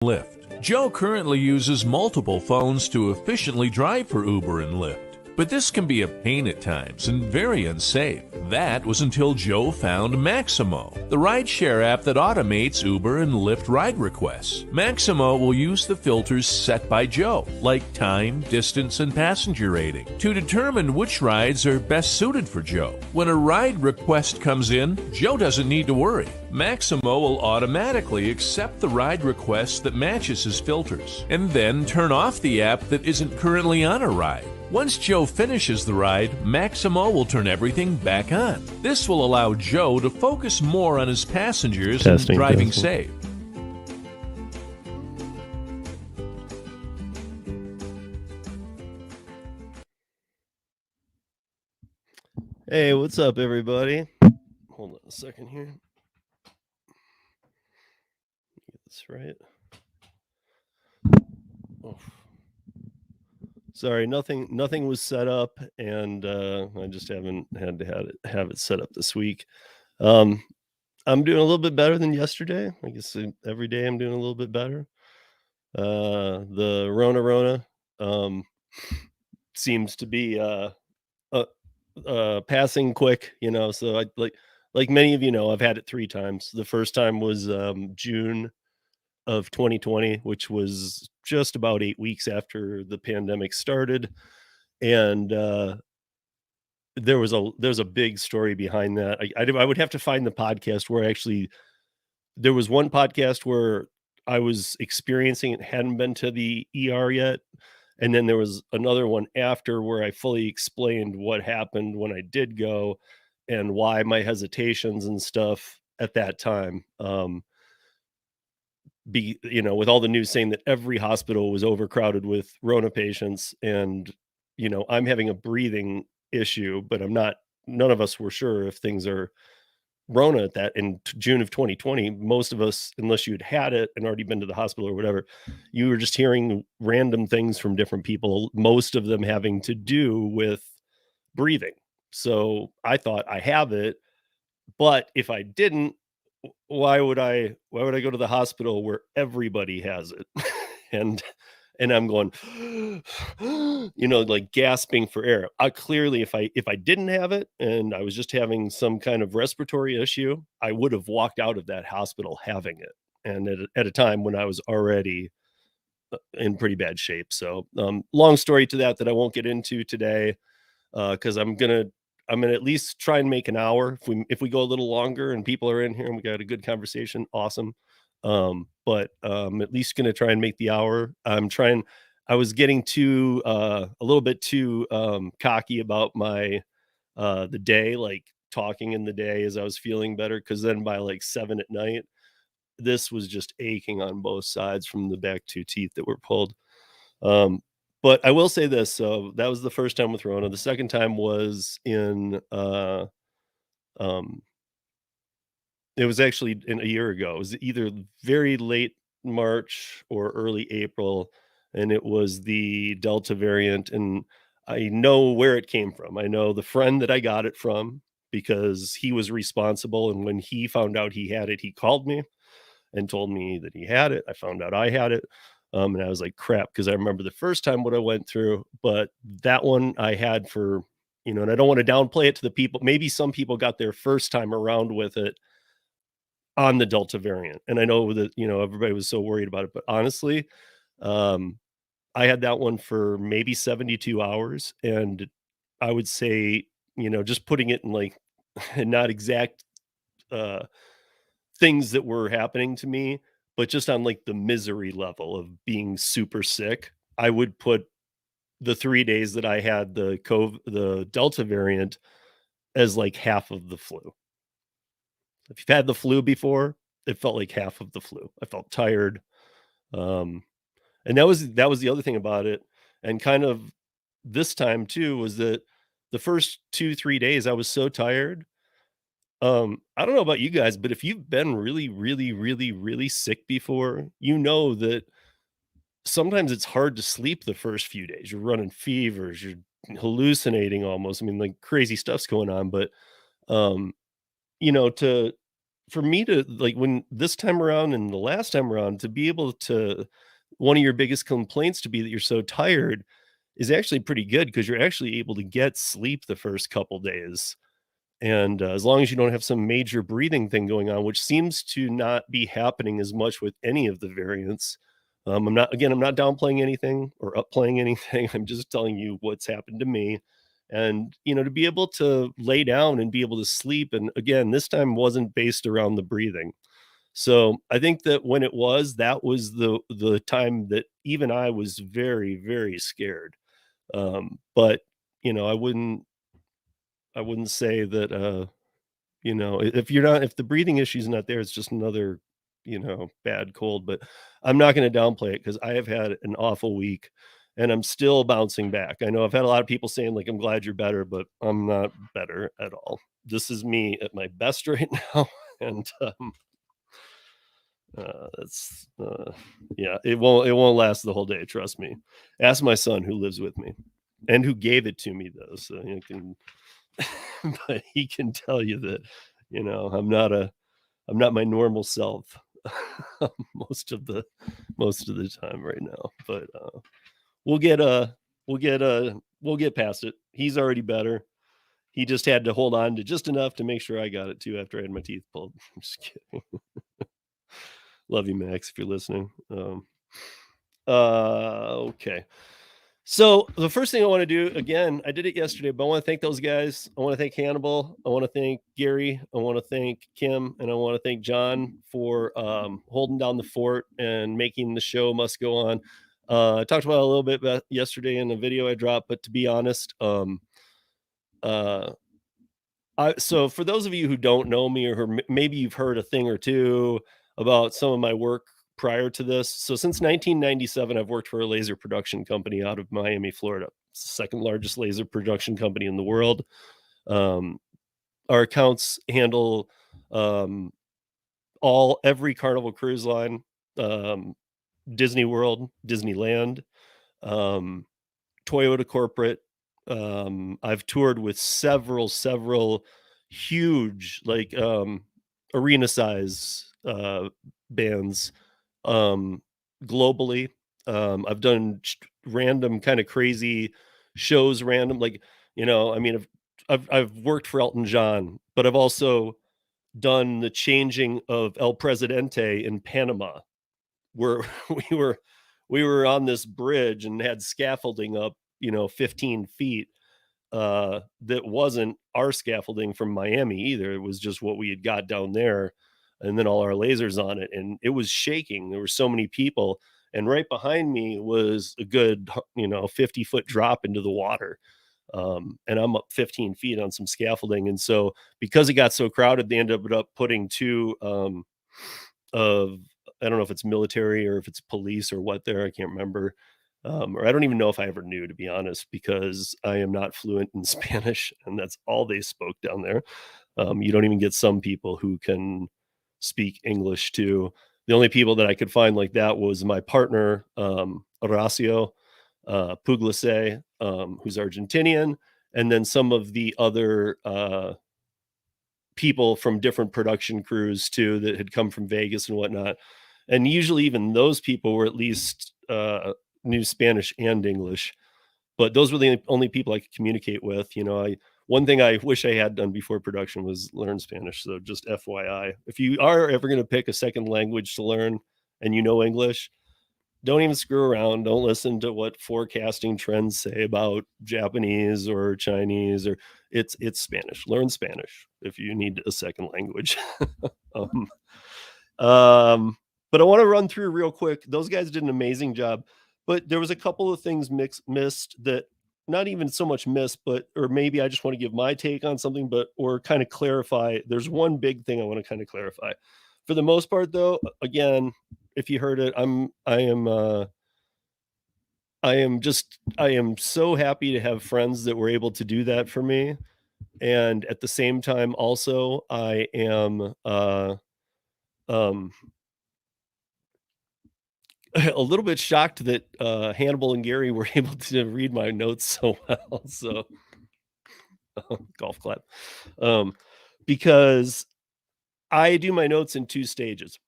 Lyft. Joe currently uses multiple phones to efficiently drive for Uber and Lyft. But this can be a pain at times and very unsafe. That was until Joe found Maximo, the rideshare app that automates Uber and Lyft ride requests. Maximo will use the filters set by Joe, like time, distance, and passenger rating, to determine which rides are best suited for Joe. When a ride request comes in, Joe doesn't need to worry. Maximo will automatically accept the ride request that matches his filters, and then turn off the app that isn't currently on a ride. Once Joe finishes the ride, Maximo will turn everything back on. This will allow Joe to focus more on his passengers and driving safe. Hey, what's up, everybody? Hold on a second here. Get this right. Oh. Sorry, nothing was set up, and I just haven't had to have it set up this week. I'm doing a little bit better than yesterday. I guess every day I'm doing a little bit better. The Rona seems to be passing quick, so I like many of you know, I've had it 3 times. The first time was June of 2020, which was just about 8 weeks after the pandemic started, and there's a big story behind that. I would have to find the podcast where there was one podcast where I was experiencing it, hadn't been to the ER yet, and then there was another one after where I fully explained what happened when I did go and why my hesitations and stuff at that time. With all the news saying that every hospital was overcrowded with Rona patients, and I'm having a breathing issue, but none of us were sure if things are Rona at that in June of 2020. Most of us, unless you'd had it and already been to the hospital or whatever, you were just hearing random things from different people, most of them having to do with breathing. So I thought, I have it, but if I didn't, why would I go to the hospital where everybody has it? and I'm going, like gasping for air. Clearly, if I didn't have it and I was just having some kind of respiratory issue, I would have walked out of that hospital having it, and at a time when I was already in pretty bad shape. So long story to that I won't get into today, because I'm gonna at least try and make an hour. If we go a little longer and people are in here and we got a good conversation, awesome. But at least gonna try and make the hour. I was getting a little bit too cocky about my the day, like talking in the day as I was feeling better, because then by like 7 at night, this was just aching on both sides from the back 2 teeth that were pulled. But I will say this, so that was the first time with Rona. The second time was it was actually a year ago. It was either very late March or early April, and it was the Delta variant, and I know where it came from. I know the friend that I got it from because he was responsible, and when he found out he had it, he called me and told me that he had it. I found out I had it. And I was like, crap, because I remember the first time what I went through, but that one I had for, and I don't want to downplay it to the people. Maybe some people got their first time around with it on the Delta variant. And I know that, everybody was so worried about it, but honestly, I had that one for maybe 72 hours. And I would say, just putting it in like not exact things that were happening to me, but just on like the misery level of being super sick, I would put the 3 days that I had the Delta variant as like half of the flu. If you've had the flu before, it felt like half of the flu. I felt tired. And that was the other thing about it. And kind of this time too, was that the first 2-3 days I was so tired. I don't know about you guys, but if you've been really, really, really, really sick before, that sometimes it's hard to sleep the first few days. You're running fevers, you're hallucinating almost. I mean, like crazy stuff's going on, but to for me to like when this time around and the last time around to be able to one of your biggest complaints to be that you're so tired is actually pretty good because you're actually able to get sleep the first couple days. And as long as you don't have some major breathing thing going on, which seems to not be happening as much with any of the variants. I'm not downplaying anything or upplaying anything. I'm just telling you what's happened to me. And, to be able to lay down and be able to sleep. And again, this time wasn't based around the breathing. So I think that when that was the time that even I was very, very scared. But I wouldn't say that if the breathing issue's not there, it's just another, bad cold. But I'm not gonna downplay it because I have had an awful week and I'm still bouncing back. I know I've had a lot of people saying, like, "I'm glad you're better," but I'm not better at all. This is me at my best right now, and, that's, yeah, it won't last the whole day, trust me. Ask my son who lives with me and who gave it to me, though, so you can but he can tell you that, I'm not my normal self most of the time right now. But we'll get we'll get past it. He's already better. He just had to hold on to just enough to make sure I got it too after I had my teeth pulled. I'm just kidding. Love you, Max, if you're listening. Okay. So the first thing I want to do, again, I did it yesterday, but I want to thank those guys. I want to thank Hannibal. I want to thank Gary. I want to thank Kim, and I want to thank John for holding down the fort and making the show must go on. I talked about it a little bit about yesterday in the video I dropped, but to be honest, uh, so for those of you who don't know me, or who maybe you've heard a thing or two about some of my work prior to this. So since 1997, I've worked for a laser production company out of Miami, Florida. It's the second largest laser production company in the world. Um, our accounts handle um, every Carnival cruise line, um, Disney World, Disneyland, um, Toyota corporate. I've toured with several huge, like, arena size bands globally. I've done random kind of crazy shows, random, like, I mean, I've worked for Elton John, but I've also done the changing of El Presidente in Panama, where we were on this bridge and had scaffolding up, 15 feet, that wasn't our scaffolding from Miami either. It was just what we had got down there, and then all our lasers on it, and it was shaking. There were so many people, and right behind me was a good, 50-foot drop into the water. And I'm up 15 feet on some scaffolding, and so because it got so crowded, they ended up putting two of I don't know if it's military or if it's police or what there. I can't remember. Or I don't even know if I ever knew, to be honest, because I am not fluent in Spanish, and that's all they spoke down there. You don't even get some people who can speak English too. The only people that I could find like that was my partner, Horacio Pugliese, who's Argentinian, and then some of the other people from different production crews too that had come from Vegas and whatnot. And usually even those people were at least knew Spanish and English. But those were the only people I could communicate with. One thing I wish I had done before production was learn Spanish. So just FYI, if you are ever going to pick a second language to learn and you know English, don't even screw around. Don't listen to what forecasting trends say about Japanese or Chinese, or it's Spanish. Learn Spanish if you need a second language. um, but I want to run through real quick. Those guys did an amazing job, but there was a couple of things missed that not even so much missed, or maybe I just want to give my take on something, or kind of clarify. There's one big thing I want to kind of clarify. For the most part, though, again, if you heard it, I am so happy to have friends that were able to do that for me. And at the same time, also, I am um a little bit shocked that Hannibal and Gary were able to read my notes so well. So golf clap. Because I do my notes in 2 stages.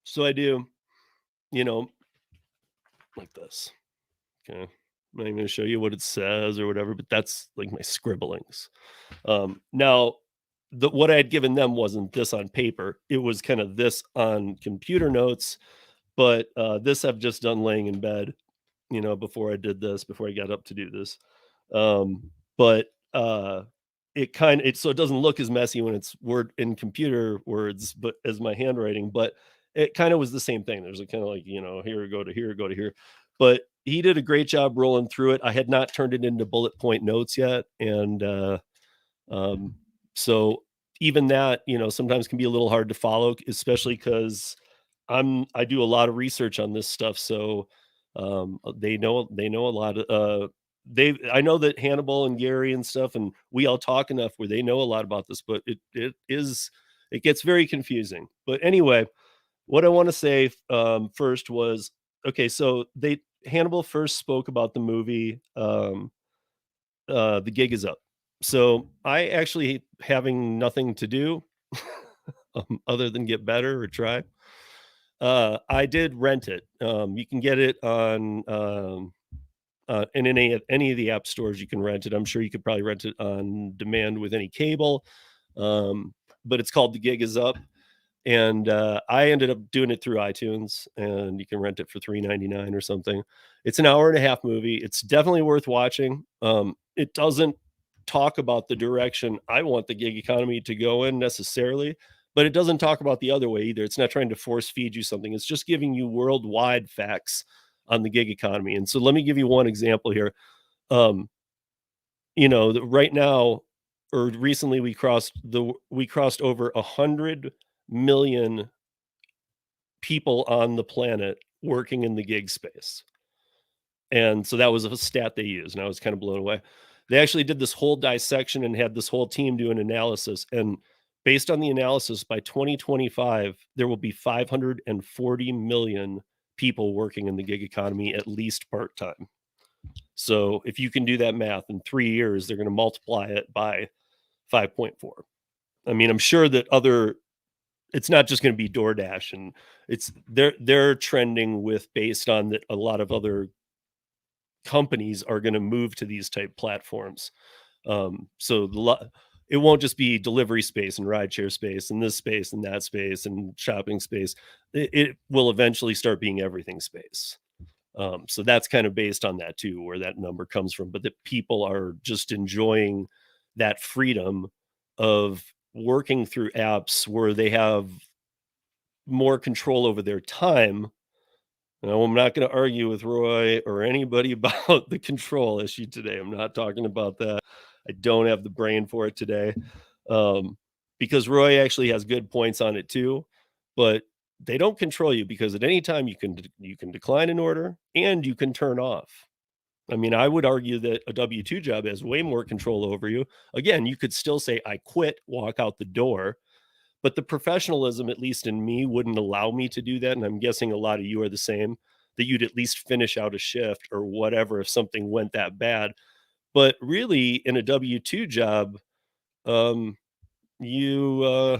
So I do, you know, like this. Okay. I'm not even gonna show you what it says or whatever, but that's like my scribblings. Now, what I had given them wasn't this on paper. It was kind of this on computer notes, but this I've just done laying in bed, before I did this, before I got up to do this. But so it doesn't look as messy when it's word in computer words, but as my handwriting, but it kind of was the same thing. There's a kind of like, here go to here, go to here. But he did a great job rolling through it. I had not turned it into bullet point notes yet. And um, so even that, sometimes can be a little hard to follow, especially because I do a lot of research on this stuff. So they know a lot of I know that Hannibal and Gary and stuff, and we all talk enough where they know a lot about this, but it gets very confusing. But anyway, what I want to say first was, okay, so they Hannibal first spoke about the movie The Gig Is Up. So I actually, having nothing to do other than get better or try, I did rent it. You can get it on in any of the app stores. You can rent it. I'm sure you could probably rent it on demand with any cable. But it's called The Gig Is Up, and I ended up doing it through iTunes, and you can rent it for $3.99 or something. It's an hour and a half movie. It's definitely worth watching. It doesn't talk about the direction I want the gig economy to go in necessarily, but it doesn't talk about the other way either. It's not trying to force feed you something. It's just giving you worldwide facts on the gig economy. And so let me give you one example here. Um, right now, or recently, we crossed over 100 million people on the planet working in the gig space. And so that was a stat they used, and I was kind of blown away. They actually did this whole dissection and had this whole team do an analysis. And based on the analysis, by 2025, there will be 540 million people working in the gig economy, at least part time. So if you can do that math in 3 years, they're going to multiply it by 5.4. I mean, I'm sure that it's not just going to be DoorDash, and they're trending with, based on that, a lot of other companies are going to move to these type platforms. It won't just be delivery space and rideshare space and this space and that space and shopping space. It will eventually start being everything space. So that's kind of based on that too, where that number comes from, but that people are just enjoying that freedom of working through apps where they have more control over their time. Now, I'm not going to argue with Roy or anybody about the control issue today. I'm not talking about that. I don't have the brain for it today, because Roy actually has good points on it too. But they don't control you, because at any time you can decline an order and you can turn off. I mean, I would argue that a W-2 job has way more control over you. Again, you could still say, I quit, walk out the door, but the professionalism, at least in me, wouldn't allow me to do that. And I'm guessing a lot of you are the same, that you'd at least finish out a shift or whatever if something went that bad. But really, in a W-2 job, um, you,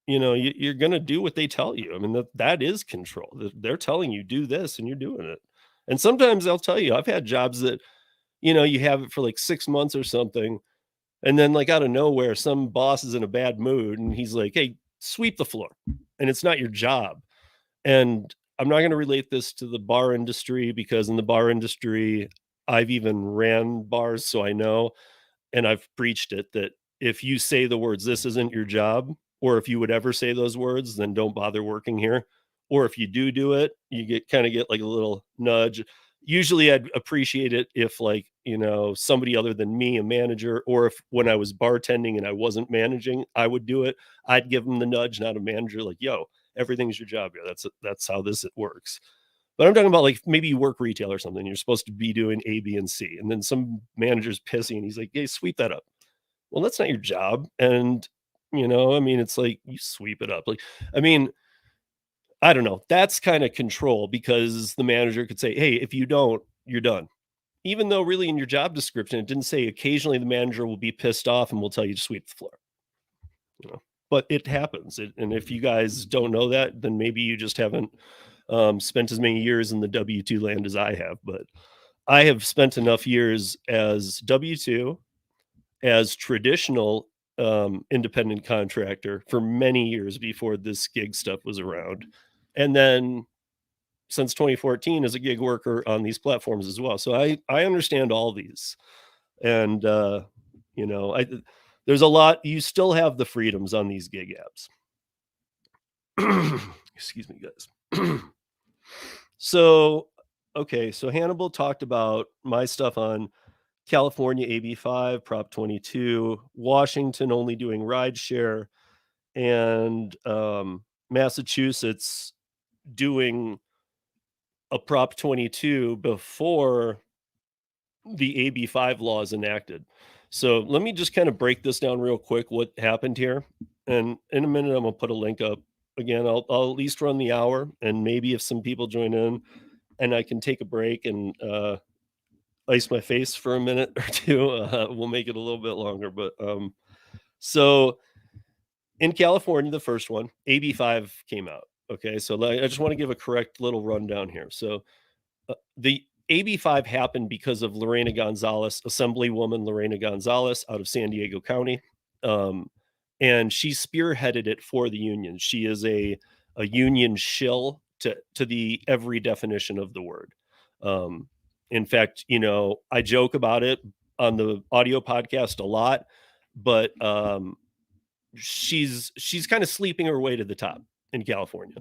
you're going to do what they tell you. I mean, that is control. They're telling you do this and you're doing it. And sometimes I'll tell you, I've had jobs that, you have it for like 6 months or something. And then, like, out of nowhere, some boss is in a bad mood and he's like, hey, sweep the floor. And it's not your job. And I'm not going to relate this to the bar industry, because in the bar industry, I've even ran bars. So I know, and I've preached it, that if you say the words, this isn't your job, or if you would ever say those words, then don't bother working here. Or if you do it, you get like a little nudge. Usually I'd appreciate it if, like, somebody other than me, a manager, or if when I was bartending and I wasn't managing, I would do it. I'd give them the nudge, not a manager, like, yo, everything's your job here. That's how this works. But I'm talking about, like, maybe you work retail or something. You're supposed to be doing A, B, and C. And then some manager's pissy and he's like, hey, sweep that up. Well, that's not your job. And, I mean, it's like, you sweep it up. Like, I mean, I don't know. That's kind of control, because the manager could say, hey, if you don't, you're done. Even though really in your job description, it didn't say occasionally the manager will be pissed off and will tell you to sweep the floor. but it happens. And if you guys don't know that, then maybe you just haven't spent as many years in the W-2 land as I have. But I have spent enough years as W-2, as traditional independent contractor for many years before this gig stuff was around. And then since 2014 as a gig worker on these platforms as well. So I understand all these. And, there's a lot, you still have the freedoms on these gig apps. Excuse me, guys. So, okay. So Hannibal talked about my stuff on California AB5, Prop 22, Washington only doing rideshare, and Massachusetts doing a Prop 22 before the AB5 law is enacted. So let me just kind of break this down real quick, what happened here. And in a minute, I'm going to put a link up. Again, I'll at least run the hour, and maybe if some people join in and I can take a break and ice my face for a minute or two, we'll make it a little bit longer. But so in California, the first one, AB5 came out. Okay, so I just want to give a correct little rundown here. So the AB5 happened because of Lorena Gonzalez, Assemblywoman Lorena Gonzalez out of San Diego County. And she spearheaded it for the union. She is a union shill to the every definition of the word. In fact, I joke about it on the audio podcast a lot, but she's kind of sleeping her way to the top in California.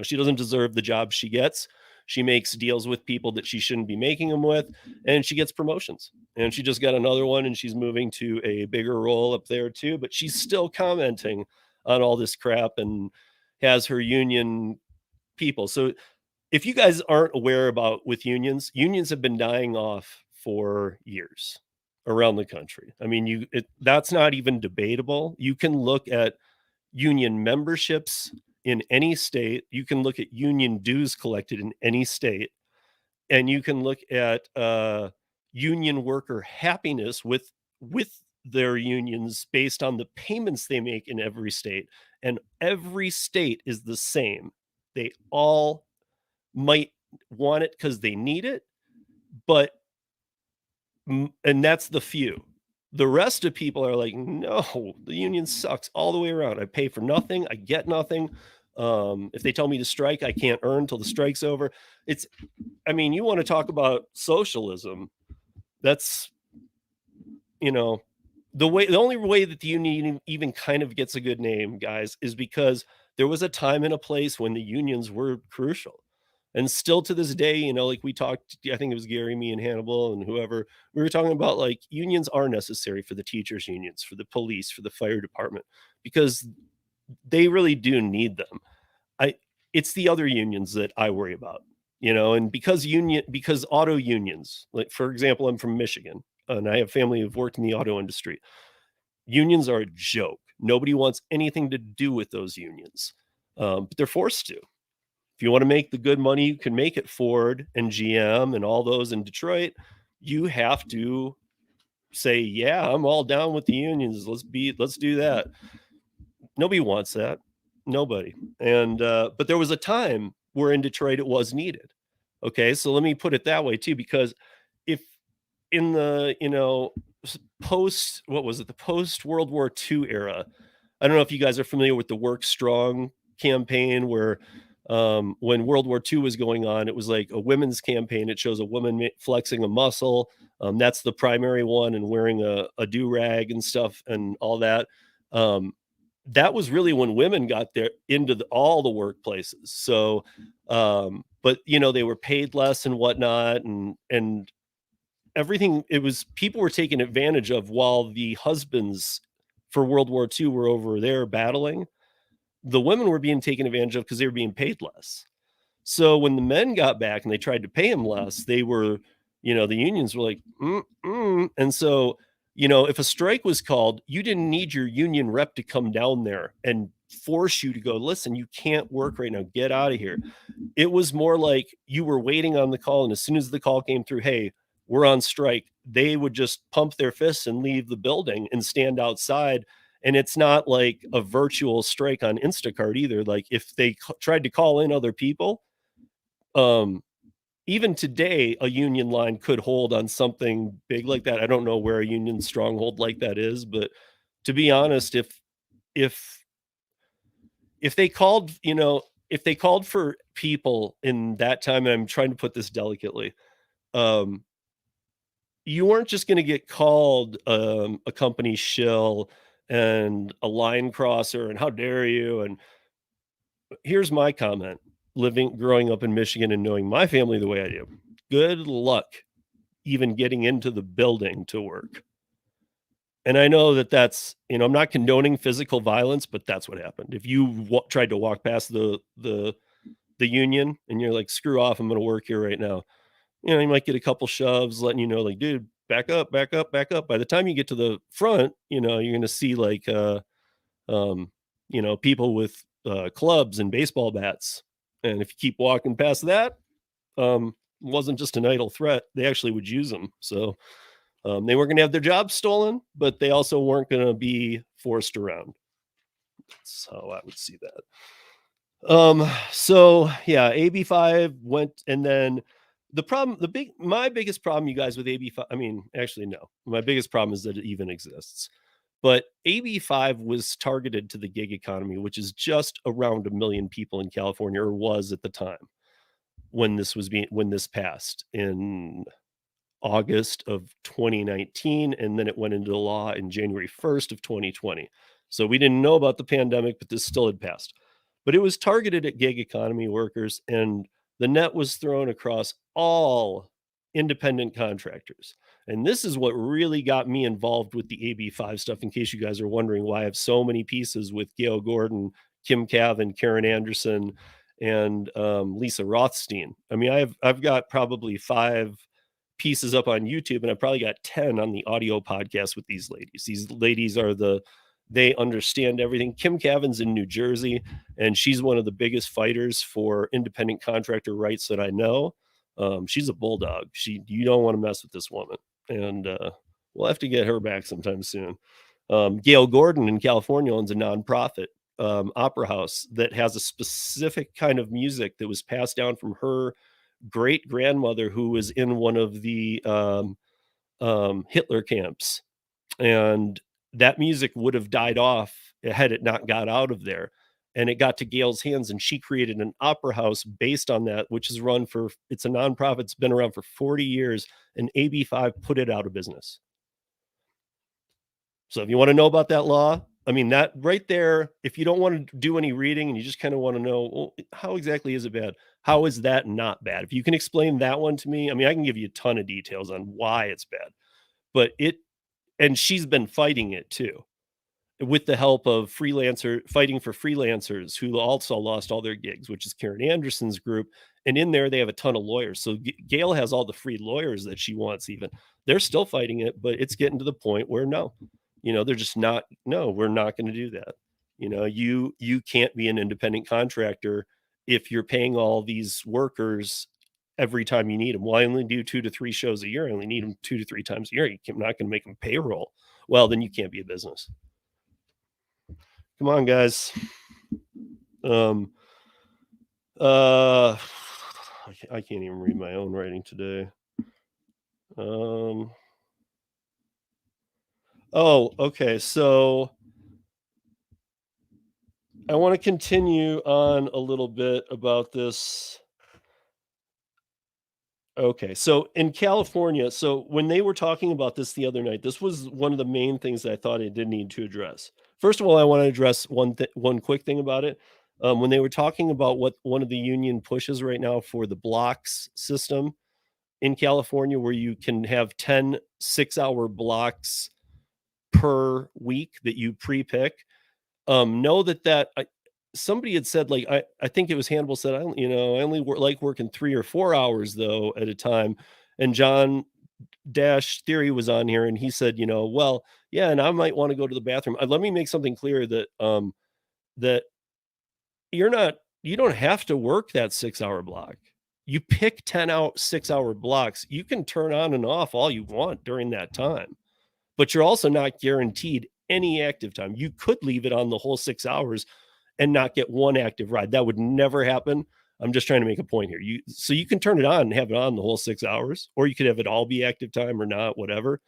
She doesn't deserve the job she gets. She makes deals with people that she shouldn't be making them with, and she gets promotions. And she just got another one, and she's moving to a bigger role up there too. But she's still commenting on all this crap and has her union people. So if you guys aren't aware about with unions have been dying off for years around the country. I mean, that's not even debatable. You can look at union memberships in any state. You can look at union dues collected in any state, and you can look at union worker happiness with their unions based on the payments they make in every state. And every state is the same. They all might want it because they need it, and that's the few. The rest of people are like, no, the union sucks all the way around. I pay for nothing. I get nothing. If they tell me to strike, I can't earn until the strike's over. You want to talk about socialism. That's, the only way that the union even kind of gets a good name, guys, is because there was a time and a place when the unions were crucial. And still to this day, like we talked, I think it was Gary, me, and Hannibal and whoever, we were talking about, like, unions are necessary for the teachers' unions, for the police, for the fire department, because they really do need them. It's the other unions that I worry about, and because auto unions, like, for example, I'm from Michigan and I have family who've worked in the auto industry. Unions are a joke. Nobody wants anything to do with those unions, but they're forced to. If you want to make the good money you can make at Ford and GM and all those in Detroit, you have to say, yeah, I'm all down with the unions. Let's do that. Nobody wants that. Nobody. And, but there was a time where in Detroit it was needed. Okay. So let me put it that way too, because if in the, post World War II era, I don't know if you guys are familiar with the Work Strong campaign, where when World War II was going on, it was like a women's campaign. It shows a woman flexing a muscle. That's the primary one, and wearing a do-rag and stuff and all that. That was really when women got there into all the workplaces. So, but they were paid less and whatnot, and everything. People were taken advantage of while the husbands for World War II were over there battling. The women were being taken advantage of because they were being paid less. So when the men got back and they tried to pay them less, they were, the unions were like, And so, if a strike was called, you didn't need your union rep to come down there and force you to go, listen, you can't work right now, get out of here. It was more like you were waiting on the call. And as soon as the call came through, hey, we're on strike, they would just pump their fists and leave the building and stand outside And it's not like a virtual strike on Instacart either. Like if they tried to call in other people, even today, a union line could hold on something big like that. I don't know where a union stronghold like that is, but to be honest, if if they called, if they called for people in that time, and I'm trying to put this delicately, um, you weren't just going to get called a company shill and a line crosser and how dare you. And here's my comment: growing up in Michigan and knowing my family the way I do, good luck even getting into the building to work. And I know that that's, I'm not condoning physical violence, but that's what happened. If you tried to walk past the union and you're like, screw off, I'm going to work here right now. You might get a couple shoves letting you know, like, dude, back up, back up, back up. By the time you get to the front, you're going to see like, um, people with clubs and baseball bats. And if you keep walking past that, wasn't just an idle threat. They actually would use them. So they weren't going to have their jobs stolen, but they also weren't going to be forced around. That's how I would see that. So yeah, AB5 went, and then my biggest problem, you guys, with AB5, I mean, actually, no, my biggest problem is that it even exists. But AB5 was targeted to the gig economy, which is just around 1 million people in California, or was at the time when this passed in August of 2019, and then it went into law in January 1st of 2020. So we didn't know about the pandemic, but this still had passed. But it was targeted at gig economy workers, and the net was thrown across all independent contractors. And this is what really got me involved with the AB5 stuff, in case you guys are wondering why I have so many pieces with Gail Gordon, Kim Cavan, Karen Anderson, and Lisa Rothstein. I mean, I've got probably 5 pieces up on YouTube, and I probably got 10 on the audio podcast with these ladies. These ladies they understand everything. Kim Cavan's in New Jersey, and she's one of the biggest fighters for independent contractor rights that I know. She's a bulldog. You don't want to mess with this woman, and we'll have to get her back sometime soon. Gail Gordon in California owns a nonprofit opera house that has a specific kind of music that was passed down from her great grandmother, who was in one of the Hitler camps, and that music would have died off had it not got out of there. And it got to Gail's hands, and she created an opera house based on that, which is it's a nonprofit. It's been around for 40 years, and AB5 put it out of business. So if you want to know about that law, I mean, that right there, if you don't want to do any reading and you just kind of want to know, well, how exactly is it bad? How is that not bad? If you can explain that one to me, I mean, I can give you a ton of details on why it's bad, and she's been fighting it too, with the help of fighting for freelancers who also lost all their gigs, which is Karen Anderson's group. And in there, they have a ton of lawyers. So Gail has all the free lawyers that she wants. Even they're still fighting it, but it's getting to the point where they're just not. No, we're not going to do that. You can't be an independent contractor if you're paying all these workers every time you need them. Well, I only do 2 to 3 shows a year. I only need them 2 to 3 times a year. You're not going to make them payroll. Well, then you can't be a business. Come on, guys. I can't even read my own writing today. Oh, okay. So I want to continue on a little bit about this. Okay, so in California, so when they were talking about this the other night, this was one of the main things that I thought I did need to address. First of all, I want to address one quick thing about it. When they were talking about what one of the union pushes right now for the blocks system in California, where you can have 10 6-hour blocks per week that you pre-pick, know that somebody had said, like, I think it was Hannibal said, I only like working 3 or 4 hours though at a time. And John Dash Theory was on here, and he said, well, yeah, and I might want to go to the bathroom. Let me make something clear that that you don't have to work that 6-hour block. You pick 10 out 6-hour blocks. You can turn on and off all you want during that time, but you're also not guaranteed any active time. You could leave it on the whole 6 hours and not get one active ride. That would never happen. I'm just trying to make a point here. So you can turn it on and have it on the whole 6 hours, or you could have it all be active time or not, whatever.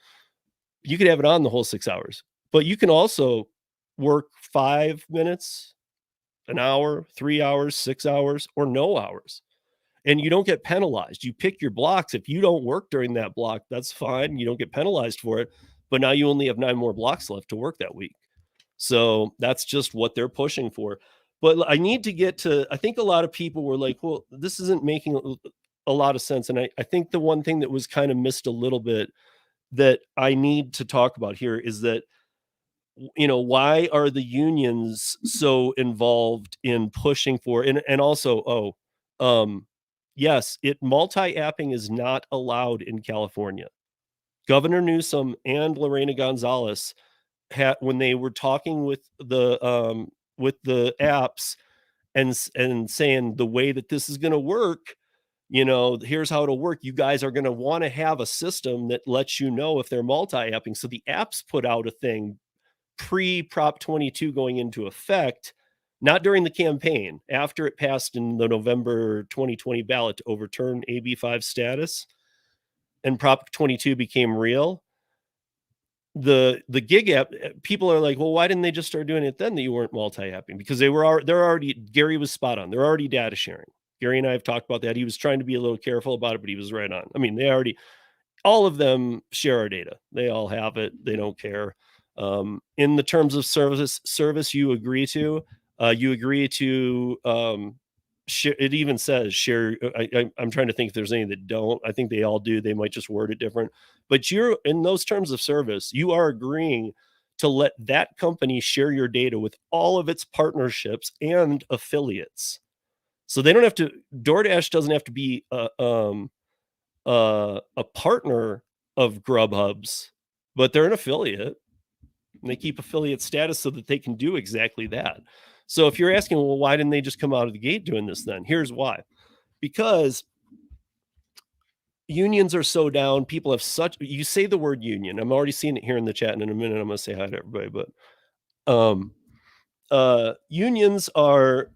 You could have it on the whole 6 hours, but you can also work 5 minutes, an hour, 3 hours, 6 hours, or no hours. And you don't get penalized. You pick your blocks. If you don't work during that block, that's fine. You don't get penalized for it. But now you only have 9 more blocks left to work that week. So that's just what they're pushing for. But I need to get to, I think a lot of people were like, well, this isn't making a lot of sense. And I think the one thing that was kind of missed a little bit that I need to talk about here is that, why are the unions so involved in pushing for, and also, yes, multi-apping is not allowed in California. Governor Newsom and Lorena Gonzalez when they were talking with the apps and saying the way that this is going to work, here's how it'll work. You guys are going to want to have a system that lets you know if they're multi-apping. So the apps put out a thing pre-Prop 22 going into effect, not during the campaign, after it passed in the November 2020 ballot to overturn AB 5 status and Prop 22 became real. The gig app, people are like, well, why didn't they just start doing it then that you weren't multi-apping? Because they're already, Gary was spot on. They're already data sharing. Gary and I have talked about that. He was trying to be a little careful about it, but he was right on. I mean, all of them share our data. They all have it. They don't care. In the terms of service you agree to, share, it even says share. I'm trying to think if there's any that don't. I think they all do. They might just word it different. But you're in those terms of service, you are agreeing to let that company share your data with all of its partnerships and affiliates. So they don't have to, DoorDash doesn't have to be a partner of Grubhub's, but they're an affiliate. And they keep affiliate status so that they can do exactly that. So if you're asking, well, why didn't they just come out of the gate doing this then? Here's why. Because unions are so down. People have you say the word union. I'm already seeing it here in the chat, and in a minute I'm going to say hi to everybody. But unions are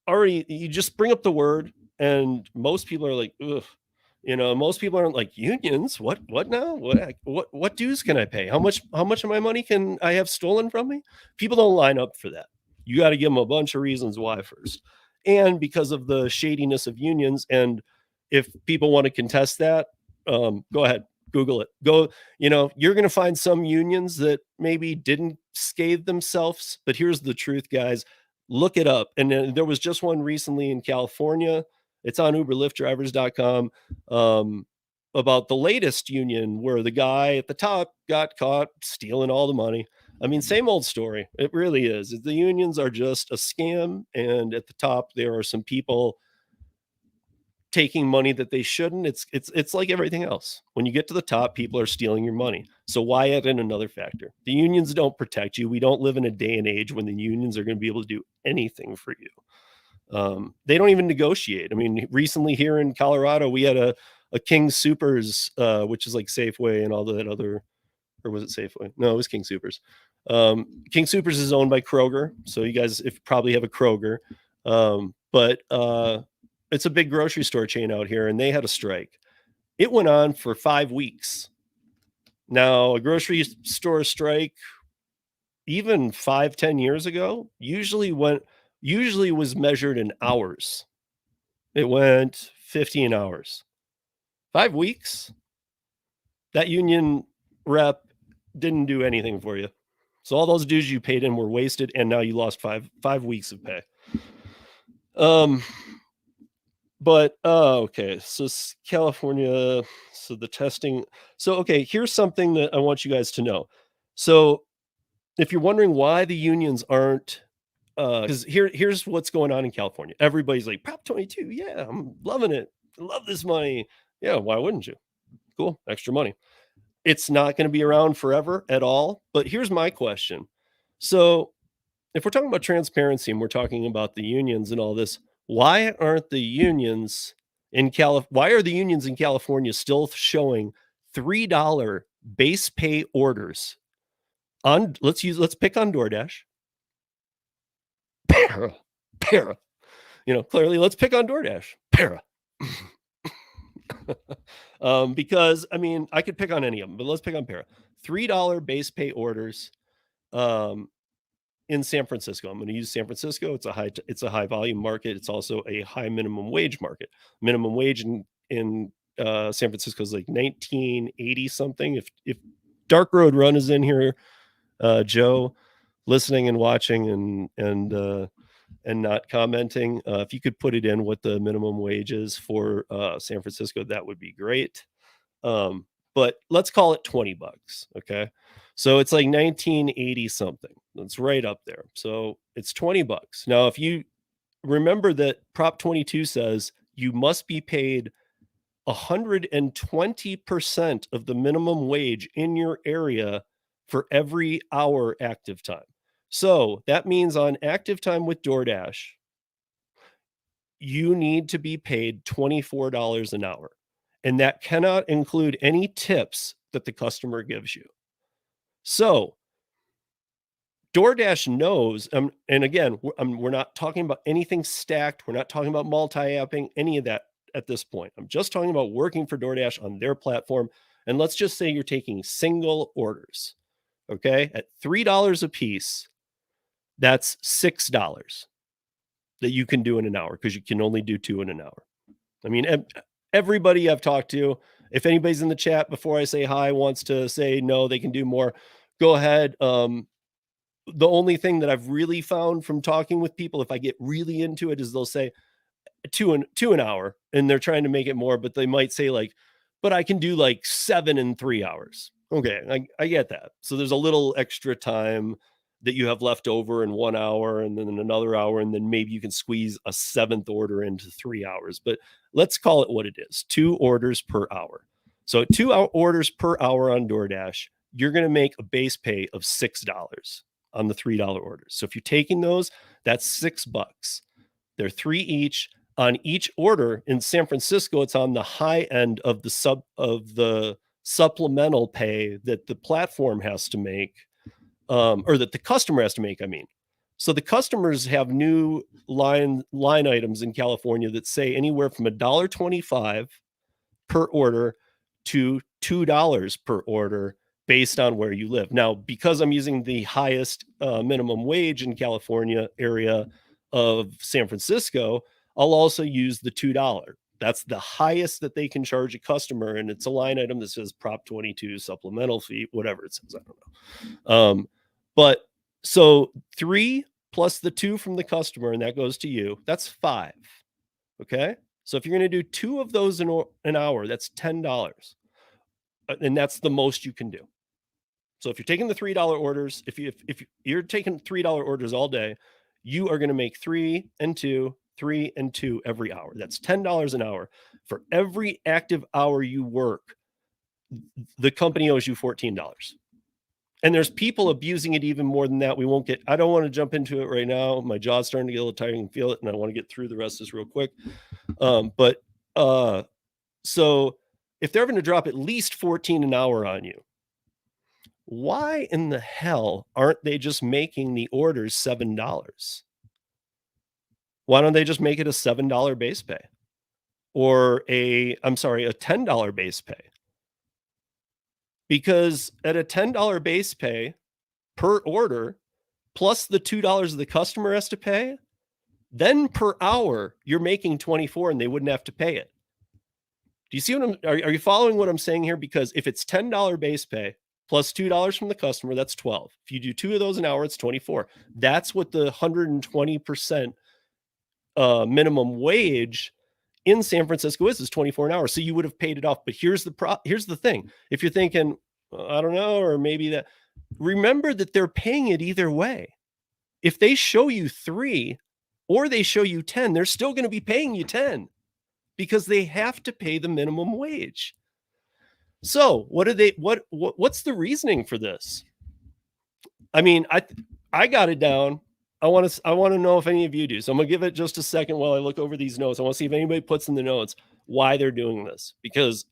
already, you just bring up the word and most people are like, ugh. Most people aren't like, unions. What now? What dues can I pay? How much of my money can I have stolen from me? People don't line up for that. You got to give them a bunch of reasons why first. And because of the shadiness of unions, and if people want to contest that, go ahead, Google it. You're going to find some unions that maybe didn't scathe themselves, but here's the truth, guys. Look it up. And there was just one recently in California. It's on uberlyftdrivers.com about the latest union where the guy at the top got caught stealing all the money. I mean, same old story. It really is. The unions are just a scam. And at the top, there are some people taking money that they shouldn't. It's like everything else. When you get to the top, people are stealing your money. So why add in another factor? The unions don't protect you. We don't live in a day and age when the unions are going to be able to do anything for you. They don't even negotiate. I mean, recently here in Colorado, we had a King Soopers, which is like Safeway and all that other, or was it Safeway? No, it was King Soopers. King Soopers is owned by Kroger. So you guys probably have a Kroger. But it's a big grocery store chain out here, and they had a strike. It went on for 5 weeks. Now, a grocery store strike, even 5-10 years ago, usually was measured in hours. It went 15 hours. 5 weeks. That union rep didn't do anything for you. So all those dues you paid in were wasted, and now you lost five weeks of pay. But okay, so California, so the testing. So okay, here's something that I want you guys to know. So if you're wondering why the unions aren't, because here's what's going on in California. Everybody's like, Prop 22, yeah, I'm loving it. I love this money. Yeah, why wouldn't you? Cool, extra money. It's not going to be around forever at all. But here's my question. So if we're talking about transparency and we're talking about the unions and all this, why aren't the unions why are the unions in California still showing $3 base pay orders let's pick on DoorDash. Para. Clearly let's pick on DoorDash. Para. Because I mean, I could pick on any of them, but let's pick on Para. $3 base pay orders in San Francisco. I'm going to use San Francisco. It's a high volume market. It's also a high minimum wage market. Minimum wage in San Francisco is like 1980 something. If Dark Road Run is in here, Joe, listening and watching and not commenting, if you could put it in what the minimum wage is for San Francisco, that would be great. But let's call it $20. Okay. So it's like 1980 something. That's right up there. So it's $20. Now, if you remember that Prop 22 says you must be paid 120% of the minimum wage in your area for every hour active time. So that means on active time with DoorDash, you need to be paid $24 an hour. And that cannot include any tips that the customer gives you. So DoorDash knows, and again, we're not talking about anything stacked. We're not talking about multi-apping, any of that at this point. I'm just talking about working for DoorDash on their platform. And let's just say you're taking single orders, okay? At $3 a piece, that's $6 that you can do in an hour because you can only do 2 in an hour. I mean, everybody I've talked to, if anybody's in the chat before I say hi wants to say no, they can do more, go ahead. The only thing that I've really found from talking with people, if I get really into it, is they'll say 2 an hour, and they're trying to make it more, but they might say like, but I can do like 7 in 3 hours. Okay, I get that. So there's a little extra time that you have left over in 1 hour and then another hour, and then maybe you can squeeze a 7th order into 3 hours. But let's call it what it is, 2 orders per hour. So 2 orders per hour on DoorDash, you're going to make a base pay of $6 on the $3 orders. So if you're taking those, that's $6. They're 3 each. On each order in San Francisco, it's on the high end of the supplemental pay that the platform has to make, or that the customer has to make, I mean. So the customers have new line items in California that say anywhere from $1.25 per order to $2 per order based on where you live. Now, because I'm using the highest minimum wage in California area of San Francisco, I'll also use the $2. That's the highest that they can charge a customer. And it's a line item that says Prop 22 supplemental fee, whatever it says. I don't know. But so 3 plus the 2 from the customer, and that goes to you, that's 5. Okay. So if you're going to do 2 of those in an hour, that's $10. And that's the most you can do. So if you're taking the $3 orders, if you're taking $3 orders all day, you are going to make 3 and 2 every hour. That's $10 an hour. For every active hour you work, the company owes you $14. And there's people abusing it even more than that. I don't want to jump into it right now. My jaw's starting to get a little tired. You can feel it. And I want to get through the rest of this real quick. So if they're going to drop at least $14 an hour on you, why in the hell aren't they just making the orders $7? Why don't they just make it a $7 base pay or a $10 base pay? Because at a $10 base pay per order, plus the $2 the customer has to pay, then per hour, you're making 24 and they wouldn't have to pay it. Do you see are you following what I'm saying here? Because if it's $10 base pay plus $2 from the customer, that's 12. If you do 2 of those an hour, it's 24. That's what the 120% minimum wage in San Francisco is 24 an hour. So you would have paid it off. But here's the thing. If you're thinking, I don't know, or maybe that, remember that they're paying it either way. If they show you 3 or they show you 10, they're still going to be paying you 10 because they have to pay the minimum wage. So what's the reasoning for this? I mean, I got it down. I want to know if any of you do. So I'm going to give it just a second while I look over these notes. I want to see if anybody puts in the notes why they're doing this, because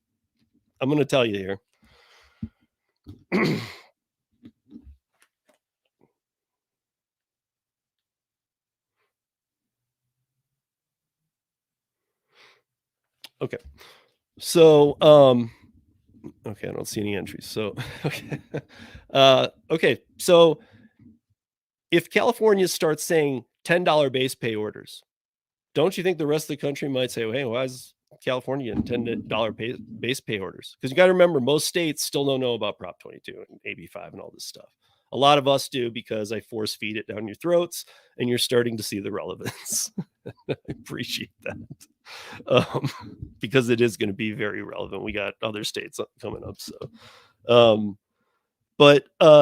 I'm going to tell you here. Okay. So, okay, I don't see any entries. So, okay. Okay. So if California starts saying $10 base pay orders, don't you think the rest of the country might say, well, hey, why is California getting $10 base pay orders? Because you got to remember, most states still don't know about Prop 22 and AB5 and all this stuff. A lot of us do because I force feed it down your throats and you're starting to see the relevance. I appreciate that. Because it is going to be very relevant. We got other states coming up. So,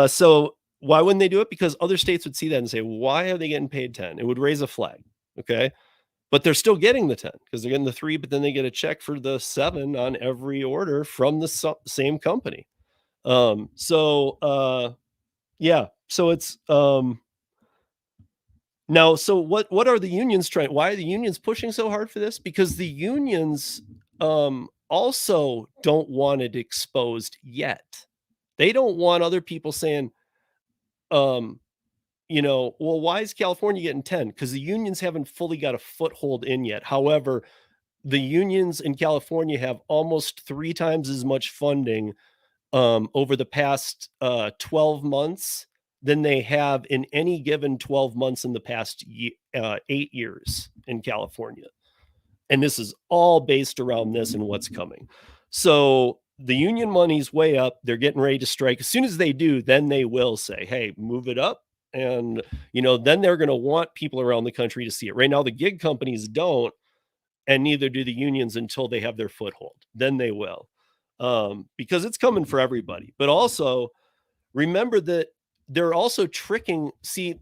so why wouldn't they do it? Because other states would see that and say, why are they getting paid 10? It would raise a flag. Okay. But they're still getting the 10 because they're getting the 3, but then they get a check for the 7 on every order from the same company. Yeah. So it's, now, so what are the unions trying? Why are the unions pushing so hard for this? Because the unions also don't want it exposed yet. They don't want other people saying, well, why is California getting 10? Because the unions haven't fully got a foothold in yet. However, the unions in California have almost 3 times as much funding over the past 12 months than they have in any given 12 months in the past 8 years in California. And this is all based around this and what's coming. So the union money's way up. They're getting ready to strike. As soon as they do, then they will say, hey, move it up. And, then they're going to want people around the country to see it. Right now, the gig companies don't, and neither do the unions until they have their foothold. Then they will, because it's coming for everybody. But also, remember that they're also tricking. See,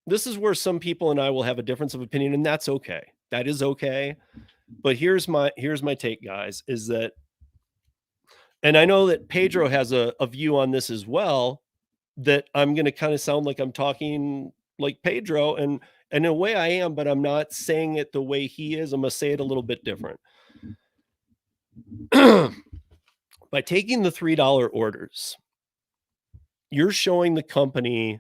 this is where some people and I will have a difference of opinion, and that's okay. That is okay. But here's my take, guys, is that, and I know that Pedro has a view on this as well, that I'm going to kind of sound like I'm talking like Pedro, and in a way I am, but I'm not saying it the way he is. I'm going to say it a little bit different. By taking the $3 orders, you're showing the company,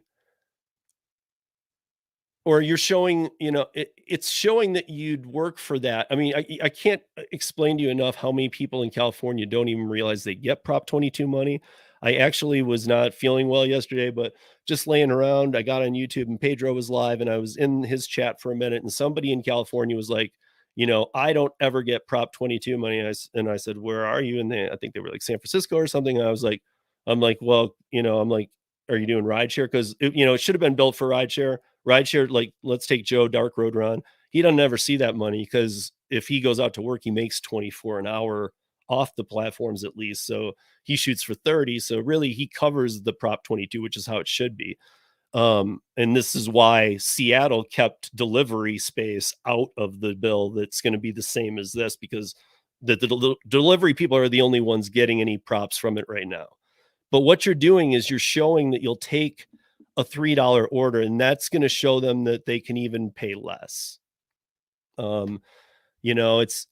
or you're showing, it's showing that you'd work for that. I mean, I can't explain to you enough how many people in California don't even realize they get Prop 22 money. I actually was not feeling well yesterday, but just laying around, I got on YouTube and Pedro was live and I was in his chat for a minute and somebody in California was like, I don't ever get Prop 22 money. And I said, where are you? And I think they were like San Francisco or something. And I'm like, well, I'm like, are you doing rideshare? Because, it should have been built for rideshare. Rideshare, like, let's take Joe Dark Road Ron. He doesn't ever see that money because if he goes out to work, he makes 24 an hour off the platforms at least. So he shoots for 30. So really he covers the Prop 22, which is how it should be. And this is why Seattle kept delivery space out of the bill. That's going to be the same as this, because the delivery people are the only ones getting any props from it right now. But what you're doing is you're showing that you'll take a $3 order, and that's going to show them that they can even pay less. It's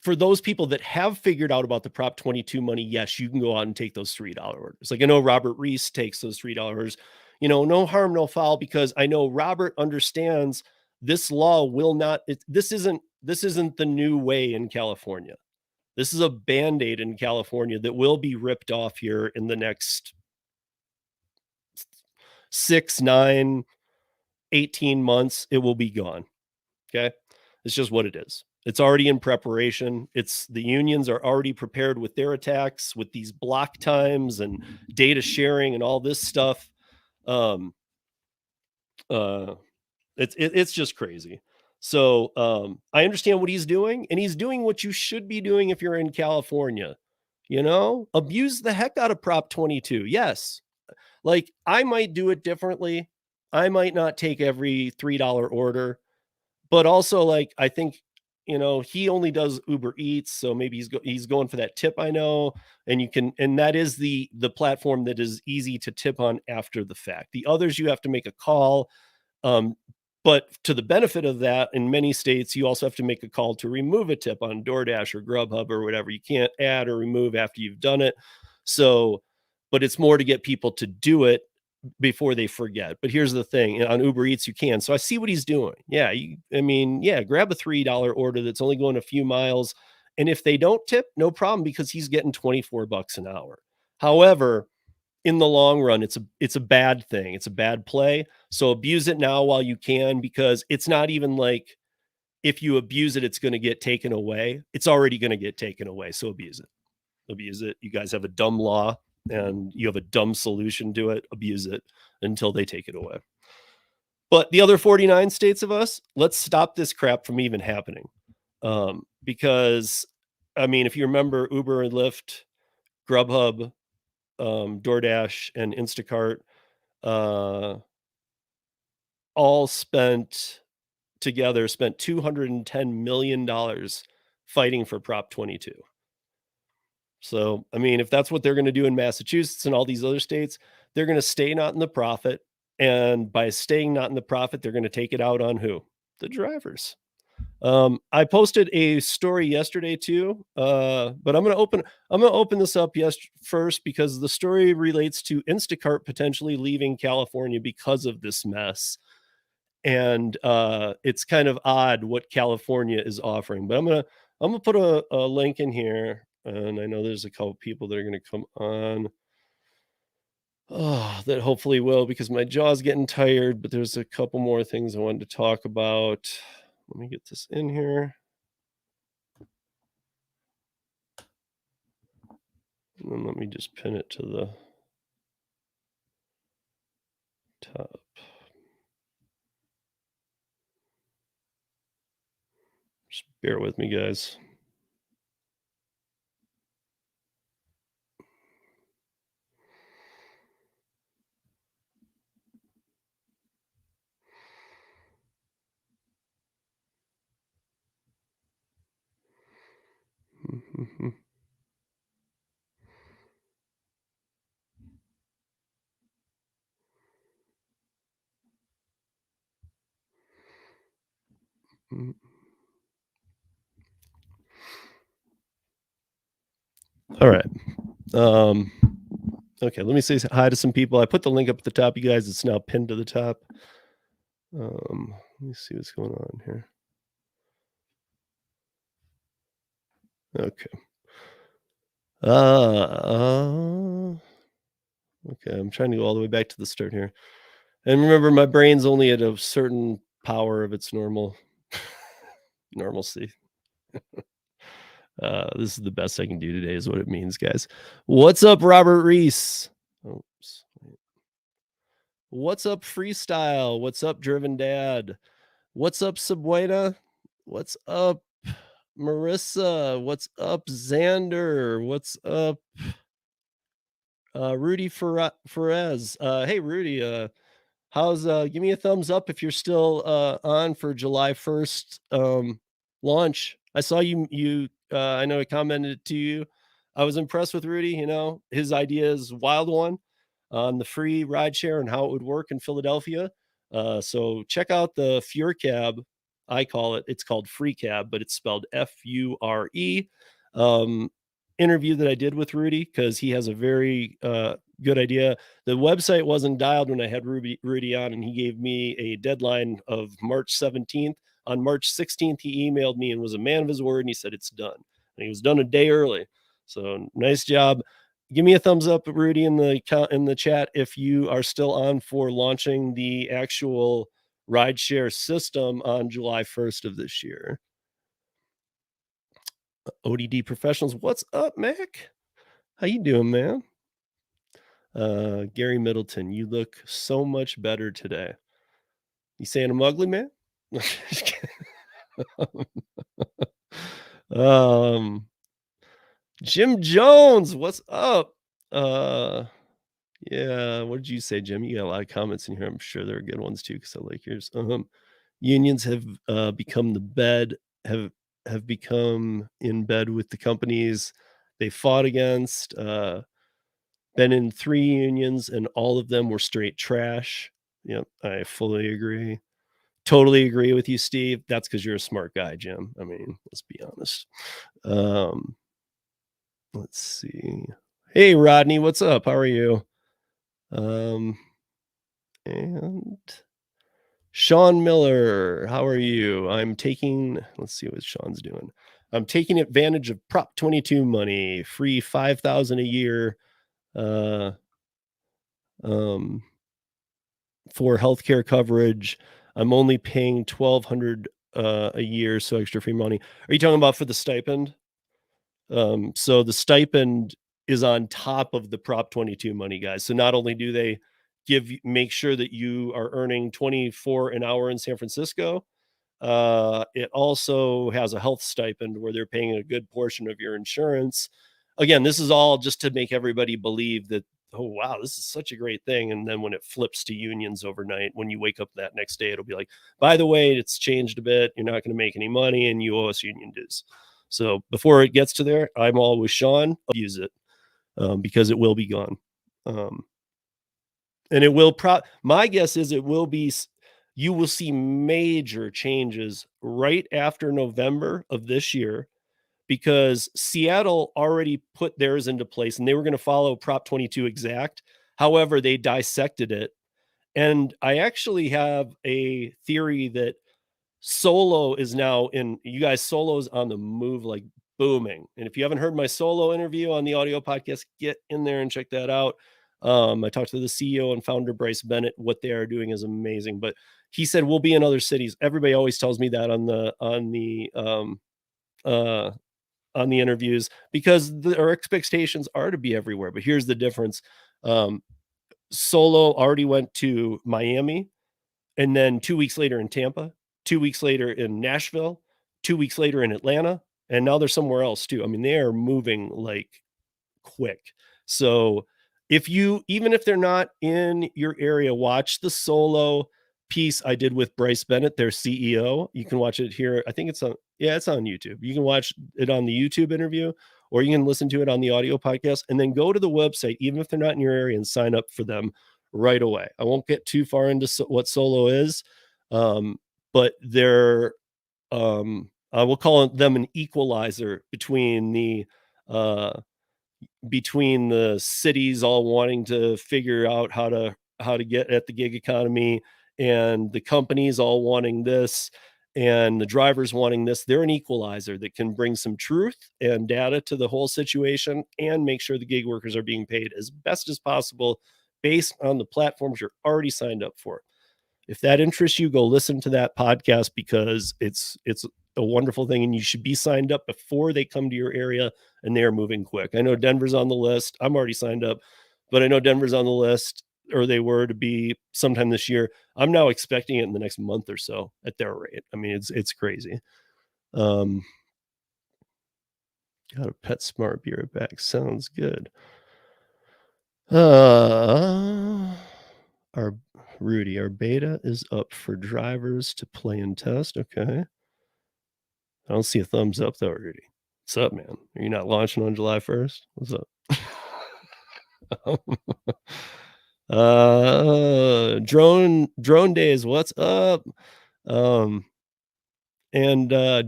for those people that have figured out about the Prop 22 money. Yes, you can go out and take those $3 orders. Like I know Robert Reese takes those $3. No harm, no foul, because I know Robert understands this law will not. This isn't the new way in California. This is a Band-Aid in California that will be ripped off here in the next 6, 9, 18 months. It will be gone. Okay. It's just what it is. It's already in preparation. The unions are already prepared with their attacks, with these block times and data sharing and all this stuff. It's just crazy. So I understand what he's doing, and he's doing what you should be doing if you're in California. Abuse the heck out of Prop 22. Yes. Like I might do it differently. I might not take every $3 order, but also like, I think, he only does Uber Eats. So maybe he's going for that tip, I know. And that is the platform that is easy to tip on after the fact. The others, you have to make a call. But to the benefit of that, in many states, you also have to make a call to remove a tip on DoorDash or Grubhub or whatever. You can't add or remove after you've done it. So, but it's more to get people to do it. before they forget. But here's the thing, on Uber Eats you can. So I see what he's doing. Yeah, grab a $3 order that's only going a few miles, and if they don't tip, no problem, because he's getting 24 bucks an hour. However, in the long run, it's a bad thing. It's a bad play. So abuse it now while you can, because it's not even like if you abuse it, it's going to get taken away. It's already going to get taken away. So abuse it. Abuse it. You guys have a dumb law and you have a dumb solution to it. Abuse it until they take it away. But the other 49 states of us, let's stop this crap from even happening. Because, I mean, if you remember, Uber and Lyft, Grubhub, DoorDash, and Instacart all spent $210 million fighting for Prop 22. So, I mean, if that's what they're going to do in Massachusetts and all these other states, they're going to stay not in the profit. And by staying not in the profit, they're going to take it out on who? The drivers. I posted a story yesterday too, but I'm going to open this up first, because the story relates to Instacart potentially leaving California because of this mess. And it's kind of odd what California is offering, but I'm gonna put a link in here, and I know there's a couple people that are going to come on. Oh, that hopefully will, because my jaw's getting tired, but there's a couple more things I wanted to talk about. Let me get this in here. And then let me just pin it to the top. Just bear with me, guys. All right. Okay, let me say hi to some people. I put the link up at the top, you guys. It's now pinned to the top. Let me see what's going on here. Okay. Okay, I'm trying to go all the way back to the start here. And remember, my brain's only at a certain power of its normalcy. This is the best I can do today, is what it means, guys. What's up, Robert Reese? Oops. What's up, Freestyle? What's up, Driven Dad? What's up, Sabuena? What's up, Marissa? What's up, Xander? What's up, Rudy Ferez? Hey, Rudy, how's give me a thumbs up if you're still on for July 1st launch. I saw you I know I commented to you. I was impressed with Rudy. You know, his idea is a wild one on the free rideshare and how it would work in Philadelphia. So check out the Fure Cab. I call it. It's called Free Cab, but it's spelled Fure. Interview that I did with Rudy, because he has a very good idea. The website wasn't dialed when I had Rudy on, and he gave me a deadline of March 17th. On March 16th, he emailed me and was a man of his word, and he said it's done. And he was done a day early. So nice job. Give me a thumbs up, Rudy, in the chat if you are still on for launching the actual rideshare system on July 1st of this year. ODD Professionals, what's up, Mac? How you doing, man? Gary Middleton, you look so much better today. You saying I'm ugly, man? Jim Jones, what's up? Yeah, what did you say, Jim? You got a lot of comments in here. I'm sure there are good ones too, because I like yours. Unions have become have become in bed with the companies they fought against. Been in 3 unions, and all of them were straight trash. Yep, I fully agree. Totally agree with you, Steve. That's because you're a smart guy, Jim. I mean, let's be honest. Let's see. Hey, Rodney, what's up? How are you? And Sean Miller, how are you? Let's see what Sean's doing. I'm taking advantage of Prop 22 money, free 5,000 a year uh, um, for healthcare coverage. I'm only paying 1,200 a year, so extra free money. Are you talking about for the stipend? So the stipend is on top of the Prop 22 money, guys. So not only do they make sure that you are earning 24 an hour in San Francisco, it also has a health stipend where they're paying a good portion of your insurance. Again, this is all just to make everybody believe that, oh, wow, this is such a great thing. And then when it flips to unions overnight, when you wake up that next day, it'll be like, by the way, it's changed a bit. You're not going to make any money and you owe us union dues. So before it gets to there, I'm all with Sean. I'll use it because it will be gone. And it will my guess is it will be, you will see major changes right after November of this year because Seattle already put theirs into place and they were going to follow Prop 22 exact. However, they dissected it. And I actually have a theory that Solo is now Solo's on the move, like booming. And if you haven't heard my Solo interview on the audio podcast, get in there and check that out. I talked to the CEO and founder Bryce Bennett. What they are doing is amazing. But he said we'll be in other cities. Everybody always tells me that on the interviews because our expectations are to be everywhere. But here's the difference. Solo already went to Miami, and then 2 weeks later in Tampa, 2 weeks later in Nashville, 2 weeks later in Atlanta, and now they're somewhere else too. I mean, they are moving like quick. So even if they're not in your area, watch the Solo piece I did with Bryce Bennett, their CEO. You can watch it here. I think it's on YouTube. You can watch it on the YouTube interview, or you can listen to it on the audio podcast, and then go to the website, even if they're not in your area, and sign up for them right away. I won't get too far into what Solo is, but they're, I will call them an equalizer between the cities all wanting to figure out how to get at the gig economy, and the companies all wanting this, and the drivers wanting this. They're an equalizer that can bring some truth and data to the whole situation and make sure the gig workers are being paid as best as possible based on the platforms you're already signed up for. If that interests you, go listen to that podcast because it's a wonderful thing, and you should be signed up before they come to your area, and they are moving quick. I know Denver's on the list. I'm already signed up, but I know Denver's on the list, or they were to be sometime this year. I'm now expecting it in the next month or so at their rate. I mean, it's crazy. Got a PetSmart, be right back. Sounds good. Our beta is up for drivers to play and test. Okay. I don't see a thumbs up though, Rudy. What's up, man? Are you not launching on July 1st? What's up? Drone days, what's up? And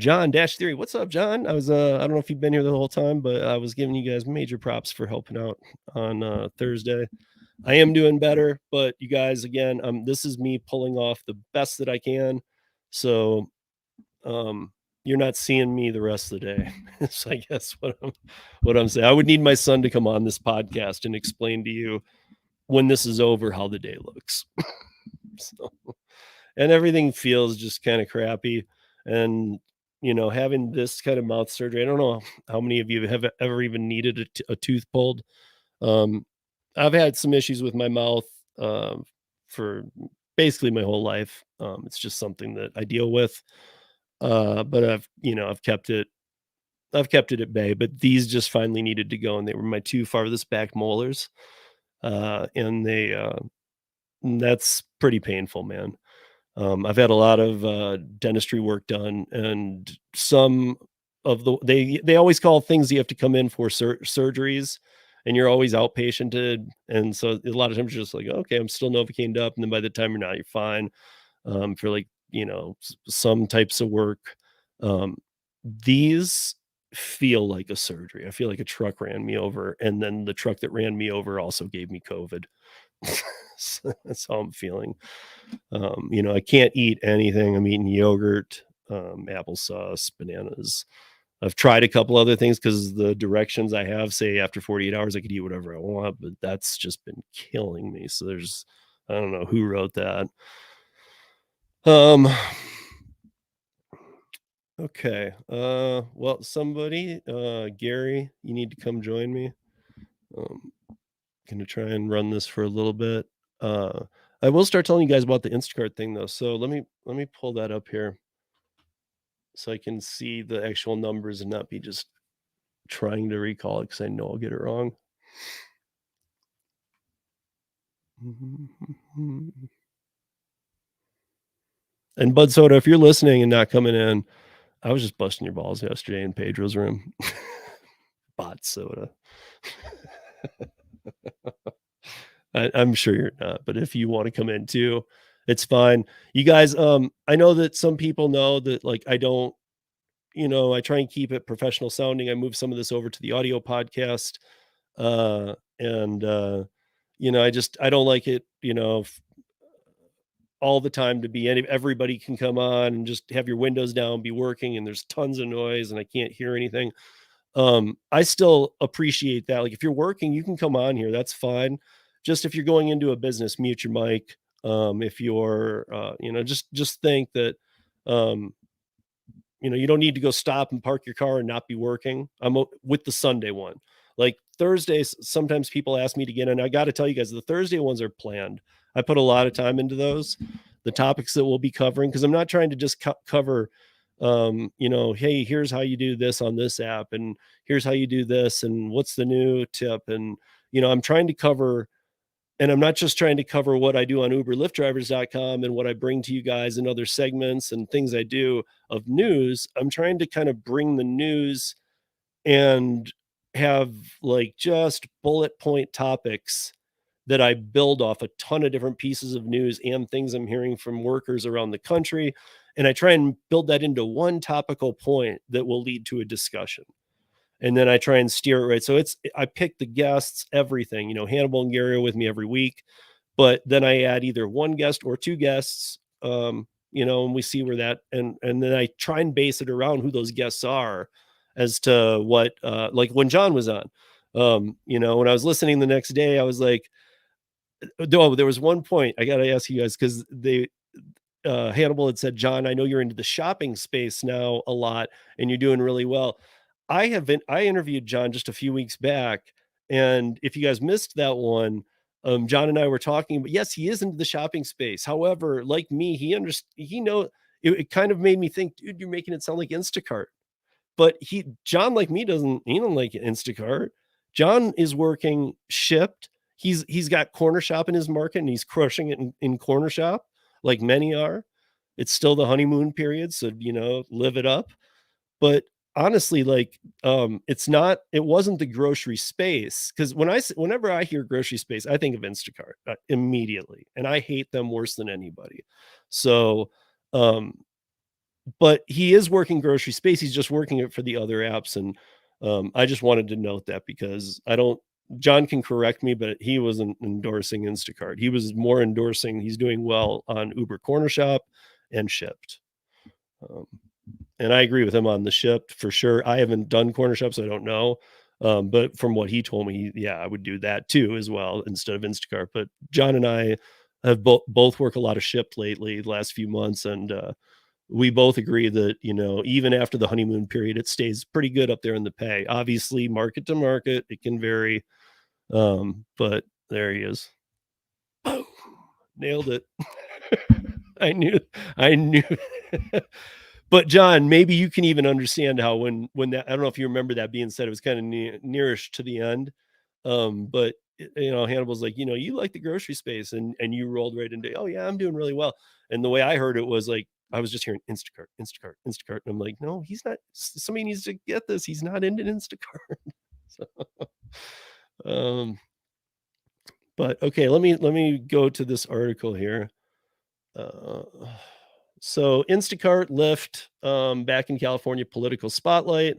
John Dash Theory, what's up, John? I don't know if you've been here the whole time, but I was giving you guys major props for helping out on Thursday. I am doing better, but you guys, again, this is me pulling off the best that I can. So you're not seeing me the rest of the day. So I guess what I'm saying, I would need my son to come on this podcast and explain to you when this is over how the day looks. So, and everything feels just kind of crappy. And having this kind of mouth surgery, I don't know how many of you have ever even needed a tooth pulled. I've had some issues with my mouth for basically my whole life. It's just something that I deal with. But I've kept it at bay. But these just finally needed to go, and they were my two farthest back molars, and that's pretty painful, man. I've had a lot of dentistry work done, and some of they always call things you have to come in for surgeries, and you're always outpatiented, and so a lot of times you're just like, okay, I'm still Novocained up, and then by the time you're not, you're fine. For like some types of work, these feel like a surgery. I feel like a truck ran me over, and then the truck that ran me over also gave me COVID. So that's how I'm feeling. I can't eat anything. I'm eating yogurt, applesauce, bananas. I've tried a couple other things because the directions I have say after 48 hours I could eat whatever I want, but that's just been killing me. So I don't know who wrote that. Okay. Well, somebody, Gary, you need to come join me. Gonna try and run this for a little bit. Uh, I will start telling you guys about the Instacart thing though. So let me pull that up here so I can see the actual numbers and not be just trying to recall it because I know I'll get it wrong. And Bud Soda, if you're listening and not coming in, I was just busting your balls yesterday in Pedro's room. Bot Soda. I'm sure you're not, but if you want to come in too, it's fine. You guys, I know that some people know that like I don't, I try and keep it professional sounding. I move some of this over to the audio podcast. And I don't like it, all the time to be everybody can come on and just have your windows down, be working, and there's tons of noise and I can't hear anything. I still appreciate that. Like if you're working, you can come on here. That's fine. Just if you're going into a business, mute your mic. If you're, just think that, um, you don't need to go stop and park your car and not be working. With the Sunday one. Like Thursdays, sometimes people ask me to get in. I got to tell you guys, the Thursday ones are planned. I put a lot of time into those, the topics that we'll be covering, because I'm not trying to just cover, hey, here's how you do this on this app, and here's how you do this, and what's the new tip. And, I'm trying to cover, and I'm not just trying to cover what I do on uberlyftdrivers.com and what I bring to you guys in other segments and things I do of news. I'm trying to kind of bring the news and have like just bullet point topics that I build off a ton of different pieces of news and things I'm hearing from workers around the country. And I try and build that into one topical point that will lead to a discussion. And then I try and steer it right. So I pick the guests, everything, Hannibal and Gary are with me every week, but then I add either one guest or two guests, and we see where that, and then I try and base it around who those guests are as to what, like when John was on, when I was listening the next day, I was like, oh, there was one point I got to ask you guys, because Hannibal had said, John, I know you're into the shopping space now a lot and you're doing really well. I interviewed John just a few weeks back. And if you guys missed that one, John and I were talking, but yes, he is into the shopping space. However, like me, it kind of made me think, dude, you're making it sound like Instacart. But John, like me, he don't like Instacart. John is working Shipt. He's got Corner Shop in his market and he's crushing it in Corner Shop, like many are. It's still the honeymoon period, so live it up. But honestly, like it wasn't the grocery space, because whenever I hear grocery space, I think of Instacart immediately, and I hate them worse than anybody. So but he is working grocery space. He's just working it for the other apps. And I just wanted to note that, because John can correct me, but he wasn't endorsing Instacart. He was more endorsing, he's doing well on Uber Corner Shop and Shipt. And I agree with him on the Shipt for sure. I haven't done Corner Shop, so I don't know. But from what he told me, I would do that too as well instead of Instacart. But John and I have both worked a lot of Shipt lately, the last few months, and we both agree that, even after the honeymoon period, it stays pretty good up there in the pay. Obviously, market to market, it can vary. But there he is. Oh, nailed it. I knew. But John, maybe you can even understand how when that, I don't know if you remember that being said, it was kind of nearish to the end. But Hannibal's like, you like the grocery space, and you rolled right into, oh yeah, I'm doing really well. And the way I heard it was like, I was just hearing Instacart. And I'm like, no, he's not. Somebody needs to get this. He's not into Instacart. So, but okay, let me go to this article here. So Instacart, Lyft, back in California, political spotlight.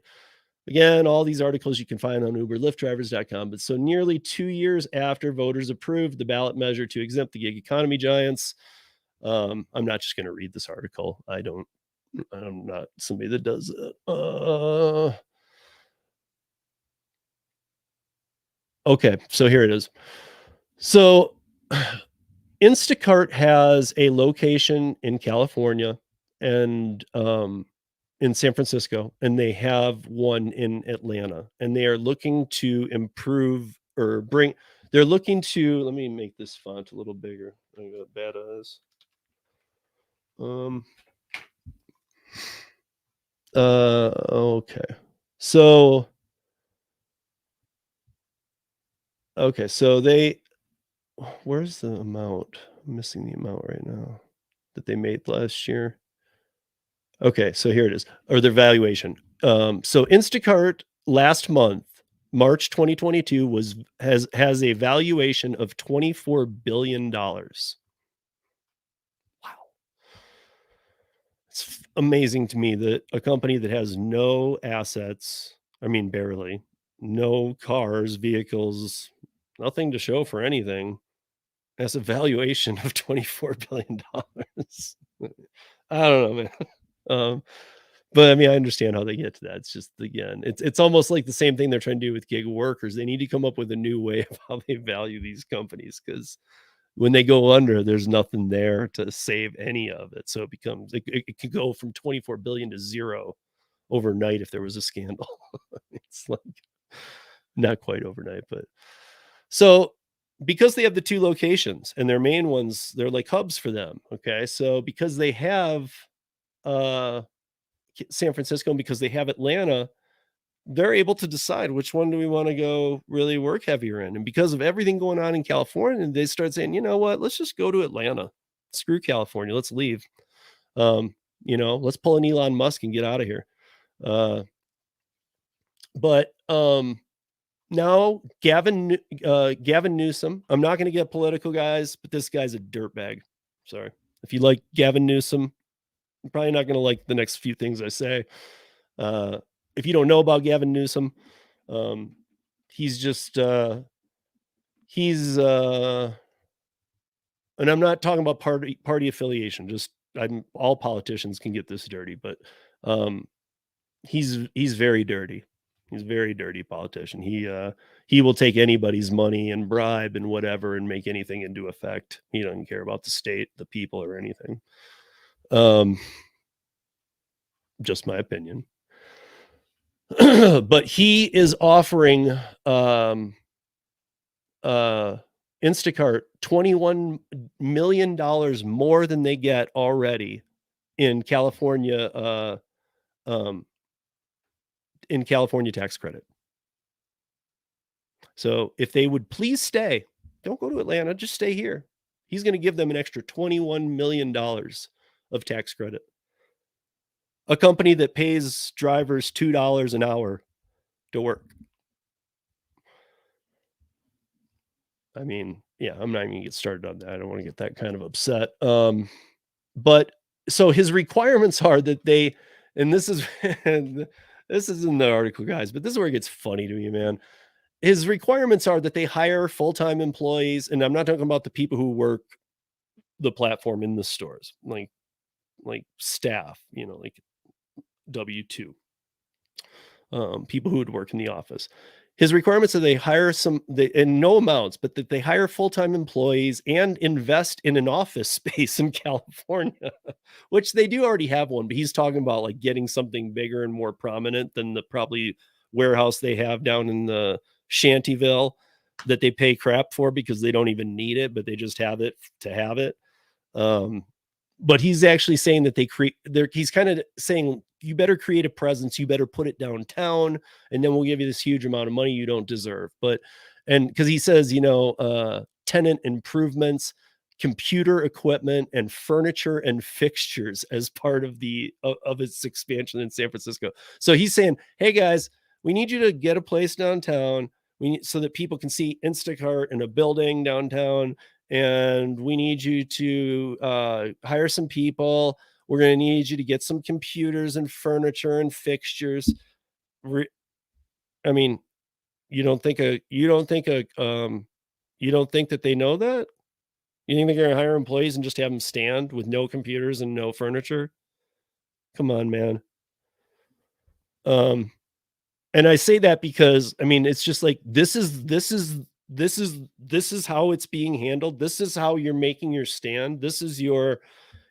Again, all these articles you can find on uberlyftdrivers.com. But so nearly 2 years after voters approved the ballot measure to exempt the gig economy giants, I'm not just going to read this article. I'm not somebody that does it. Okay, so here it is. So Instacart has a location in California and in San Francisco, and they have one in Atlanta, and they are looking to improve or bring. They're looking to. Let me make this font a little bigger. I got bad eyes. Okay. So where's the amount? I'm missing the amount right now that they made last year. Okay, so here it is, or their valuation. So Instacart last month, March 2022, has a valuation of $24 billion. Wow. It's amazing to me that a company that has no assets, I mean, barely, no cars, vehicles, nothing to show for anything, has a valuation of $24 billion. I don't know, man. But I mean, I understand how they get to that. It's just, again, it's almost like the same thing they're trying to do with gig workers. They need to come up with a new way of how they value these companies, because when they go under, there's nothing there to save any of it. So it could go from 24 billion to zero overnight if there was a scandal. It's like not quite overnight, but so because they have the two locations and their main ones, they're like hubs for them. Okay. So because they have San Francisco and because they have Atlanta, they're able to decide which one do we want to go really work heavier in. And because of everything going on in California, they start saying, you know what, let's just go to Atlanta. Screw California. Let's leave. Let's pull an Elon Musk and get out of here. But now Gavin Newsom, I'm not going to get political, guys, but this guy's a dirtbag. Sorry. If you like Gavin Newsom, I'm probably not going to like the next few things I say. If you don't know about Gavin Newsom, he's just and I'm not talking about party affiliation. Just all politicians can get this dirty, but he's very dirty. He's a very dirty politician. He will take anybody's money and bribe and whatever and make anything into effect. He doesn't care about the state, the people, or anything. Just my opinion. But he is offering Instacart $21 million more than they get already in California tax credit. So if they would please stay, don't go to Atlanta, just stay here. He's going to give them an extra $21 million of tax credit. A company that pays drivers $2 an hour to work. I mean, yeah, I'm not even gonna get started on that. I don't want to get that kind of upset. But so his requirements are that they, and this is this is in the article, guys, but this is where it gets funny to me, man. His requirements are that they hire full-time employees, and I'm not talking about the people who work the platform in the stores, like staff, like W-2, people who would work in the office. His requirements are they hire in no amounts, but that they hire full-time employees and invest in an office space in California, which they do already have one, but he's talking about like getting something bigger and more prominent than the probably warehouse they have down in the Shantyville that they pay crap for because they don't even need it, but they just have it to have it. But he's actually saying that he's kind of saying, you better create a presence, you better put it downtown, and then we'll give you this huge amount of money you don't deserve. And because he says, tenant improvements, computer equipment, and furniture and fixtures as part of of its expansion in San Francisco. So he's saying, hey guys, we need you to get a place downtown. So that people can see Instacart in a building downtown. And we need you to hire some people. We're going to need you to get some computers and furniture and fixtures. I mean, you don't think that they know that? You think they're gonna hire employees and just have them stand with no computers and no furniture? Come on, man. Um, and I say that because, I mean, it's just like, this is how it's being handled. This is how you're making your stand.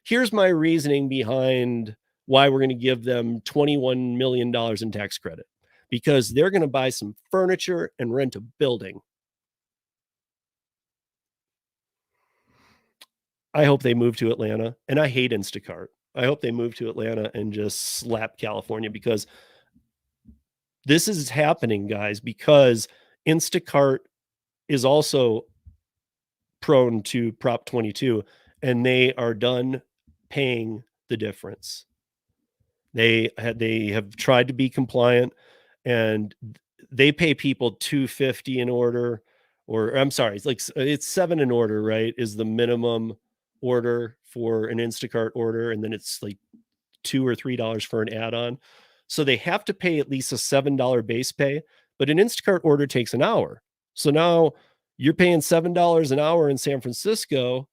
Here's my reasoning behind why we're gonna give them $21 million in tax credit, because they're gonna buy some furniture and rent a building. I hope they move to Atlanta, and I hate Instacart. I hope they move to Atlanta and just slap California, because this is happening, guys, because Instacart is also prone to Prop 22, and they are done paying the difference. They have tried to be compliant, and they pay people 250 an order, or I'm sorry, it's like it's 7 an order, right? Is the minimum order for an Instacart order, and then it's like $2 or $3 for an add-on. So they have to pay at least a $7 base pay, but an Instacart order takes an hour. So now you're paying $7 an hour in San Francisco,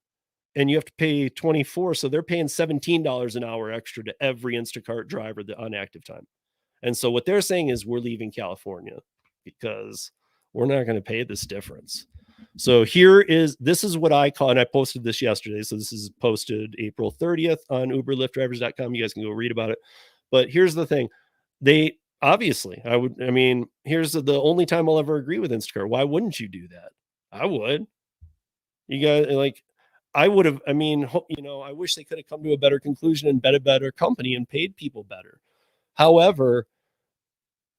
and you have to pay 24. So they're paying $17 an hour extra to every Instacart driver on active time. And so what they're saying is, we're leaving California because we're not going to pay this difference. So this is what I call, and I posted this yesterday. So this is posted April 30th on uberlyftdrivers.com. You guys can go read about it. But here's the thing. They obviously, here's the only time I'll ever agree with Instacart. Why wouldn't you do that? I would. You guys, like, I would have, I wish they could have come to a better conclusion and bet a better company and paid people better. However,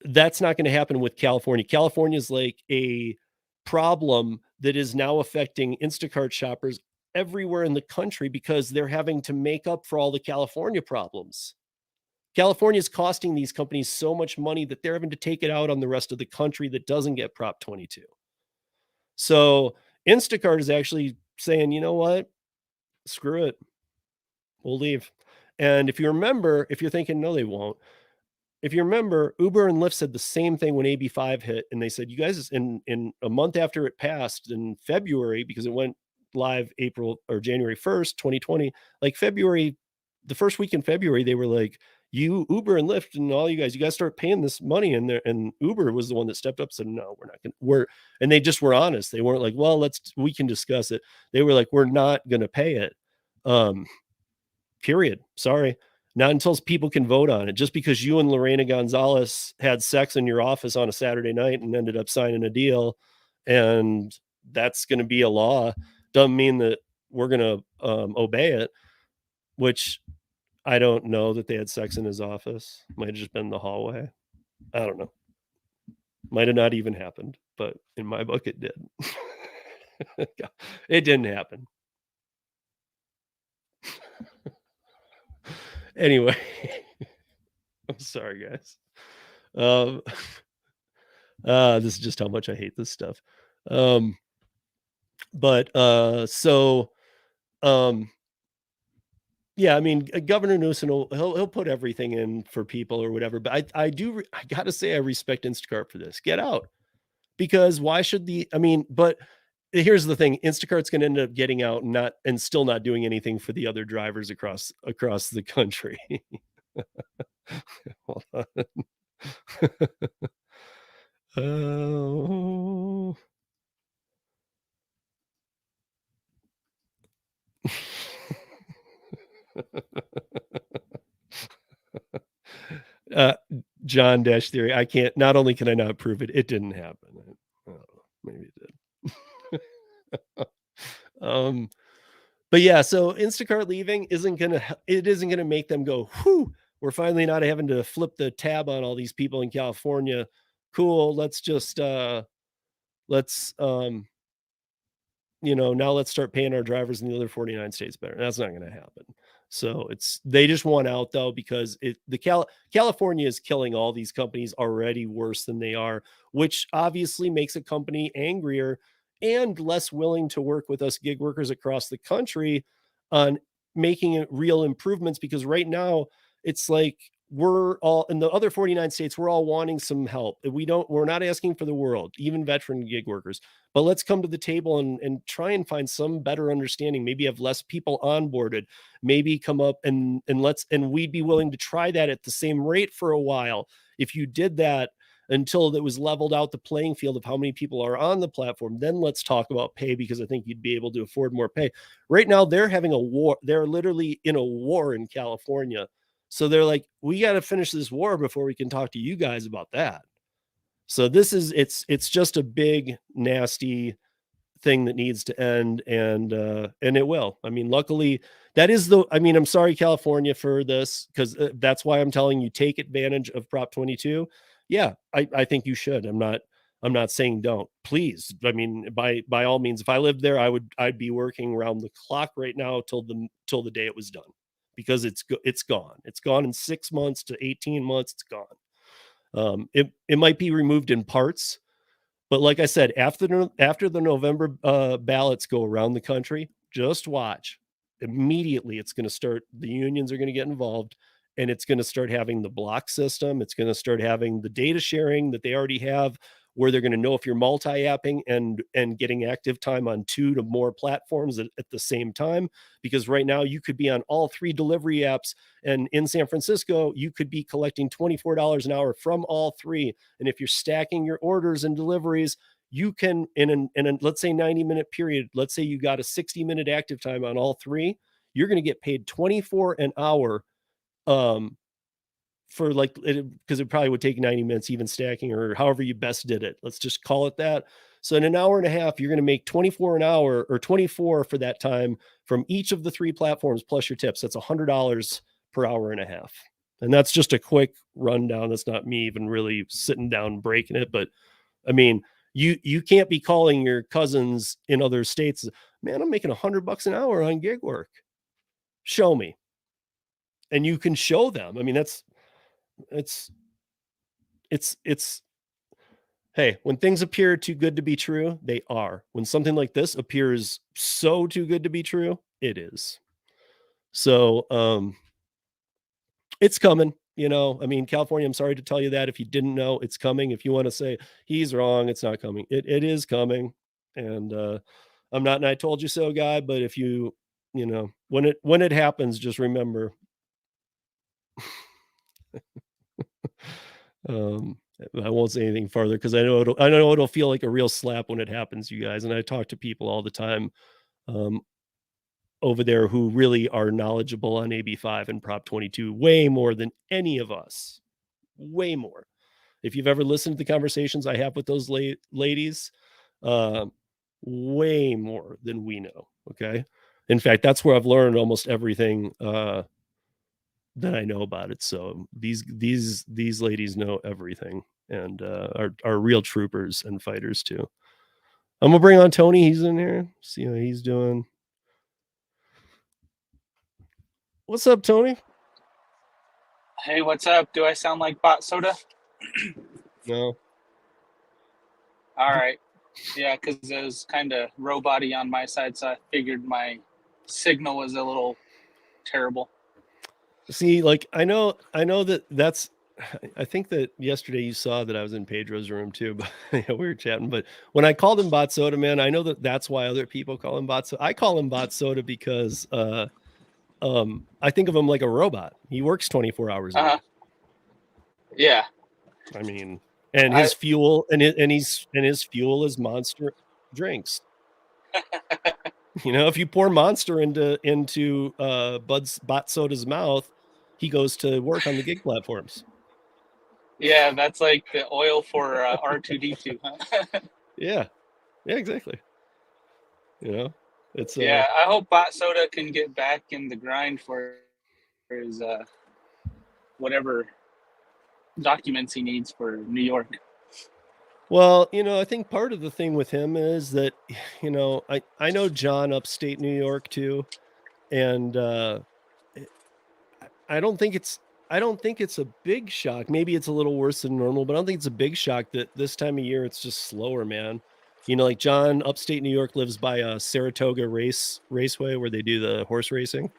that's not going to happen with California. California is like a problem that is now affecting Instacart shoppers everywhere in the country, because they're having to make up for all the California problems. California is costing these companies so much money that they're having to take it out on the rest of the country that doesn't get Prop 22. So Instacart is actually saying, you know what? Screw it. We'll leave. And if you're thinking, no, they won't. If you remember, Uber and Lyft said the same thing when AB5 hit, and they said, you guys, in a month after it passed in February, because it went live April or January 1st, 2020, like February, the first week in February, they were like, you Uber and Lyft and all you guys start paying this money in there. And Uber was the one that stepped up and said, no, we're not going to, and they just were honest. They weren't like, well, we can discuss it. They were like, we're not going to pay it. Period. Sorry. Not until people can vote on it. Just because you and Lorena Gonzalez had sex in your office on a Saturday night and ended up signing a deal, and that's going to be a law, doesn't mean that we're going to obey it. Which I don't know that they had sex in his office. Might have just been the hallway. I don't know. Might have not even happened, but in my book, it did. It didn't happen. Anyway, I'm sorry, guys. This is just how much I hate this stuff. Yeah, I mean, Governor Newsom he'll put everything in for people or whatever. But I gotta say, I respect Instacart for this. Get out, because why should but here's the thing: Instacart's going to end up getting out and still not doing anything for the other drivers across the country. Hold on. Oh. John Dash Theory. I can't. Not only can I not prove it, it didn't happen. Maybe it did. But yeah, so Instacart leaving isn't gonna make them go, whew, we're finally not having to flip the tab on all these people in California. Cool. Let's just now let's start paying our drivers in the other 49 states better. That's not going to happen. So they just want out, though, because California is killing all these companies already worse than they are, which obviously makes a company angrier and less willing to work with us gig workers across the country on making real improvements. Because right now it's like we're all in the other 49 states, we're all wanting some help. We're not asking for the world, even veteran gig workers, but let's come to the table and try and find some better understanding. Maybe have less people onboarded, maybe come up and we'd be willing to try that at the same rate for a while. If you did that until it was leveled out the playing field of how many people are on the platform, then let's talk about pay, because I think you'd be able to afford more pay. Right now, they're having a war. They're literally in a war in California. So they're like, we got to finish this war before we can talk to you guys about that. So it's just a big, nasty thing that needs to end, and it will. I mean, luckily I'm sorry, California, for this, because that's why I'm telling you, take advantage of Prop 22. Yeah, I think you should. I'm not saying don't. Please, I mean, by all means, if I lived there, I'd be working around the clock right now till the day it was done, because it's gone. It's gone in 6 months to 18 months. It's gone. It might be removed in parts, but like I said, after the November ballots go around the country, just watch. Immediately, it's going to start. The unions are going to get involved, and it's going to start having the block system. It's going to start having the data sharing that they already have, where they're going to know if you're multi-apping and getting active time on 2 to more platforms at the same time. Because right now you could be on all 3 delivery apps, and in San Francisco, you could be collecting $24 an hour from all 3. And if you're stacking your orders and deliveries, you can, in a let's say 90-minute period, let's say you got a 60-minute active time on all 3, you're going to get paid $24 an hour, for because it probably would take 90 minutes, even stacking, or however you best did it. Let's just call it that. So in an hour and a half, you're going to make 24 an hour, or 24 for that time, from each of the 3 platforms plus your tips. That's $100 per hour and a half. And that's just a quick rundown. That's not me even really sitting down and breaking it. But I mean, you can't be calling your cousins in other states, man, I'm making $100 an hour on gig work. Show me. And you can show them. I mean, it's hey, when things appear too good to be true, they are. When something like this appears so too good to be true, it is. So it's coming. I mean, California, I'm sorry to tell you that. If you didn't know, it's coming. If you want to say he's wrong, it's not coming. It is coming. And I'm not an I told you so guy, but if when it happens, just remember. I won't say anything further, because I know it'll feel like a real slap when it happens, you guys. And I talk to people all the time over there who really are knowledgeable on AB5 and Prop 22, way more than any of us, way more. If you've ever listened to the conversations I have with those ladies, way more than we know. Okay. In fact, that's where I've learned almost everything that I know about it. So these ladies know everything, and are real troopers and fighters too. I'm gonna bring on Tony. He's in here. See how he's doing. What's up, Tony? Hey, what's up? Do I sound like Bot Soda? No. All right. Yeah, because it was kind of robot-y on my side, so I figured my signal was a little terrible. See, like I know that's. I think that yesterday you saw that I was in Pedro's room too, but yeah, we were chatting. But when I called him Bot Soda, man, I know that's why other people call him Bot Soda. I call him Bot Soda because I think of him like a robot. He works 24 hours a day. Yeah. I mean, and his fuel and his fuel is Monster drinks. If you pour Monster into Bot Soda's mouth, he goes to work on the gig platforms. Yeah, that's like the oil for R2D2, huh? Yeah, exactly. It's I hope Bot Soda can get back in the grind for his whatever documents he needs for New York. Well, I think part of the thing with him is that, I know John upstate New York too, and I don't think it's a big shock. Maybe it's a little worse than normal, but I don't think it's a big shock that this time of year it's just slower, man. Like John upstate New York lives by a Saratoga raceway where they do the horse racing.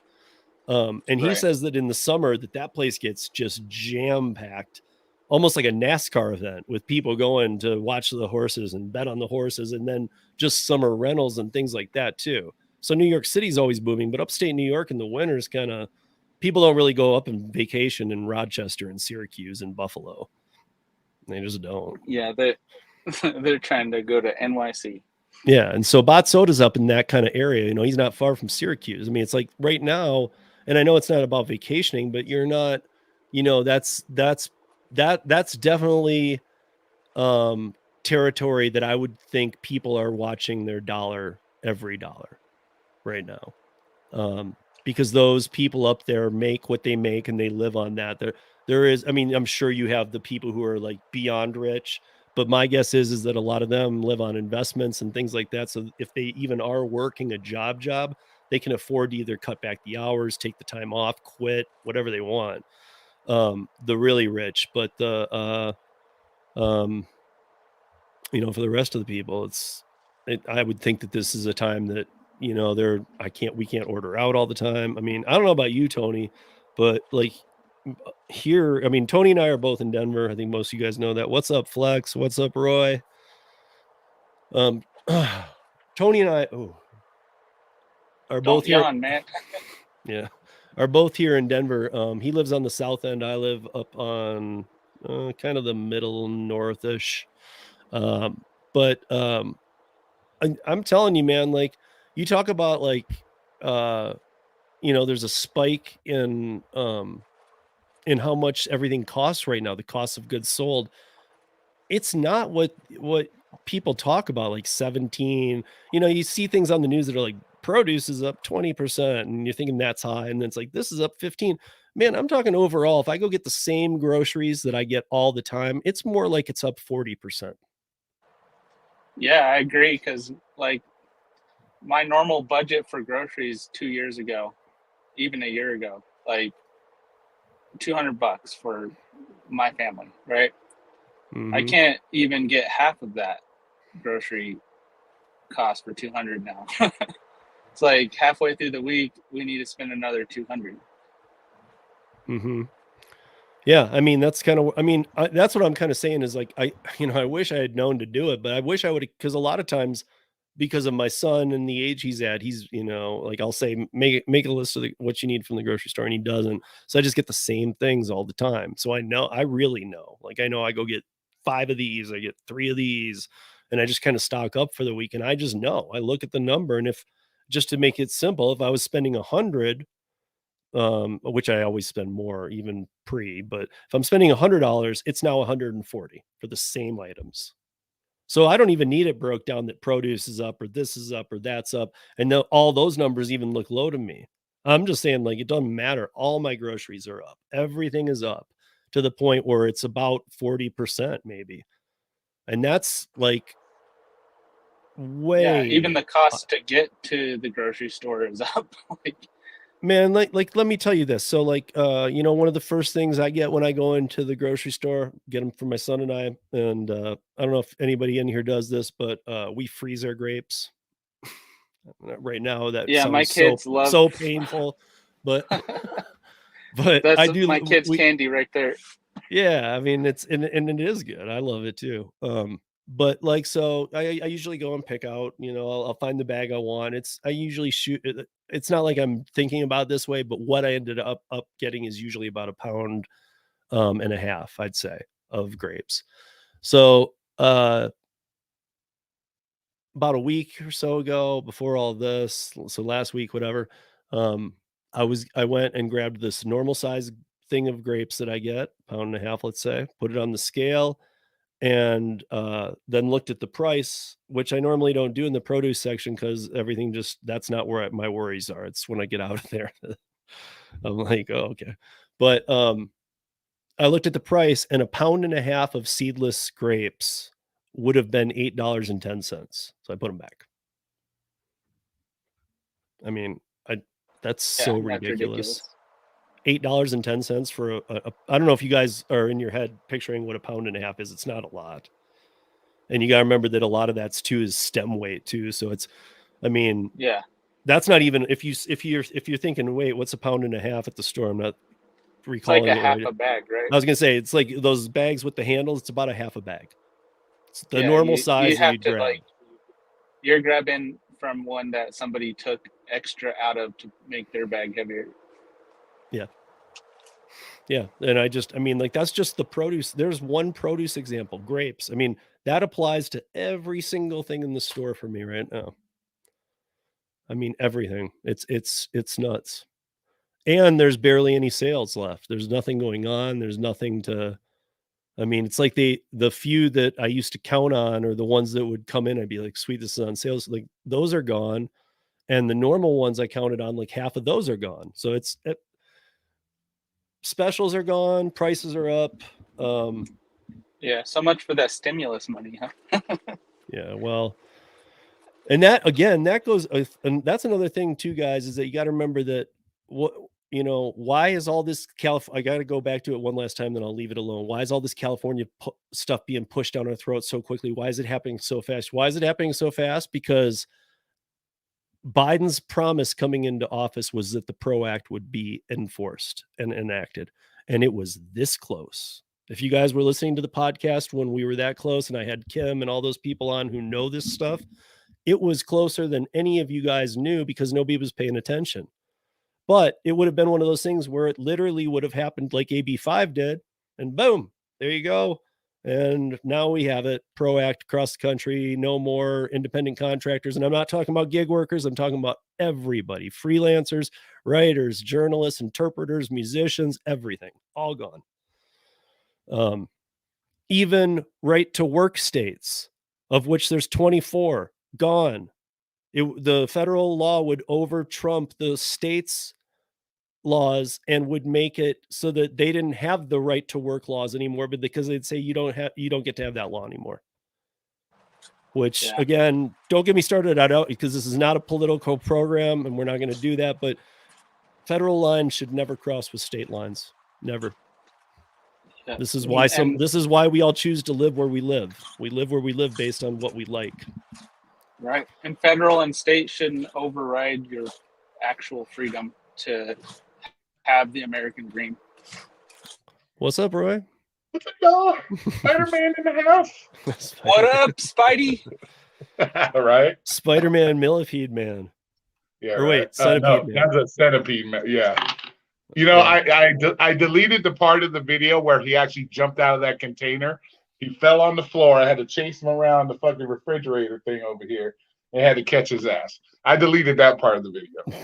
And he says that in the summer that place gets just jam packed, almost like a NASCAR event with people going to watch the horses and bet on the horses, and then just summer rentals and things like that too. So New York City's always booming, but upstate New York in the winters kind of, people don't really go up and vacation in Rochester and Syracuse and Buffalo. They just don't. Yeah, they're trying to go to NYC. Yeah, and so Bot Soda's up in that kind of area. You know, he's not far from Syracuse. I mean, it's like right now, and I know it's not about vacationing, but you're not, you know, that's definitely territory that I would think people are watching their dollar every dollar right now. Because those people up there make what they make and they live on that. There is, I mean, I'm sure you have the people who are like beyond rich, but my guess is that a lot of them live on investments and things like that. So if they even are working a job, they can afford to either cut back the hours, take the time off, quit, whatever they want. The really rich, but you know, for the rest of the people, I would think that this is a time that, you know, we can't order out all the time. I mean, I don't know about you, Tony, but like here, I mean, Tony and I are both in Denver. I think most of you guys know that. What's up, Flex? What's up, Roy? Tony and I are both here. Yawn, man. Yeah, are both here in Denver. He lives on the south end. I live up on kind of the middle northish. But I'm telling you, man, like you talk about like, you know, there's a spike in how much everything costs right now, the cost of goods sold. It's not what people talk about, like 17, you know, you see things on the news that are like produce is up 20% and you're thinking that's high. And then it's like, this is up 15. Man, I'm talking overall. If I go get the same groceries that I get all the time, it's more like it's up 40%. Yeah, I agree. Cause like my normal budget for groceries 2 years ago, even a year ago, like $200 for my family, right? Mm-hmm. I can't even get half of that grocery cost for $200 now. It's like halfway through the week, we need to spend another $200. Mm-hmm. Yeah, I mean, that's kind of, I mean, that's what I'm kind of saying is like, I wish I had known to do it, but I wish I would, because a lot of times, because of my son and the age he's at, he's, you know, like I'll say, make a list of what you need from the grocery store, and he doesn't. So I just get the same things all the time. So I really know, like, I know I go get 5 of these, I get 3 of these, and I just kind of stock up for the week. And I just know, I look at the number, and if, just to make it simple, if I was spending 100, which I always spend more even pre, but if I'm spending $100, it's now 140 for the same items. So I don't even need it broke down that produce is up or this is up or that's up. And all those numbers even look low to me. I'm just saying, like, it doesn't matter. All my groceries are up. Everything is up to the point where it's about 40% maybe. And that's like way. Yeah, even the cost to get to the grocery store is up. Man, like, let me tell you this. So like, you know, one of the first things I get when I go into the grocery store, get them for my son and I, and I don't know if anybody in here does this, but we freeze our grapes right now. That yeah, my kids love so painful, but that's I do. My kids' candy right there. Yeah, I mean, and it is good. I love it too. But like, so I usually go and pick out, you know, I'll find the bag I want. I usually shoot. It's not like I'm thinking about this way, but what I ended up getting is usually about 1.5 pounds, I'd say, of grapes. So, about a week or so ago, before all this, so last week, whatever, I went and grabbed this normal size thing of grapes that I get, 1.5 pounds, let's say, put it on the scale, and then looked at the price, which I normally don't do in the produce section because everything that's not where my worries are. It's when I get out of there. I'm like, oh, okay. But I looked at the price, and 1.5 pounds of seedless grapes would have been $8.10. So I put them back. I mean, that's so ridiculous. $8.10 for I don't know if you guys are in your head picturing what 1.5 pounds is. It's not a lot. And you got to remember that a lot of that's too is stem weight too. So it's, I mean, yeah, That's not even if you're thinking, wait, what's a pound and a half at the store? I'm not recalling. It's like a half a bag, right? I was gonna say it's like those bags with the handles. It's about a half a bag. It's the Yeah, normal size you that have you'd to grab. like you're grabbing from one that somebody took extra out of to make their bag heavier. Yeah. And like that's just the produce. There's one produce example, grapes. I mean, that applies to every single thing in the store for me right now. I mean, everything. It's nuts. And there's barely any sales left. There's nothing going on. There's nothing to, I mean, it's like the few that I used to count on or the ones that would come in, I'd be like, sweet, this is on sales. Like those are gone. And the normal ones I counted on, like half of those are gone. So specials are gone, prices are up. Yeah, so much for that stimulus money, huh? Yeah, well, and that again, that goes, and that's another thing too, guys, is that you got to remember that why is all this I got to go back to it one last time, then I'll leave it alone. Why is all this California stuff being pushed down our throats so quickly? Why is it happening so fast? Why is it happening so fast? Because Biden's promise coming into office was that the PRO Act would be enforced and enacted, and it was this close. If you guys were listening to the podcast when we were that close, and I had Kim and all those people on who know this stuff, it was closer than any of you guys knew because nobody was paying attention. But it would have been one of those things where it literally would have happened like AB5 did, and boom, there you go. And now we have it, PRO Act across the country, no more independent contractors. And I'm not talking about gig workers. I'm talking about everybody, freelancers, writers, journalists, interpreters, musicians, everything, all gone. Even right to work states, of which there's 24, gone. The federal law would over trump the states' laws and would make it so that they didn't have the right to work laws anymore, but because they'd say you don't get to have that law anymore. Which again, don't get me started out because this is not a political program and we're not going to do that, but federal lines should never cross with state lines. Never. Yeah. This is why we all choose to live where we live. We live where we live based on what we like. Right. And federal and state shouldn't override your actual freedom to have the American dream. What's up, Roy? What's up, y'all? Spider-Man in the house. What up, Spidey? Right? Spider-Man, Millipede Man. Yeah. Or wait, Centipede no, Man. That's a Centipede Man. Yeah. You know, yeah. I deleted the part of the video where he actually jumped out of that container. He fell on the floor. I had to chase him around the fucking refrigerator thing over here and had to catch his ass. I deleted that part of the video.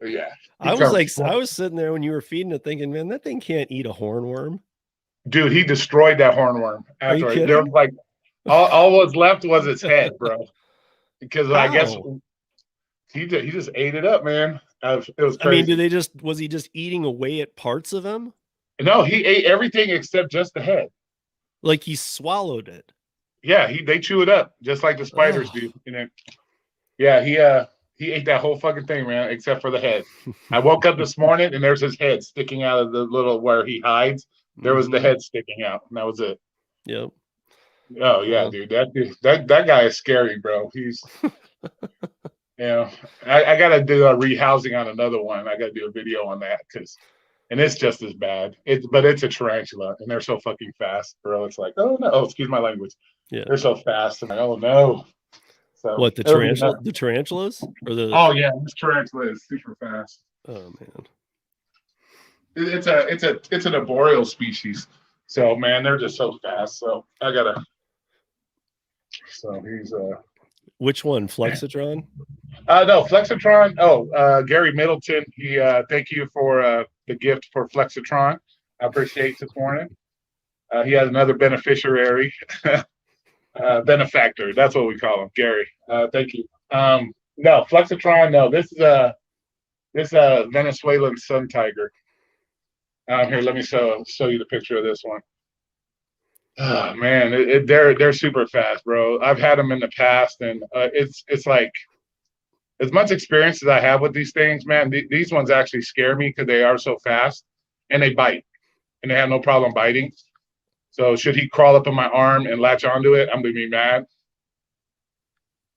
Yeah. I was sitting there when you were feeding it thinking, man, that thing can't eat a hornworm. Dude, he destroyed that hornworm. Are you kidding? There was like all was left was its head, bro. Because I guess he just ate it up, man. It was crazy. I mean, was he just eating away at parts of him? No, he ate everything except just the head. Like he swallowed it. Yeah, they chew it up just like the spiders do. You know. Yeah, he ate that whole fucking thing, man, except for the head. I woke up this morning and there's his head sticking out of the little where he hides. There was the head sticking out, and that was it. Yep. Oh yeah, dude. That guy is scary, bro. He's I gotta do a rehousing on another one. I gotta do a video on that and it's just as bad. But it's a tarantula, and they're so fucking fast, bro. It's like, oh no, excuse my language. Yeah, they're so fast. I'm like, oh no. So what the tarantula? The tarantulas or the? Oh yeah, this tarantula is super fast. Oh man, it's an arboreal species. So man, they're just so fast. So I gotta. So he's Which one, Flexitron? No, Flexitron. Oh, Gary Middleton. He thank you for the gift for Flexitron. I appreciate this morning. He has another beneficiary. Benefactor, that's what we call him, Gary. Thank you. No, Flexitron, no. This is Venezuelan sun tiger. Here, let me show you the picture of this one. Oh man, they're super fast, bro. I've had them in the past, and it's like as much experience as I have with these things, man. These ones actually scare me because they are so fast and they bite, and they have no problem biting. So should he crawl up in my arm and latch onto it, I'm gonna be mad.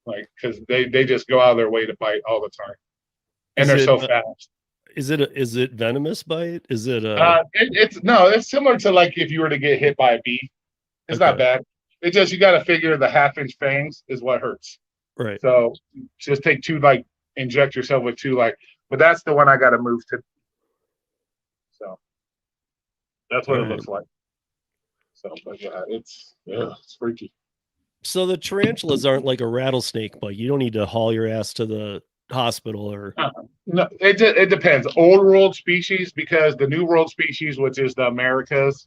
like because they just go out of their way to bite all the time, and Is they're it, so fast. Is it venomous bite? Is it It's similar to like if you were to get hit by a bee. It's not Okay. bad. It's just you got to figure the 1/2-inch fangs is what hurts. right? So just take 2, like inject yourself with 2, like. But that's the one I got to move to. So that's what All it right. looks like. So, but yeah, it's freaky. So the tarantulas aren't like a rattlesnake bite. You don't need to haul your ass to the hospital or. No, it depends. Old world species, because the new world species, which is the Americas,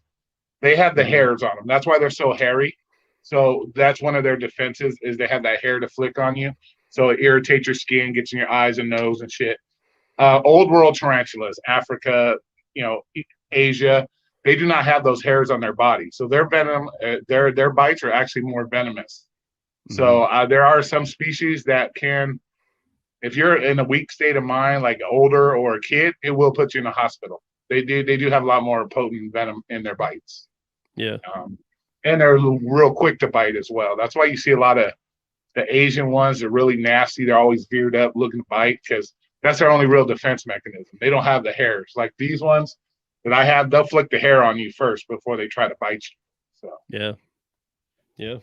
they have the hairs on them. That's why they're so hairy. So that's one of their defenses, is they have that hair to flick on you. So it irritates your skin, gets in your eyes and nose and shit. Old world tarantulas, Africa, Asia, they do not have those hairs on their body. So their venom, their bites are actually more venomous. So there are some species that can, if you're in a weak state of mind, like older or a kid, it will put you in a hospital. They do have a lot more potent venom in their bites. Yeah. And they're real quick to bite as well. That's why you see a lot of the Asian ones are really nasty. They're always veered up looking to bite, because that's their only real defense mechanism. They don't have the hairs. Like these ones that I have, they'll flick the hair on you first before they try to bite you. So yeah.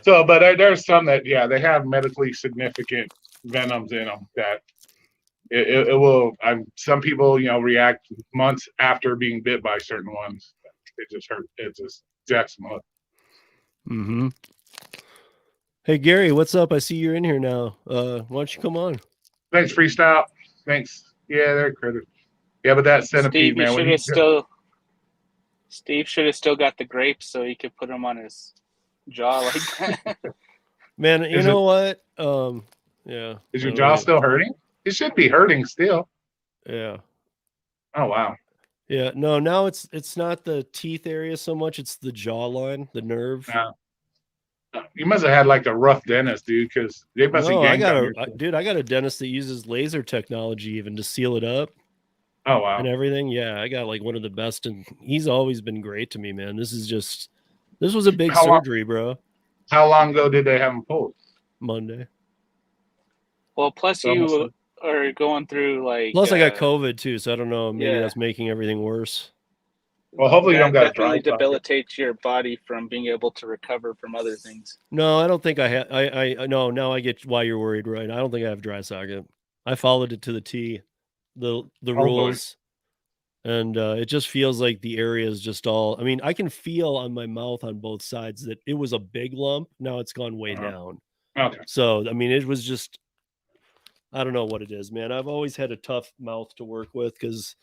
So, but there's some that, they have medically significant venoms in them that it will. Some people, react months after being bit by certain ones. It just hurt. It just jacks them up. Hey Gary, what's up? I see you're in here now. Why don't you come on? Thanks, Freestyle. Thanks. Yeah, they're critters. Yeah, but that centipede, Steve should have still got the grapes so he could put them on his jaw like that. Man, you know what? Yeah. Is your jaw still hurting? It should be hurting still. Yeah. Oh wow. Yeah. No, now it's not the teeth area so much. It's the jawline, the nerve. You must have had like a rough dentist, dude, because they must have I got a dentist that uses laser technology even to seal it up. Oh wow. And everything. Yeah, I got like one of the best, and he's always been great to me, man. This was a big surgery, bro. How long ago did they have him pulled? Monday. Well, plus you are going through like. Plus, I got COVID too, so I don't know. Maybe that's making everything worse. Well, hopefully you don't got definitely debilitates your body from being able to recover from other things. No, I don't think I have. I no. Now I get why you're worried, right? I don't think I have dry socket. I followed it to the T, the rules, and it just feels like the area is just all. I mean, I can feel on my mouth on both sides that it was a big lump. Now it's gone way down. Okay. So I mean, it was just. I don't know what it is, man. I've always had a tough mouth to work with because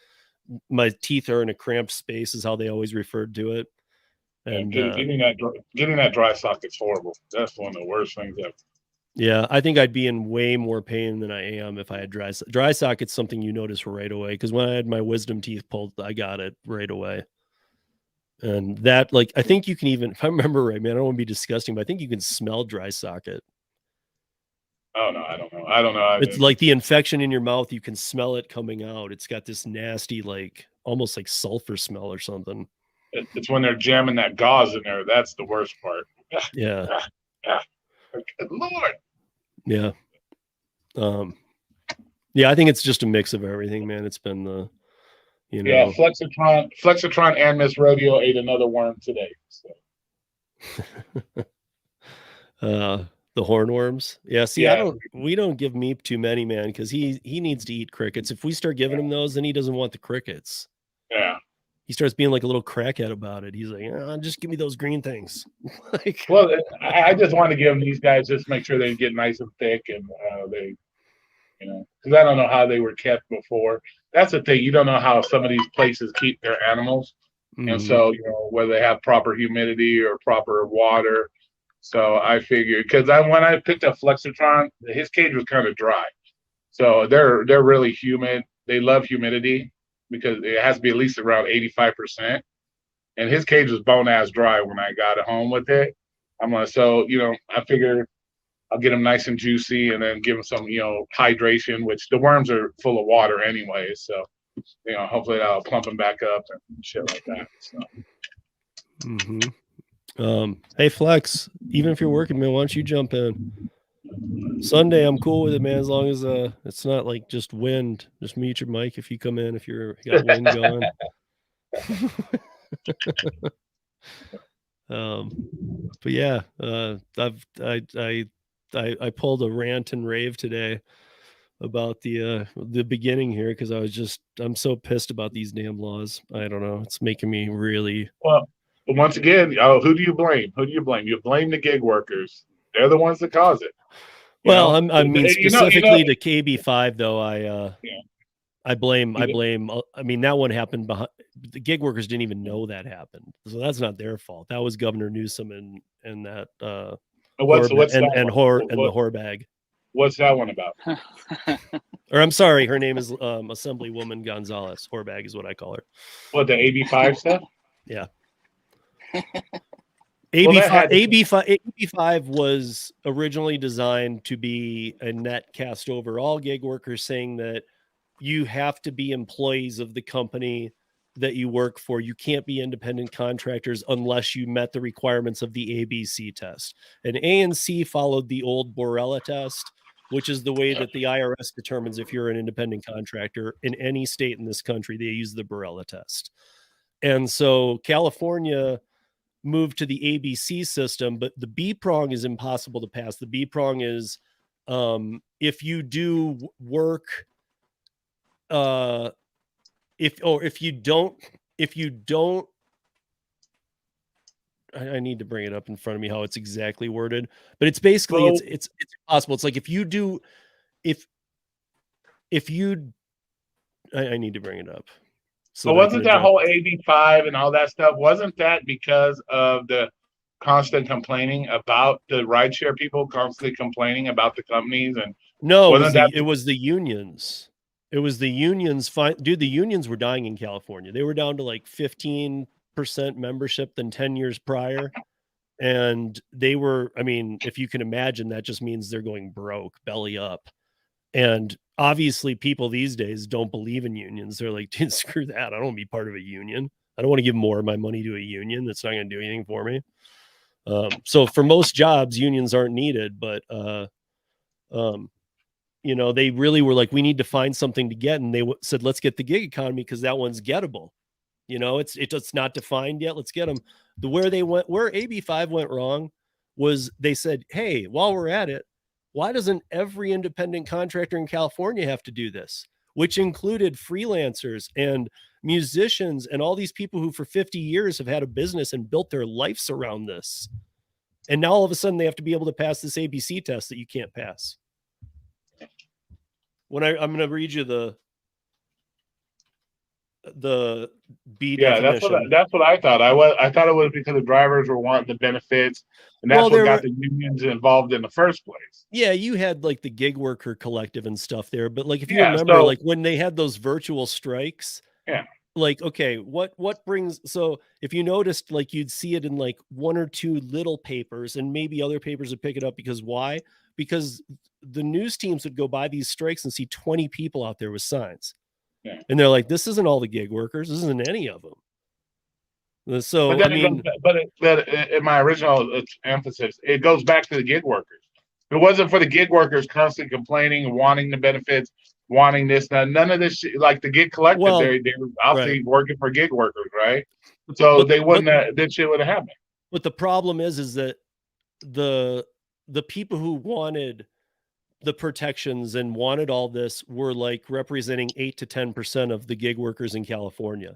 my teeth are in a cramped space, is how they always referred to it. And getting that dry socket's horrible. That's one of the worst things ever. Yeah, I think I'd be in way more pain than I am if I had dry socket's something you notice right away. Because when I had my wisdom teeth pulled, I got it right away. And that, like, I think you can even, if I remember right, man, I don't want to be disgusting, but I think you can smell dry socket. Oh no, I don't know. It's like the infection in your mouth. You can smell it coming out. It's got this nasty, like almost like sulfur smell or something. It's when they're jamming that gauze in there. That's the worst part. Yeah. Good Lord. Yeah. Yeah, I think it's just a mix of everything, man. It's been the, Yeah, Flexitron and Miss Rodeo ate another worm today. So. The hornworms. Yeah. See, we don't give Meep too many, man, because he needs to eat crickets. If we start giving him those, then he doesn't want the crickets. Yeah. He starts being like a little crackhead about it. He's like, just give me those green things. Well, I just want to give them these guys, just make sure they get nice and thick, and they, because I don't know how they were kept before. That's the thing. You don't know how some of these places keep their animals. Mm-hmm. And so, whether they have proper humidity or proper water. So I figured, because when I picked up Flexitron, his cage was kind of dry. So they're really humid. They love humidity because it has to be at least around 85%. And his cage was bone ass dry when I got it home with it. I figure I'll get them nice and juicy and then give them some, hydration, which the worms are full of water anyway. So, hopefully that'll plump them back up and shit like that. So. Mm-hmm. Hey Flex, even if you're working, man, why don't you jump in? Sunday, I'm cool with it, man, as long as it's not like just wind. Just mute your mic if you come in, if you got wind going. But yeah, I pulled a rant and rave today about the beginning here because I'm so pissed about these damn laws. I don't know. It's making me really. Well, but once again, who do you blame? Who do you blame? You blame the gig workers. They're the ones that cause it. Well, I mean specifically to KB5 though. Yeah. I blame. I mean, that one happened behind the gig workers didn't even know that happened, so that's not their fault. That was Governor Newsom and that the whore-bag. What's that one about? Or I'm sorry, her name is Assemblywoman Gonzalez. Whore-bag is what I call her. What, the AB5 stuff? Yeah. AB5 was originally designed to be a net cast over all gig workers, saying that you have to be employees of the company that you work for. You can't be independent contractors unless you met the requirements of the ABC test. And A and C followed the old Borrella test, which is the way that the IRS determines if you're an independent contractor in any state in this country. They use the Borrella test. And so California moved to the ABC system, but the B prong is impossible to pass. The B prong is if you do work, if you don't, I need to bring it up in front of me how it's exactly worded, but it's basically it's impossible. It's like if you do, if you, I need to bring it up. So wasn't that whole AB5 and all that stuff? Wasn't that because of the constant complaining about the rideshare people constantly complaining about the companies? And no, it was the unions. It was the unions. Dude, the unions were dying in California. They were down to like 15% membership than 10 years prior. And they were, I mean, if you can imagine, that just means they're going broke, belly up. And obviously people these days don't believe in unions. They're like, dude, screw that. I don't want to be part of a union. I don't want to give more of my money to a union that's not going to do anything for me. So for most jobs, unions aren't needed, but, you know, they really were like, we need to find something to get. And they said, let's get the gig economy because that one's gettable. You know, it's not defined yet. Let's get them. Where AB5 went wrong was they said, hey, while we're at it, why doesn't every independent contractor in California have to do this? Which included freelancers and musicians and all these people who for 50 years have had a business and built their lives around this. And now all of a sudden they have to be able to pass this ABC test that you can't pass. When I'm going to read you the B definition. That's what I thought. I thought it was because the drivers were wanting the benefits, and that's what got the unions involved in the first place. Yeah, you had like the gig worker collective and stuff there, but like if you remember, like when they had those virtual strikes, like okay, what brings? So if you noticed, like you'd see it in like one or two little papers, and maybe other papers would pick it up because why? Because the news teams would go by these strikes and see 20 people out there with signs. Yeah. And they're like, this isn't all the gig workers. This isn't any of them. So, but in my original emphasis, it goes back to the gig workers. If it wasn't for the gig workers constantly complaining, wanting the benefits, wanting this, none of this shit, like the gig collective, they were obviously working for gig workers, right? So this shit would have happened. But the problem is that the people who wanted the protections and wanted all this were like representing 8 to 10% of the gig workers in California.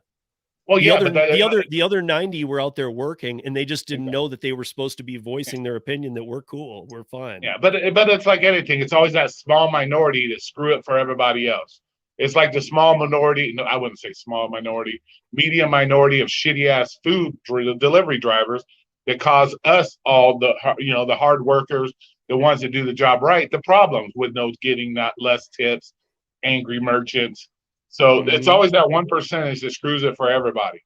Well, the other 90 were out there working, and they just didn't know that they were supposed to be voicing their opinion that we're cool, we're fine. Yeah, but it's like anything. It's always that small minority that screw it for everybody else. It's like the small minority. No, I wouldn't say small minority, medium minority of shitty ass food delivery drivers that cause us all the hard workers, the ones that do the job right, the problems with those getting less tips, angry merchants. So it's always that 1% that screws it for everybody.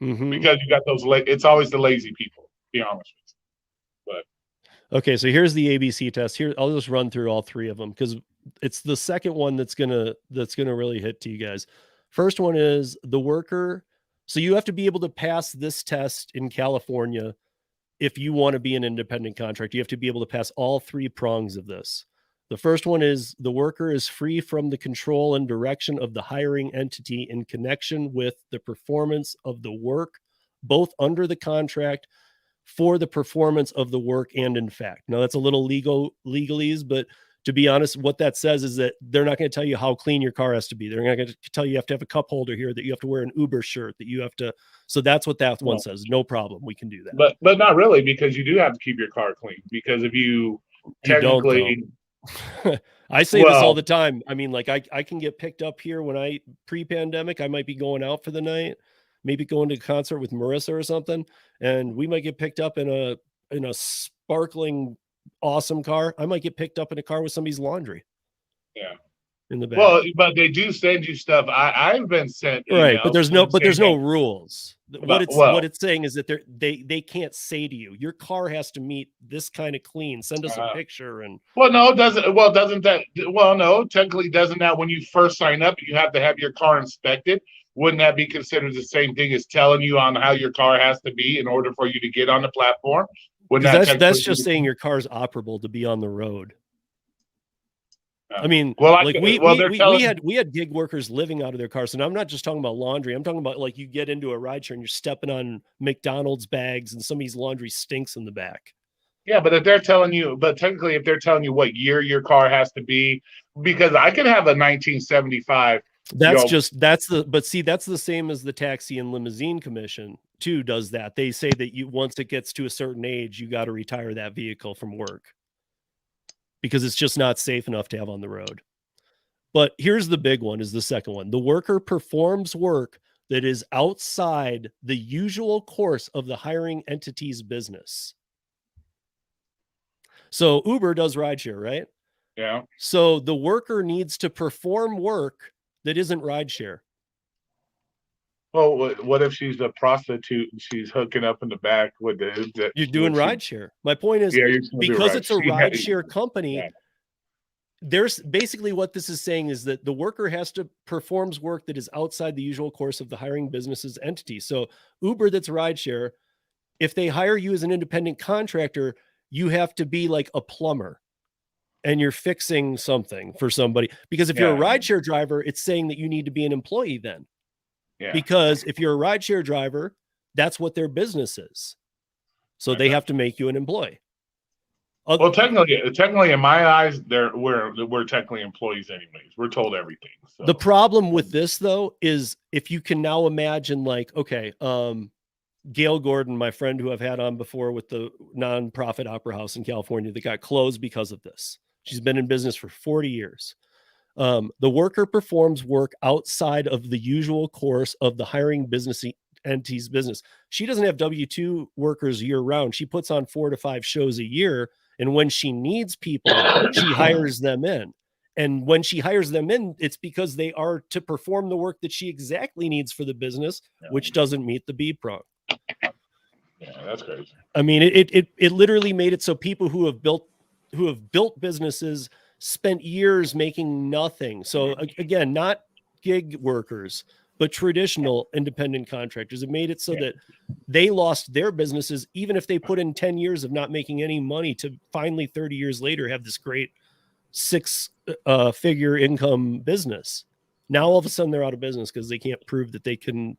Because you got those, it's always the lazy people, to be honest with you. But okay, so here's the ABC test. Here, I'll just run through all three of them because it's the second one that's gonna really hit to you guys. First one is the worker. So you have to be able to pass this test in California if you want to be an independent contractor, you have to be able to pass all three prongs of this. The first one is the worker is free from the control and direction of the hiring entity in connection with the performance of the work, both under the contract for the performance of the work and in fact. Now that's a little legalese, but to be honest, what that says is that they're not going to tell you how clean your car has to be. They're not going to tell you have to have a cup holder here, that you have to wear an Uber shirt, that you have to. So that's what that one says. No problem. We can do that. But not really, because you do have to keep your car clean. Because if you technically, I say this all the time. I mean, like I can get picked up here when pre-pandemic, I might be going out for the night, maybe going to a concert with Marissa or something, and we might get picked up in a sparkling awesome car. I might get picked up in a car with somebody's laundry. Yeah. In the back. Well, but they do send you stuff. I've been sent right, but there's no rules. What it's saying is that they can't say to you, your car has to meet this kind of clean. Send us a picture and no, technically doesn't that when you first sign up, you have to have your car inspected. Wouldn't that be considered the same thing as telling you on how your car has to be in order for you to get on the platform? That's just saying your car's operable to be on the road. I mean, we had gig workers living out of their cars. And I'm not just talking about laundry. I'm talking about like you get into a rideshare and you're stepping on McDonald's bags and somebody's laundry stinks in the back. Yeah, but if they're telling you what year your car has to be, because I could have a 1975. That's the same as the taxi and limousine commission too does that. They say that once it gets to a certain age, you got to retire that vehicle from work because it's just not safe enough to have on the road. But here's the big one, is the second one. The worker performs work that is outside the usual course of the hiring entity's business. So Uber does rideshare, right? Yeah. So the worker needs to perform work that isn't rideshare. Well, what if she's a prostitute and she's hooking up in the back with you're doing rideshare. My point is, because it's a rideshare company, there's basically what this is saying is that the worker has to performs work that is outside the usual course of the hiring business's entity. So Uber, that's rideshare, if they hire you as an independent contractor, you have to be like a plumber and you're fixing something for somebody. Because if you're a rideshare driver, it's saying that you need to be an employee then. Yeah. Because if you're a rideshare driver, that's what their business is. So they have to make you an employee. Well, technically, in my eyes, we're technically employees anyways. We're told everything. So. The problem with this, though, is if you can now imagine, like, okay, Gail Gordon, my friend who I've had on before with the nonprofit opera house in California that got closed because of this. She's been in business for 40 years. The worker performs work outside of the usual course of the hiring business entity's business. She doesn't have W-2 workers year round. She puts on 4 to 5 shows a year. And when she needs people, she hires them in. And when she hires them in, it's because they are to perform the work that she exactly needs for the business, which doesn't meet the B prong. Yeah, that's crazy. I mean, it literally made it so people who have built businesses spent years making nothing. So again, not gig workers, but traditional independent contractors. It made it so that they lost their businesses, even if they put in 10 years of not making any money, to finally 30 years later have this great 6-figure income business. Now all of a sudden they're out of business because they can't prove that they can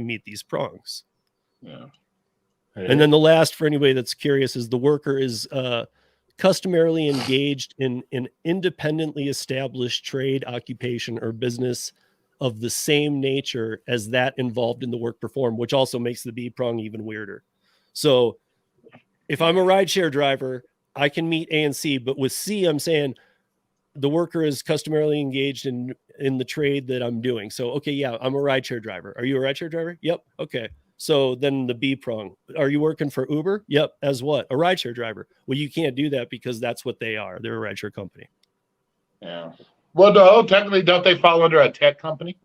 meet these prongs. Yeah. And then the last, for anybody that's curious, is the worker is customarily engaged in an independently established trade, occupation, or business of the same nature as that involved in the work performed, which also makes the B prong even weirder. So if I'm a rideshare driver, I can meet A and C, but with C, I'm saying the worker is customarily engaged in the trade that I'm doing. So, okay, yeah, I'm a rideshare driver. Are you a rideshare driver? Yep. Okay. So then the B prong, are you working for Uber? Yep. As what? A rideshare driver. Well, you can't do that because that's what they are. They're a rideshare company. Yeah. Well, no, technically, don't they fall under a tech company?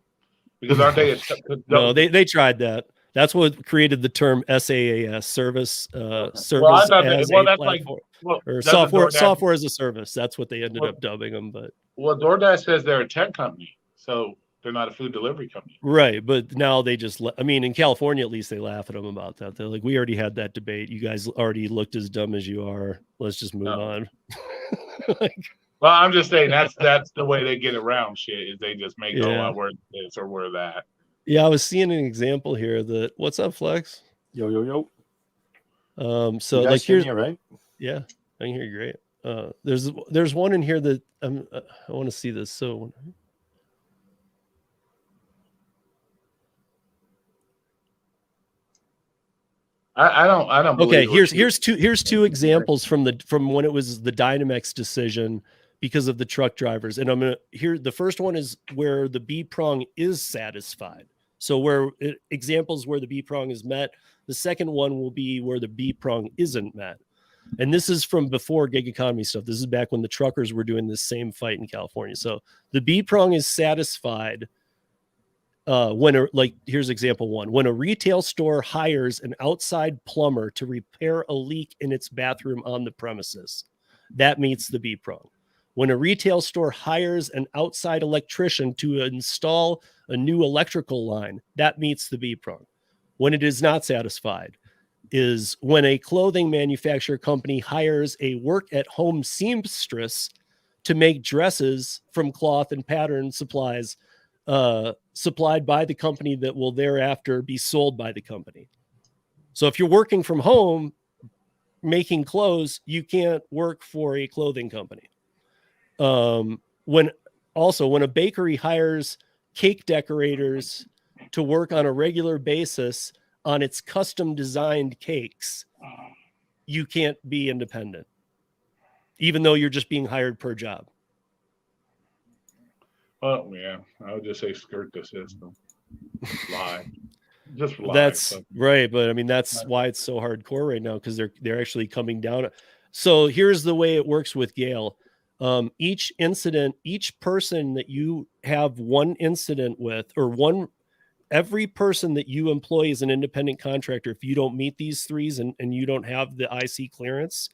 Because aren't they? No, they tried that. That's what created the term SaaS, service service well, as a that's platform, like or software as a service. That's what they ended up dubbing them. But DoorDash says they're a tech company. So They're not a food delivery company. Right. But now they just, I mean, in California, at least they laugh at them about that. They're like, we already had that debate. You guys already looked as dumb as you are. Let's just move on. Well, I'm just saying that's the way they get around shit is they just make, I wear this or wear that. Yeah. I was seeing an example here that, what's up, Flex? Yo. So you like here's, right? Yeah, I can hear you great. There's one in here that I want to see this. So I don't. Okay, here's two examples from when it was the Dynamex decision because of the truck drivers, and I'm gonna the first one is where the B prong is satisfied. So examples where the B prong is met. The second one will be where the B prong isn't met. And this is from before gig economy stuff. This is back when the truckers were doing this same fight in California. So the B prong is satisfied here's example one. When a retail store hires an outside plumber to repair a leak in its bathroom on the premises, that meets the B prong. When a retail store hires an outside electrician to install a new electrical line, that meets the B prong. When it is not satisfied is when a clothing manufacturer company hires a work-at-home seamstress to make dresses from cloth and pattern supplies supplied by the company that will thereafter be sold by the company. So if you're working from home making clothes, you can't work for a clothing company. When a bakery hires cake decorators to work on a regular basis on its custom designed cakes, you can't be independent, even though you're just being hired per job. Oh yeah, I would just say skirt the system. Lie. Just lie. That's right, but I mean that's why it's so hardcore right now, because they're actually coming down. So here's the way it works with Gale. Each person that you have one incident with, or every person that you employ as an independent contractor, if you don't meet these threes and you don't have the IC clearance,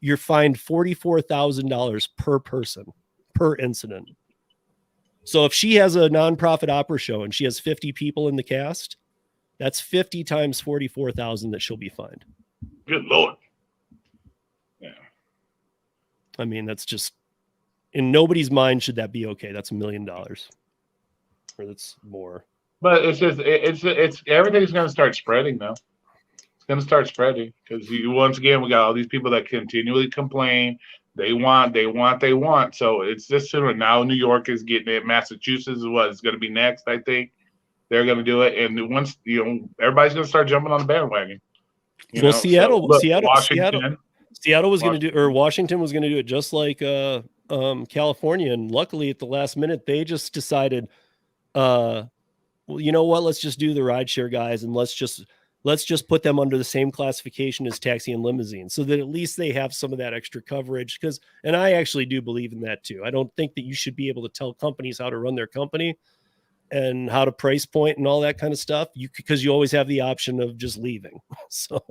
you're fined $44,000 per person per incident. So if she has a nonprofit opera show and she has 50 people in the cast, that's 50 times 44,000 that she'll be fined. Good Lord. Yeah. I mean, that's just, in nobody's mind should that be okay. That's $1 million. Or that's more. But it's just, it's everything's going to start spreading now. It's going to start spreading because once again, we got all these people that continually complain. They want. So it's just similar. Now New York is getting it. Massachusetts is what's going to be next, I think. They're going to do it. And once, everybody's going to start jumping on the bandwagon. Seattle was going to do, or Washington was going to do it just like California. And luckily at the last minute, they just decided, well, you know what? Let's just do the rideshare guys, and let's just put them under the same classification as taxi and limousine, so that at least they have some of that extra coverage. And I actually do believe in that too. I don't think that you should be able to tell companies how to run their company and how to price point and all that kind of stuff, because you always have the option of just leaving. So,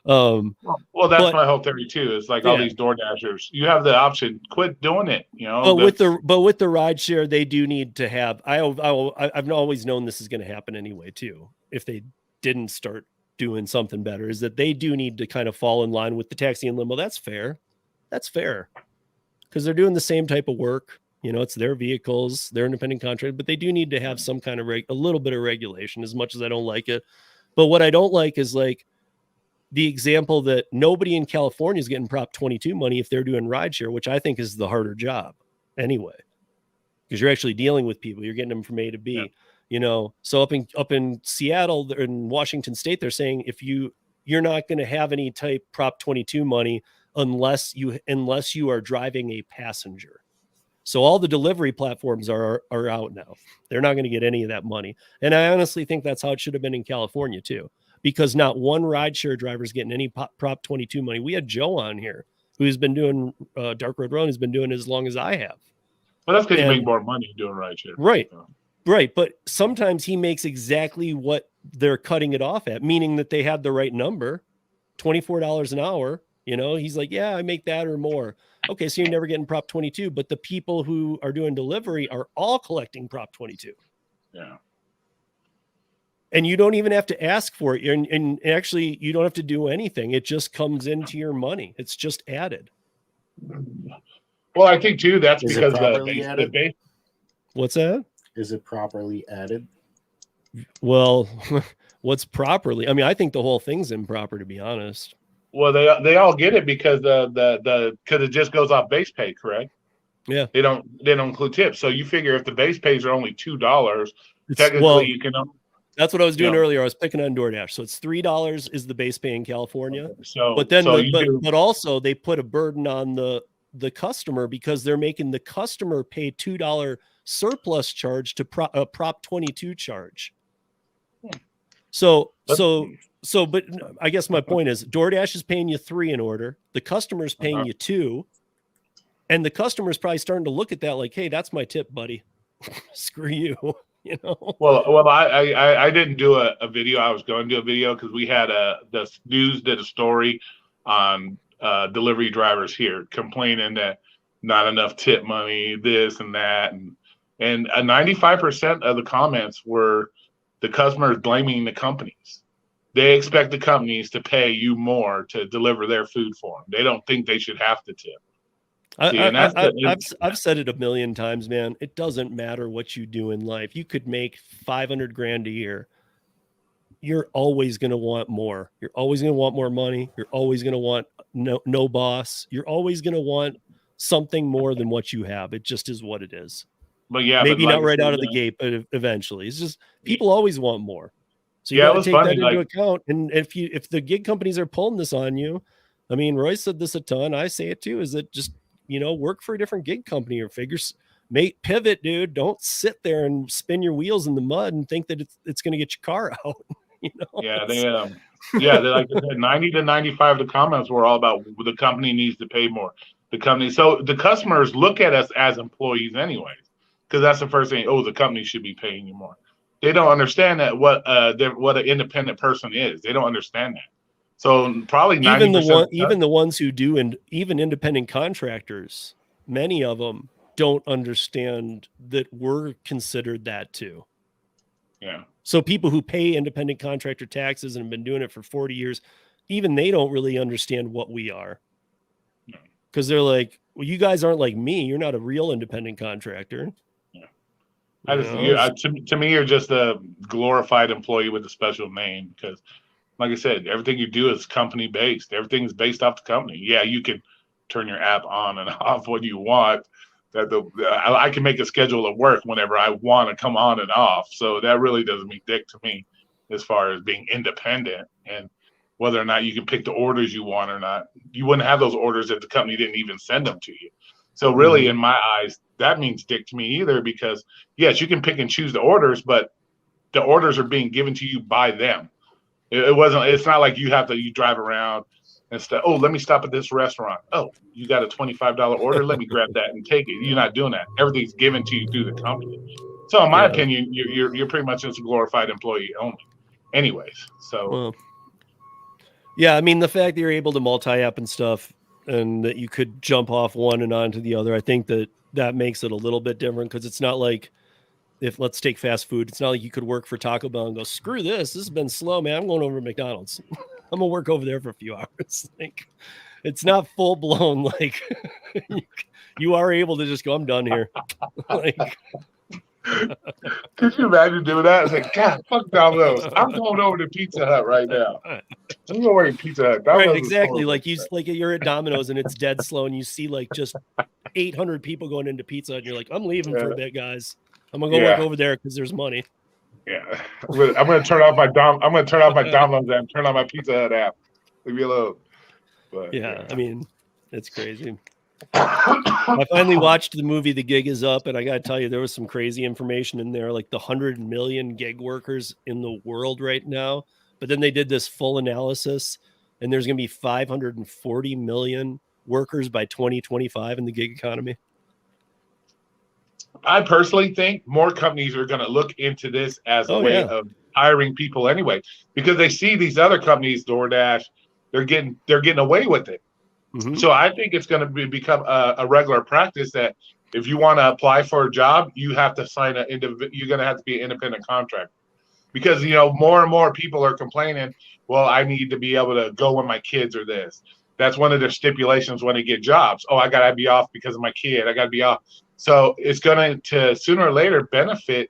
that's my whole theory too. It's like all these door dashers, you have the option, quit doing it, But with the rideshare, they do need to have, I've always known this is going to happen anyway too. If they didn't start doing something better, is that they do need to kind of fall in line with the taxi and limo. That's fair. Because they're doing the same type of work. It's their vehicles, they're independent contractor, but they do need to have some kind of a little bit of regulation, as much as I don't like it. But what I don't like is like the example that nobody in California is getting Prop 22 money if they're doing rideshare, which I think is the harder job anyway, because you're actually dealing with people. You're getting them from A to B, So up in Seattle or in Washington State, they're saying if you're not going to have any type Prop 22 money unless you are driving a passenger. So all the delivery platforms are out now. They're not going to get any of that money. And I honestly think that's how it should have been in California too, because not one rideshare driver is getting any Prop 22 money. We had Joe on here who's been doing Dark Road Run, who's been doing it as long as I have. Well, that's because you make more money doing rideshare. Right. Right. But sometimes he makes exactly what they're cutting it off at, meaning that they had the right number, $24 an hour. He's like, yeah, I make that or more. Okay, so you're never getting Prop 22, but the people who are doing delivery are all collecting Prop 22. Yeah. And you don't even have to ask for it. And actually, you don't have to do anything. It just comes into your money. It's just added. Well, I think too that's Is it because properly added? What's that? Is it properly added? Well, what's properly? I mean, I think the whole thing's improper, to be honest. Well, they all get it because because it just goes off base pay, correct? Yeah. They don't include tips. So you figure if the base pays are only $2, technically you can. That's what I was doing earlier. I was picking on DoorDash. So it's $3 is the base pay in California. But also they put a burden on the customer because they're making the customer pay $2 surplus charge to Prop 22 charge. But I guess my point is DoorDash is paying you $3 an order. The customer's paying you $2. And the customer's probably starting to look at that like, hey, that's my tip, buddy. Screw you. You know? Well, I didn't do a video. I was going to do a video because we had the news did a story on delivery drivers here complaining that not enough tip money, this and that, and 95% of the comments were the customers blaming the companies. They expect the companies to pay you more to deliver their food for them. They don't think they should have to tip. I've said it a million times, man. It doesn't matter what you do in life. You could make $500,000 a year. You're always going to want more. You're always going to want more money. You're always going to want no boss. You're always going to want something more than what you have. It just is what it is. But yeah, maybe not right out of the gate, but eventually, it's just people always want more. So you got to take that into account. And if the gig companies are pulling this on you, I mean, Roy said this a ton. I say it too. Is that just work for a different gig company or pivot, dude. Don't sit there and spin your wheels in the mud and think that it's going to get your car out. Yeah, they like I said, 90 to 95 of the comments were all about the company needs to pay more. So the customers look at us as employees anyways, because that's the first thing. Oh, the company should be paying you more. They don't understand that what an independent person is. They don't understand that. So probably 90%. Even the ones who do, and even independent contractors, many of them don't understand that we're considered that too. Yeah. So people who pay independent contractor taxes and have been doing it for 40 years, even they don't really understand what we are. Because they're like, well, you guys aren't like me. You're not a real independent contractor. Yeah. To me, you're just a glorified employee with a special name because, like I said, everything you do is company based. Everything's based off the company. Yeah, you can turn your app on and off when you want. I can make a schedule at work whenever I want to come on and off. So that really doesn't mean dick to me as far as being independent and whether or not you can pick the orders you want or not. You wouldn't have those orders if the company didn't even send them to you. So really, in my eyes, that means dick to me either because, yes, you can pick and choose the orders, but the orders are being given to you by them. It's not like you drive around and say, oh, let me stop at this restaurant. Oh, you got a $25 order? Let me grab that and take it. You're not doing that. Everything's given to you through the company. So in my opinion, you're pretty much just a glorified employee only. Anyways, so. Yeah, I mean, the fact that you're able to multi-app and stuff and that you could jump off one and onto the other, I think that makes it a little bit different because it's not like let's take fast food. It's not like you could work for Taco Bell and go, screw this. This has been slow, man. I'm going over to McDonald's. I'm going to work over there for a few hours. Like, it's not full blown. Like you are able to just go, I'm done here. Like, could you imagine doing that? It's like, God, fuck Domino's. I'm going over to Pizza Hut right now. I'm going work at Pizza Hut. Right, exactly. Like you're at Domino's and it's dead slow, and you see like just 800 people going into Pizza Hut, and you're like, I'm leaving for a bit, guys. I'm gonna go work over there because there's money. Yeah, I'm gonna turn off my Domino's app, turn on my Pizza Hut app. Leave me alone. But, I mean, it's crazy. I finally watched the movie The Gig Is Up, and I gotta tell you, there was some crazy information in there, like the 100 million gig workers in the world right now. But then they did this full analysis, and there's gonna be 540 million workers by 2025 in the gig economy. I personally think more companies are going to look into this as a way of hiring people anyway, because they see these other companies, DoorDash, they're getting away with it. Mm-hmm. So I think it's going to become a regular practice that If you want to apply for a job, you have to sign you're going to have to be an independent contractor, because, more and more people are complaining, well, I need to be able to go when my kids are this. That's one of their stipulations when they get jobs. Oh, I got to be off because of my kid. I got to be off. So it's going to sooner or later benefit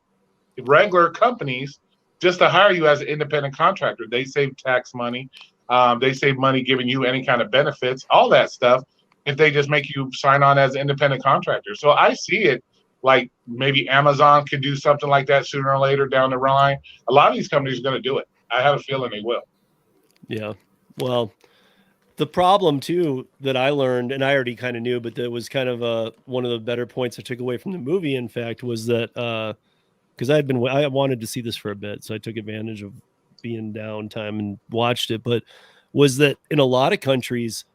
regular companies just to hire you as an independent contractor. They save tax money. They save money giving you any kind of benefits, all that stuff, if they just make you sign on as an independent contractor. So I see it like maybe Amazon could do something like that sooner or later down the line. A lot of these companies are going to do it. I have a feeling they will. Yeah. Well, the problem too that I learned, and I already kind of knew, but that was kind of one of the better points I took away from the movie, in fact, was that because I wanted to see this for a bit, so I took advantage of being downtime and watched it. But was that in a lot of countries,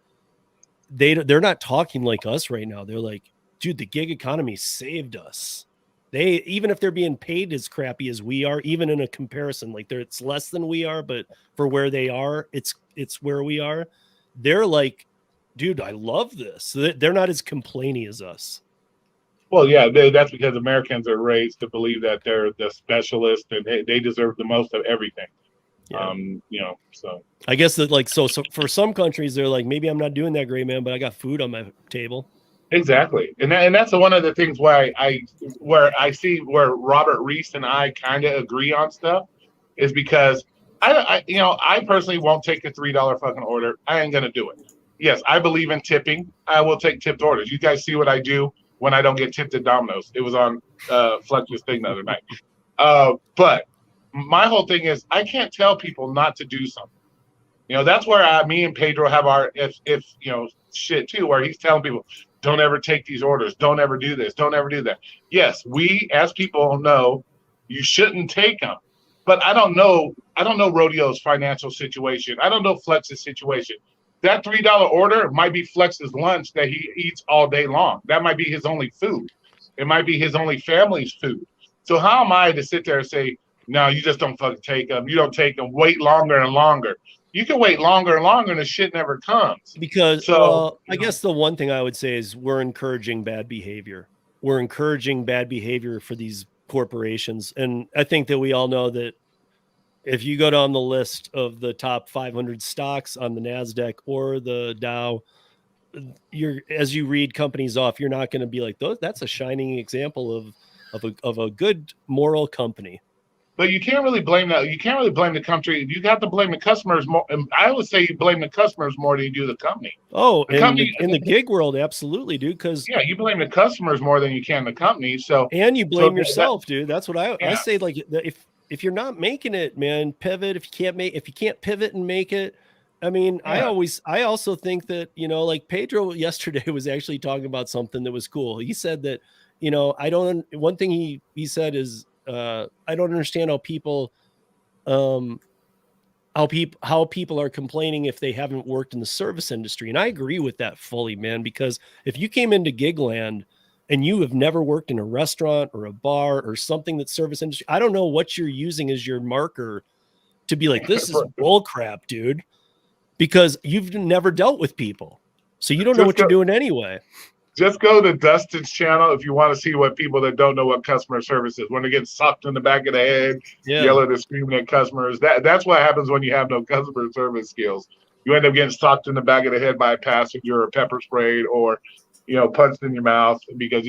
they're not talking like us right now. They're like, dude, the gig economy saved us. Even if they're being paid as crappy as we are, even in a comparison, like it's less than we are, but for where they are, it's where we are. They're like, dude, I love this. They're not as complainy as us. Well, yeah, that's because Americans are raised to believe that they're the specialist and they deserve the most of everything. Yeah. So I guess that so for some countries, they're like, maybe I'm not doing that great, man, but I got food on my table. Exactly, and that's one of the things where I see where Robert Reese and I kind of agree on stuff is because I personally won't take a $3 fucking order. I ain't gonna do it. Yes, I believe in tipping. I will take tipped orders. You guys see what I do when I don't get tipped at Domino's. It was on Fletcher's thing the other night. But my whole thing is I can't tell people not to do something. That's where me and Pedro have our if shit too, where he's telling people, don't ever take these orders, don't ever do this, don't ever do that. Yes, we as people know you shouldn't take them, but I don't know Rodeo's financial situation. I don't know Flex's situation. That $3 order might be Flex's lunch that he eats all day long. That might be his only food. It might be his only family's food. So how am I to sit there and say, no, you just don't fucking take them. You don't take them. Wait longer and longer. You can wait longer and longer and the shit never comes. Because I guess the one thing I would say is we're encouraging bad behavior. We're encouraging bad behavior for these corporations. And I think that we all know that if you go down the list of the top 500 stocks on the NASDAQ or the Dow, as you read companies off, you're not going to be like, that's a shining example of a good moral company. But you can't really blame that. You can't really blame the country. You have to blame the customers more. I would say you blame the customers more than you do the company. Oh, in the gig world, absolutely, dude. Because you blame the customers more than you can the company. And you blame yourself, dude. That's what I say. Like if you're not making it, man, pivot. If you can't pivot and make it. I mean, I also think that, like Pedro yesterday was actually talking about something that was cool. He said that, one thing he said is, I don't understand how people are complaining if they haven't worked in the service industry. And I agree with that fully, man, because if you came into Gigland and you have never worked in a restaurant or a bar or something that's service industry, I don't know what you're using as your marker to be like, this is bull crap, dude, because you've never dealt with people. So you don't know what you're doing anyway. Just go to Dustin's channel if you want to see what people that don't know what customer service is, when they get sucked in the back of the head, yelling and screaming at customers. That's what happens when you have no customer service skills. You end up getting sucked in the back of the head by a passenger or pepper sprayed or, punched in your mouth. Because,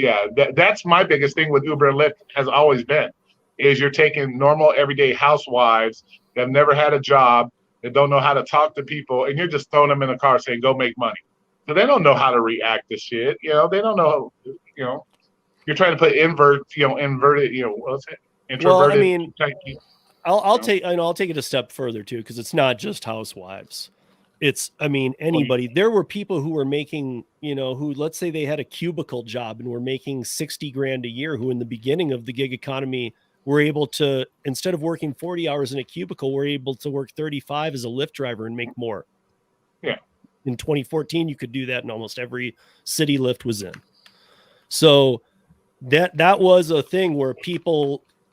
that's my biggest thing with Uber and Lyft has always been, is you're taking normal everyday housewives that have never had a job, that don't know how to talk to people, and you're just throwing them in a car saying, go make money. So they don't know how to react to shit. They don't know, you're trying to put inverted, what's it? Introverted. Well, I mean, I'll take it a step further too, because it's not just housewives. It's, anybody. There were people who were making, who, let's say they had a cubicle job and were making $60,000 a year, who in the beginning of the gig economy were able to, instead of working 40 hours in a cubicle, were able to work 35 as a Lyft driver and make more. Yeah. In 2014, you could do that in almost every city Lyft was in. So that was a thing where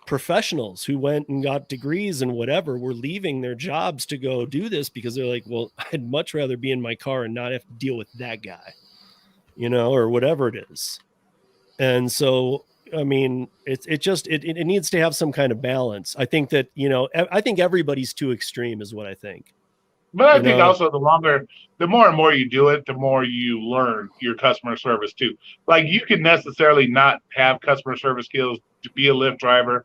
professionals who went and got degrees and whatever were leaving their jobs to go do this because they're like, well, I'd much rather be in my car and not have to deal with that guy, or whatever it is. And so, I mean, it needs to have some kind of balance. I think that, I think everybody's too extreme is what I think. But I think also the more and more you do it, the more you learn your customer service too. Like you can necessarily not have customer service skills to be a Lyft driver.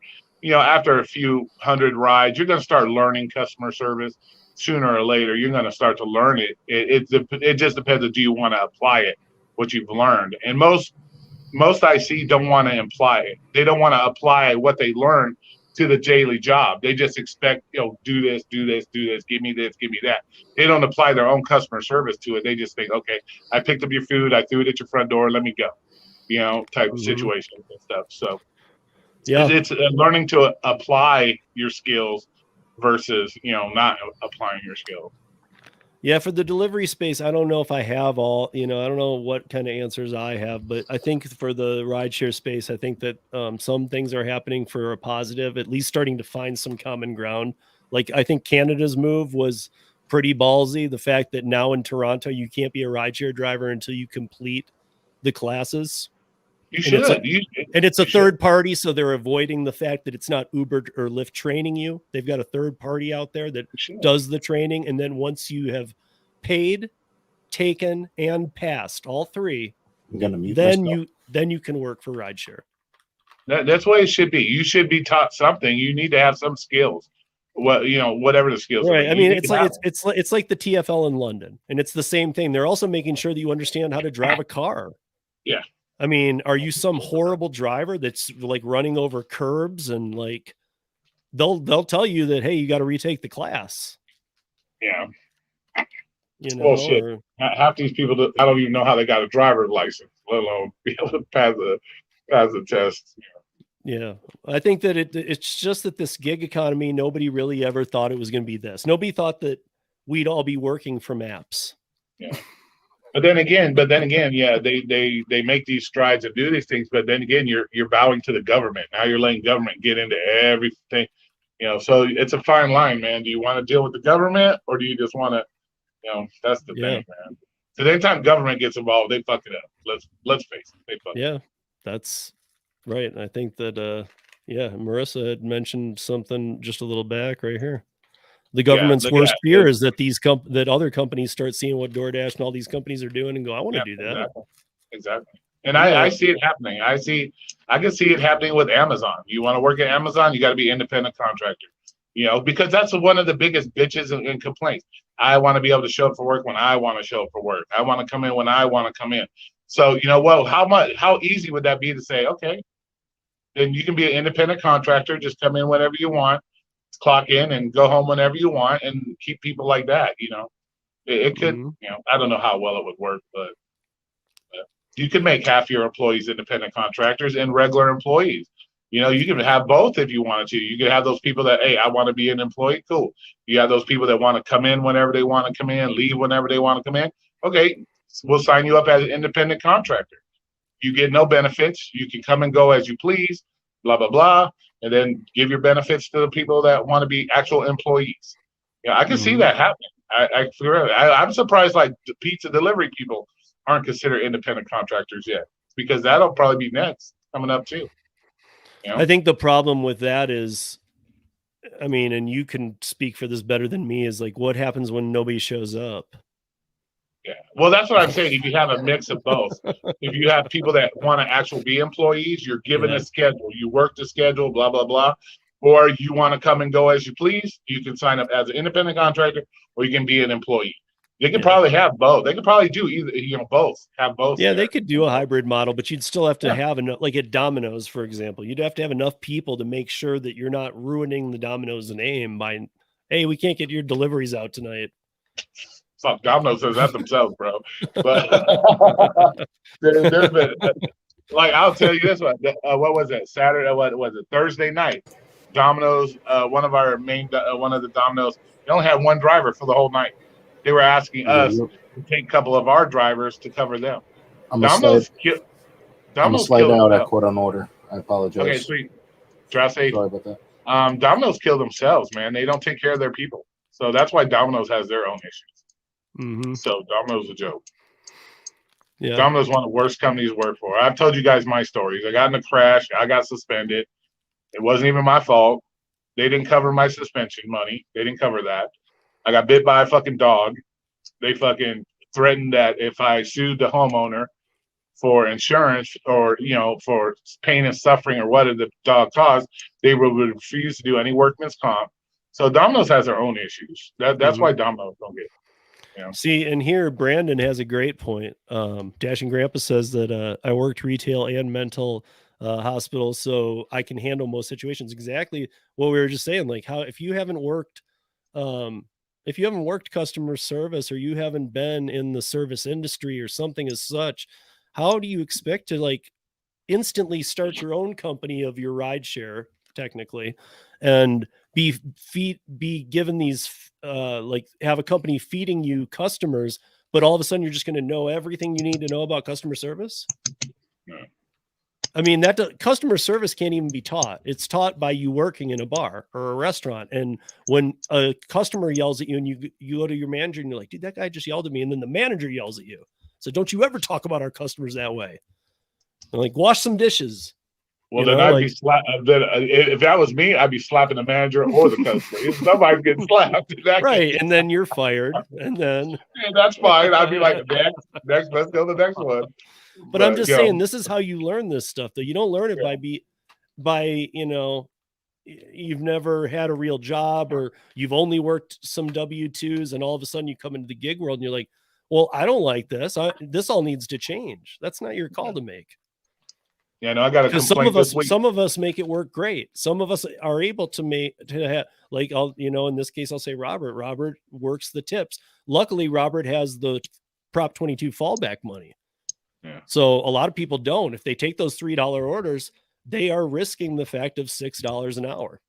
After a few hundred rides, you're going to start learning customer service sooner or later. You're going to start to learn it. It just depends on, do you want to apply it, what you've learned. And most I see don't want to apply it. They don't want to apply what they learned to the daily job. They just expect, do this, give me this, give me that. They don't apply their own customer service to it. They just think, okay, I picked up your food, I threw it at your front door, let me go, type of situations and stuff. So yeah, it's learning to apply your skills versus, not applying your skills. Yeah, for the delivery space, I don't know if I have all, I don't know what kind of answers I have, but I think for the rideshare space, I think that some things are happening for a positive, at least starting to find some common ground. Like I think Canada's move was pretty ballsy. The fact that now in Toronto, you can't be a rideshare driver until you complete the classes. You should. And it's a third party, so they're avoiding the fact that it's not Uber or Lyft training you. They've got a third party out there that does the training. And then once you have paid, taken, and passed all three, then you can work for rideshare. That's what it should be. You should be taught something. You need to have some skills. Whatever the skills. Right. I mean, it's like the TFL in London, and it's the same thing. They're also making sure that you understand how to drive a car. Yeah. I mean, are you some horrible driver that's like running over curbs and like they'll tell you that, hey, you got to retake the class. Yeah. Bullshit. Half these people, I don't even know how they got a driver's license, let alone be able to pass the test. Yeah. I think that it's just that this gig economy, nobody really ever thought it was going to be this. Nobody thought that we'd all be working from apps. Yeah. But then again, yeah, they make these strides and do these things. But then again, you're bowing to the government. Now you're letting government get into everything, So it's a fine line, man. Do you want to deal with the government, or do you just want to, That's the thing, man. So anytime government gets involved, they fuck it up. Let's face it, they fuck. Yeah, that's right. And I think that Marissa had mentioned something just a little back right here. The government's worst fear is that that other companies start seeing what DoorDash and all these companies are doing and go, I want to do that. Exactly. And I see it happening. I can see it happening with Amazon. You want to work at Amazon, you got to be independent contractor. Because that's one of the biggest bitches and complaints. I want to be able to show up for work when I want to show up for work. I want to come in when I want to come in. So, how easy would that be to say, okay, then you can be an independent contractor, just come in whenever you want, clock in and go home whenever you want, and keep people like that. It could, I don't know how well it would work, but you can make half your employees independent contractors and regular employees. You can have both if you wanted to. You could have those people that, hey, I want to be an employee. Cool. You have those people that want to come in whenever they want to come in, leave whenever they want to come in. Okay, we'll sign you up as an independent contractor. You get no benefits. You can come and go as you please, blah, blah, blah, and then give your benefits to the people that want to be actual employees. I can see that happening. I'm surprised like the pizza delivery people aren't considered independent contractors yet, because that'll probably be next coming up too. I think the problem with that is, I mean, and you can speak for this better than me, is like what happens when nobody shows up? Yeah. Well, that's what I'm saying. If you have a mix of both, if you have people that want to actually be employees, you're given a schedule, you work the schedule, blah, blah, blah, or you want to come and go as you please, you can sign up as an independent contractor, or you can be an employee. They could probably have both. They could probably do either, both. Have both. Yeah, they could do a hybrid model, but you'd still have to have enough, like at Domino's, for example, you'd have to have enough people to make sure that you're not ruining the Domino's name by, hey, we can't get your deliveries out tonight. Fuck, Domino's says that themselves, bro. But there's been, like, I'll tell you this one. What was it? Saturday? What was it? Thursday night. Domino's. One of the Domino's. They only had one driver for the whole night. They were asking us to take a couple of our drivers to cover them. Domino's slide out at court on order. I apologize. Okay, sweet. Drive safe. Sorry about that. Domino's kill themselves, man. They don't take care of their people. So that's why Domino's has their own issues. Mm-hmm. So Domino's a joke. Yeah. Domino's one of the worst companies to work for. I've told you guys my stories. I got in a crash. I got suspended. It wasn't even my fault. They didn't cover my suspension money. They didn't cover that. I got bit by a fucking dog. They fucking threatened that if I sued the homeowner for insurance or, for pain and suffering or what the dog caused, they would refuse to do any workman's comp. So Domino's has their own issues. That's why Domino's don't get it. See, and here Brandon has a great point. Dashing Grandpa says that I worked retail and mental hospitals, so I can handle most situations. Exactly what we were just saying. Like, how if you haven't worked customer service, or you haven't been in the service industry or something as such, how do you expect to like instantly start your own company of your rideshare, technically, and be given these have a company feeding you customers, but all of a sudden you're just going to know everything you need to know about customer service? No. I mean, customer service can't even be taught. It's taught by you working in a bar or a restaurant. And when a customer yells at you and you go to your manager and you're like, dude, that guy just yelled at me. And then the manager yells at you. So don't you ever talk about our customers that way. And like, wash some dishes. Well, then I'd be slapped. If that was me, I'd be slapping the manager or the customer. If somebody's getting slapped, right? And then you're fired, and then that's fine. I'd be like, next, let's go to the next one. But I'm just saying, this is how you learn this stuff. Though you don't learn it by you've never had a real job, or you've only worked some W-2s, and all of a sudden you come into the gig world and you're like, well, I don't like this. This all needs to change. That's not your call to make. Yeah, no, I got to complain. Some of us make it work great. Some of us are able to have, like, in this case, I'll say Robert. Robert works the tips. Luckily, Robert has the Prop 22 fallback money. Yeah. So a lot of people don't. If they take those $3 orders, they are risking the fact of $6 an hour.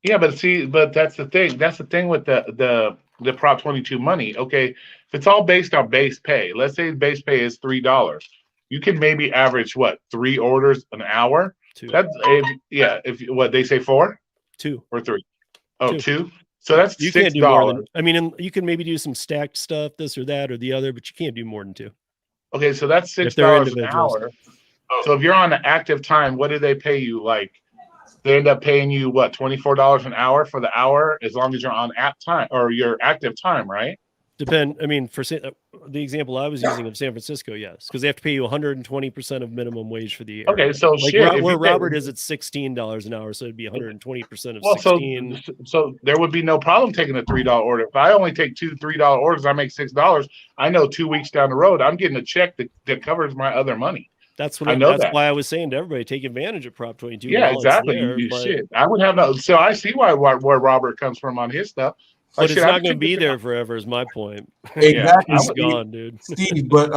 Yeah, but that's the thing. That's the thing with the Prop 22 money. Okay, if it's all based on base pay, let's say base pay is $3. You can maybe average 3 orders an hour. 2. That's if what they say 4, 2 or 3. Oh, 2. So that's $6. Can't do more than, and you can maybe do some stacked stuff, this or that or the other, but you can't do more than 2. Okay, so that's $6 an hour. So if you're on the active time, what do they pay you? Like, they end up paying you $24 an hour for the hour, as long as you're on app time or your active time, right? I mean, for the example I was using of San Francisco, yes, because they have to pay you 120% of minimum wage for the year. Okay, so where Robert is at $16 an hour, so it'd be 120% of 16. So there would be no problem taking a $3 order. If I only take 2 $3 orders, I make $6. I know 2 weeks down the road, I'm getting a check that covers my other money. That's why I was saying to everybody, take advantage of Prop 22. Yeah, exactly. Shit, I would have no. So I see where Robert comes from on his stuff. But it's not going to be there forever, is my point. Exactly, it's gone, dude. Steve, but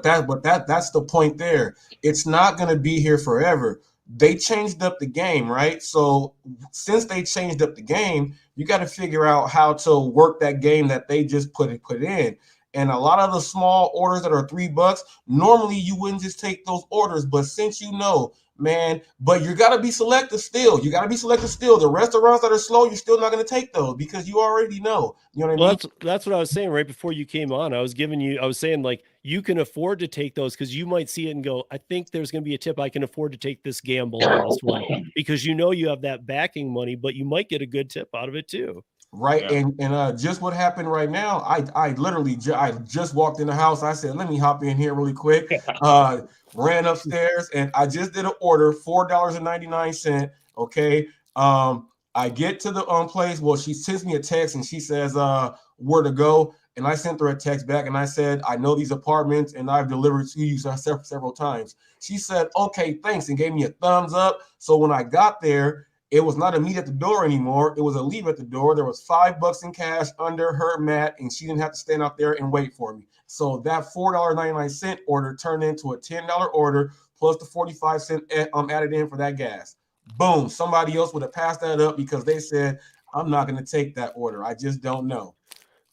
that's the point there. It's not going to be here forever. They changed up the game, right? So since they changed up the game, you got to figure out how to work that game that they just put in. And a lot of the small orders that are $3, normally you wouldn't just take those orders, but since but you got to be selective still. The restaurants that are slow, you're still not going to take those because you already know. You know what I mean? That's what I was saying right before you came on. I was saying, like, you can afford to take those because you might see it and go, I think there's going to be a tip. I can afford to take this gamble on this one because you have that backing money, but you might get a good tip out of it too. Right. Yeah. And just what happened right now, I literally just walked in the house. I said, let me hop in here really quick. Ran upstairs and I just did an order, $4.99. Okay. I get to the place. Well, she sends me a text and she says, where to go. And I sent her a text back and I said, I know these apartments and I've delivered to you several times. She said, okay, thanks, and gave me a thumbs up. So when I got there, it was not a meet at the door anymore. It was a leave at the door. There was $5 in cash under her mat, and she didn't have to stand out there and wait for me. So that $4.99 order turned into a $10 order plus the 45 cents added in for that gas. Boom. Somebody else would have passed that up because they said, I'm not going to take that order. I just don't know.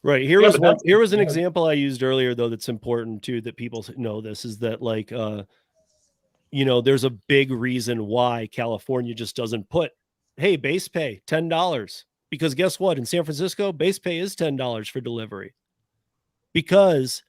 Right. Here was an example I used earlier, though, that's important too, that people know this, is that, like, there's a big reason why California just doesn't put, hey, base pay $10, because guess what? In San Francisco, base pay is $10 for delivery, because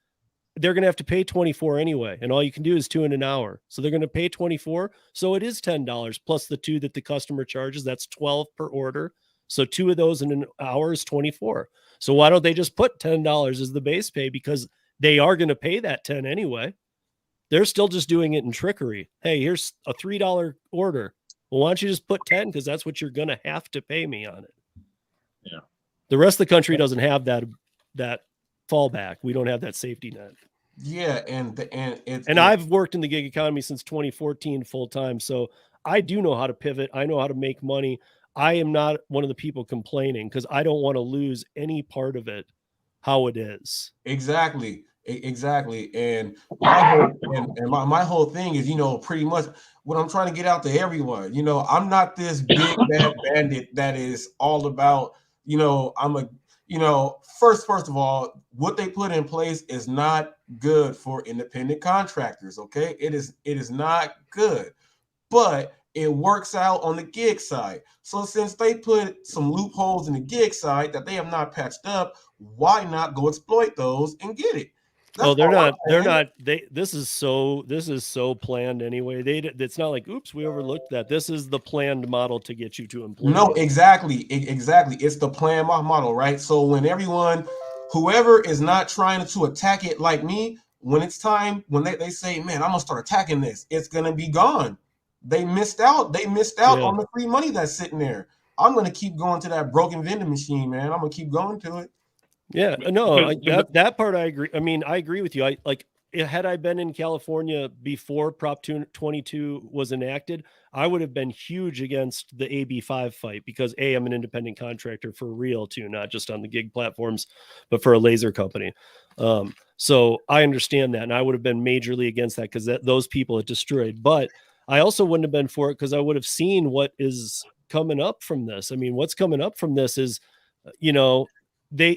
they're going to have to pay 24 anyway, and all you can do is 2 in an hour. So they're going to pay 24. So it is $10 plus the 2 that the customer charges. That's 12 per order. So 2 of those in an hour is 24. So why don't they just put $10 as the base pay? Because they are going to pay that 10 anyway. They're still just doing it in trickery. Hey, here's a $3 order. Well, why don't you just put 10? Because that's what you're going to have to pay me on it. Yeah. The rest of the country doesn't have that fallback. We don't have that safety net. Yeah, and I've worked in the gig economy since 2014 full time, so I do know how to pivot. I know how to make money. I am not one of the people complaining because I don't want to lose any part of it how it is. Exactly. And my whole thing is, pretty much what I'm trying to get out to everyone. I'm not this big bad bandit that is all about, first of all, what they put in place is not good for independent contractors. Okay. It is not good, but it works out on the gig side. So since they put some loopholes in the gig side that they have not patched up, why not go exploit those and get it? This is so planned anyway. It's not like, oops, we overlooked that. This is the planned model to get you to employ. No, exactly. It's the planned model, right? So when whoever is not trying to attack it like me, when it's time, when they say, man, I'm gonna start attacking this, it's gonna be gone. They missed out on the free money that's sitting there. I'm gonna keep going to that broken vending machine, man. I'm gonna keep going to it. Yeah, no, that part I agree. I mean, I agree with you. Had I been in California before Prop 22 was enacted, I would have been huge against the AB5 fight because I'm an independent contractor for real too, not just on the gig platforms, but for a laser company. So I understand that, and I would have been majorly against that because those people it destroyed. But I also wouldn't have been for it because I would have seen what is coming up from this. I mean, what's coming up from this is,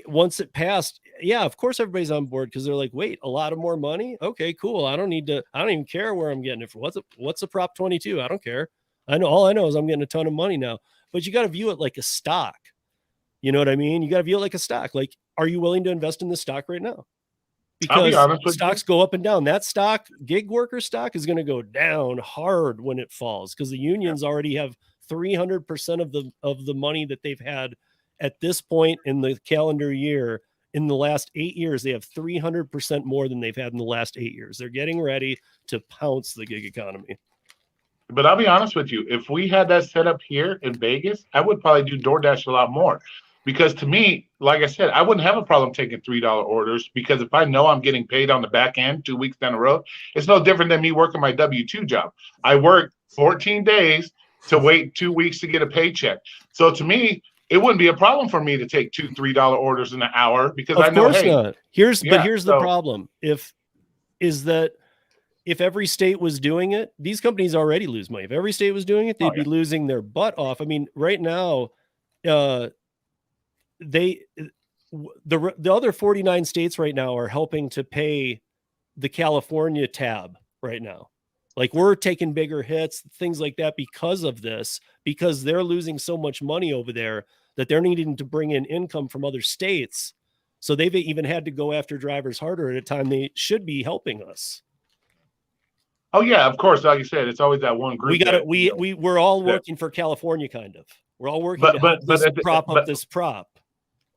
once it passed, of course everybody's on board because they're like, wait, a lot of more money. Okay, cool. I don't even care where I'm getting it from. What's a Prop 22? I don't care. All I know is I'm getting a ton of money now. But you got to view it like a stock. You know what I mean? You got to view it like a stock. Like, are you willing to invest in the stock right now? Because stocks go up and down. That stock, gig worker stock, is going to go down hard when it falls because the unions already have 300% of the money that they've had at this point in the calendar year. In the last 8 years, they have 300% more than they've had in the last 8 years. They're getting ready to pounce the gig economy. But I'll be honest with you. If we had that set up here in Vegas, I would probably do DoorDash a lot more. Because to me, like I said, I wouldn't have a problem taking $3 orders because if I know I'm getting paid on the back end 2 weeks down the road, it's no different than me working my W-2 job. I work 14 days to wait 2 weeks to get a paycheck. So to me, it wouldn't be a problem for me to take $2-3 orders in an hour because I know, hey, not. Here's the problem. If every state was doing it, these companies already lose money. If every state was doing it, they'd be losing their butt off. I mean, right now, the other 49 states right now are helping to pay the California tab right now. Like, we're taking bigger hits, things like that because of this, because they're losing so much money over there that they're needing to bring in income from other states. So they've even had to go after drivers harder at a time they should be helping us. Oh yeah, of course. Like you said, it's always that one group. We're all working for California, kind of. We're all working to prop up this prop.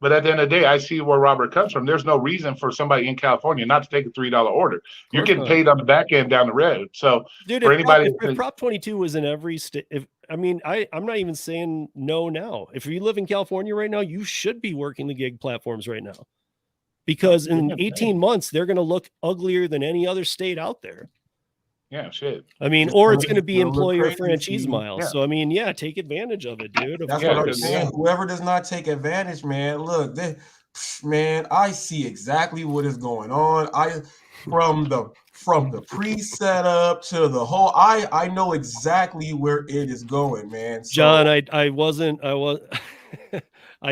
But at the end of the day, I see where Robert comes from. There's no reason for somebody in California not to take a $3 order. You're getting paid on the back end down the road. So, dude, for anybody, if Prop 22 was in every state, I'm not even saying no now. If you live in California right now, you should be working the gig platforms right now, because in 18 months they're going to look uglier than any other state out there. Yeah, shit. I mean, or it's going to be employer franchise miles. Yeah. So, I mean, take advantage of it, dude. That's what I'm saying. Whoever does not take advantage, man, look, I see exactly what is going on. From the pre-setup to the whole, I know exactly where it is going, man. So, John, I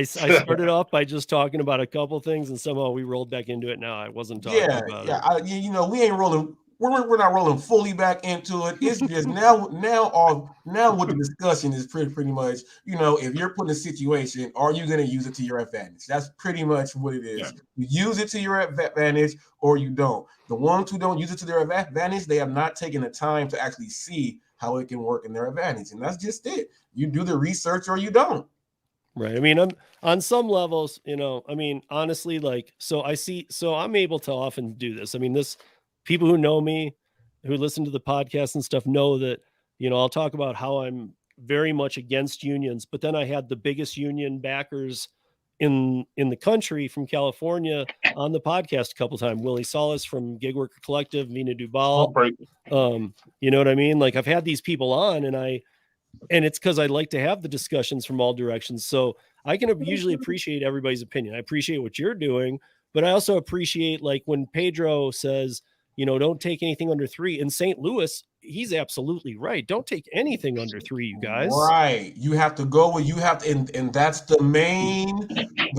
started off by just talking about a couple things, and somehow we rolled back into it. Now I wasn't talking about it. We ain't rolling. we're not rolling fully back into it. It's just now what the discussion is pretty much, if you're put in a situation, are you going to use it to your advantage? That's pretty much what it is. Yeah. You use it to your advantage or you don't. The ones who don't use it to their advantage, they have not taken the time to actually see how it can work in their advantage. And that's just it. You do the research or you don't. Right. I mean, I'm on some levels, honestly, so I'm able to often do this. I mean, people who know me, who listen to the podcast and stuff know that, I'll talk about how I'm very much against unions, but then I had the biggest union backers in the country from California on the podcast a couple of times. Willie Solis from Gig Worker Collective, Vina Duval. You know what I mean? Like I've had these people on and it's because I like to have the discussions from all directions. So I can usually appreciate everybody's opinion. I appreciate what you're doing, but I also appreciate like when Pedro says, don't take anything under 3 in St. Louis. He's absolutely right. Don't take anything under 3, you guys. Right. You have to go where you have to, and that's the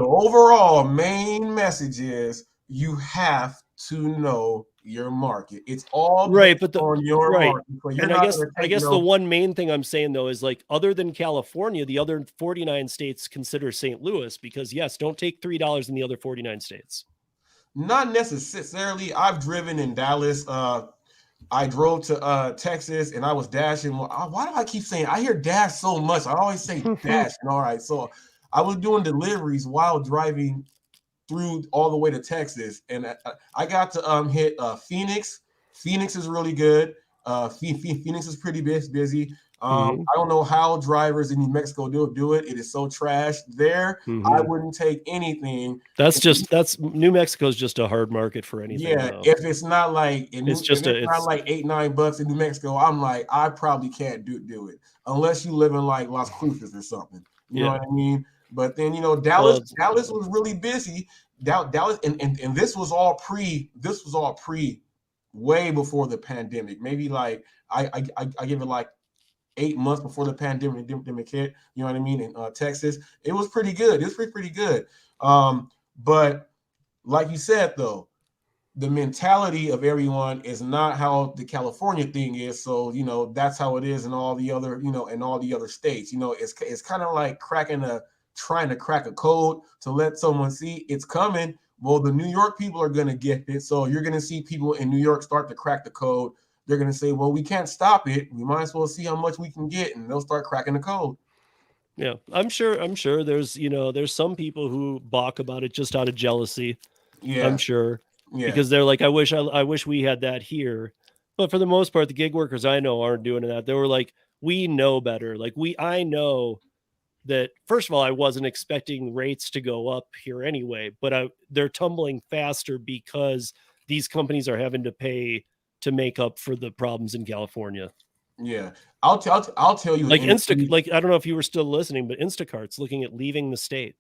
overall main message is you have to know your market. It's all right, but on your market. So and I guess the one main thing I'm saying though is like other than California, the other 49 states consider St. Louis because yes, don't take $3 in the other 49 states. Not necessarily. I've driven in Dallas. I drove to Texas and I was dashing. Why do I keep saying I hear dash so much? I always say dash. All right, so I was doing deliveries while driving through all the way to Texas, and I got to hit Phoenix. Phoenix is really good. Phoenix is pretty busy. I don't know how drivers in New Mexico do it. It is so trash there. I wouldn't take anything. That's New Mexico's just a hard market for anything. Yeah, though. if it's not like it's not like $8-9 in New Mexico, I'm like I probably can't do it unless you live in like Las Cruces or something. You know what I mean? But then Dallas was really busy. Dallas and this was all pre way before the pandemic. Maybe like I give it like 8 months before the pandemic hit. You know what I mean? In Texas, it was pretty good. It was pretty good. But like you said though, the mentality of everyone is not how the California thing is. So that's how it is in all the other in all the other states. It's kind of like trying to crack a code to let someone see it's coming. Well, the New York people are going to get it. So you're going to see people in New York start to crack the code. They're going to say, well, we can't stop it. We might as well see how much we can get. And they'll start cracking the code. Yeah, I'm sure there's, there's some people who balk about it just out of jealousy. Yeah, I'm sure. Yeah. Because they're like, I wish we had that here. But for the most part, the gig workers I know aren't doing that. They were like, we know better. Like I know that, first of all, I wasn't expecting rates to go up here anyway, but they're tumbling faster because these companies are having to pay to make up for the problems in California. Yeah, I'll tell you. Like I don't know if you were still listening, but Instacart's looking at leaving the state.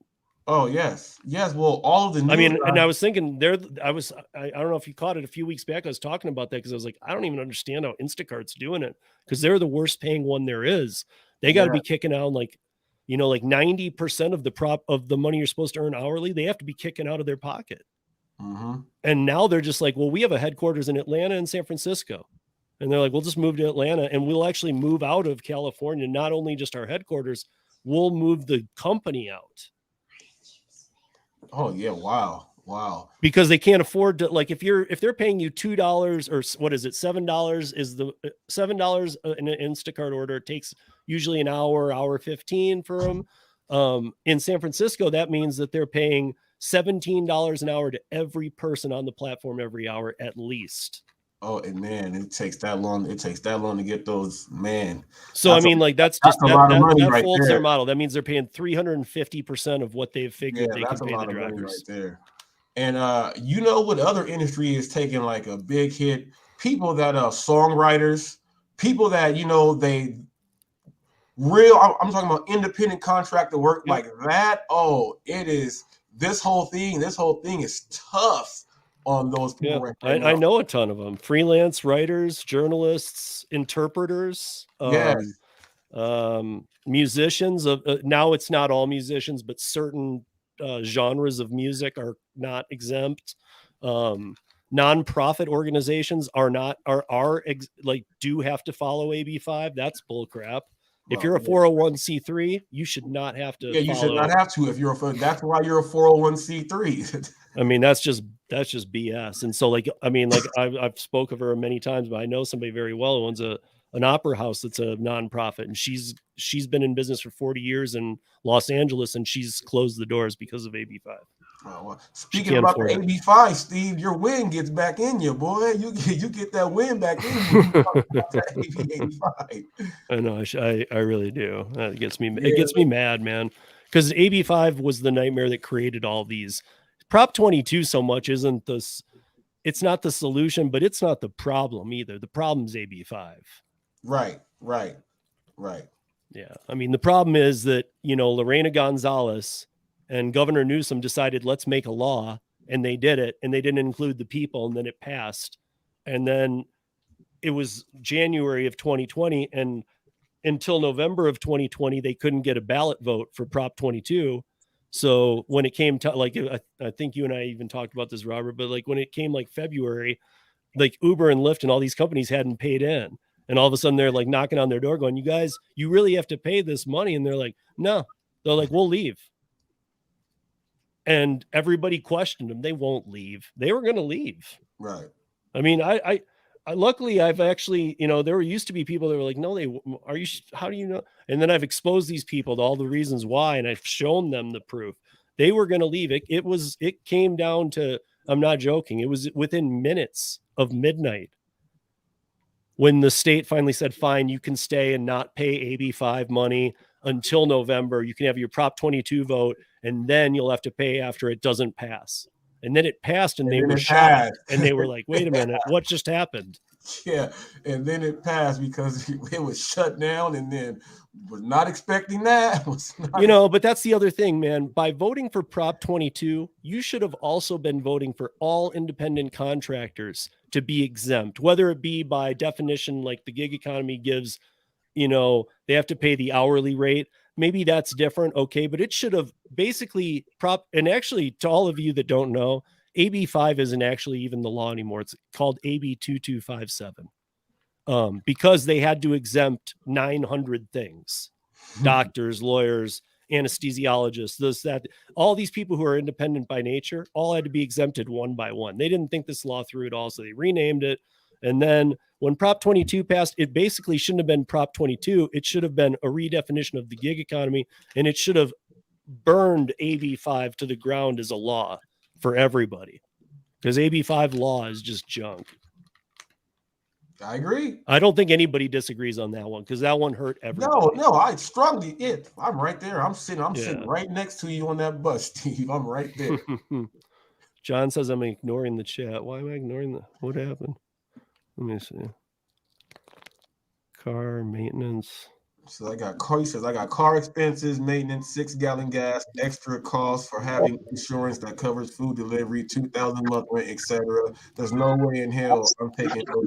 Oh yes. Well, all of the news and I was thinking I don't know if you caught it a few weeks back. I was talking about that because I was like, I don't even understand how Instacart's doing it because they're the worst paying one there is. They got to be kicking out like 90% of the money you're supposed to earn hourly. They have to be kicking out of their pocket. And now they're just like, well, we have a headquarters in Atlanta and San Francisco. And they're like, we'll just move to Atlanta and we'll actually move out of California. Not only just our headquarters, we'll move the company out. Oh yeah. Wow. Because they can't afford to, like, if they're paying you $2 or what is it? $7 is the $7 in an Instacart order. It takes usually an hour 15 for them. In San Francisco, that means that they're paying $17 an hour to every person on the platform every hour at least. Oh, and man, it takes that long. It takes that long to get those, man. So I mean, that's just a lot of money right folds their model. That means they're paying 350% of what they've figured they can pay the drivers. Right there. And what other industry is taking like a big hit? People that are songwriters, people that I'm talking about independent contractor work like that. Oh, it is. This whole thing is tough on those people. Right there. I know a ton of them. Freelance writers, journalists, interpreters, musicians. Now it's not all musicians, but certain genres of music are not exempt. nonprofit organizations do have to follow AB5. That's bull crap. If you're a 401c3, you should not have to. Yeah, you should not have to. If you're that's why you're a 401c3. I mean, that's just BS. And so, like, I mean, like I've spoke of her many times, but I know somebody very well who owns an opera house that's a nonprofit, and she's been in business for 40 years in Los Angeles, and she's closed the doors because of AB5. Oh, well, speaking about the AB5, Steve, your wind gets back in you, boy. You get that wind back in you. AB5. I know. I really do. It gets me. Yeah. It gets me mad, man. Because AB5 was the nightmare that created all these. Prop 22 so much isn't this. It's not the solution, but it's not the problem either. The problem's AB5. Right. Yeah. I mean, the problem is that, Lorena Gonzalez and Governor Newsom decided, let's make a law, and they did it, and they didn't include the people, and then it passed. And then it was January of 2020, and until November of 2020, they couldn't get a ballot vote for Prop 22. So when it came to, like, I think you and I even talked about this, Robert, but like when it came like February, like Uber and Lyft and all these companies hadn't paid in. And all of a sudden they're like knocking on their door going, you guys, you really have to pay this money. And they're like, no, they're like, we'll leave. And everybody questioned them. They won't leave. They were going to leave. Right. I mean, I luckily I've actually, there used to be people that were like, no, how do you know? And then I've exposed these people to all the reasons why, and I've shown them the proof. They were going to leave. It came down to, I'm not joking, it was within minutes of midnight when the state finally said, fine, you can stay and not pay AB5 money until November. You can have your Prop 22 vote, and then you'll have to pay after it doesn't pass. And then it passed, and they were shocked, and they were like, wait a minute, what just happened? Yeah, and then it passed because it was shut down, and then was not expecting that. But that's the other thing, man. By voting for Prop 22, you should have also been voting for all independent contractors to be exempt, whether it be by definition, like the gig economy gives, they have to pay the hourly rate. Maybe that's different. Okay. But it should have basically and actually to all of you that don't know, AB5 isn't actually even the law anymore. It's called AB 2257. Because they had to exempt 900 things, doctors, lawyers, anesthesiologists, this, that, all these people who are independent by nature, all had to be exempted one by one. They didn't think this law through at all. So they renamed it. And then when Prop 22 passed, it basically shouldn't have been Prop 22. It should have been a redefinition of the gig economy, and it should have burned AB5 to the ground as a law for everybody, because AB5 law is just junk. I agree. I don't think anybody disagrees on that one, because that one hurt everybody. No, I strongly I'm right there. I'm sitting right next to you on that bus, Steve. I'm right there. John says I'm ignoring the chat. Why am I ignoring what happened? Let me see. Car maintenance. So he says I got car expenses, maintenance, 6-gallon gas, extra costs for having insurance that covers food delivery, 2,000 month rent, etc. There's no way in hell I'm taking those.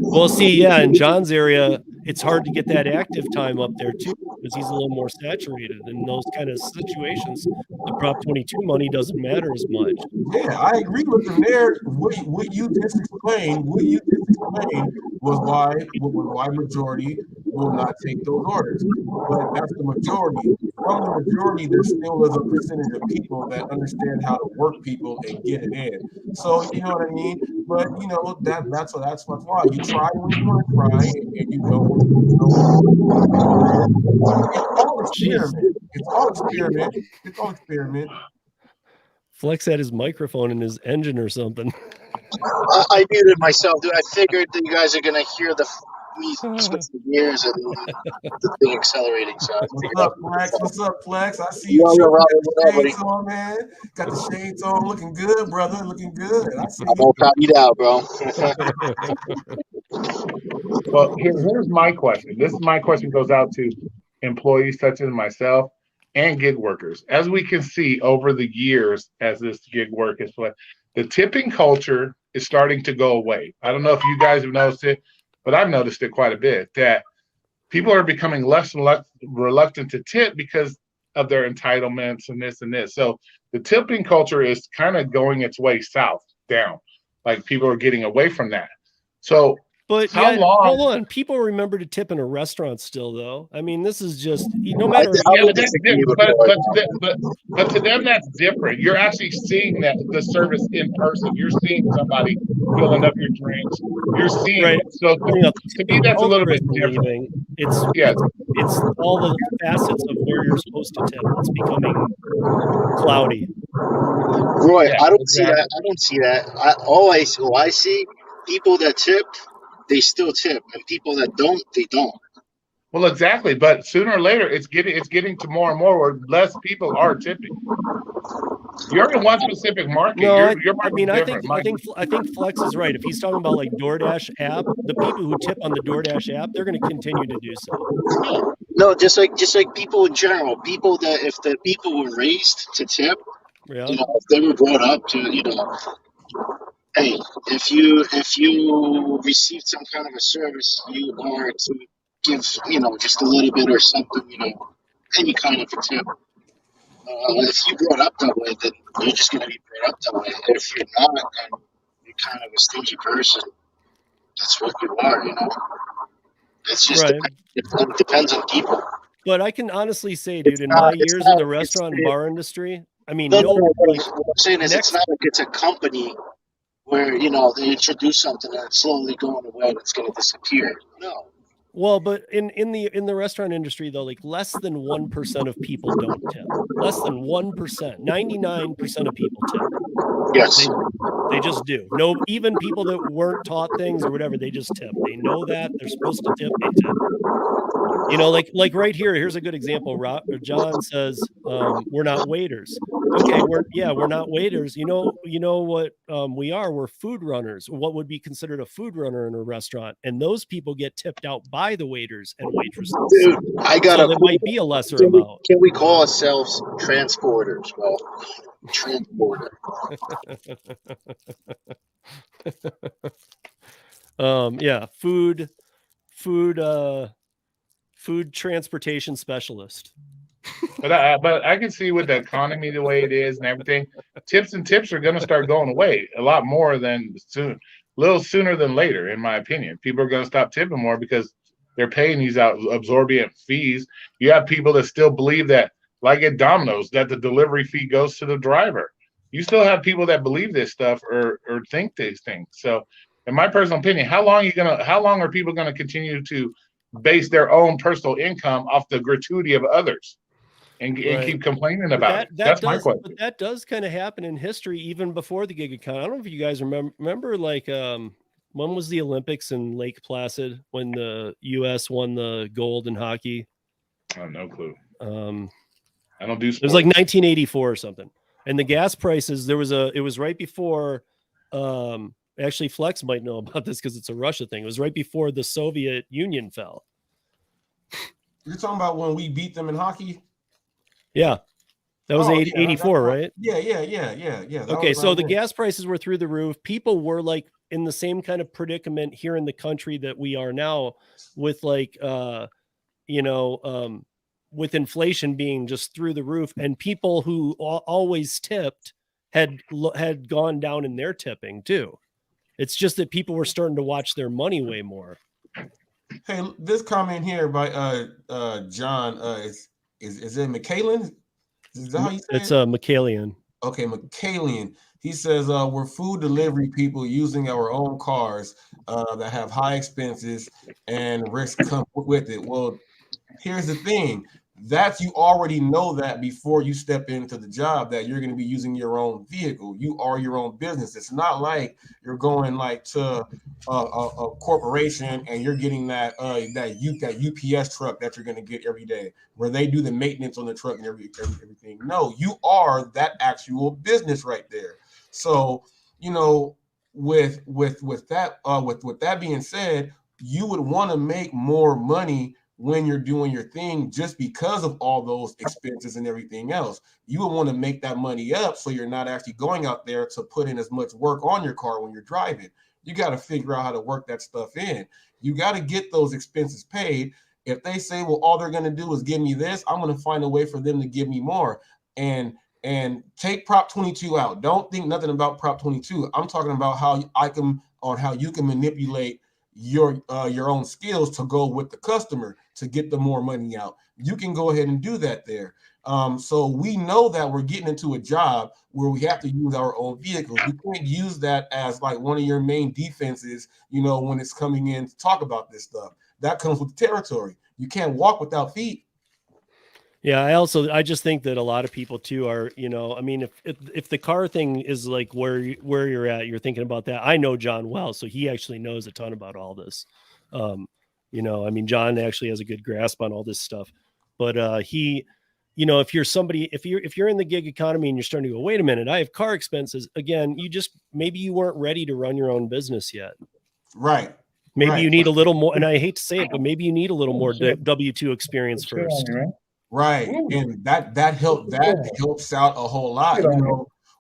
Well, see, in John's area, it's hard to get that active time up there too, because he's a little more saturated in those kind of situations. The Prop 22 money doesn't matter as much. Yeah, I agree with him there. What you just explained was why majority will not take those orders. But that's the majority. From the majority, there still is a percentage of people that understand how to work people and get it in. So you know what I mean? But that's why you try when you want to try, and you don't. It's all experiment. Flex had his microphone in his engine or something. I muted myself, dude. I figured that you guys are gonna hear me switching gears and the thing accelerating. So What's up, Flex? I see you. Got the shades on, man. Got the shades on. Looking good, brother. Looking good. I see I'm all copied out, bro. Well, here's my question. My question goes out to employees such as myself and gig workers. As we can see over the years, as this gig work is played, the tipping culture is starting to go away. I don't know if you guys have noticed it, but I've noticed it quite a bit, that people are becoming less and less reluctant to tip because of their entitlements and this and this. So the tipping culture is kind of going its way south down. Like people are getting away from that. So But how yeah, long? hold on. People remember to tip in a restaurant still, though. I mean, this is just no I, matter. I Yeah, would that's disagree with but to them that's different. You're actually seeing that the service in person. You're seeing somebody filling up your drinks. You're seeing Right. it. So You know, to me, that's a little culture bit isn't different. leaving. It's Yeah. it's all the facets of where you're supposed to tip. It's becoming cloudy. Roy. Yeah, I don't see exactly. that. I don't see that. I see people that tip, they still tip, and people that don't, they don't. Well, exactly. But sooner or later, it's getting to more and more where less people are tipping. You're in one specific market. No, Your I mean, market's different. I think Flex is right. If he's talking about like DoorDash app, the people who tip on the DoorDash app, they're going to continue to do so. No, just like people in general, people that if the people were raised to tip, Yeah. if they were brought up to, hey, if you received some kind of a service, you are to give, just a little bit or something, any kind of a tip. If you brought up that way, then you're just going to be brought up that way. If you're not, then you're kind of a stingy person. That's what you are, It's just Right. it depends on people. But I can honestly say, dude, It's in not- my it's years not- in the it's- restaurant and bar industry, I mean, No, no, like what I'm saying is, it's not like it's a company where they introduce something and it's slowly going away and it's going to disappear. No. well, but in the restaurant industry though, like less than 1% of people don't tip. Less than 1%. 99% of people tip. Yes. They just do. No, even people that weren't taught things or whatever, they just tip. They know that they're supposed to tip. They tip. Like right here. Here's a good example. John says, "We're not waiters." Okay, we're not waiters. You know what we are? We're food runners. What would be considered a food runner in a restaurant? And those people get tipped out by the waiters and waitresses. Dude, I got So that might be a lesser amount. Can we call ourselves transporters? Well, transporter. Yeah, food transportation specialist. But I can see with the economy the way it is and everything, tips are going to start going away a lot more than soon, a little sooner than later, in my opinion. People are going to stop tipping more because they're paying these absorbent fees. You have people that still believe that, like at Domino's, that the delivery fee goes to the driver. You still have people that believe this stuff or think these things. So, in my personal opinion, how long are people going to continue to base their own personal income off the gratuity of others? And keep complaining about it. That's my question. But that does kind of happen in history, even before the gig economy. I don't know if you guys remember like when was the Olympics in Lake Placid when the U.S. won the gold in hockey? I have no clue. I don't do sports. It was like 1984 or something. And the gas prices, it was right before, actually Flex might know about this because it's a Russia thing. It was right before the Soviet Union fell. You're talking about when we beat them in hockey? Yeah. That was 84, right? Yeah. Okay, so the gas prices were through the roof. People were like in the same kind of predicament here in the country that we are now with like, with inflation being just through the roof, and people who always tipped had gone down in their tipping too. It's just that people were starting to watch their money way more. Hey, this comment here by John is it McKaylen? Is that how you say it's it? McKalian. Okay, McKalian. He says we're food delivery people using our own cars that have high expenses and risk come with it. Well, here's the thing. That's, you already know that before you step into the job that you're going to be using your own vehicle. You are your own business. It's not like you're going like to a corporation and you're getting that UPS truck that you're going to get every day where they do the maintenance on the truck and everything. No, you are that actual business right there. So, with that being said, you would want to make more money when you're doing your thing just because of all those expenses and everything else. You would want to make that money up so you're not actually going out there to put in as much work on your car when you're driving. You got to figure out how to work that stuff in. You got to get those expenses paid. If they say, well, all they're going to do is give me this, I'm going to find a way for them to give me more. And take Prop 22 out. Don't think nothing about Prop 22. I'm talking about how you can manipulate your own skills to go with the customer to get the more money out. You can go ahead and do that there. So we know that we're getting into a job where we have to use our own vehicles. You can't use that as like one of your main defenses, when it's coming in to talk about this stuff. That comes with the territory. You can't walk without feet. Yeah, I just think that a lot of people too are, I mean, if the car thing is like where you're at, you're thinking about that. I know John well, so he actually knows a ton about all this. I mean, John actually has a good grasp on all this stuff. But he, if you're in the gig economy and you're starting to go, wait a minute, I have car expenses. Again, maybe you weren't ready to run your own business yet. Right. Maybe you need a little more, and I hate to say it, but maybe you need a little more W-2 experience first. Right. And that helps out a whole lot.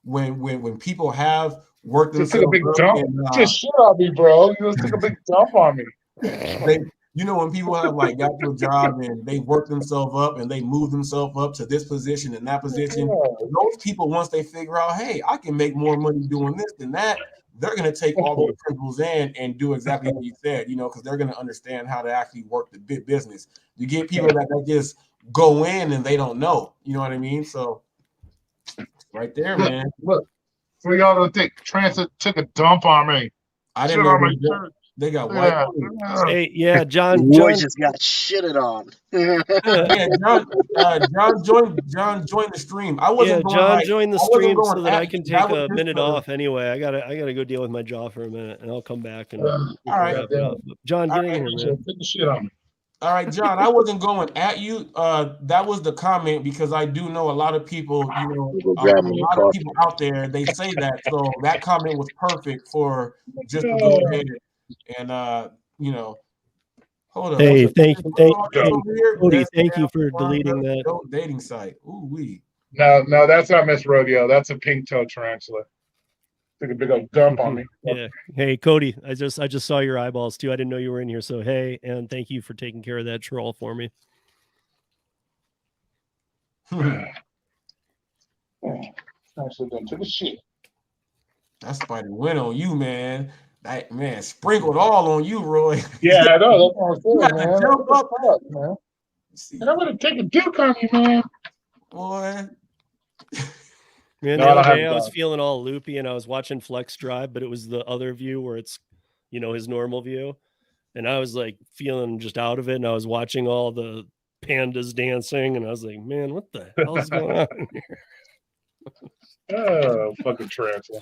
When people have worked themselves up, just shit on me, bro. You just took a big dump on me. When people have like got to a job and they work themselves up and they move themselves up to this position and that position, those people, once they figure out, hey, I can make more money doing this than that, they're going to take all those principles in and do exactly what you said, because they're going to understand how to actually work the big business. You get people that just go in and they don't know, you know what I mean? So right there, man. Look, for y'all to think, Transit took a dump on me. I didn't know they got white. Hey, yeah, John just got shitted on. John joined the stream. I wasn't going John joined the stream so that I can take a minute off anyway. I gotta go deal with my jaw for a minute and I'll come back and all right. John, get in here, man. Take the shit on me. All right, John, I wasn't going at you. That was the comment because I do know a lot of people, a lot of people out there, they say that. So that comment was perfect for just to go ahead and, hold on. Hey, thank you. Cody, thank you for deleting that. Dating site. Ooh, wee. No, that's not Miss Rodeo. That's a pink toe tarantula. Took a big old dump on me. Yeah. Hey, Cody, I just saw your eyeballs too. I didn't know you were in here. So hey, and thank you for taking care of that troll for me. Actually done took a shit. That spider went on you, man. That man sprinkled all on you, Roy. Yeah, I know. That's what I'm saying, man. Jump up, man. And I'm gonna take a duke on you, man. Boy. Man, the other day I was feeling all loopy and I was watching Flex Drive, but it was the other view where it's, his normal view. And I was like feeling just out of it. And I was watching all the pandas dancing and I was like, man, what the hell is going on here? Oh, fucking tarantula.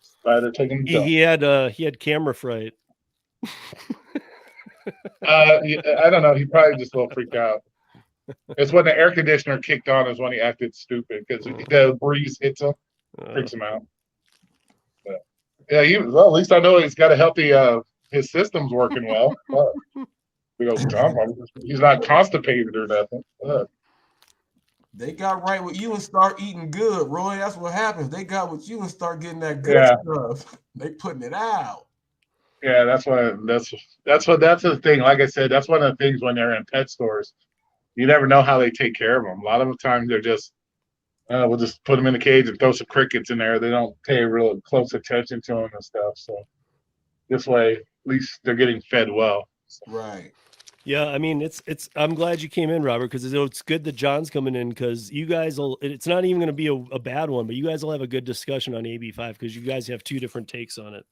Spider taking he had camera fright. I don't know. He probably just a little freaked out. It's when the air conditioner kicked on is when he acted stupid because the breeze hits him, freaks him out. But, yeah, at least I know he's got a healthy. His system's working well. He's not constipated or nothing. They got right with you and start eating good, Roy. That's what happens. They got with you and start getting that good stuff. They putting it out. Yeah, that's the thing. Like I said, that's one of the things when they're in pet stores. You never know how they take care of them. A lot of the times they're just, we'll just put them in the cage and throw some crickets in there. They don't pay real close attention to them and stuff. So this way, at least they're getting fed well. So. Right. Yeah, I mean, I'm glad you came in, Robert, because it's good that John's coming in because you guys it's not even going to be a bad one, but you guys will have a good discussion on AB5 because you guys have two different takes on it.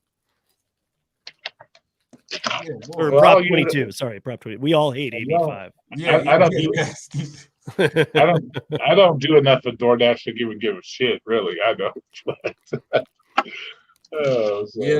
Yeah, or Prop 22. Sorry, Prop 20. We all hate AB5. I don't do enough of DoorDash to even give a shit. Really, I don't.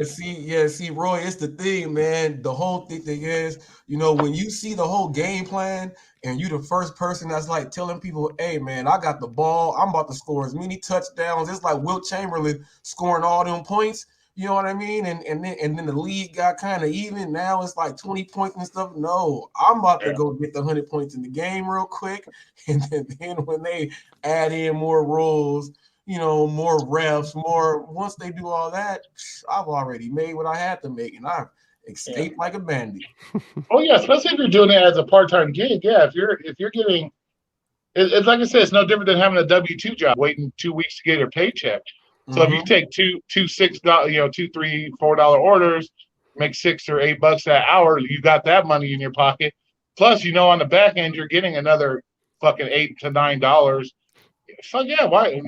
See, Roy, it's the thing, man. The whole thing is, when you see the whole game plan and you the first person that's like telling people, hey, man, I got the ball. I'm about to score as many touchdowns. It's like Wilt Chamberlain scoring all them points. You know what I mean? And then the league got kind of even. Now it's like 20 points and stuff. No, I'm about to go get the 100 points in the game real quick. And then when they add in more roles, more refs, once they do all that, I've already made what I had to make. And escape like a bandit. Oh yeah, especially if you're doing it as a part-time gig. Yeah, if you're getting, it's like I said, it's no different than having a W-2 job, waiting 2 weeks to get your paycheck. So if you take two $6, $2, $3, $4 orders, make $6 or $8 that hour, you got that money in your pocket. Plus, on the back end, you're getting another fucking $8 to $9. Fuck yeah, why?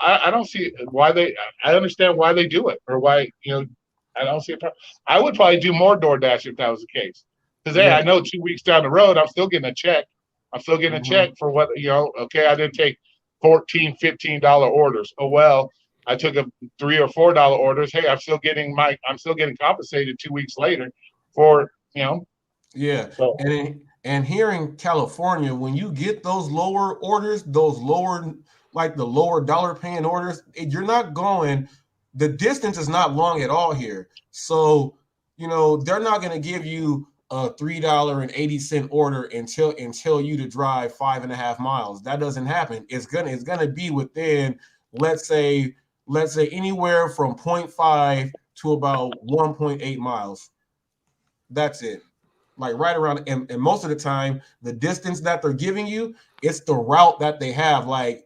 I don't see why they. I understand why they do it, or why I don't see a problem. I would probably do more DoorDash if that was the case. Because I know 2 weeks down the road, I'm still getting a check. I'm still getting a check for what okay, I didn't take $14, $15 orders. Oh well, I took a $3 or $4 orders. Hey, I'm still getting compensated 2 weeks later for Yeah, So, and here in California, when you get those lower orders, those lower the lower dollar paying orders, you're not going. The distance is not long at all here, so they're not going to give you a $3.80 order and tell you to drive 5.5 miles. That doesn't happen. It's gonna be within, let's say anywhere from 0.5 to about 1.8 miles. That's it. Like right around, and most of the time, the distance that they're giving you, it's the route that they have. Like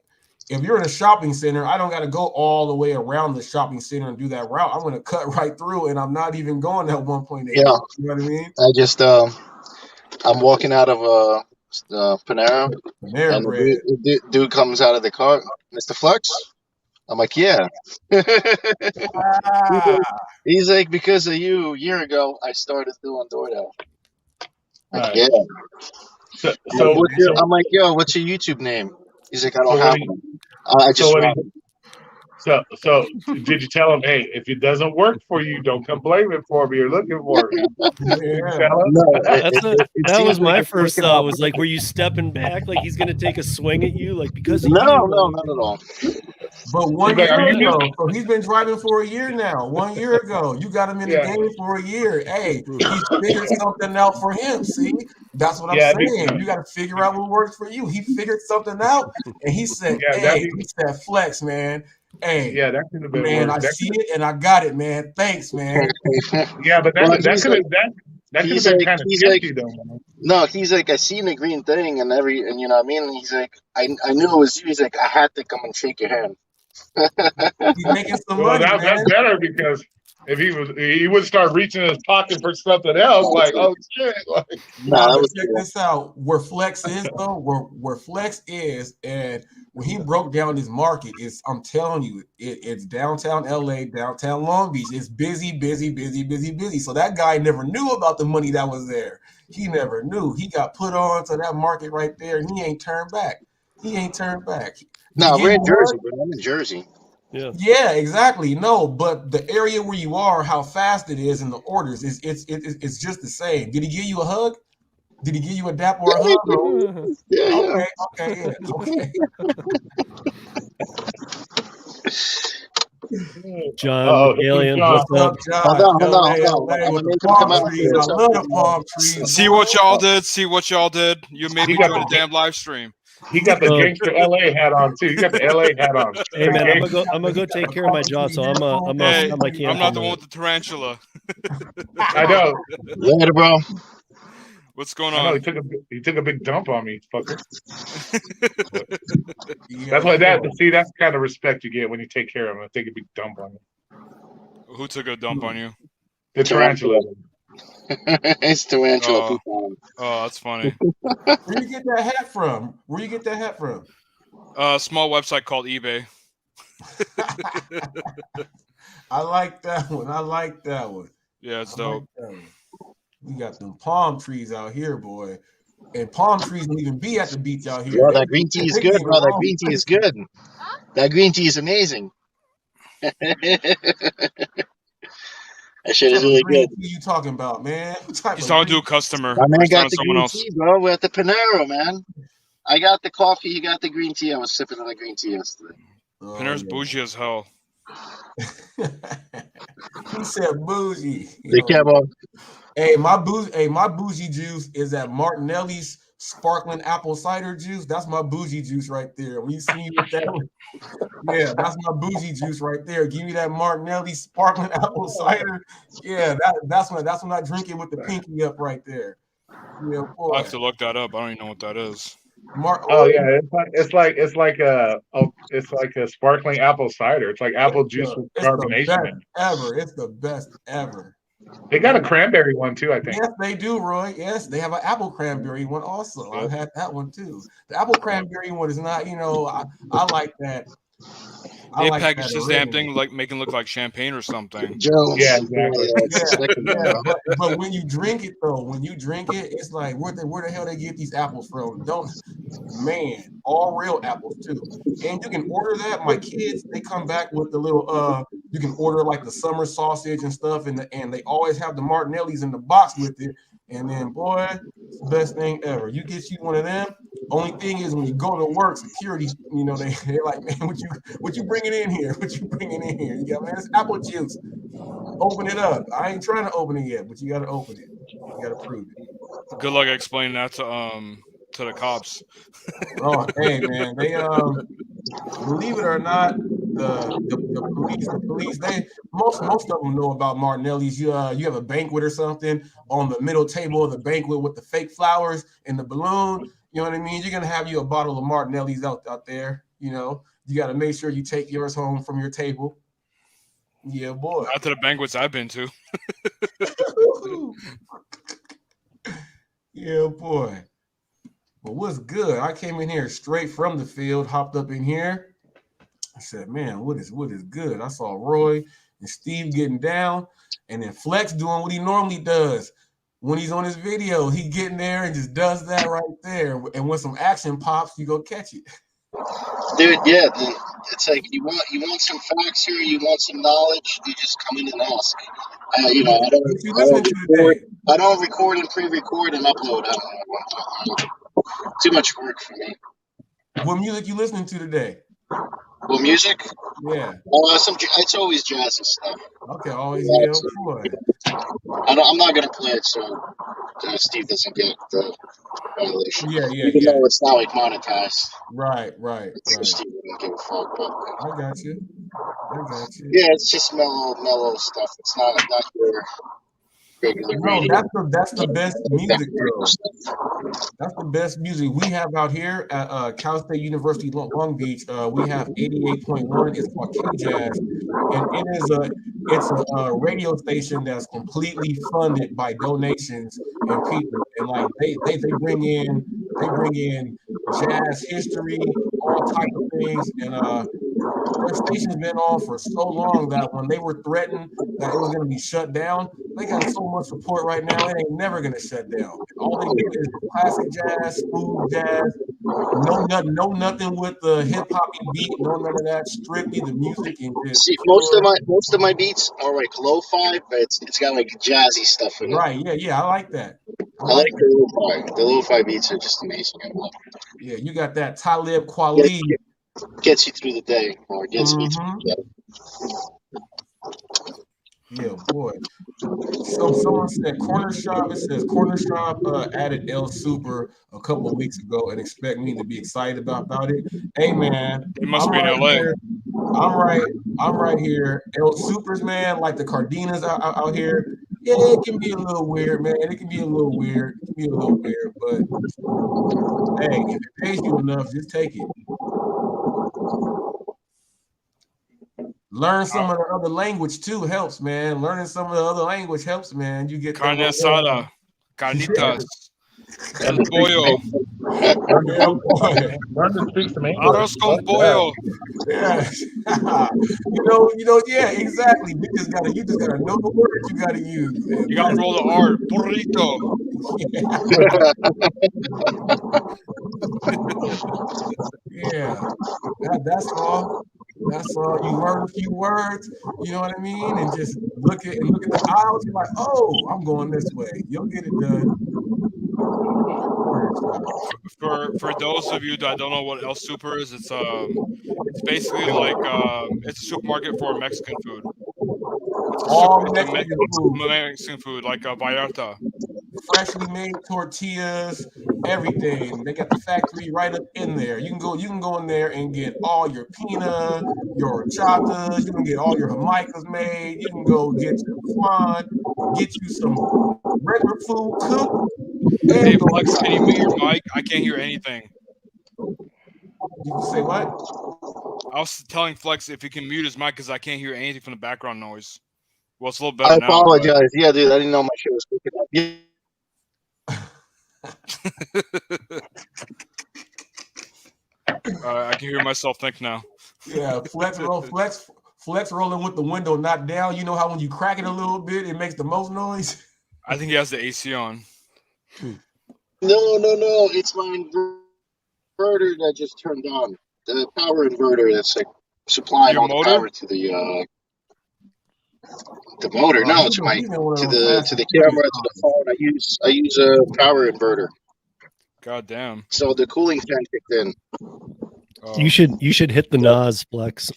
if you're in a shopping center, I don't got to go all the way around the shopping center and do that route. I'm going to cut right through, and I'm not even going that 1.8. Yeah. miles, you know what I mean? I just I'm walking out of Panera, Panera and bread. the dude comes out of the car, Mr. Flex. I'm like, yeah. He's like, because of you, a year ago, I started doing DoorDash. Like, yeah. I'm like, yo, what's your YouTube name? He's like, I don't have one. I just So did you tell him, hey, if it doesn't work for you, don't come blame it for me. You're looking for me. That was my first thought. Was like, were you stepping back like he's gonna take a swing at you, like because of you? No, not at all. But 1 year ago, so he's been driving for a year now. 1 year ago, you got him in the game for a year. Hey, he figured something out for him. See, that's what I'm saying. You got to figure out what works for you. He figured something out, and he said, "Hey, he said, Flex, man. Hey, that could have been man, worse. I see it and I got it, man. Thanks, man." Yeah, but that could have been kind of sketchy, though. Man. No, he's like, I seen the green thing and you know what I mean? And he's like, I knew it was you. He's like, I had to come and shake your hand. He's making some money, man. That's better, because if he would start reaching in his pocket for something else, like, oh shit. Like, check this out. Where Flex is though, where Flex is, and when he broke down his market, I'm telling you, it's downtown LA, downtown Long Beach. It's busy. So that guy never knew about the money that was there. He never knew. He got put on to that market right there, and he ain't turned back. No, we're in Jersey, but I'm in Jersey. Yeah, exactly. No, but the area where you are, how fast it is, and the orders, it's just the same. Did he give you a hug? Did he give you a dap or a hug? Yeah. Okay. John, alien, what's up? Hold on. I love the palm trees. See what y'all did. You made me join the damn live stream. He got the gangster LA hat on too. He got the LA hat on. Hey man, I'm gonna go take care of my job. So I'm not the one with the tarantula. I know. Later, bro. What's going on? He took a big dump on me, fucker. That's why that's the kind of respect you get when you take care of him. I take a big dump on you. Who took a dump on you? The tarantula. It's tarantula. Oh, that's funny. Where you get that hat from? A small website called eBay. I like that one. Yeah, it's dope. We got them palm trees out here, boy. And palm trees don't even be at the beach out here. Bro, that green tea is good, bro. That green tea is good. That green tea is amazing. That shit is really good. What are you talking about, man? He's talking to a customer. My man got the green tea, bro. We're at the Panera, man. I got the coffee. You got the green tea. I was sipping on the green tea yesterday. Panera's bougie as hell. He said bougie. Hey, my bougie juice is at Martinelli's sparkling apple cider juice. That's my bougie juice right there. When you see me with that, yeah, that's my bougie juice right there. Give me that Martinelli sparkling apple cider. Yeah, that's when I drink it with the pinky up right there. Yeah, boy. I have to look that up. I don't even know what that is. Oh yeah, it's like a sparkling apple cider. It's like apple juice with it's the carbonation best in it. ever. It's the best ever. They got a cranberry one too, I think. Yes, they do, Roy. Yes, they have an apple cranberry one also. I've had that one too. The apple cranberry one is not, I like that. They packaged this damn thing like making it look like champagne or something. Jones. Yeah, exactly. But when you drink it though, it's like where the hell they get these apples from? All real apples too. And you can order that. My kids, they come back with the little you can order like the summer sausage and stuff, and they always have the Martinellis in the box with it. And then, boy, it's the best thing ever. You get you one of them. Only thing is when you go to work, security, they're like, man, what you bringing in here? What you bringing in here? You got, man, it's apple juice. Open it up. I ain't trying to open it yet, but you got to open it. You got to prove it. Good luck explaining that to the cops. Oh, hey, man, they believe it or not, the police, they most of them know about Martinelli's. You have a banquet or something on the middle table of the banquet with the fake flowers and the balloon. You know what I mean? You're gonna have you a bottle of Martinelli's out there. You got to make sure you take yours home from your table. Yeah, boy. After the banquets I've been to. Yeah, boy. But what's good? I came in here straight from the field, hopped up in here. I said, man, what is good? I saw Roy and Steve getting down, and then Flex doing what he normally does. When he's on his video, he getting there and just does that right there. And when some action pops, you go catch it. Dude, yeah, it's like you want some facts here, you want some knowledge, you just come in and ask. I don't record and pre-record and upload. Too much work for me. What music you listening to today? What music? Yeah. It's always jazzy stuff. Okay, always boy. I'm not gonna play it so Steve doesn't get the violation. Yeah. Even though it's not like monetized. Right. Steve wouldn't give a fuck, but I got you. Yeah, it's just mellow stuff. It's not your regular radio. That's the best music, bro. That's the best music we have out here at Cal State University Long Beach. We have 88.1. It's called K-Jazz, and it's a radio station that's completely funded by donations and people. And like they bring in jazz history, all types of things, and their station's been on for so long that when they were threatened that it was going to be shut down, they got so much support right now, it ain't never going to shut down. All they do is classic jazz, smooth jazz, no nothing with the hip-hop beat, no none of that, strictly the music. And just see, most of my beats are like lo-fi, but it's got like jazzy stuff in it. Right, yeah, I like that. I like the lo-fi. The lo-fi beats are just amazing. Yeah, you got that Talib Kweli. Gets you through the day, or gets me through the day. Yeah, boy. So someone said Corner Shop. It says Corner Shop added El Super a couple of weeks ago and expect me to be excited about it. Hey man, it must be in LA. Here. I'm right here. El Supers, man, like the Cardenas out here. Yeah, it can be a little weird, man. It can be a little weird. But hey, if it pays you enough, just take it. Learn some of the other language too helps, man. Learning some of the other language helps, man. You get carne asada, carnitas, el pollo. Learn to speak some English. Arroz con pollo. Yeah. Yeah, exactly. You just gotta know the words you gotta use. You gotta roll the R, burrito. Yeah. That's all. You learn a few words, you know what I mean, and just look at the aisles. You're like, oh, I'm going this way. You'll get it done. For those of you that don't know what El Super is, it's basically like it's a supermarket for Mexican food. Mexican food like Vallarta. freshly made tortillas, everything. They got the factory right up in there. You can go in there and get all your pina, your horchatas. You can get all your jamaicas made. You can go get your flan, get you some regular food cooked. Hey, And Flex, can you mute your mic? I can't hear anything. you say what? I was telling Flex if he can mute his mic because I can't hear anything from the background noise. Well, it's a little better I now. But apologize. Yeah, dude, I didn't know my shit was picking up. Yeah. I can hear myself think now. Yeah, flex rolling with the window not down. You know how when you crack it a little bit, it makes the most noise. I think he has the AC on. No. It's my inverter that just turned on. The power inverter that's like supplying Your all the motor? power to the motor. No, it's my to the camera, to the phone. I use a power inverter. God damn. So the cooling fan kicked in. Oh. You should hit the NOS, Flex.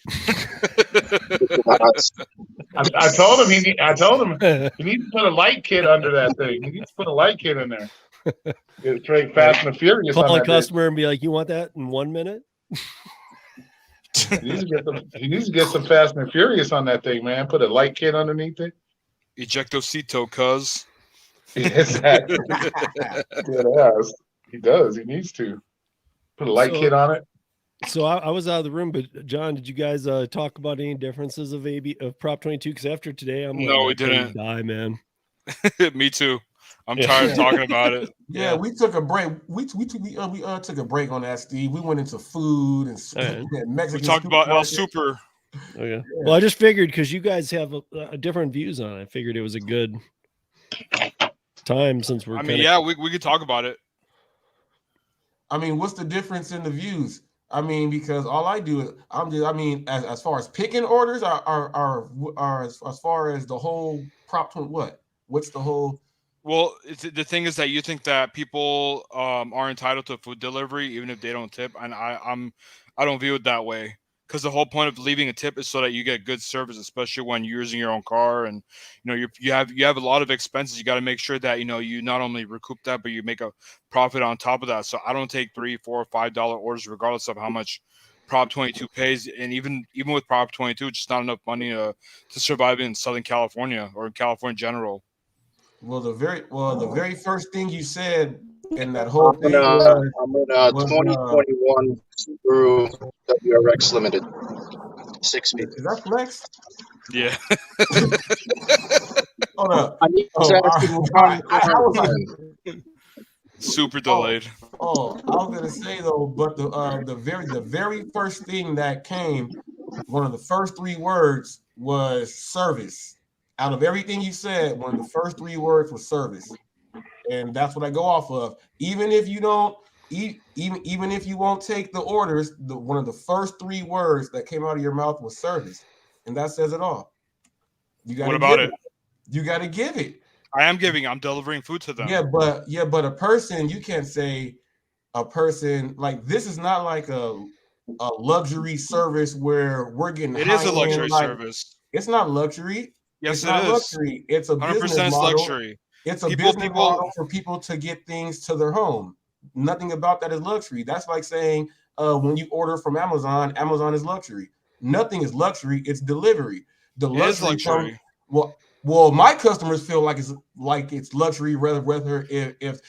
I told him he needs to put a light kit under that thing. He needs to put a light kit in there. Get straight Fast and Furious. Call on a that customer and be like, "You want that in 1 minute?" He needs to get some Fast and Furious on that thing, man. Put a light kit underneath it. Ejectocito, cuz. Exactly. Yes, he does. He needs to put a light kit on it. So I was out of the room, but John, did you guys talk about any differences of Prop 22? Because after today, I'm No, we didn't. Die, man. Me too. I'm tired of talking about it. Yeah, we took a break. We took a break on that, Steve. We went into food and Mexican. We talked about El Super. Okay. Yeah. Well, I just figured because you guys have a different views on it, I figured it was a good time since we're. I mean, yeah, we could talk about it. I mean, what's the difference in the views? I mean, because all I do is as far as picking orders are as far as the whole Prop 20, what's the whole? Well, the thing is that you think that people are entitled to food delivery even if they don't tip, and I don't view it that way. Because the whole point of leaving a tip is so that you get good service, especially when you're using your own car, and you have a lot of expenses. You got to make sure that you not only recoup that, but you make a profit on top of that. So I don't take $3, $4, $5 orders, regardless of how much Prop 22 pays. And even with Prop 22, it's just not enough money to survive in Southern California or in California in general. Well, the very first thing you said in that whole thing I'm in a 2021 Subaru WRX Limited. 6-speed. Is that Flex? Yeah. Hold up. Super delayed. I was gonna say though, but the very first thing that came, one of the first 3 words was service. Out of everything you said, one of the first 3 words was service. And that's what I go off of. Even if you don't, even if you won't take the orders, one of the first 3 words that came out of your mouth was service, and that says it all. You got. What about it? You got to give it. I am giving. I'm delivering food to them. Yeah, but a person, you can't say a person like this is not like a luxury service where we're getting. It is a luxury service. It's not luxury. Yes, it's not is. Luxury. It's a 100% business model. Luxury. It's a business model for people to get things to their home. Nothing about that is luxury. That's like saying when you order from Amazon, Amazon is luxury. Nothing is luxury. It's delivery. The luxury. Well, my customers feel like it's luxury whether if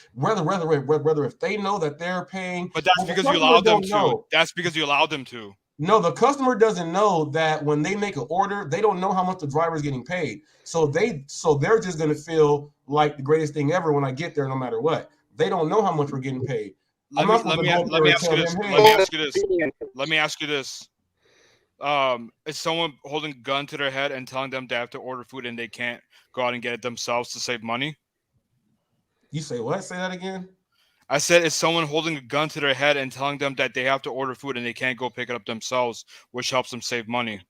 they know that they're paying. But that's because you allowed them to. That's because you allowed them to. No, the customer doesn't know that when they make an order, they don't know how much the driver is getting paid. So they're just gonna feel like the greatest thing ever when I get there, no matter what. They don't know how much we're getting paid. Let me ask you this. Is someone holding a gun to their head and telling them they have to order food and they can't go out and get it themselves to save money? You say what? Say that again. I said, is someone holding a gun to their head and telling them that they have to order food and they can't go pick it up themselves, which helps them save money?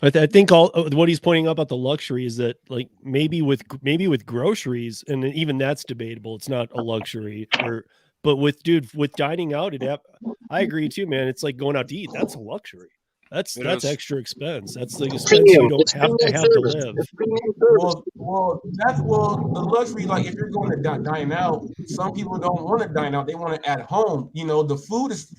I think all what he's pointing out about the luxury is that like maybe with groceries, and even that's debatable. It's not a luxury, but with dining out, I agree too, man. It's like going out to eat. That's a luxury. That's It that's is. extra expense. That's the expense Premium. you don't It's have premium to service. live. It's premium service. Well, the luxury, like if you're going to dine out, some people don't want to dine out. They want it at home. You know, the food is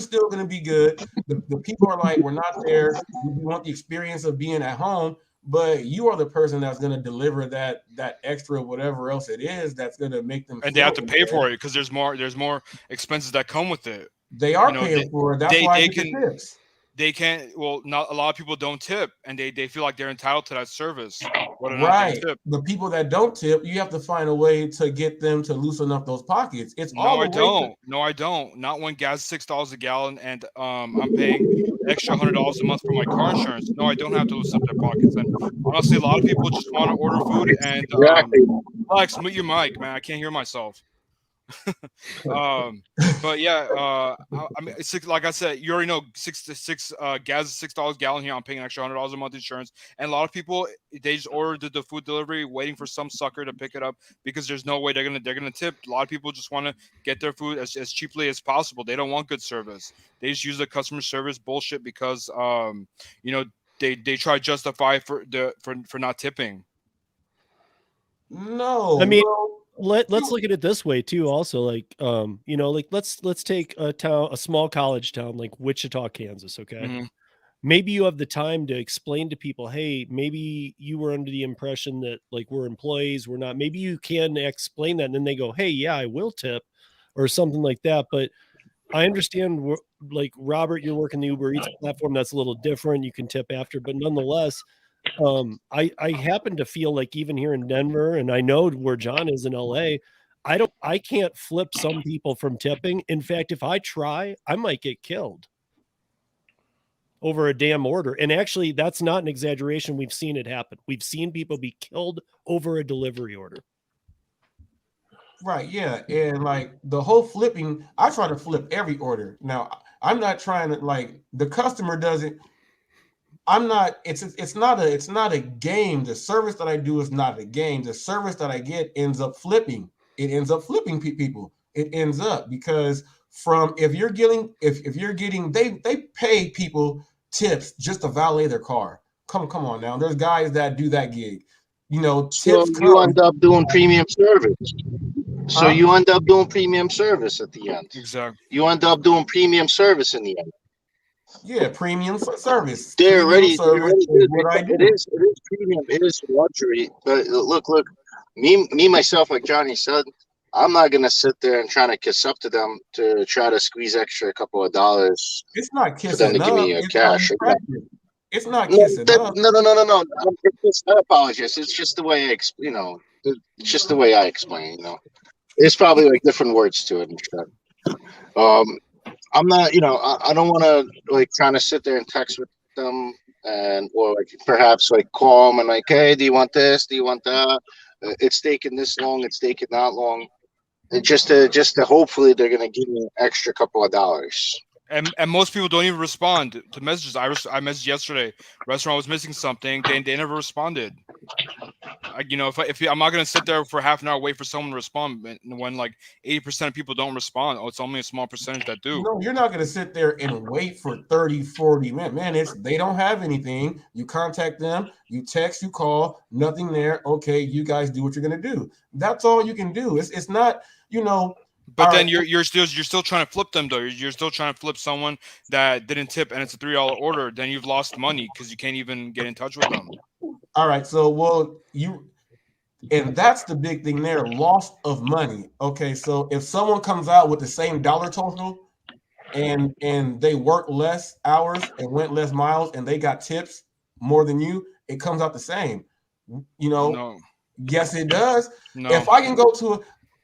still going to be good. The people are like, we're not there. We want the experience of being at home, but you are the person that's going to deliver that extra whatever else it is that's going to make them And they feel have to pay good. for it because there's more expenses that come with it. They are You know, paying for it. That's why I they get the can tips. they can't. Well, not a lot of people don't tip, and they feel like they're entitled to that service, whether or not they Right. tip. The people that don't tip, you have to find a way to get them to loosen up those pockets. It's all No, I the way to don't. No, I don't. Not when gas is $6 a gallon, and I'm paying extra $100 a month for my car insurance. No, I don't have to loosen up their pockets. And honestly, a lot of people just want to order food and Exactly. Alex, mute your mic, man. I can't hear myself. But yeah, I mean, it's like I said, you already know, gas is $6 a gallon here. I'm paying an extra $100 a month insurance, and a lot of people, they just order the food delivery, waiting for some sucker to pick it up because there's no way they're gonna tip. A lot of people just want to get their food as cheaply as possible. They don't want good service. They just use the customer service bullshit because you know, they try to justify for not tipping. No. I mean, well, let's look at it this way too. Also, like you know, like let's take a small college town like Wichita, Kansas. Okay, Mhm. maybe you have the time to explain to people, hey, maybe you were under the impression that like we're employees, we're not. Maybe you can explain that, and then they go, hey, yeah, I will tip, or something like that. But I understand, like Robert, you're working the Uber Eats platform. That's a little different. You can tip after, but nonetheless, I happen to feel like even here in Denver, and I know where John is in LA, I can't flip some people from tipping. In fact, if I try, I might get killed over a damn order. And actually, that's not an exaggeration. We've seen it happen. We've seen people be killed over a delivery order. right, yeah. And like the whole flipping, I try to flip every order. Now, I'm not trying to like the customer doesn't. I'm not. It's not a game. The service that I do is not a game. The service that I get ends up flipping. It ends up flipping people. It ends up because from if you're getting they pay people tips just to valet their car. Come on now. There's guys that do that gig. You know, So tips you come. end up doing premium service. So Huh? you end up doing premium service at the end. Exactly. You end up doing premium service in the end. Yeah, premium service. They Premium already service is did. what I It do. is premium. It is luxury. But look, me myself, like Johnny said, I'm not gonna sit there and try to kiss up to them to try to squeeze extra a couple of dollars It's not for them to kissing give up. me It's how cash. you practice. It's not No, kissing up. no. I apologize. It's just the way it's just the way I explain. There's probably like different words to it and stuff. I'm not, I don't want to like trying to sit there and text with them or like perhaps like call them and like, hey, do you want this? Do you want that? It's taking this long. It's taking that long. And just to hopefully they're gonna give me an extra couple of dollars. And most people don't even respond to messages. I messaged yesterday. Restaurant was missing something. They never responded. If I'm not gonna sit there for half an hour wait for someone to respond when like 80% of people don't respond. Oh, it's only a small percentage that do. No, you're not going to sit there and wait for 30, 40 minutes. They don't have anything. You contact them, you text, you call, nothing there. Okay, you guys do what you're going to do. That's all you can do. It's not, But then right. you're still trying to flip them though. You're still trying to flip someone that didn't tip and it's a $3 order. Then you've lost money because you can't even get in touch with them. All right, so and that's the big thing there, loss of money. Okay, so if someone comes out with the same dollar total and they work less hours and went less miles and they got tips more than you, it comes out the same. No. Yes, it does. No. If I can go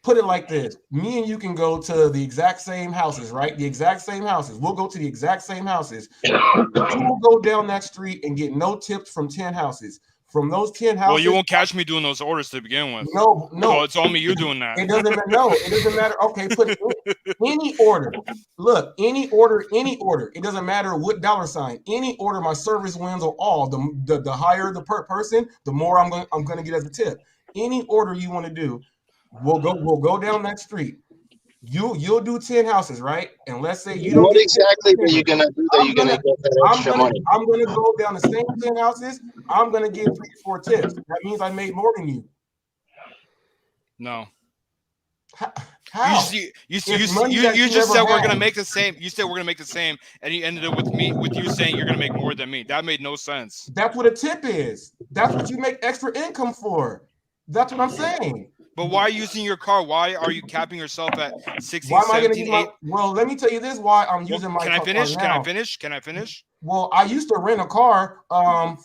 put it like this, me and you can go to the exact same houses, right? The exact same houses. We'll go to the exact same houses. You will go down that street and get no tips from 10 houses. From those 10 houses. Well, you won't catch me doing those orders to begin with. No. So it's only you doing that. It doesn't matter. No, it doesn't matter. Okay, put any order. Look, any order. It doesn't matter what dollar sign. Any order, my service wins or all. The higher the person, the more I'm going to get as a tip. Any order you want to do, we'll go down that street. You'll do 10 houses, right? And let's say you don't What get exactly are 10. you gonna do that you're gonna get that extra money? I'm gonna go down the same 10 houses. I'm gonna get 3 or 4 tips. That means I made more than you. No. How? You It's just money that you said never we're gonna had. make the same. You said we're gonna make the same, and you ended up with you saying you're gonna make more than me. That made no sense. That's what a tip is. That's what you make extra income for. That's what I'm saying. But why are you using your car? Why are you capping yourself at 16, Why am I going to 17, use my? 8? Well, let me tell you this. Why I'm using my Can I car finish? now. Can I finish? Well, I used to rent a car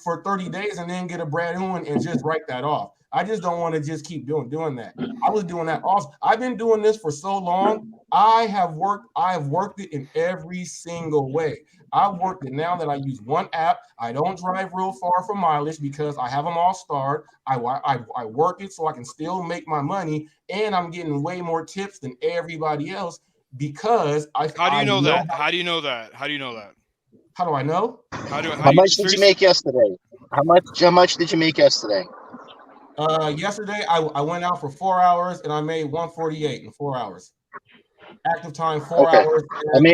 for 30 days and then get a brand new one and just write that off. I just don't want to just keep doing that. I was doing that also. I've been doing this for so long. I've worked it in every single way. I've worked it now that I use one app. I don't drive real far for mileage because I have them all starred. I work it so I can still make my money, and I'm getting way more tips than everybody else because How do you know that? How do you know that? How do you know that? How do I know? How much did you make yesterday? How much did you make yesterday? Yesterday I went out for 4 hours and I made 148 in 4 hours. Active time 4 hours. And my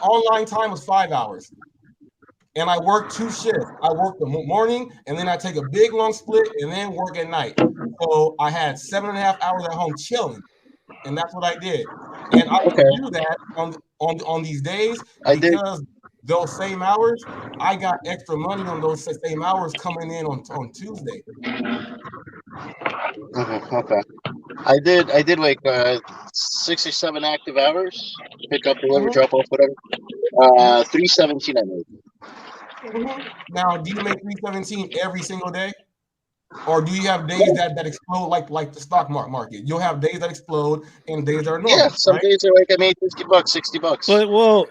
online time was 5 hours. And I worked 2 shifts. I worked the morning and then I take a big long split and then work at night. So I had 7.5 hours at home chilling, and that's what I did. And I can do that on these days because those same hours, I got extra money on those same hours coming in on Tuesday. Okay. I did like 6 or 7 active hours, pick up, deliver, drop off, whatever. 317 I made. Now, do you make 317 every single day, or do you have days that explode like the stock market? You'll have days that explode and days that are normal. Yeah, some days are like I made $50, $60. But well,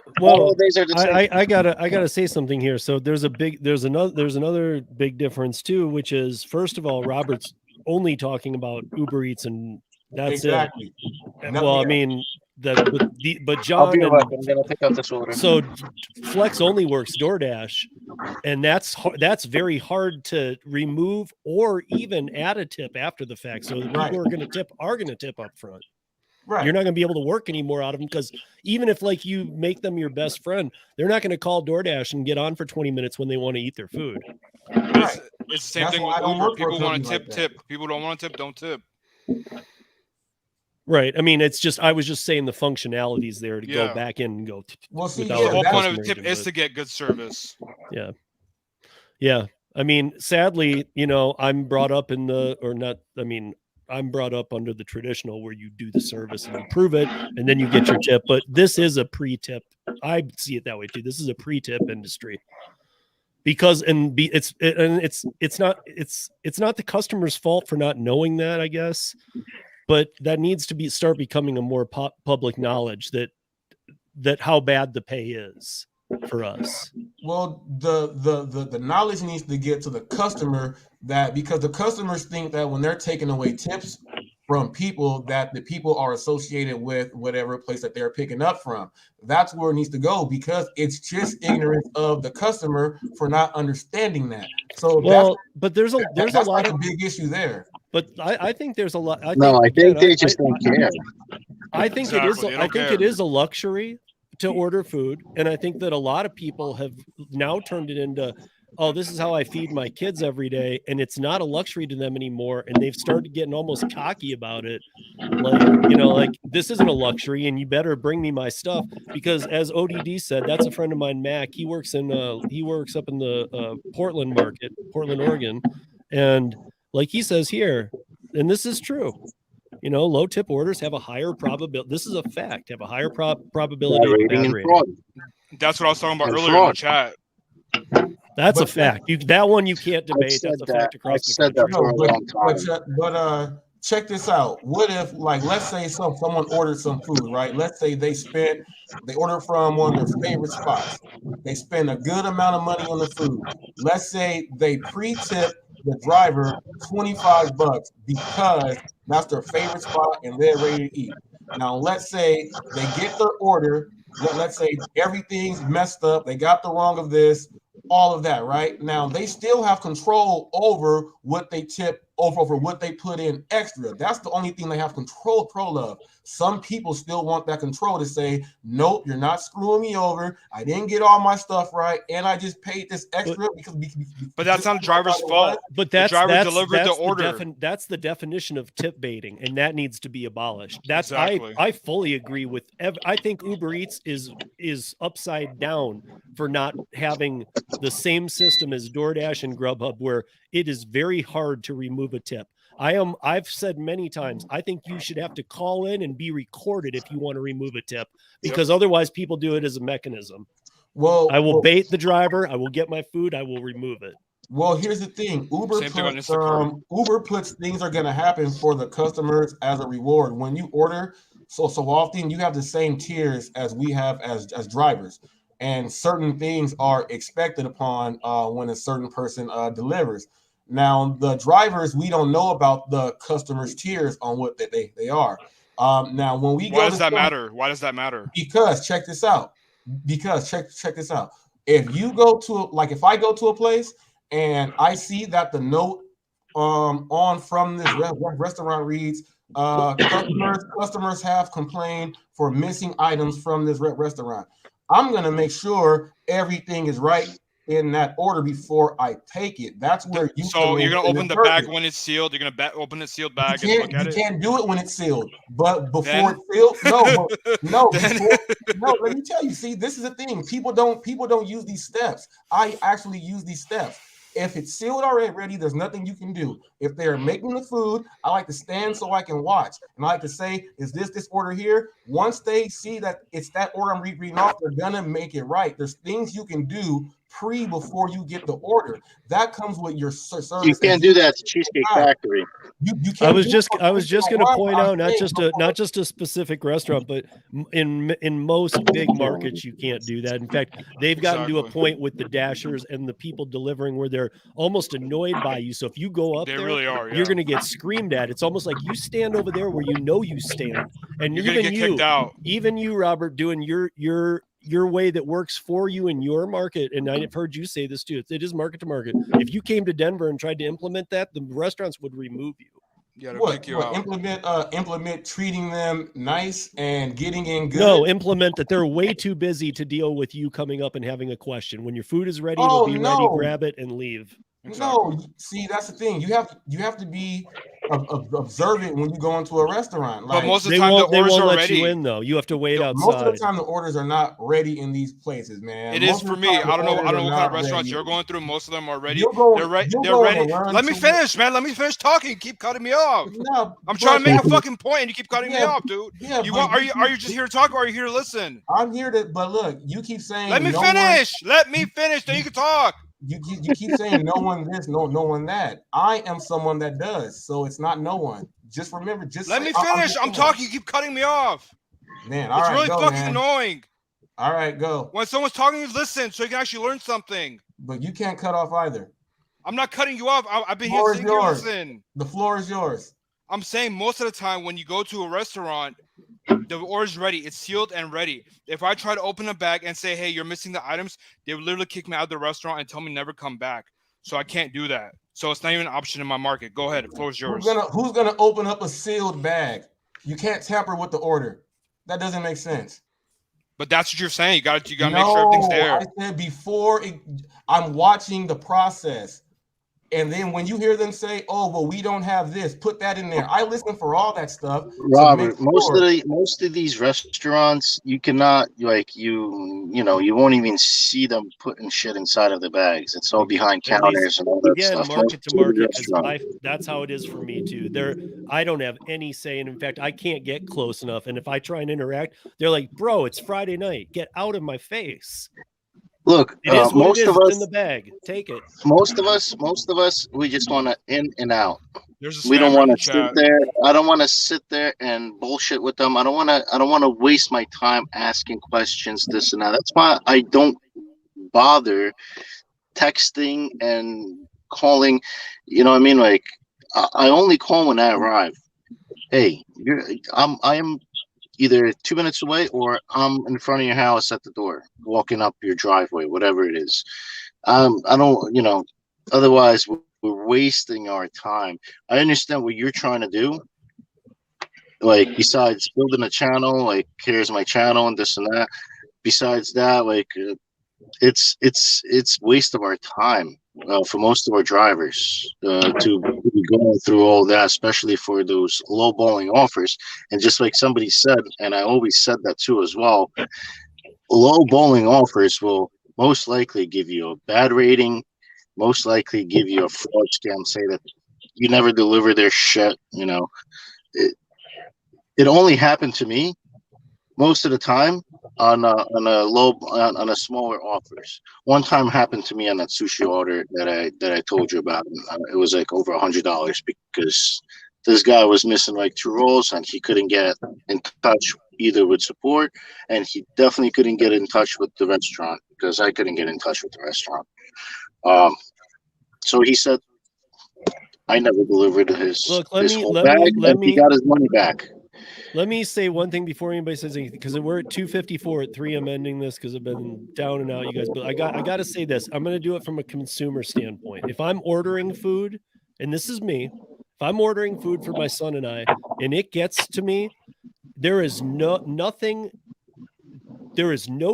days are the same. I gotta say something here. So there's another big difference too, which is, first of all, Robert's only talking about Uber Eats and that's exactly. Well, I mean but John, I'll be right back. I'm gonna pick up this order. So Flex only works DoorDash, and that's very hard to remove or even add a tip after the fact. So the people who are going to tip up front. Right. You're not going to be able to work any more out of them because even if like you make them your best friend, they're not going to call DoorDash and get on for 20 minutes when they want to eat their food. Right. It's the same thing with Uber. People want to tip. People don't want to tip. Don't tip. Right. I mean, I was just saying the functionalities there to go back in and go. Well, see, the whole point of a tip is to get good service. Yeah. Yeah. I mean, sadly, I'm brought up I'm brought up under the traditional where you do the service and you prove it and then you get your tip. But this is a pre-tip. I see it that way too. This is a pre-tip industry. Because it's not the customer's fault for not knowing that, I guess. But that needs to start becoming a more public knowledge that how bad the pay is for us. Well, the knowledge needs to get to the customer, because the customers think that when they're taking away tips from people, that the people are associated with whatever place that they're picking up from. That's where it needs to go, because it's just ignorance of the customer for not understanding that. So but there's a lot of big issue there. But I think there's a lot. I think they just don't care. I think it is. I think it is a luxury to order food, and I think that a lot of people have now turned it into, oh, this is how I feed my kids every day, and it's not a luxury to them anymore. And they've started getting almost cocky about it, like this isn't a luxury, and you better bring me my stuff, because as ODD said, that's a friend of mine, Mac. He works up in the Portland market, Portland, Oregon, and like he says here, and this is true, low tip orders have a higher probability. This is a fact. Have a higher probability of bad rating. That's what I was talking about earlier in the chat. That's a fact. That one you can't debate. That's a fact across the country. But check this out. What if, like, let's say someone ordered some food, right? Let's say they ordered from one of their favorite spots. They spend a good amount of money on the food. Let's say they pre-tip the driver $25 because that's their favorite spot and they're ready to eat. Now, let's say they get their order. Let's say everything's messed up. They got the wrong of this, all of that, right? Now, they still have control over what they tip over what they put in extra. That's the only thing they have control of. Some people still want that control to say, nope, you're not screwing me over. I didn't get all my stuff right, and I just paid this extra but that's not the driver's fault. But the driver delivered the order. That's the definition of tip baiting, and that needs to be abolished. That's Exactly. I fully agree with. I think Uber Eats is upside down for not having the same system as DoorDash and Grubhub, where it is very hard to remove a tip. I've said many times, I think you should have to call in and be recorded if you want to remove a tip, because otherwise people do it as a mechanism. Well, I will bait the driver. I will get my food. I will remove it. Well, here's the thing. Uber puts things are going to happen for the customers as a reward. When you order, so often you have the same tiers as we have as drivers, and certain things are expected upon when a certain person delivers. Now, the drivers, we don't know about the customers' tiers on what they are. Now, when we Why does that matter? Why does that matter? Because check this out. Check this out. If you go to if I go to a place and I see that the note on from this restaurant reads, customers have complained for missing items from this restaurant, I'm gonna make sure everything is right in that order before I take it. That's where you. So you're gonna open the bag when it's sealed. You're gonna open the sealed bag and look at it. You can't do it when it's sealed, but before it's sealed, no. Let me tell you. See, this is the thing. People don't use these steps. I actually use these steps. If it's sealed already, there's nothing you can do. If they're making the food, I like to stand so I can watch. And I like to say, is this order here? Once they see that it's that order I'm reading off, they're gonna make it right. There's things you can do before you get the order. That comes with your service. You can't do that to Cheesecake Factory. You can't. I was just going to point out not just a specific restaurant, but in most big markets you can't do that. In fact, they've gotten to a point with the dashers and the people delivering where they're almost annoyed by you. So if you go up there, really are, you're going to get screamed at. It's almost like you stand over there where you know you stand, and you're going to get kicked out. Even you, Robert, doing your way that works for you in your market. And I've heard you say this too. It is market to market. If you came to Denver and tried to implement that, the restaurants would remove you. Yeah, kick you out. Implement treating them nice and getting in good. No, implement that they're way too busy to deal with you coming up and having a question. When your food is ready, it'll be ready, grab it and leave. No, see, that's the thing. You have to be observant when you go into a restaurant. But most of the time, the orders are let ready. You in though. You have to wait outside. Most of the time, the orders are not ready in these places, man. It is for me. I don't know what kind of restaurants you're going through. Most of them are ready. They're ready. Let me finish, man. Let me finish talking. You keep cutting me off. No, I'm trying to make a fucking point, and you keep cutting me off, dude. Yeah, are you just here to talk, or are you here to listen? I'm here to. But look, you keep saying. Let me finish. Let me finish. Then you can talk. You keep saying no one this, no one that. I am someone that does, so it's not no one. Just remember, let me finish. I'm talking. You keep cutting me off. Man, it's really fucking annoying. All right, go. When someone's talking, you listen so you can actually learn something. But you can't cut off either. I'm not cutting you off. I've been here sitting here listening. The floor is yours. I'm saying most of the time when you go to a restaurant, the order's ready. It's sealed and ready. If I try to open a bag and say, hey, you're missing the items, they would literally kick me out of the restaurant and tell me never come back. So I can't do that. So it's not even an option in my market. Go ahead. The floor is yours. Who's gonna open up a sealed bag? You can't tamper with the order. That doesn't make sense. But that's what you're saying. You got to make sure everything's there. I said I'm watching the process. And then when you hear them say, "Oh, well, we don't have this," put that in there. I listen for all that stuff. Robert, most of these restaurants, you cannot you won't even see them putting shit inside of the bags. It's all behind counters and all that stuff. Market to market, that's how it is for me too. I don't have any say, and in fact, I can't get close enough. And if I try and interact, they're like, "Bro, it's Friday night. Get out of my face." Look, most of us in the bag. Take it. Most of us, we just want to in and out. We don't want to sit there. I don't want to sit there and bullshit with them. I don't want to waste my time asking questions, this and that. That's why I don't bother texting and calling. You know what I mean? Like, I only call when I arrive. Hey, I am either 2 minutes away or I'm in front of your house at the door, walking up your driveway, whatever it is. I don't, otherwise we're wasting our time. I understand what you're trying to do. Like, besides building a channel, like, here's my channel and this and that. Besides that, like, it's waste of our time for most of our drivers to be going through all that, especially for those lowballing offers. And just like somebody said, and I always said that too as well, lowballing offers will most likely give you a bad rating, most likely give you a fraud scam, say that you never deliver their shit. You know, it only happened to me most of the time on a smaller offers. One time happened to me on that sushi order that I told you about. It was like over $100 because this guy was missing like 2 rolls and he couldn't get in touch either with support, and he definitely couldn't get in touch with the restaurant because I couldn't get in touch with the restaurant. So he said I never delivered his whole bag, and he got his money back. Let me say one thing before anybody says anything, because we're at 2:54 at 3. I'm ending this because I've been down and out, you guys. But I got to say this. I'm going to do it from a consumer standpoint. If I'm ordering food, and this is me, if I'm ordering food for my son and I, and it gets to me, there is no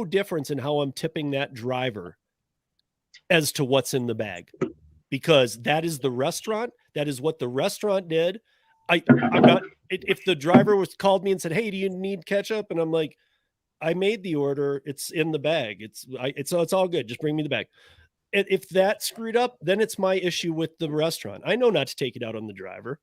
difference in how I'm tipping that driver as to what's in the bag, because that is the restaurant. That is what the restaurant did. I'm not. If the driver was called me and said, "Hey, do you need ketchup?" and I'm like, "I made the order. It's in the bag. It's all good. Just bring me the bag." And if that screwed up, then it's my issue with the restaurant. I know not to take it out on the driver.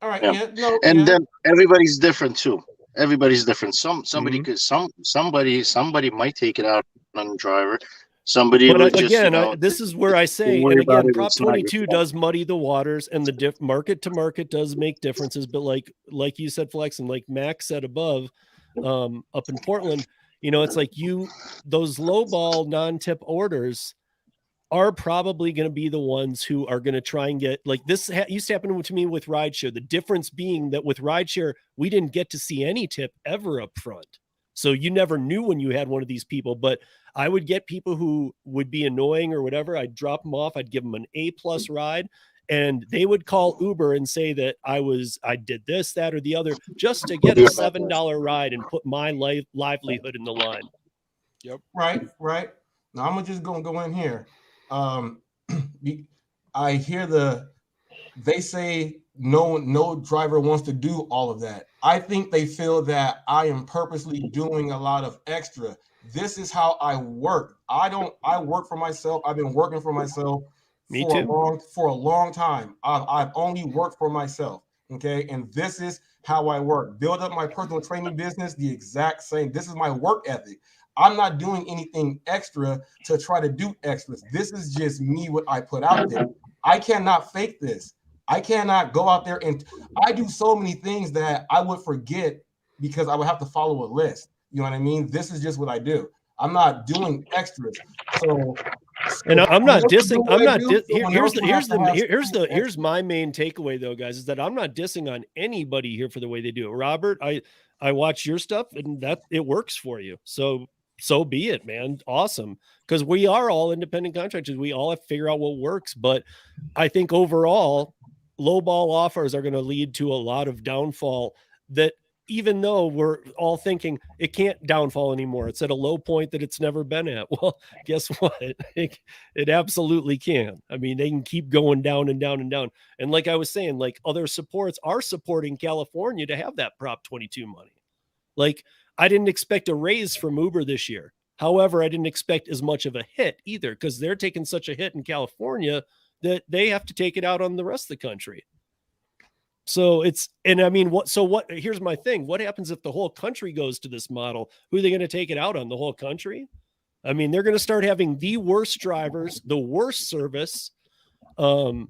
All right. Yeah. Then everybody's different too. Everybody's different. Somebody could somebody might take it out on the driver. Somebody but would again, just, this is where I say, and again, Prop 22 does muddy the waters, and the market to market does make differences. But like you said, Flex, and like Max said above, up in Portland, it's like those lowball non-tip orders are probably going to be the ones who are going to try and get, like, this used to happen to me with Rideshare. The difference being that with Rideshare, we didn't get to see any tip ever up front. So you never knew when you had one of these people, but I would get people who would be annoying or whatever. I'd drop them off. I'd give them an A+ ride, and they would call Uber and say that I did this, that, or the other just to get a $7 ride and put my livelihood in the line. Yep. Right. Now I'm just going to go in here. I hear they say no driver wants to do all of that. I think they feel that I am purposely doing a lot of extra. This is how I work. I work for myself. I've been working for myself for a long time. I've only worked for myself. Okay. And this is how I work. Build up my personal training business the exact same. This is my work ethic. I'm not doing anything extra to try to do extras. This is just me, what I put out there. I cannot fake this. I cannot go out there, and I do so many things that I would forget because I would have to follow a list. You know what I mean? This is just what I do. I'm not doing extras. And I'm not dissing. Here's my main takeaway though, guys, is that I'm not dissing on anybody here for the way they do it. Robert, I watch your stuff and that it works for you. So be it, man. Awesome. Because we are all independent contractors. We all have to figure out what works. But I think overall, lowball offers are going to lead to a lot of downfall, that even though we're all thinking it can't downfall anymore, it's at a low point that it's never been at. Well, guess what? It absolutely can. I mean, they can keep going down and down and down. And like I was saying, like, other supports are supporting California to have that Prop 22 money. Like, I didn't expect a raise from Uber this year. However, I didn't expect as much of a hit either, because they're taking such a hit in California that they have to take it out on the rest of the country. So here's my thing. What happens if the whole country goes to this model? Who are they going to take it out on? The whole country? I mean, they're going to start having the worst drivers, the worst service, and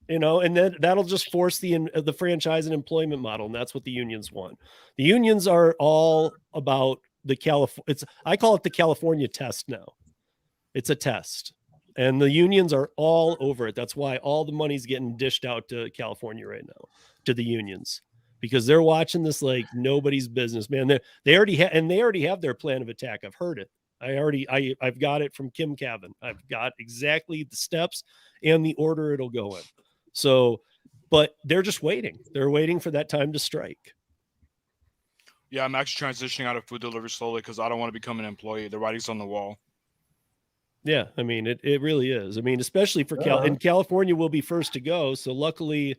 then that'll just force the franchise and employment model. And that's what the unions want. The unions are all about I call it the California test now. It's a test. And the unions are all over it. That's why all the money's getting dished out to California right now, to the unions, because they're watching this like nobody's business, man. They already have their plan of attack. I've heard it. I've got it from Kim Cavan. I've got exactly the steps and the order it'll go in. So, but they're just waiting. They're waiting for that time to strike. Yeah, I'm actually transitioning out of food delivery slowly because I don't want to become an employee. The writing's on the wall. Yeah, I mean, it really is. I mean, especially for in California, we'll be first to go. So luckily,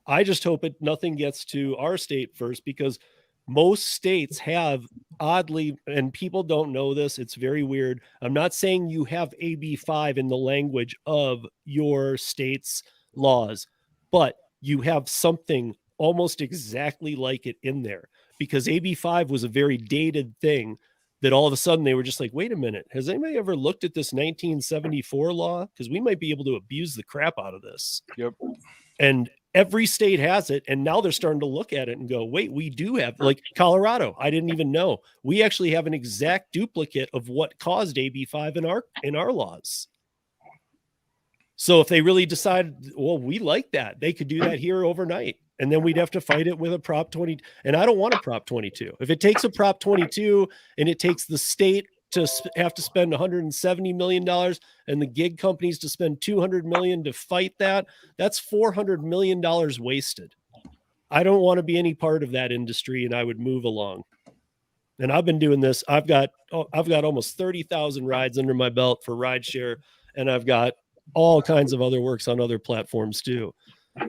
I just hope nothing gets to our state first, because most states have, oddly, and people don't know this, it's very weird. I'm not saying you have AB5 in the language of your state's laws, but you have something almost exactly like it in there, because AB5 was a very dated thing that all of a sudden they were just like, wait a minute, has anybody ever looked at this 1974 law? Because we might be able to abuse the crap out of this. Yep. And every state has it. And now they're starting to look at it and go, wait, we do have, like Colorado. I didn't even know. We actually have an exact duplicate of what caused AB5 in our laws. So if they really decide, well, we like that, they could do that here overnight. And then we'd have to fight it with a Prop 20. And I don't want a Prop 22. If it takes a Prop 22 and it takes the state to have to spend $170 million and the gig companies to spend $200 million to fight that, that's $400 million wasted. I don't want to be any part of that industry, and I would move along. And I've been doing this. I've got almost 30,000 rides under my belt for Rideshare, and I've got all kinds of other works on other platforms too.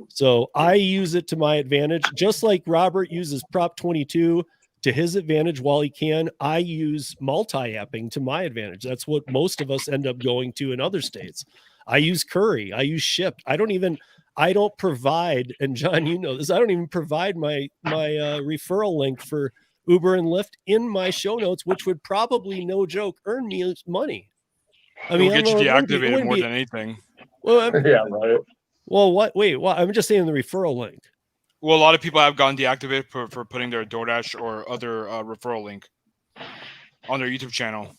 So I use it to my advantage, just like Robert uses Prop 22 to his advantage while he can. I use multi-apping to my advantage. That's what most of us end up going to in other states. I use Curry. I use Shipt. I don't provide, and John, you know this, I don't even provide my referral link for Uber and Lyft in my show notes, which would probably, no joke, earn me money. I mean, it'll get you deactivated more than anything. Well, yeah, right. Well, what? Wait, what? I'm just saying the referral link. Well, a lot of people have gotten deactivated for putting their DoorDash or other referral link on their YouTube channel.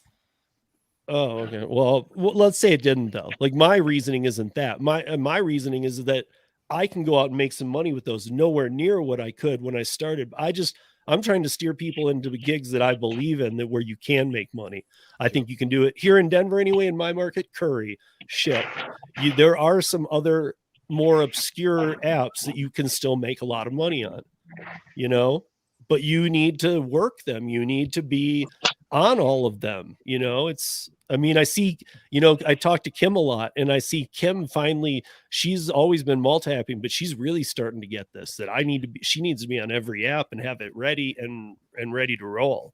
Oh, okay. Well, let's say it didn't, though. Like, my reasoning isn't that. My reasoning is that I can go out and make some money with those. Nowhere near what I could when I started. I'm trying to steer people into the gigs that I believe in, that where you can make money. I think you can do it here in Denver anyway. In my market, Curry, Shipt. There are some other more obscure apps that you can still make a lot of money on, but you need to work them. You need to be on all of them. I see, I talk to Kim a lot, and I see Kim finally, she's always been multi-apping, but she's really starting to get this, that she needs to be on every app and have it ready and ready to roll,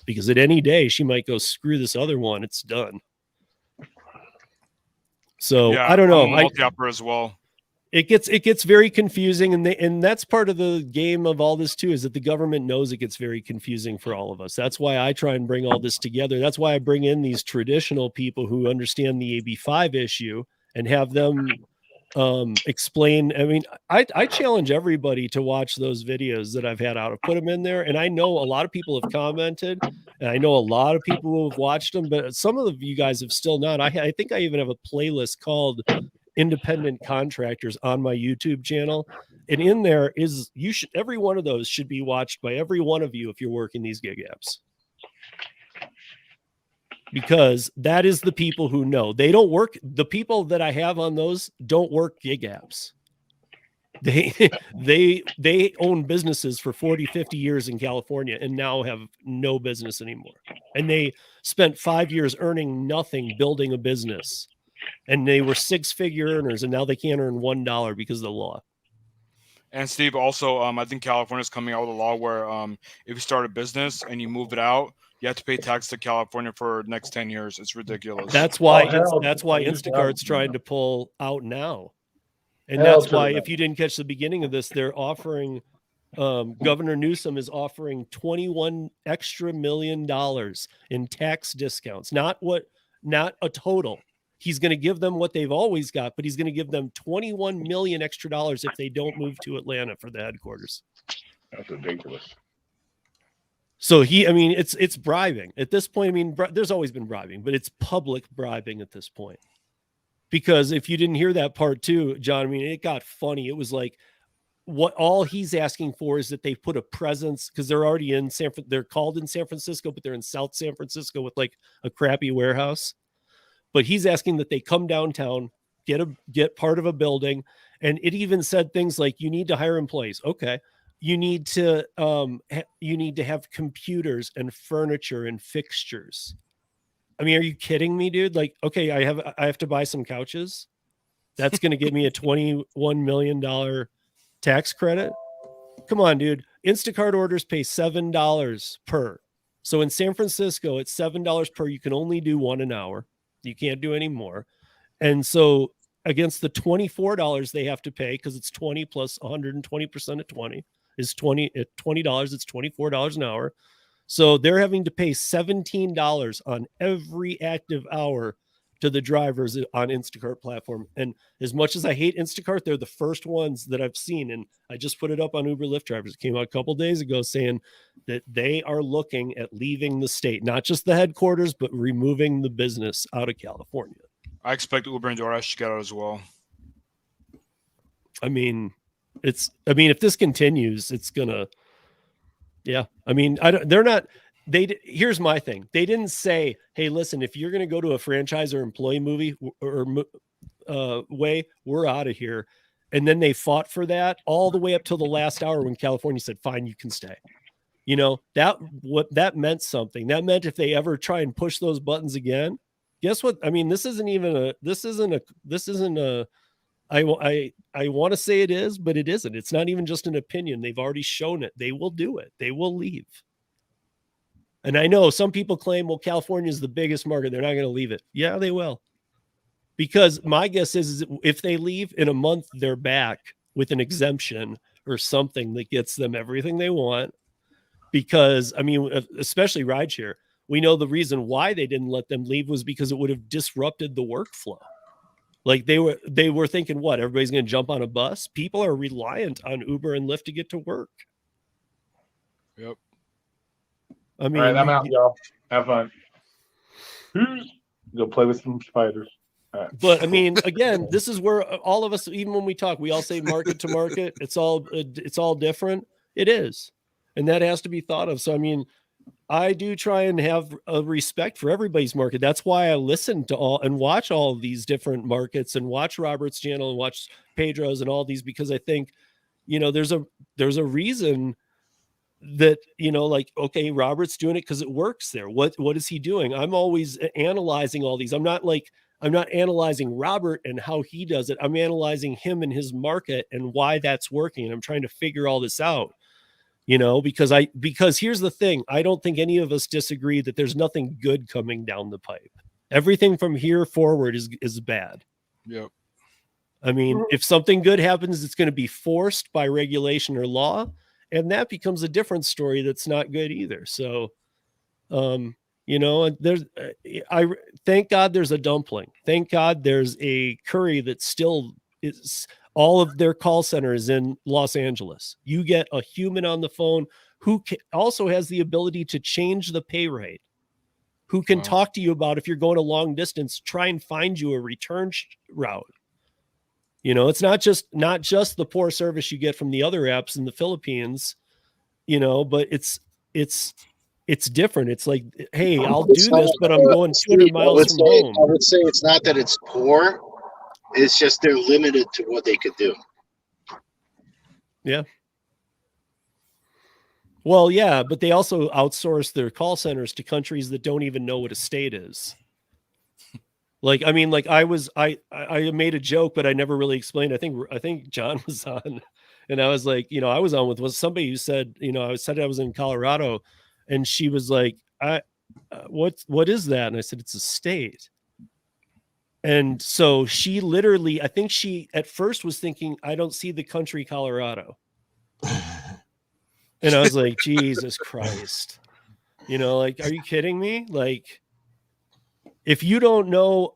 because at any day she might go, screw this other one, it's done. So yeah, I don't know. I'm a multi-apper as well. It gets very confusing, and that's part of the game of all this too, is that the government knows it gets very confusing for all of us. That's why I try and bring all this together. That's why I bring in these traditional people who understand the AB5 issue and have them explain. I mean, I challenge everybody to watch those videos that I've had out. I've put them in there, and I know a lot of people have commented, and I know a lot of people who have watched them, but some of you guys have still not. I think I even have a playlist called Independent Contractors on my YouTube channel, and in there is, every one of those should be watched by every one of you if you're working these gig apps, because that is the people who know. They don't work, the people that I have on those don't work gig apps. They own businesses for 40-50 years in California and now have no business anymore, and they spent 5 years earning nothing building a business. And they were 6-figure earners, and now they can't earn $1 because of the law. And Steve, also, I think California's coming out with a law where if you start a business and you move it out, you have to pay tax to California for the next 10 years. It's ridiculous. That's why Instacart's trying to pull out now. And that's why, if you didn't catch the beginning of this, they're offering, Governor Newsom is offering $21 extra million in tax discounts. Not a total. He's going to give them what they've always got, but he's going to give them $21 million extra dollars if they don't move to Atlanta for the headquarters. That's ridiculous. So it's bribing at this point. I mean, there's always been bribing, but it's public bribing at this point. Because if you didn't hear that part too, John, I mean, it got funny. It was like, what all he's asking for is that they put a presence, because they're already in they're called in San Francisco, but they're in South San Francisco with like a crappy warehouse. But he's asking that they come downtown, get part of a building. And it even said things like, you need to hire employees. Okay. You need to have computers and furniture and fixtures. I mean, are you kidding me, dude? Like, okay, I have to buy some couches. That's going to give me a $21 million tax credit. Come on, dude. Instacart orders pay $7 per. So in San Francisco, it's $7 per. You can only do 1 an hour. You can't do any more. And so against the $24 they have to pay, because it's 20 plus 120% of 20 is 20 at $20. It's $24 an hour. So they're having to pay $17 on every active hour to the drivers on Instacart platform. And as much as I hate Instacart, they're the first ones that I've seen. And I just put it up on Uber Lyft drivers. It came out a couple of days ago saying that they are looking at leaving the state, not just the headquarters, but removing the business out of California. I expect Uber and DoorDash to get out as well. I mean, if this continues, it's gonna, yeah. I mean, here's my thing. They didn't say, hey, listen, if you're going to go to a franchise or employee movie or way, we're out of here. And then they fought for that all the way up till the last hour when California said, fine, you can stay. You know, that meant something. That meant if they ever try and push those buttons again, guess what? I mean, I want to say it is, but it isn't. It's not even just an opinion. They've already shown it. They will do it. They will leave. And I know some people claim, well, California is the biggest market. They're not going to leave it. Yeah, they will. Because my guess is if they leave in a month, they're back with an exemption or something that gets them everything they want. Because, I mean, especially Rideshare, we know the reason why they didn't let them leave was because it would have disrupted the workflow. Like they were thinking, what, everybody's going to jump on a bus? People are reliant on Uber and Lyft to get to work. Yep. I mean, all right, I'm out, y'all. Have fun. Go play with some spiders. Right. But I mean, again, this is where all of us, even when we talk, we all say market to market. It's all different. It is, and that has to be thought of. So, I mean, I do try and have a respect for everybody's market. That's why I listen to all and watch all of these different markets and watch Robert's channel and watch Pedro's and all these, because I think, you know, there's a reason that, you know, like, okay, Robert's doing it because it works there. What is he doing? I'm always analyzing all these. I'm not analyzing Robert and how he does it. I'm analyzing him and his market and why that's working. And I'm trying to figure all this out, you know, because here's the thing. I don't think any of us disagree that there's nothing good coming down the pipe. Everything from here forward is bad. Yep. I mean, if something good happens, it's going to be forced by regulation or law. And that becomes a different story that's not good either. So, you know, I thank God there's a dumpling. Thank God there's a curry that still is, all of their call centers in Los Angeles. You get a human on the phone who also has the ability to change the pay rate, who can talk to you about if you're going a long distance, try and find you a return route. You know, it's not just the poor service you get from the other apps in the Philippines, you know, but it's different. It's like, hey, I'll do this, but I'm going 200 miles from home. I would say it's not that it's poor. It's just they're limited to what they could do. Yeah. Well, yeah, but they also outsource their call centers to countries that don't even know what a state is. Like, I mean, like I made a joke, but I never really explained. I think John was on, and I was like, you know, I was on with somebody who said, you know, I was in Colorado, and she was like, what is that? And I said, it's a state. And so she literally, I think she at first was thinking, I don't see the country Colorado. And I was like, Jesus Christ, you know, like, are you kidding me? Like, if you don't know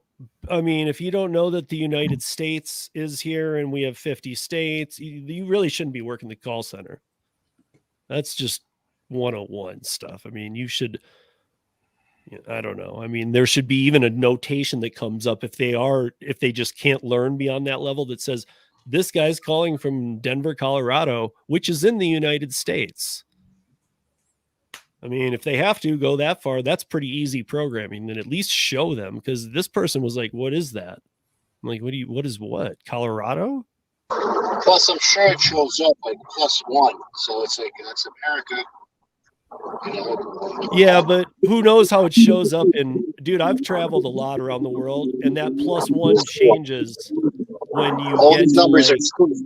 that the United States is here and we have 50 states, you really shouldn't be working the call center. That's just 101 stuff. I mean, you should, I don't know. I mean, there should be even a notation that comes up if they just can't learn beyond that level that says This guy's calling from Denver, Colorado, which is in the United States. I mean, if they have to go that far, that's pretty easy programming. Then at least show them, because this person was like, "What is that?" I'm like, what is what? Colorado? Plus, I'm sure it shows up like +1. So it's like, that's America. You know? Yeah, but who knows how it shows up in, dude, I've traveled a lot around the world, and that +1 changes when you All get these to numbers like, are screwed.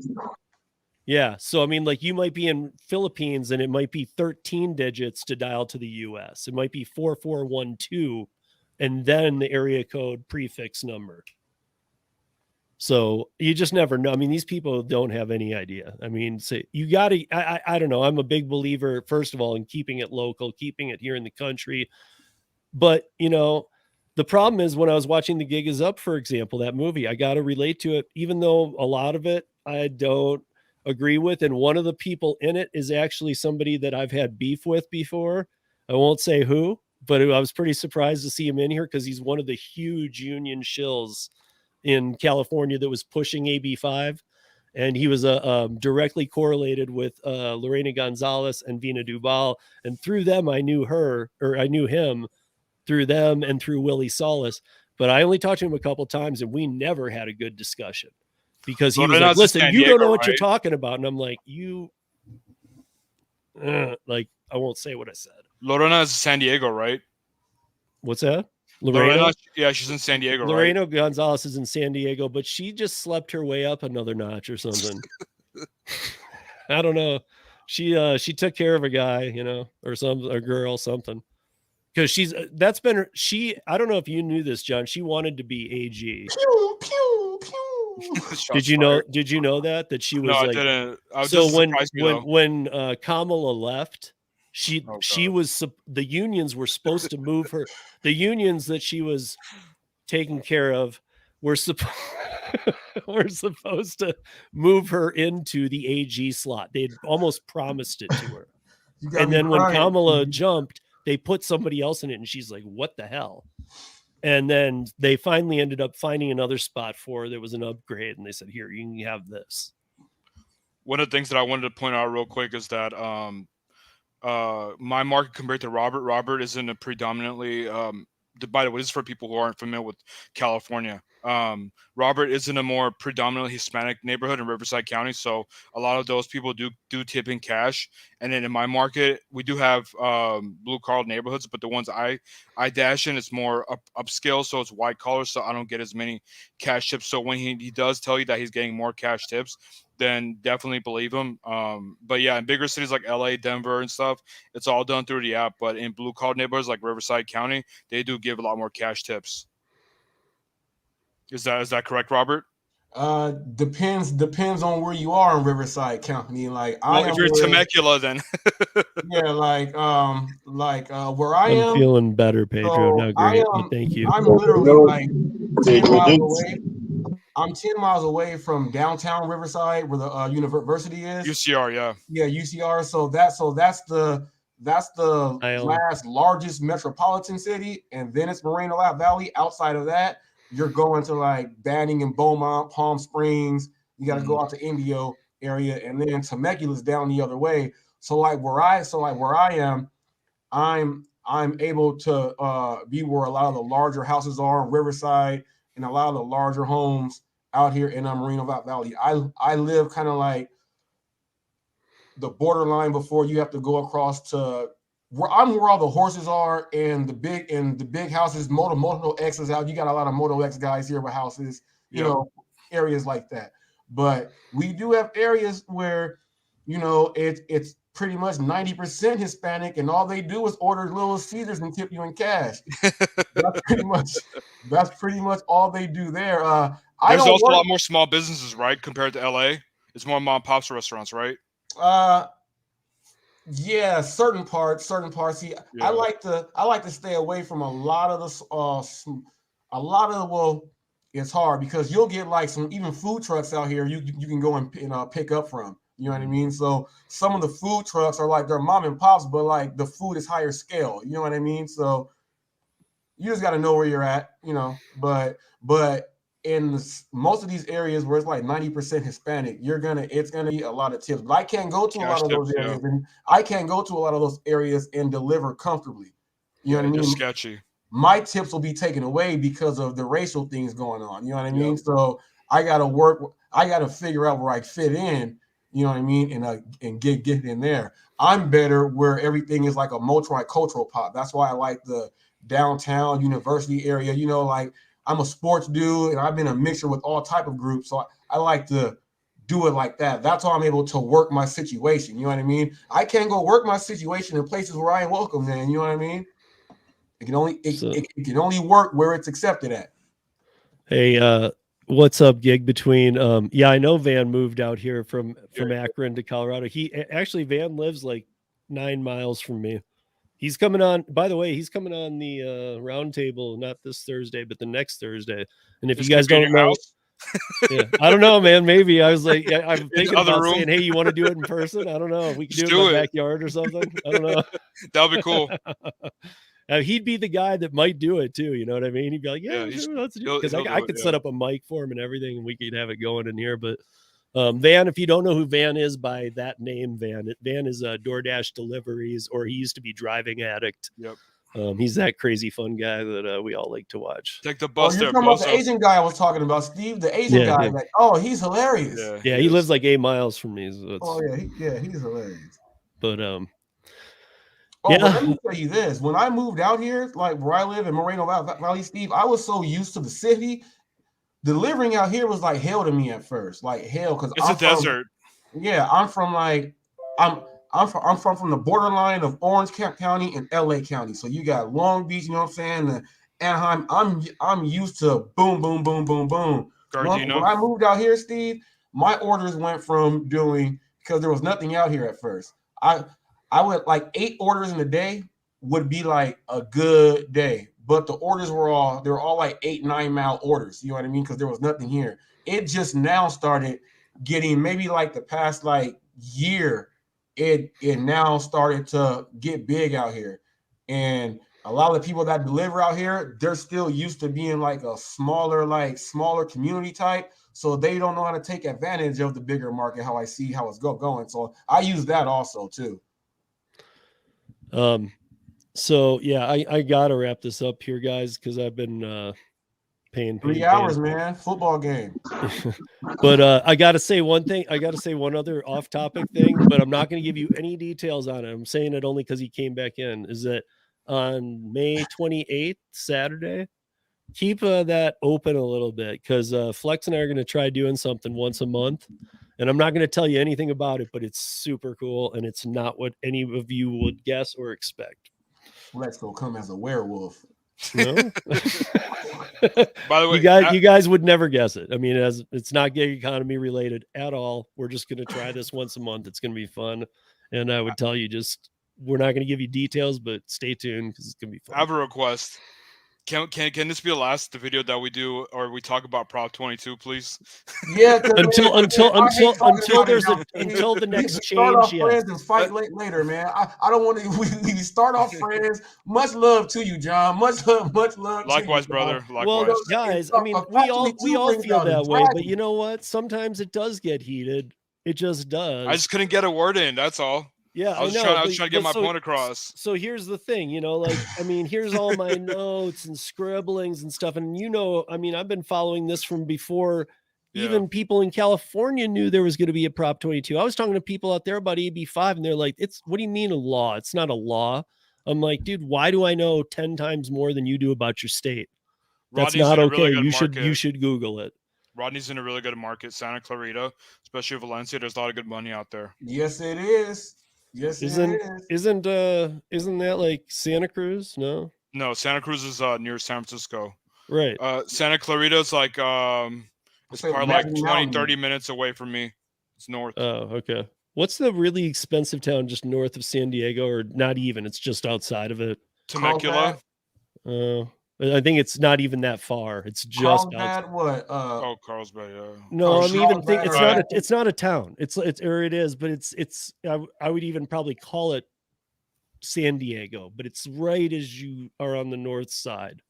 yeah. So, I mean, like you might be in Philippines and it might be 13 digits to dial to the US. It might be 4412 and then the area code prefix number. So you just never know. I mean, these people don't have any idea. I mean, so you got to, I don't know. I'm a big believer, first of all, in keeping it local, keeping it here in the country. But, you know, the problem is when I was watching The Gig Is Up, for example, that movie, I got to relate to it, even though a lot of it I don't agree with. And one of the people in it is actually somebody that I've had beef with before. I won't say who, but I was pretty surprised to see him in here because he's one of the huge union shills in California that was pushing AB5. And he was directly correlated with Lorena Gonzalez and Vina Duval. And through them, I knew him through them and through Willie Solis. But I only talked to him a couple times, and we never had a good discussion because he was like, "Listen, you don't know what you're talking about." And I'm like, like, I won't say what I said. Lorena is San Diego, right? What's that? Lorena, yeah, she's in San Diego, Lorena right? Gonzalez is in San Diego, but she just slept her way up another notch or something. I don't know. She took care of a guy, you know, or a girl, something. Because I don't know if you knew this, John. She wanted to be AG. Pew, pew, pew. Did you know that she was I didn't. So when Kamala left, she was, the unions were supposed to move her. The unions that she was taking care of were supposed to move her into the AG slot. They'd almost promised it to her. And then when Kamala jumped, they put somebody else in it, and she's like, "What the hell?" And then they finally ended up finding another spot for her. There was an upgrade, and they said, "Here, you can have this." One of the things that I wanted to point out real quick is that my market compared to Robert is in a predominantly by the way, this is for people who aren't familiar with California. Robert is in a more predominantly Hispanic neighborhood in Riverside County, so a lot of those people do tip in cash. And then in my market, we do have blue collar neighborhoods, but the ones I dash in, it's more upscale, so it's white collar, so I don't get as many cash tips. So when he does tell you that he's getting more cash tips, then definitely believe him. But yeah, in bigger cities like LA, Denver, and stuff, it's all done through the app. But in blue collar neighborhoods like Riverside County, they do give a lot more cash tips. Is that correct, Robert? Depends on where you are in Riverside County. Like, if you're Temecula, then yeah, where I am. I'm feeling better, Pedro. So not great, but thank you. I'm literally like 10 miles away. I'm 10 miles away from downtown Riverside, where the university is. UCR, yeah. Yeah, UCR. So that's the last largest metropolitan city, and then it's Moreno Valley. Outside of that, you're going to like Banning and Beaumont, Palm Springs. You got to go out to Indio area, and then Temecula's down the other way. So where I am, I'm able to be where a lot of the larger houses are in Riverside, and a lot of the larger homes out here in Moreno Valley. I live kind of like the borderline before you have to go across to where all the horses are, and the big houses, Moto X is out. You got a lot of Moto X guys here with houses, you know, areas like that. But we do have areas where, you know, it's pretty much 90% Hispanic, and all they do is order Little Caesars and tip you in cash. That's pretty much all they do there. There's also a lot more small businesses, right, compared to LA. It's more mom and pops restaurants, right? Yeah, certain parts. See, yeah. I like to stay away from a lot of it's hard because you'll get like some even food trucks out here you can go and pick up from. You know what I mean? So some of the food trucks are like they're mom and pops, but like the food is higher scale. You know what I mean? So you just got to know where you're at, you know. But in most of these areas where it's like 90% Hispanic, it's gonna be a lot of tips. But I can't go to a lot of those areas, and I can't go to a lot of those areas and deliver comfortably. You know what I mean? Sketchy. My tips will be taken away because of the racial things going on. You know what I mean? So I gotta figure out where I fit in, you know what I mean, and get in there. I'm better where everything is like a multicultural pop. That's why I like the downtown university area. You know, like I'm a sports dude and I've been a mixture with all type of groups. So I like to do it like that. That's how I'm able to work my situation. You know what I mean? I can't go work my situation in places where I ain't welcome, man. You know what I mean? It can only work where it's accepted at. Hey, what's up, gig between? I know Van moved out here from Akron to Colorado. Van lives like 9 miles from me. He's coming on. By the way, he's coming on the round table, not this Thursday, but the next Thursday. And if you guys don't know, I don't know, man. Maybe I was like, I'm thinking about saying, hey, you want to do it in person? I don't know. We can do it in my backyard or something. I don't know. That'll be cool. He'd be the guy that might do it too. You know what I mean? He'd be like, sure, let's do it. Because I could set up a mic for him and everything, and we could have it going in here. But Van, if you don't know who Van is by that name, Van is DoorDash deliveries, or he used to be Driving Addict. Yep. He's that crazy fun guy that we all like to watch. Take the bus you're talking about the Asian guy I was talking about, Steve. The Asian guy, like, he's hilarious. Yeah, he lives like 8 miles from me. So he's hilarious. But but let me tell you this. When I moved out here, like where I live in Moreno Valley, Steve, I was so used to the city. Delivering out here was like hell to me at first. Like hell, because it's a desert. Yeah, I'm from from the borderline of Orange County and LA County. So you got Long Beach, you know what I'm saying? Anaheim. I'm used to boom, boom, boom, boom, boom. When I moved out here, Steve, my orders went from doing, because there was nothing out here at first. I would like 8 orders in a day would be like a good day, but the orders were all like 8-9 mile orders. You know what I mean? Because there was nothing here. It just now started getting, maybe like the past like year, it now started to get big out here. And a lot of the people that deliver out here, they're still used to being like a smaller community type. So they don't know how to take advantage of the bigger market, how I see how it's going. So I use that also too. So I gotta wrap this up here, guys, because I've been paying 3 hours, man. Football game. But I gotta say one thing. I gotta say one other off-topic thing, but I'm not gonna give you any details on it. I'm saying it only because he came back in. Is that on May 28th, Saturday? Keep that open a little bit, because Flex and I are gonna try doing something once a month. And I'm not going to tell you anything about it, but it's super cool, and it's not what any of you would guess or expect. Flex will come as a werewolf. No? By the way, you guys would never guess it. I mean, it's not gig economy related at all. We're just going to try this once a month. It's going to be fun. And I would tell you, we're not going to give you details, but stay tuned because it's going to be fun. I have a request. Can this be the video that we do, or we talk about Prop 22, please? Yeah, until the next change. Start off friends and fight later, man. I don't want to. We start off friends. Much love to you, John. Much love. Likewise, to you, brother. Likewise. Well, guys, I mean, we all feel that way, but you know what? Sometimes it does get heated. It just does. I just couldn't get a word in. That's all. Yeah, I was trying to get my point across. So here's the thing, here's all my notes and scribblings and stuff. And I've been following this from before even people in California knew there was going to be a Prop 22. I was talking to people out there about AB5, and they're like, what do you mean a law? It's not a law. I'm like, dude, why do I know 10 times more than you do about your state? That's not okay. You should Google it. Rodney's in a really good market. Santa Clarita, especially Valencia, there's a lot of good money out there. Yes, it is. Yes, isn't that like Santa Cruz? No, Santa Cruz is near San Francisco. Right. Santa Clarita is like it's probably like 20-30 minutes away from me. It's north. Oh, okay. What's the really expensive town just north of San Diego, or not even? It's just outside of it. Temecula. I think it's not even that far. It's just Carlsbad. What? Carlsbad. Yeah. No, I'm even thinking it's not a town. It is, but it's. I would even probably call it San Diego, but it's right as you are on the north side.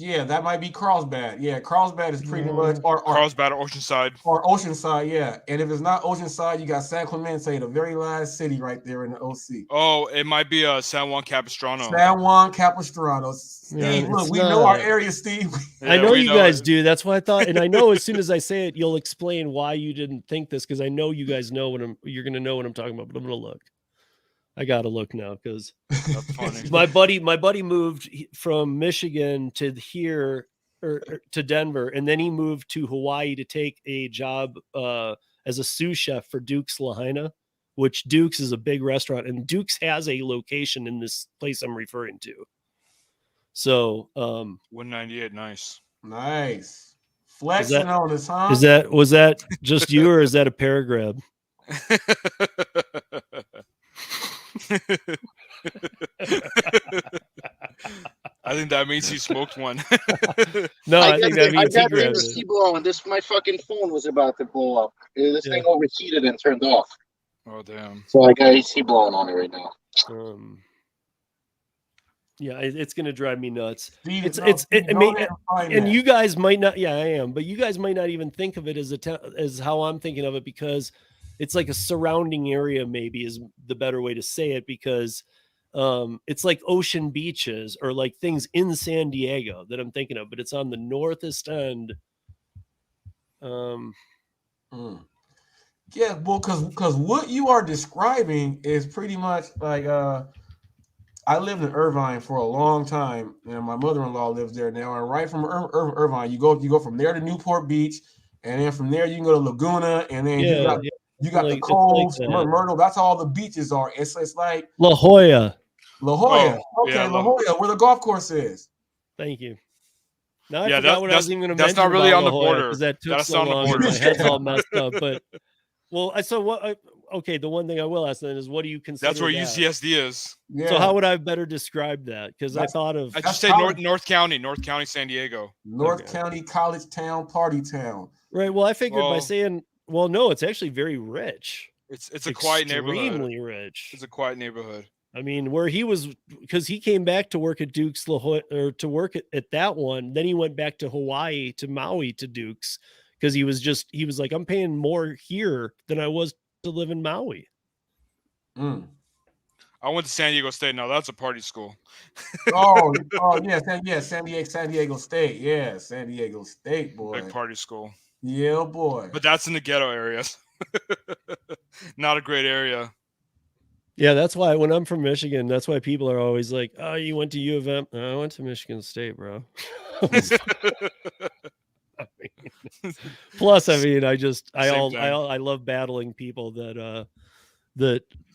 Yeah, that might be Carlsbad. Yeah, Carlsbad is pretty much or Carlsbad or Oceanside. Or Oceanside, yeah. And if it's not Oceanside, you got San Clemente, the very last city right there in the OC. Oh, it might be San Juan Capistrano. San Juan Capistrano. Steve, Yeah, look, we know our area, Steve. Yeah, I know we you know guys it. do. That's why I thought, and I know as soon as I say it, you'll explain why you didn't think this, because I know you guys know you're gonna know what I'm talking about. But I'm gonna look. I gotta look now because That's funny. my buddy moved from Michigan to here or to Denver, and then he moved to Hawaii to take a job as a sous chef for Duke's Lahaina, which Duke's is a big restaurant, and Duke's has a location in this place I'm referring to. So 198, nice. Nice. Flexing on us, huh? Was that just you, or is that a paragraph? I think that means he smoked one. No, I think that means he got grabbed the it. blowing. This my fucking phone was about to blow up. This Yeah. thing overheated and turned off. Oh damn. So I got AC blowing on it right now. Yeah, it's gonna drive me nuts. Steve, I mean, and you guys might not. Yeah, I am, but you guys might not even think of it as how I'm thinking of it, because it's like a surrounding area. Maybe is the better way to say it, because it's like ocean beaches or like things in San Diego that I'm thinking of, but it's on the northest end. Yeah, well, because what you are describing is pretty much like I lived in Irvine for a long time, and my mother-in-law lives there now. And right from Irvine, you go from there to Newport Beach, and then from there you can go to Laguna, and then you got like, the Coves, like Myrtle. That's all the beaches are. It's like La Jolla. La Jolla. Oh, Okay, yeah, La Jolla, where the golf course is. Thank you. Now I Yeah, forgot what I was even going to mention. that's not really about on the La Jolla, border. because that took That's so on the long. border. My head's all messed up. But okay, the one thing I will ask then is, what do you consider? That's where that? UCSD is. Yeah. So how would I better describe that? Because I thought of I just say North County, San Diego. North County, college town, party town. Right. Well, I figured by saying, well, no, it's actually very rich. It's a quiet neighborhood. Extremely rich. It's a quiet neighborhood. I mean, where he was, because he came back to work at Duke's La Jolla, or to work at that one. Then he went back to Hawaii, to Maui, to Duke's, because he was like, I'm paying more here than I was to live in Maui. I went to San Diego State. Now that's a party school. oh yeah, San Diego State. Yeah, San Diego State, boy. Big party school. Yeah, boy. But that's in the ghetto areas. Not a great area. Yeah, that's why when I'm from Michigan, that's why people are always like, "Oh, you went to U of M?" I went to Michigan State, bro. Plus, I mean, I love battling people that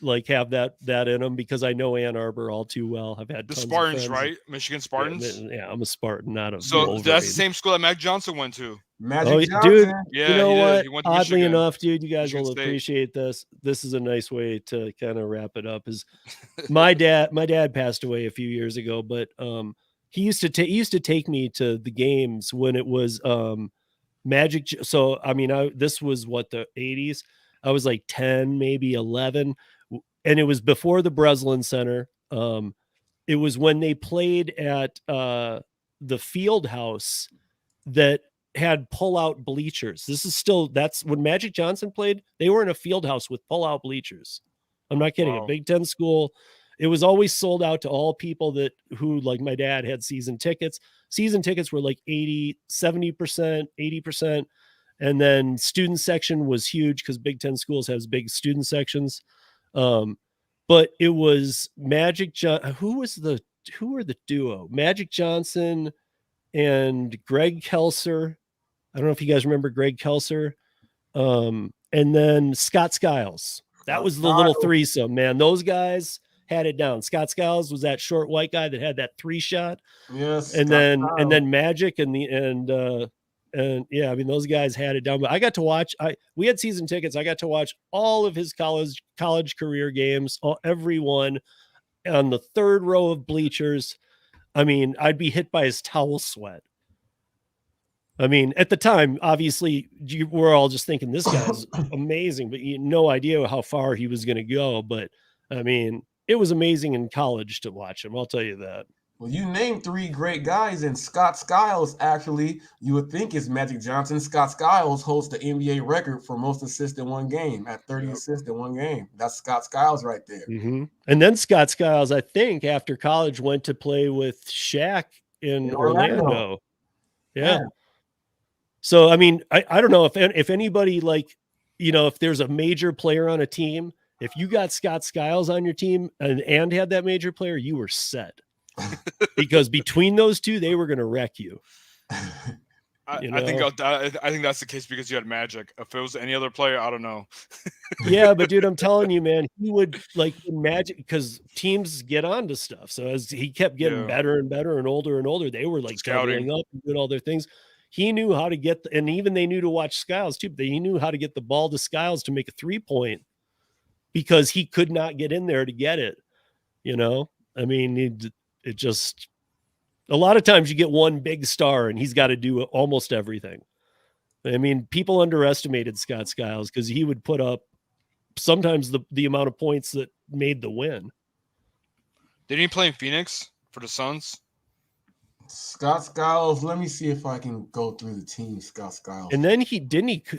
like have that in them, because I know Ann Arbor all too well. I've had the tons Spartans, of friends. right? Michigan Spartans. Yeah, I'm a Spartan, not a. So Wolverine. that's the same school that Mac Johnson went to. Magic Johnson. Dude, Yeah, you know what? He went to Oddly Michigan. enough, dude, you guys Michigan will State. appreciate this. This is a nice way to kind of wrap it up. Is my dad passed away a few years ago, but he used to take me to the games when it was Magic. So I mean, this was what, the 80s. I was like 10, maybe 11, and it was before the Breslin Center. It was when they played at the field house that had pull-out bleachers. That's when Magic Johnson played. They were in a field house with pull-out bleachers. I'm not kidding. Wow. A Big Ten school. It was always sold out to all people who like my dad had season tickets. Season tickets were like 80, 70%, 80%. And then student section was huge, because Big Ten schools has big student sections. But it was who were the duo? Magic Johnson and Greg Kelser. I don't know if you guys remember Greg Kelser. And then Scott Skiles. That was the little threesome, man. Those guys had it down. Scott Skiles was that short white guy that had that 3-shot. Yes. And then Magic and yeah, I mean, those guys had it down. But I got to watch. We had season tickets. I got to watch all of his college career games, every one, on the third row of bleachers. I mean, I'd be hit by his towel sweat. I mean, at the time, obviously, we're all just thinking this guy's amazing, but you had no idea how far he was going to go. But I mean, it was amazing in college to watch him. I'll tell you that. Well, you named 3 great guys, and Scott Skiles, actually, you would think is Magic Johnson. Scott Skiles holds the NBA record for most assists in one game at 30 assists in one game. That's Scott Skiles right there. Mm-hmm. And then Scott Skiles, I think, after college, went to play with Shaq in Orlando. Yeah. So, I mean, I don't know if anybody, like, you know, if there's a major player on a team, if you got Scott Skiles on your team and had that major player, you were set. Because between those two, they were going to wreck you. I think that's the case because you had Magic. If it was any other player, I don't know. Yeah, but dude, I'm telling you, man, he would like Magic because teams get onto stuff. So as he kept getting better and better and older, they were like doubling up and doing all their things. He knew how to get, and even they knew to watch Skiles too. But he knew how to get the ball to Skiles to make a 3-point because he could not get in there to get it. You know, I mean, it just. A lot of times you get one big star and he's got to do almost everything. I mean, people underestimated Scott Skiles because he would put up sometimes the amount of points that made the win. Did he play in Phoenix for the Suns? Scott Skiles, let me see if I can go through the team. Scott Skiles. And then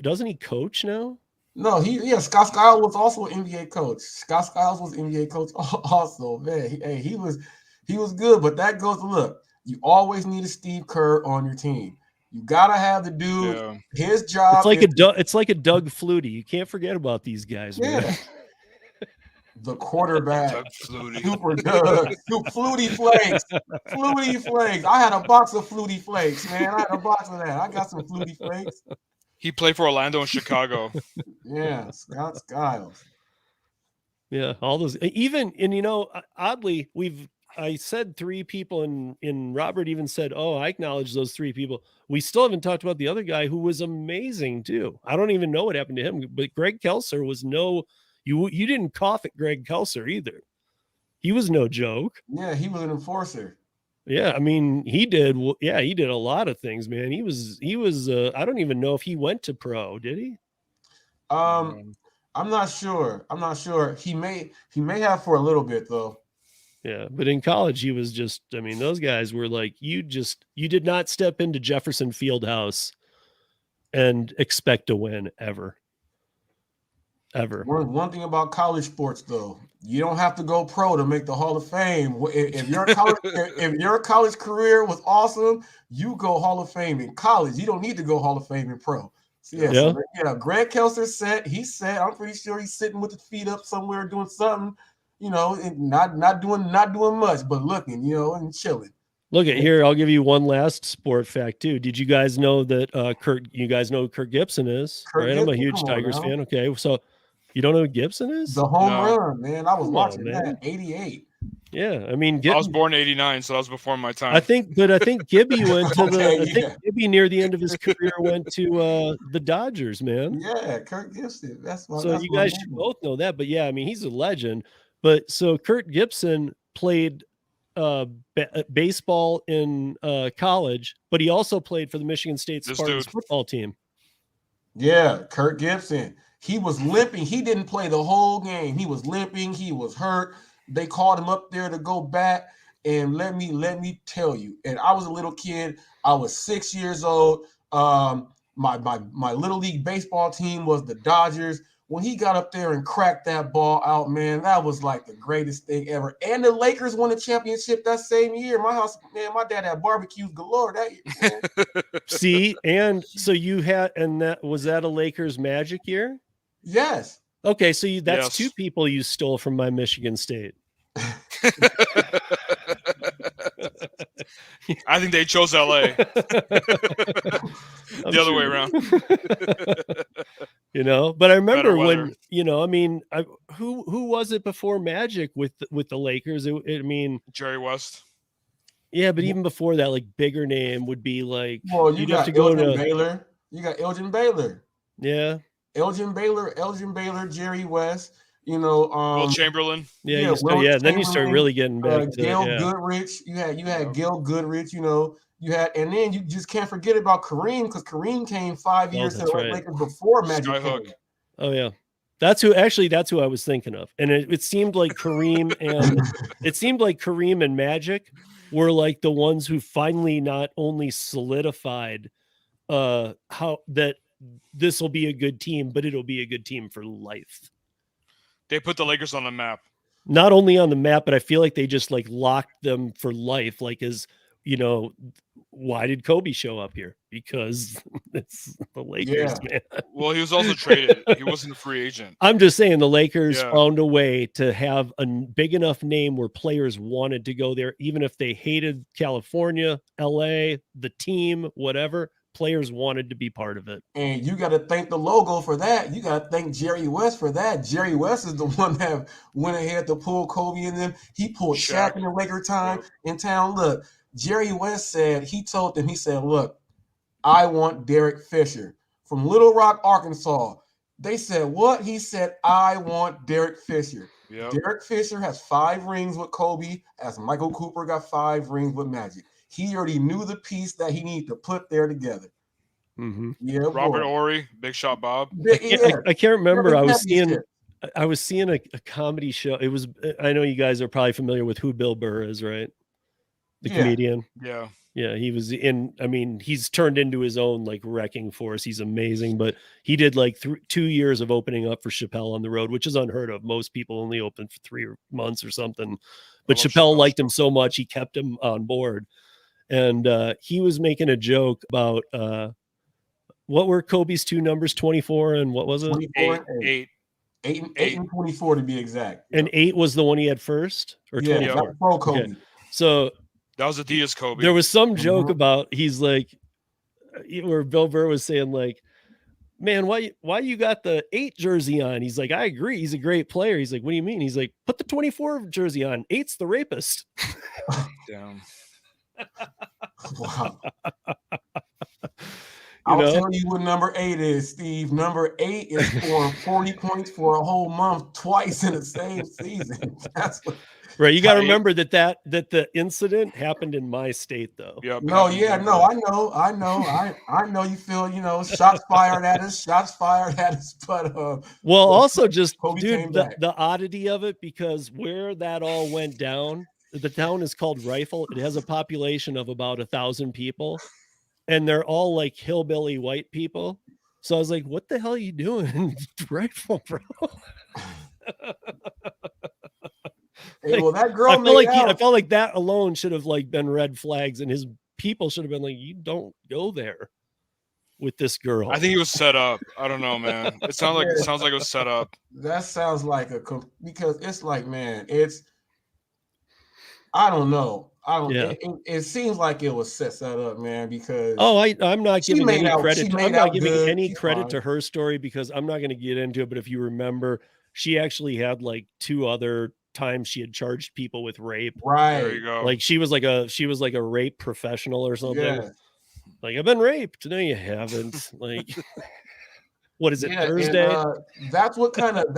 doesn't he coach now? No, Scott Skiles was also an NBA coach. Scott Skiles was NBA coach also. Man, he was good, but that goes to look. You always need a Steve Kerr on your team. You gotta have the dude. Yeah. His job. It's like a Doug Flutie. You can't forget about these guys. Yeah. Man. The quarterback, Doug Flutie. Super Doug, Flutie Flakes, Flutie Flakes. I had a box of Flutie Flakes, man. I had a box of that. I got some Flutie Flakes. He played for Orlando and Chicago. Yeah, Scott Skiles. Yeah, all those. Even and you know, oddly, I said 3 people, and Robert even said, "Oh, I acknowledge those 3 people." We still haven't talked about the other guy who was amazing too. I don't even know what happened to him, but Greg Kelser was you didn't cough at Greg Kelser either. He was no joke. Yeah, he was an enforcer. Yeah, I mean, he did a lot of things, man. He was I don't even know if he went to pro, did he? I'm not sure. He may have for a little bit though. Yeah, but in college, he was just, I mean, those guys were like, you did not step into Jefferson Fieldhouse and expect to win ever. One thing about college sports, though, you don't have to go pro to make the Hall of Fame. If your college career was awesome, you go Hall of Fame in college. You don't need to go Hall of Fame in pro. So Greg Kelser said, I'm pretty sure he's sitting with his feet up somewhere doing something. You know, not doing much, but looking, you know, and chilling. Look at here. I'll give you one last sport fact too. Did you guys know that you guys know who Kurt Gibson is? Right? I'm a huge Tigers fan. Okay, so you don't know who Gibson is? The home run, man. I was watching that 88. Yeah, I mean, I was born in 89, so that was before my time. I think Gibby went to Gibby near the end of his career went to the Dodgers, man. Yeah, Kurt Gibson. You guys should both know that. But yeah, I mean, he's a legend. But so Kurt Gibson played baseball in college, but he also played for the Michigan State Spartans football team. Yeah, Kurt Gibson. He was limping. He didn't play the whole game. He was limping. He was hurt. They called him up there to go back. And let me tell you, and I was a little kid. I was 6 years old. My little league baseball team was the Dodgers. When he got up there and cracked that ball out, man, that was like the greatest thing ever. And the Lakers won the championship that same year. My dad had barbecues galore that year. See, and so you had, and was that a Lakers Magic year? Yes. Okay, so that's 2 people you stole from my Michigan State. I think they chose LA. The other way around. You know, but I remember when, you know, I mean, who was it before Magic with the Lakers? I mean, Jerry West. Yeah, but even before that, like bigger name would be like. Well, you'd have to go to Baylor. You got Elgin Baylor. Yeah. Elgin Baylor, Jerry West. You know, Will Chamberlain. Yeah, then you start really getting back to Gail Goodrich. You had Gail Goodrich. You know, and then you just can't forget about Kareem, because Kareem came 5 years to the Lakers before Magic came. Oh yeah, that's who I was thinking of, and it seemed like Kareem and Magic were like the ones who finally not only solidified how that this will be a good team, but it'll be a good team for life. They put the Lakers on the map. Not only on the map, but I feel like they just like locked them for life. Like, as you know, why did Kobe show up here? Because it's the Lakers, man. Well, he was also traded. He wasn't a free agent. I'm just saying the Lakers found a way to have a big enough name where players wanted to go there, even if they hated California, LA, the team, whatever. Players wanted to be part of it. And you got to thank the logo for that. You got to thank Jerry West for that. Jerry West is the one that went ahead to pull Kobe and them. He pulled Shaq in the Laker time in town. Look, Jerry West said, he told them, he said, look, I want Derek Fisher from Little Rock, Arkansas. They said, what? He said, I want Derek Fisher. Yep. Derek Fisher has 5 rings with Kobe, as Michael Cooper got 5 rings with Magic. He already knew the piece that he needed to put there together. Mm-hmm. Yeah, Robert Horry, Big Shot Bob. I can't remember. I was seeing a comedy show. It was, I know you guys are probably familiar with who Bill Burr is, right? The comedian. Yeah. Yeah, he was in, I mean, he's turned into his own like wrecking force. He's amazing, but he did like 2 years of opening up for Chappelle on the road, which is unheard of. Most people only open for 3 months or something. But Chappelle liked him so much, he kept him on board. And he was making a joke about what were Kobe's 2 numbers, 24 and what was it? 24 and 8 and 24 to be exact. And 8 was the one he had first, or 24? Pro Kobe. Okay. So that was Adidas Kobe. There was some joke about, he's like, where Bill Burr was saying like, man, why you got the 8 jersey on? He's like, I agree, he's a great player. He's like, what do you mean? He's like, put the 24 jersey on. 8's the rapist. Damn. Wow. I'll tell you what number 8 is, Steve. Number 8 is scoring 40 points for a whole month twice in the same season. That's what, right. You got to remember that the incident happened in my state, though. Yep. No, I know you feel, shots fired at us, but well, also just dude, the oddity of it, because where that all went down, the town is called Rifle. It has a population of about 1,000 people, and they're all like hillbilly white people. So I was like, what the hell are you doing in Rifle, bro? Hey, well, that girl I felt like that alone should have like been red flags, and his people should have been like, you don't go there with this girl. I think he was set up. I don't know, man. It sounds like it was set up. That sounds like because it's like, man, I don't know. It seems like it was set up, man, because I'm not giving any credit. I'm not giving any credit to her story, because I'm not going to get into it. But if you remember, she actually had like 2 other times she had charged people with rape. Right. There you go. Like she was like a rape professional or something. Yeah. Like, I've been raped. No, you haven't. Like, what is it, Thursday? And, that's what kind of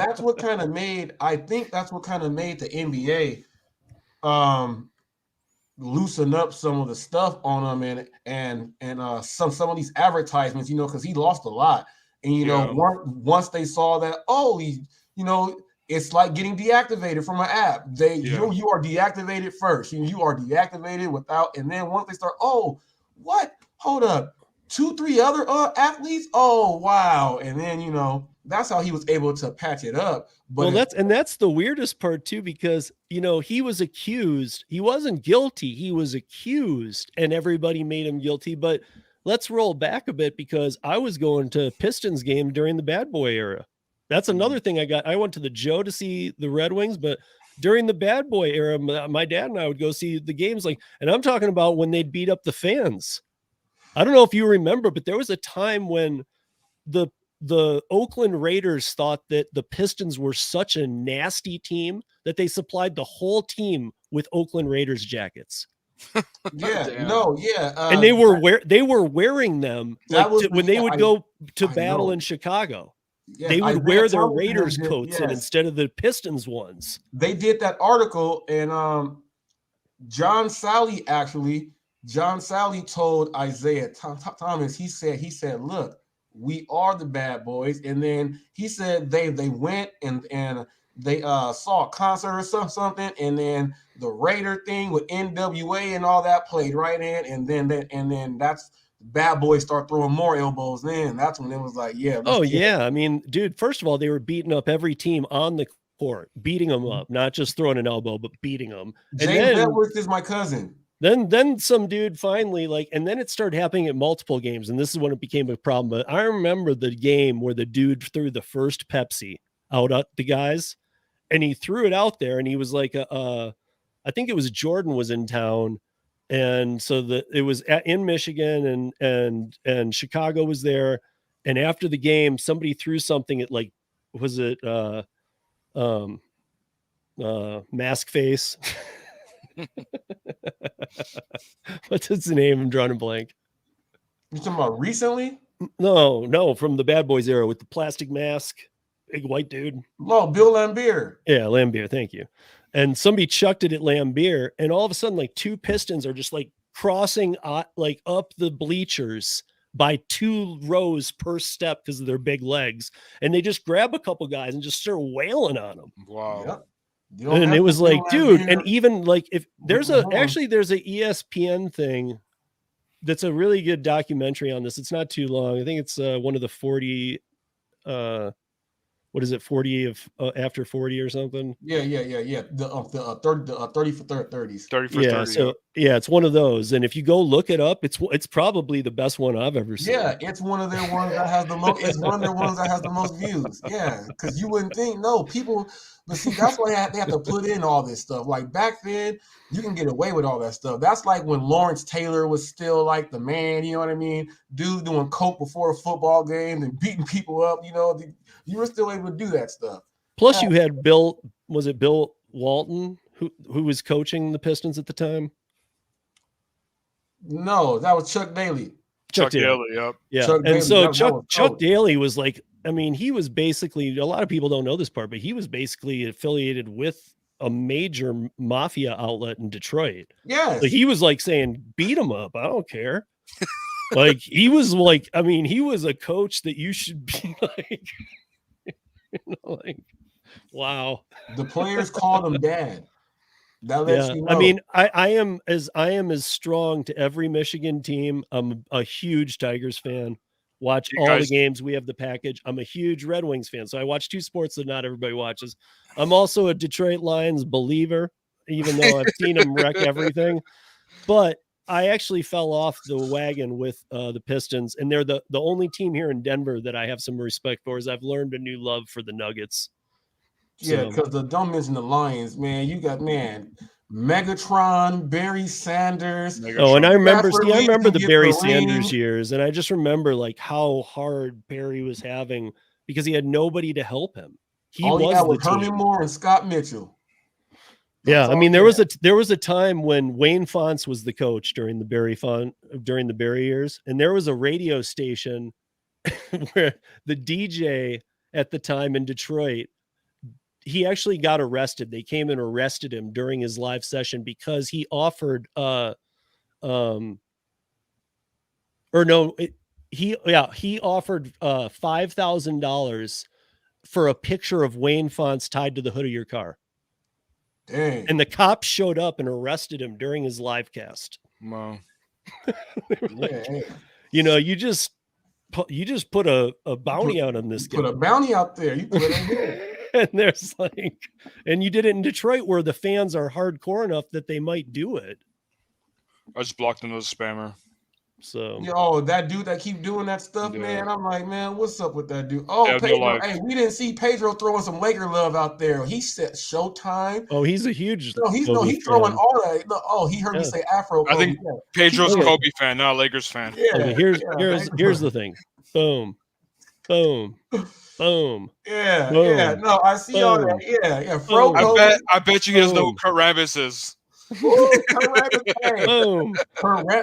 made the NBA loosen up some of the stuff on him and some of these advertisements, because he lost a lot. And once they saw that, it's like getting deactivated from an app. You are deactivated first. You are deactivated without, and then once they start, what? Hold up, 2-3 other athletes. Oh wow, and then that's how he was able to patch it up. But that's the weirdest part too, because he was accused. He wasn't guilty. He was accused, and everybody made him guilty. But let's roll back a bit, because I was going to Pistons game during the bad boy era. That's another thing I went to the Joe to see the Red Wings, but during the bad boy era, my dad and I would go see the games, and I'm talking about when they'd beat up the fans. I don't know if you remember, but there was a time when the Oakland Raiders thought that the Pistons were such a nasty team that they supplied the whole team with Oakland Raiders jackets. And they were wearing them when they would go to battle in Chicago. Yeah, they would wear their Raiders coats instead of the Pistons ones. They did that article, and John Sally told Isaiah Thomas, he said, look, we are the bad boys. And then he said they went and they saw a concert or something, and then the Raider thing with NWA and all that played right in, and then that's Bad Boys start throwing more elbows in. That's when it was like, yeah. Oh yeah, I mean, dude. First of all, they were beating up every team on the court, beating them up, not just throwing an elbow, but beating them. And James then, Edwards is my cousin. Then some dude finally and then it started happening at multiple games, and this is when it became a problem. But I remember the game where the dude threw the first Pepsi out at the guys, and he threw it out there, and he was like, I think it was Jordan was in town, and so it was in Michigan, and Chicago was there, and after the game, somebody threw something at was it Mask Face? What's his name? I'm drawing a blank. You talking about recently? No, from the Bad Boys era with the plastic mask, big white dude. Oh, Bill Lambier. Yeah, Lambier. Thank you. And somebody chucked it at Lambier, and all of a sudden, like two Pistons are just like crossing up the bleachers by 2 rows per step because of their big legs, and they just grab a couple guys and just start wailing on them. Wow. Yep. And it was like, dude, and even like if there's there's a ESPN thing that's a really good documentary on this. It's not too long. I think it's one of the 40 what is it, 40 of after 40 or something? Yeah. The 30 for 30s. 30 for yeah, 30. so yeah, it's one of those. And if you go look it up, it's probably the best one I've ever seen. Yeah, it's one of their ones that has the most. It's one of their ones that has the most views. Yeah, because you wouldn't think people. But see, that's why they have to put in all this stuff. Like back then, you can get away with all that stuff. That's like when Lawrence Taylor was still like the man. You know what I mean? Dude doing coke before a football game and beating people up. You know, you were still able to do that stuff. Plus, you had Bill Walton who was coaching the Pistons at the time? No, that was Chuck Daly. Chuck Daly, yep. Yeah. Chuck And Daly, so that was Chuck Daly was like, I mean, he was basically, a lot of people don't know this part, but he was basically affiliated with a major mafia outlet in Detroit. Yes. So he was like saying, beat him up. I don't care. Like he was like, I mean, he was a coach that you should be like, like, wow. The players called him dad. That lets you know. I mean, I am as strong to every Michigan team. I'm a huge Tigers fan. Watch all the games. We have the package. I'm a huge Red Wings fan, so I watch 2 sports that not everybody watches. I'm also a Detroit Lions believer, even though I've seen them wreck everything. But I actually fell off the wagon with the Pistons, and they're the only team here in Denver that I have some respect for. Is I've learned a new love for the Nuggets. Yeah, because don't mention the Lions, man. You got Megatron, Barry Sanders. Oh, and I remember the Barry the Sanders years, and I just remember like how hard Barry was having because he had nobody to help him. He was the Herman Moore and Scott Mitchell. Yeah, I mean there was a time when Wayne Fonts was the coach during the Barry years, and there was a radio station where the DJ at the time in Detroit, he actually got arrested. They came and arrested him during his live session because he offered he offered $5,000 for a picture of Wayne Fonts tied to the hood of your car. Dang. And the cops showed up and arrested him during his live cast. Wow. You know, you just put a bounty out on this guy. Put a bounty out there. You put it in here. And there's and you did it in Detroit where the fans are hardcore enough that they might do it. I just blocked him as a spammer. So that dude that keep doing that stuff, man. I'm like, man, what's up with that dude? Yeah, Pedro, hey, we didn't see Pedro throwing some Laker love out there. He said Showtime. Oh, he's a huge. He's throwing all that. Oh, he heard me say Afro. I think Pedro's a Kobe fan, not a Lakers fan. Yeah. Okay, here's the thing. Boom. Boom. Boom. Yeah. Boom. Yeah. No, I see all that. Yeah. Fro. I bet you guys know who Kurt Rambis is. Boom.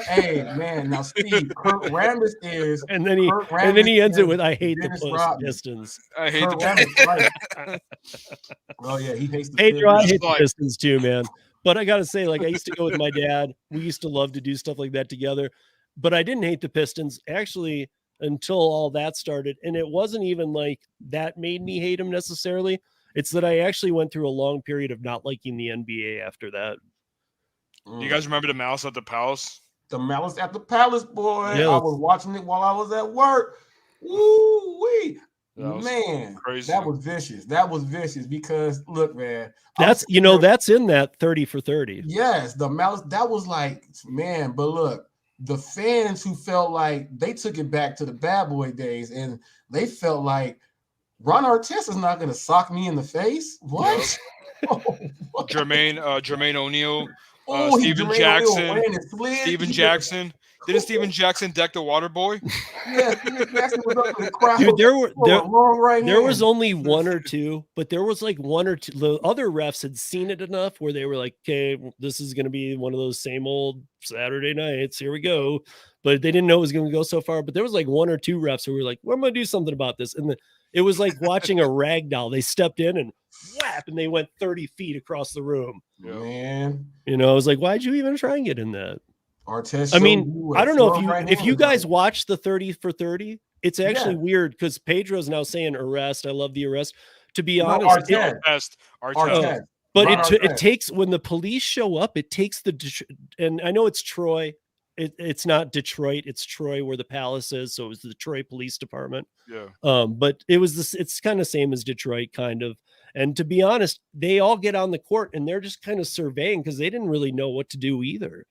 Hey, man. Now, Steve, Kurt Rambis is. And then he ends it with, "I hate the Pistons." I hate the Pistons. Oh yeah, he hates the Pistons. I hate the Pistons too, man. But I gotta say, like, I used to go with my dad. We used to love to do stuff like that together. But I didn't hate the Pistons actually until all that started, and it wasn't even like that made me hate them necessarily. It's that I actually went through a long period of not liking the NBA after that. You guys remember the Mouse at the Palace? The Malice at the Palace, boy. Yeah, I was watching it while I was at work. Woo-wee. That was Man, crazy. that was vicious. That was vicious because look, man. that's that's in that 30 for 30. Yes, the Malice. That was like, man, but look, the fans who felt like they took it back to the bad boy days and they felt like Ron Artest is not gonna sock me in the face. What? What? Jermaine O'Neal, Oh, Steven Jermaine Jackson. O'Neal ran and slid. Steven Jackson. Didn't Steven Jackson deck the water boy? Yeah, Steven Jackson was up in the crowd. Dude, there was only one or two, but there was like one or two. The other refs had seen it enough where they were like, okay, this is going to be one of those same old Saturday nights. Here we go. But they didn't know it was going to go so far. But there was like one or two refs who were like, well, I'm going to do something about this. And it was like watching a rag doll. They stepped in and whap, and they went 30 feet across the room. Man. I was like, why'd you even try and get in that? Artest. I mean, I don't know if you guys watch the 30 for 30. It's actually weird because Pedro's now saying arrest. I love the arrest. To be honest, Artest. But it takes, when the police show up, it takes and I know it's Troy. It's not Detroit. It's Troy where the Palace is. So it was the Troy Police Department. Yeah. But it was it's kind of same as Detroit, kind of. And to be honest, they all get on the court and they're just kind of surveying because they didn't really know what to do either.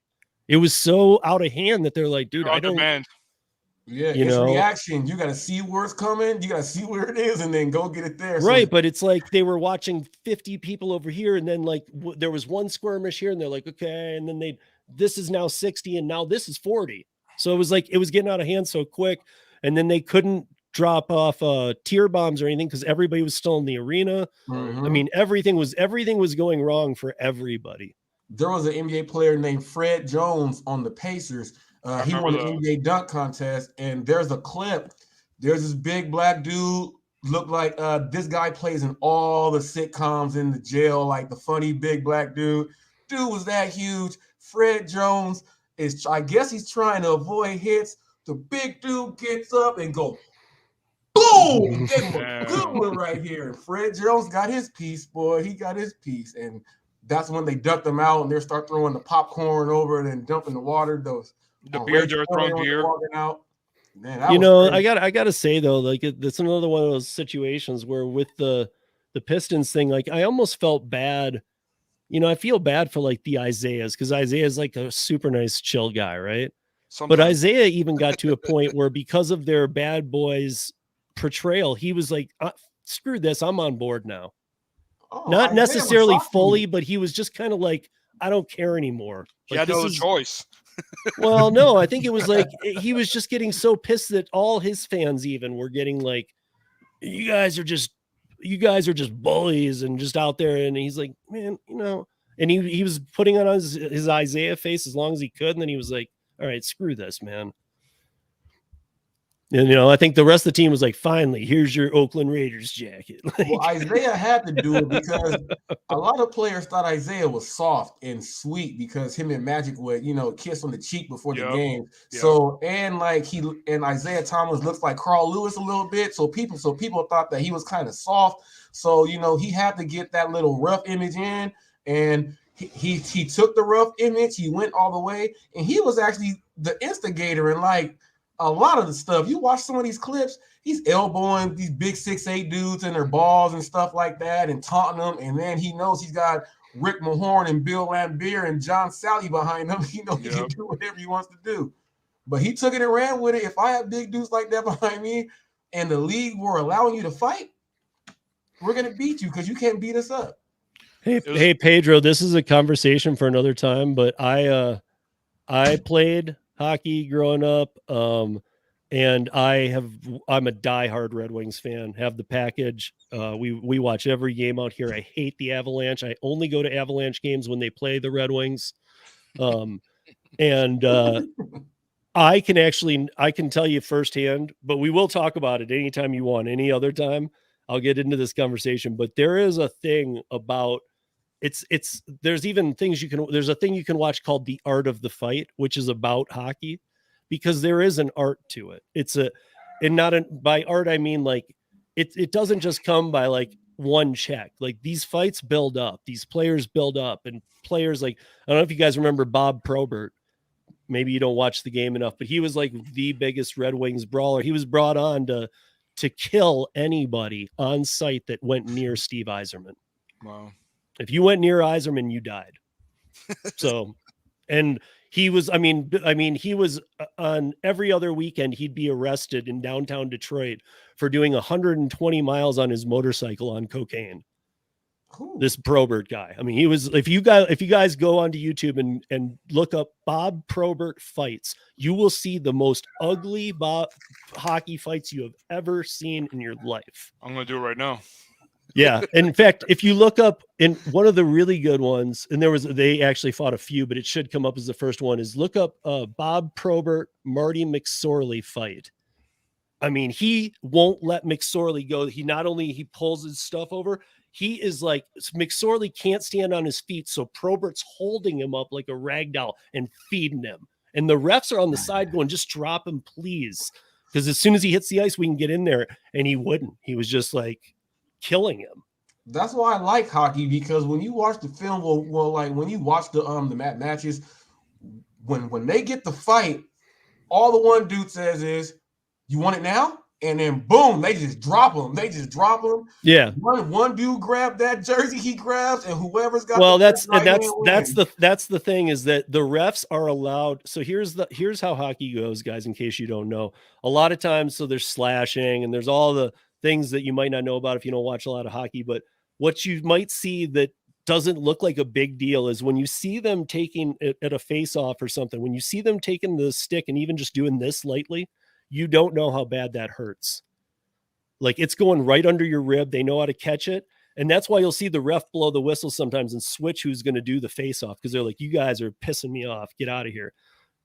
It was so out of hand that they're like, dude, I don't. Yeah, it's reaction. You got to see where it's coming. You got to see where it is, and then go get it there. Right, but it's like they were watching 50 people over here, and then like there was one skirmish here, and they're like, okay, and then this is now 60, and now this is 40. So it was like it was getting out of hand so quick, and then they couldn't drop off tear bombs or anything because everybody was still in the arena. Mm-hmm. I mean, everything was going wrong for everybody. There was an NBA player named Fred Jones on the Pacers. He won the NBA dunk contest, and there's a clip. There's this big black dude, looked like this guy plays in all the sitcoms in the jail, like the funny big black dude. Dude was that huge. Fred Jones I guess he's trying to avoid hits. The big dude gets up and go, boom! Gave him a good one right here. And Fred Jones got his piece, boy. He got his piece. And that's when they ducked them out and they start throwing the popcorn over and then dumping the water. The beer, they're throwing beer. Out. Man, I gotta say though, like it's another one of those situations where with the Pistons thing, like I almost felt bad. I feel bad for like the Isaiahs because Isaiah's like a super nice, chill guy, right? But Isaiah even got to a point where because of their bad boys portrayal, he was like, screw this, I'm on board now. Not necessarily fully, but he was just kind of like, I don't care anymore. He had no choice. Well, no, I think it was like he was just getting so pissed that all his fans even were getting like, you guys are just bullies and just out there. And he's like, man, and he was putting on his Isaiah face as long as he could. And then he was like, all right, screw this, man. And, I think the rest of the team was like, finally, here's your Oakland Raiders jacket. Well, Isaiah had to do it because a lot of players thought Isaiah was soft and sweet because him and Magic would, kiss on the cheek before the game. Yep. So, and Isaiah Thomas looks like Carl Lewis a little bit. So people thought that he was kind of soft. So, he had to get that little rough image in, and he took the rough image. He went all the way, and he was actually the instigator and like, a lot of the stuff. You watch some of these clips, he's elbowing these big 6'8" dudes in their balls and stuff like that and taunting them. And then he knows he's got Rick Mahorn and Bill Laimbeer and John Sally behind him. He knows he can do whatever he wants to do. But he took it and ran with it. If I had big dudes like that behind me and the league were allowing you to fight, we're going to beat you because you can't beat us up. Hey, Pedro, this is a conversation for another time, but I played hockey growing up, and I'm a diehard Red Wings fan. Have the package. We watch every game out here. I hate the Avalanche. I only go to Avalanche games when they play the Red Wings. And I can tell you firsthand, but we will talk about it anytime you want. Any other time, I'll get into this conversation. But there is a thing about there's even things there's a thing you can watch called The Art of the Fight, which is about hockey, because there is an art to it. By art, I mean, like, it doesn't just come by like, one check. Like these fights build up, these players build up, and players like, I don't know if you guys remember Bob Probert. Maybe you don't watch the game enough, but he was like the biggest Red Wings brawler. He was brought on to kill anybody on site that went near Steve Yzerman. Wow. If you went near Yzerman, you died. So, and he was, I mean, he was on every other weekend, he'd be arrested in downtown Detroit for doing 120 miles on his motorcycle on cocaine. Cool. This Probert guy. I mean, he was, if you guys go onto YouTube and look up Bob Probert fights, you will see the most ugly hockey fights you have ever seen in your life. I'm going to do it right now. Yeah. In fact, if you look up in one of the really good ones, and they actually fought a few, but it should come up as the first one, is look up Bob Probert, Marty McSorley fight. I mean, he won't let McSorley go. He pulls his stuff over. He is like, McSorley can't stand on his feet. So Probert's holding him up like a rag doll and feeding him. And the refs are on the side going, just drop him, please. Because as soon as he hits the ice, we can get in there. And he wouldn't. He was just like killing him. That's why I like hockey, because when you watch the film, like when you watch the matches, when they get the fight, all the one dude says is, "You want it now?" And then boom, they just drop him. Yeah. One dude grabbed that jersey, he grabs, and whoever's got. Well, that's the thing, is that the refs are allowed. So here's how hockey goes, guys. In case you don't know, a lot of times, so there's slashing and there's all the things that you might not know about if you don't watch a lot of hockey. But what you might see that doesn't look like a big deal is when you see them taking it at a face-off or something. When you see them taking the stick and even just doing this lightly, you don't know how bad that hurts. Like it's going right under your rib. They know how to catch it. And that's why you'll see the ref blow the whistle sometimes and switch who's going to do the face off. Cause they're like, you guys are pissing me off. Get out of here.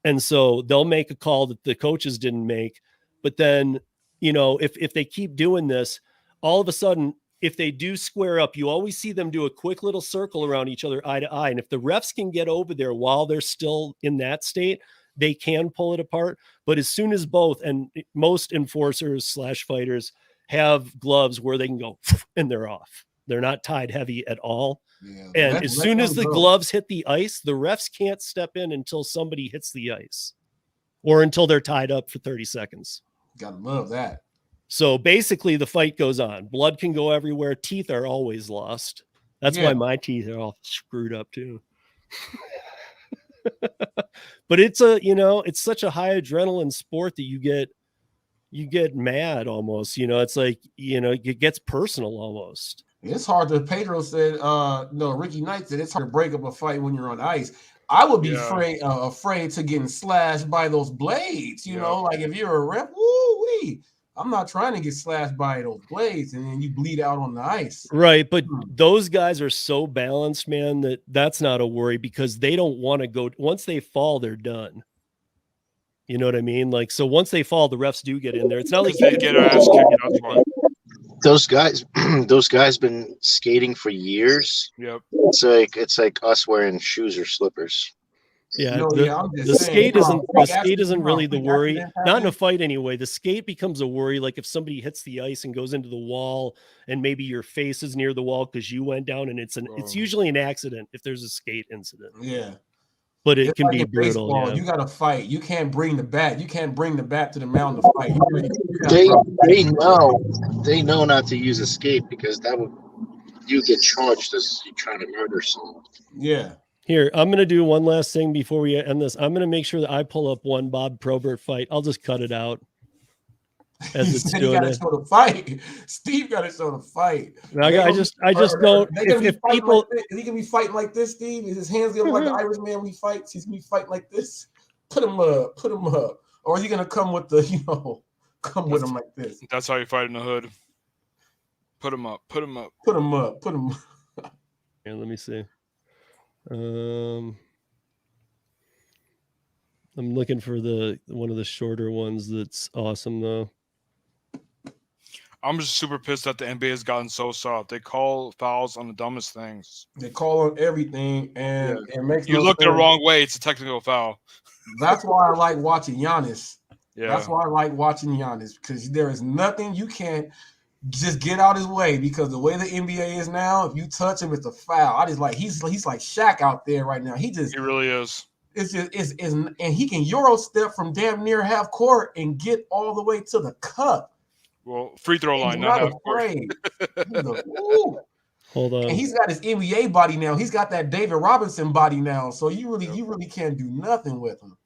And so they'll make a call that the coaches didn't make. But then, if they keep doing this, all of a sudden, if they do square up, you always see them do a quick little circle around each other eye to eye. And if the refs can get over there while they're still in that state, they can pull it apart. But as soon as both, and most enforcers / fighters have gloves where they can go and they're off. They're not tied heavy at all. Yeah, and as soon as the gloves hit the ice, the refs can't step in until somebody hits the ice or until they're tied up for 30 seconds. Gotta love that. So basically the fight goes on. Blood can go everywhere. Teeth are always lost. That's why my teeth are all screwed up too. But it's it's such a high adrenaline sport that you get mad almost. It's like, it gets personal almost. It's hard to, Pedro said, Ricky Knight said it's hard to break up a fight when you're on ice. I would be afraid to getting slashed by those blades, like if you're a ref, woo-wee. I'm not trying to get slashed by those blades and then you bleed out on the ice. Right. But those guys are so balanced, man, that's not a worry because they don't want to go. Once they fall, they're done. You know what I mean? Like, so once they fall, the refs do get in there. It's not like they get our ass kicked. Those guys been skating for years. Yep. It's like us wearing shoes or slippers. Yeah, the skate isn't really the worry. Not in a fight anyway. The skate becomes a worry. Like if somebody hits the ice and goes into the wall, and maybe your face is near the wall because you went down, and it's usually an accident if there's a skate incident. Yeah, but it can be brutal. Yeah. You got to fight. You can't bring the bat. You can't bring the bat to the mound to fight. They know not to use a skate because you get charged as you trying to murder someone. Yeah. Here, I'm going to do one last thing before we end this. I'm going to make sure that I pull up one Bob Probert fight. I'll just cut it out as it's doing it. Show the fight. Steve got to show the fight. I just don't. If people, is he going to be fighting like this, Steve? Is his hands going to be like the Irishman when he fights? He's going to be fighting like this. Put him up. Or is he going to come with with him like this? That's how you fight in the hood. Put him up. Here, let me see. I'm looking for one of the shorter ones that's awesome though. I'm just super pissed that the NBA has gotten so soft. They call fouls on the dumbest things. They call on everything, and it makes you look the wrong way. It's a technical foul. That's why I like watching Giannis. Yeah, that's why I like watching Giannis because there is nothing you can't. just get out his way, because the way the NBA is now, if you touch him, it's a foul. I just like he's like Shaq out there right now. He really is. It's just and he can Euro step from damn near half court and get all the way to the cup. Well, free throw line, He's not not half court. afraid. Hold on. And he's got his NBA body now. He's got that David Robinson body now. So you really can't do nothing with him.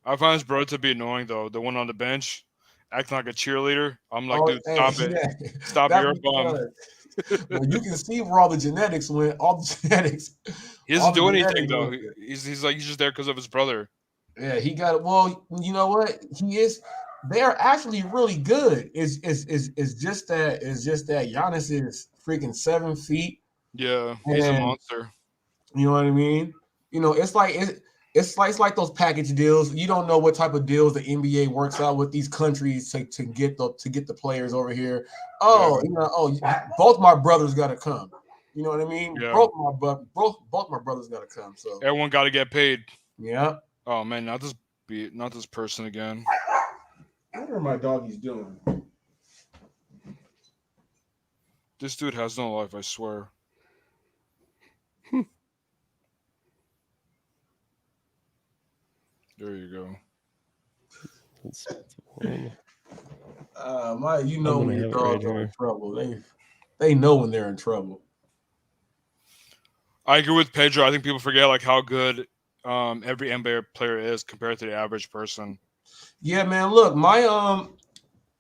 I find his brother to be annoying though. The one on the bench, acting like a cheerleader. I'm like, dude, stop it. Yeah. Stop it. You're a bum. Well, you can see where all the genetics went. All the genetics. He doesn't do anything though. He's just there because of his brother. Yeah, he got it. Well, you know what? He is. They're actually really good. It's just that Giannis is freaking 7 feet. Yeah, he's a monster. You know what I mean? You know, it's like those package deals. You don't know what type of deals the NBA works out with these countries to get the players over here. Oh, both my brothers got to come. You know what I mean? Yeah. Both my brothers got to come. So everyone got to get paid. Yeah. Oh man, not this person again. What are my doggies doing? This dude has no life, I swear. There you go. When your dogs are in trouble. They know when they're in trouble. I agree with Pedro. I think people forget like how good every NBA player is compared to the average person. Yeah, man. Look, I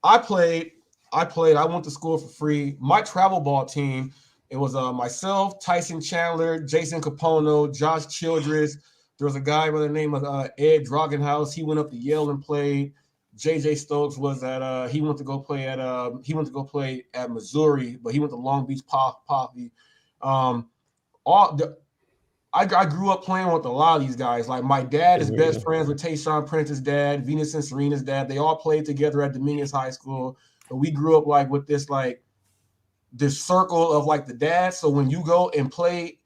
went to school for free. My travel ball team, it was myself, Tyson Chandler, Jason Capono, Josh Childress. There was a guy by the name of Ed Drogenhouse. He went up to Yale and played. JJ Stokes was at he went to go play at Missouri, but he went to Long Beach Poppy. I grew up playing with a lot of these guys. Like my dad is best friends with Tayshaun Prince's dad, Venus and Serena's dad. They all played together at Dominguez High School. But we grew up like with this circle of like the dads. So when you go and play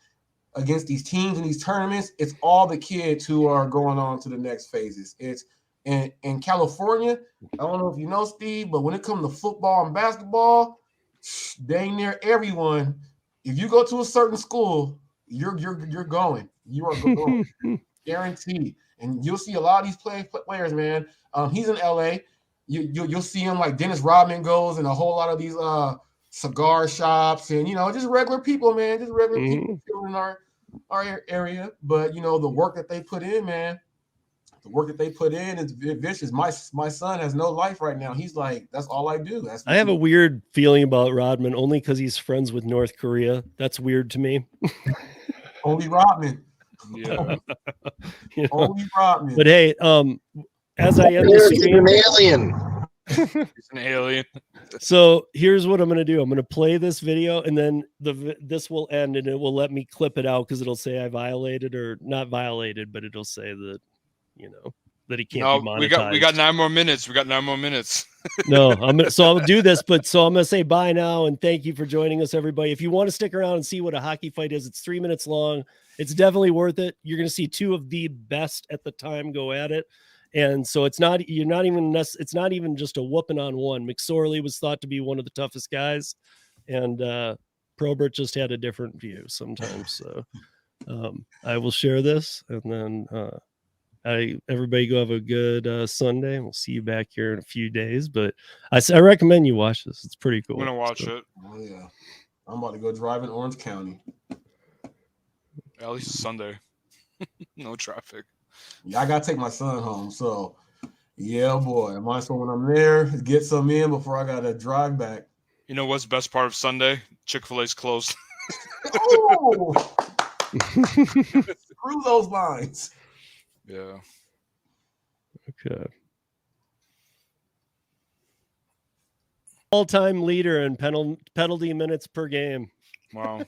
against these teams in these tournaments, it's all the kids who are going on to the next phases. It's in California. I don't know if you know, Steve, but when it comes to football and basketball, dang near everyone. If you go to a certain school, you're going. You are going, guaranteed. And you'll see a lot of these players, man. He's in LA. You'll see him like Dennis Rodman goes, and a whole lot of these cigar shops, and just regular people, man. Just regular people in our area. But the work that they put in, man. The work that they put in is vicious. My son has no life right now. He's like, that's all I do. I have a weird feeling about Rodman only because he's friends with North Korea. That's weird to me. Only Rodman. Yeah. Only Rodman. But hey, as I end the stream, an alien. He's an alien. So here's what I'm going to do. I'm going to play this video, and then this will end, and it will let me clip it out because it'll say I violated or not violated, but it'll say that that he can't be monetized. We got 9 more minutes. We got 9 more minutes. No, I'll do this, but I'm going to say bye now, and thank you for joining us, everybody. If you want to stick around and see what a hockey fight is, it's 3 minutes long. It's definitely worth it. You're going to see 2 of the best at the time go at it. And so it's not even just a whooping on one. McSorley was thought to be one of the toughest guys, and Probert just had a different view sometimes. So I will share this, and then everybody go have a good Sunday, and we'll see you back here in a few days. But I recommend you watch this. It's pretty cool. I'm gonna watch it. Oh yeah, I'm about to go drive in Orange County. At least Sunday. No traffic. Yeah, I gotta take my son home. So yeah, boy, I might as well when I'm there get some in before I gotta drive back. You know what's the best part of Sunday? Chick-fil-A's closed. Oh, screw those lines. Yeah. Okay. All-time leader in penalty minutes per game. Wow.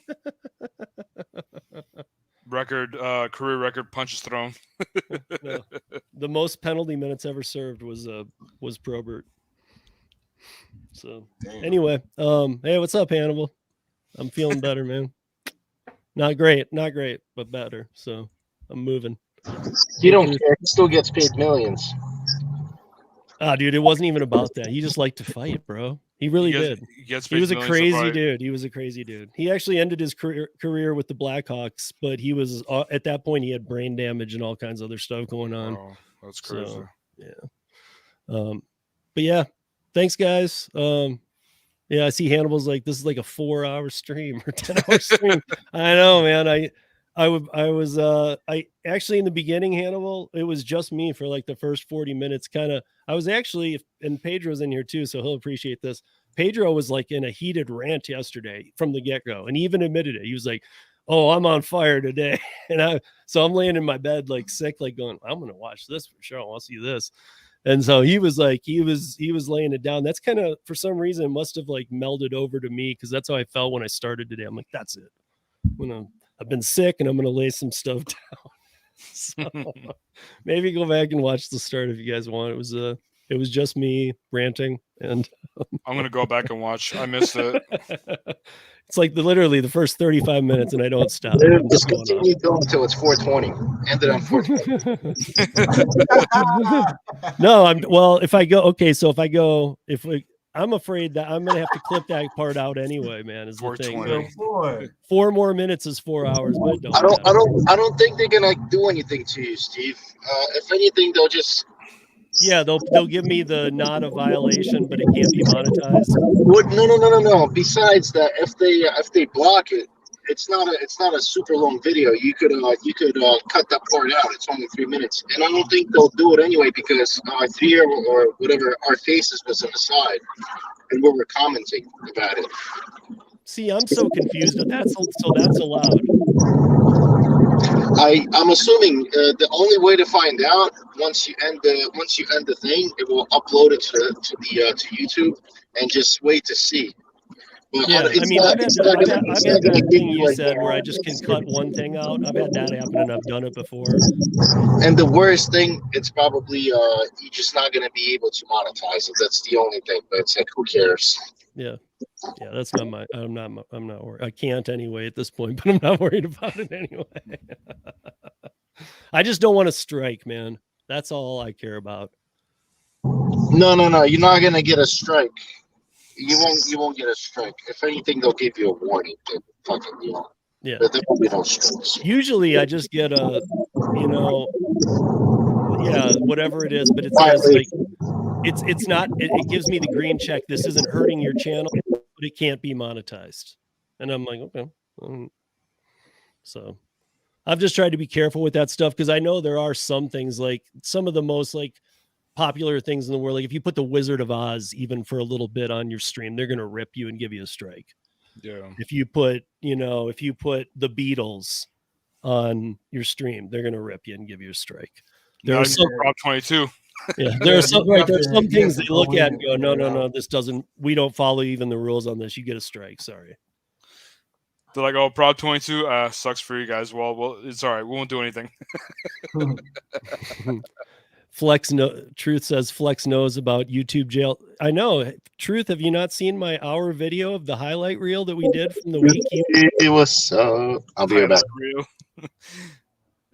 Career record punches thrown. No. The most penalty minutes ever served was Probert. So anyway, hey, what's up, Hannibal? I'm feeling better, man. Not great, but better. So I'm moving. You don't care. He still gets paid millions. Ah, dude, it wasn't even about that. He just liked to fight, bro. He really did. He was a crazy dude. He was a crazy dude. He actually ended his career with the Blackhawks, but he was at that point he had brain damage and all kinds of other stuff going on. Oh, that's crazy. So, yeah. But yeah, thanks guys. Yeah, I see Hannibal's like, this is like a 4-hour stream or 10-hour stream. I know, man. I actually in the beginning, Hannibal, it was just me for like the first 40 minutes. I was actually, and Pedro's in here too, so he'll appreciate this. Pedro was like in a heated rant yesterday from the get-go, and he even admitted it. He was like, "Oh, I'm on fire today," and so I'm laying in my bed like sick, like going, "I'm gonna watch this for sure. I'll see this." And so he was like, he was laying it down. That's kind of, for some reason, it must have like melded over to me, because that's how I felt when I started today. I'm like, that's it. I've been sick and I'm gonna lay some stuff down. So maybe go back and watch the start if you guys want. It was just me ranting, and I'm gonna go back and watch. I missed it. It's like literally the first 35 minutes, and I don't stop. Just continue going until it's 4:20. Ended on 4:20. No, if I go, I'm afraid that I'm gonna have to clip that part out anyway, man. Is the thing. Like, 4 more minutes is 4 hours, but I don't think they're gonna do anything to you, Steve. If anything, they'll just they'll give me the not a violation, but it can't be monetized. No. Besides that, if they block it, it's not a super long video. You could cut that part out. It's only 3 minutes, and I don't think they'll do it anyway, because Thea or whatever, our faces was on the side, and we were commenting about it. See, I'm so confused. That's allowed. I'm assuming the only way to find out, once you end the thing, it will upload it to YouTube, and just wait to see. But yeah, I've had that thing you said where I just can cut one thing out. I've had that happen, and I've done it before. And the worst thing, it's probably you're just not going to be able to monetize it. That's the only thing. But it's like, who cares? Yeah, that's not I'm not worried. I can't anyway at this point, but I'm not worried about it anyway. I just don't want to strike, man. That's all I care about. No. You're not going to get a strike. You won't get a strike. If anything, they'll give you a warning. Yeah. But there won't be no strikes. Usually I just get a, whatever it is, but it says like, it's not, it gives me the green check. This isn't hurting your channel, but it can't be monetized. And I'm like, okay. So I've just tried to be careful with that stuff, because I know there are some things, like some of the most like popular things in the world. Like if you put the Wizard of Oz even for a little bit on your stream, they're going to rip you and give you a strike. Yeah. If you put the Beatles on your stream, they're going to rip you and give you a strike. There are some Prop 22. Yeah, there's some things they look at and go, no, this doesn't. We don't follow even the rules on this. You get a strike. Sorry. They're like, oh, Prop 22 sucks for you guys. Well, it's all right. We won't do anything. Truth says Flex knows about YouTube jail. I know. Truth, have you not seen my hour video of the highlight reel that we did from the week? It was so. I'll be right back.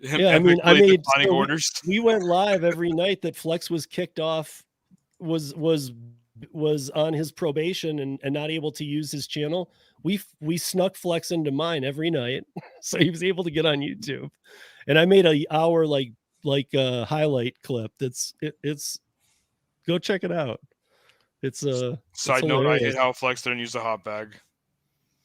I made orders. We went live every night that Flex was kicked off, was on his probation and not able to use his channel. We snuck Flex into mine every night, so he was able to get on YouTube. And I made an hour like a highlight clip. It's go check it out. It's a side note. I hate how Flex didn't use a hot bag.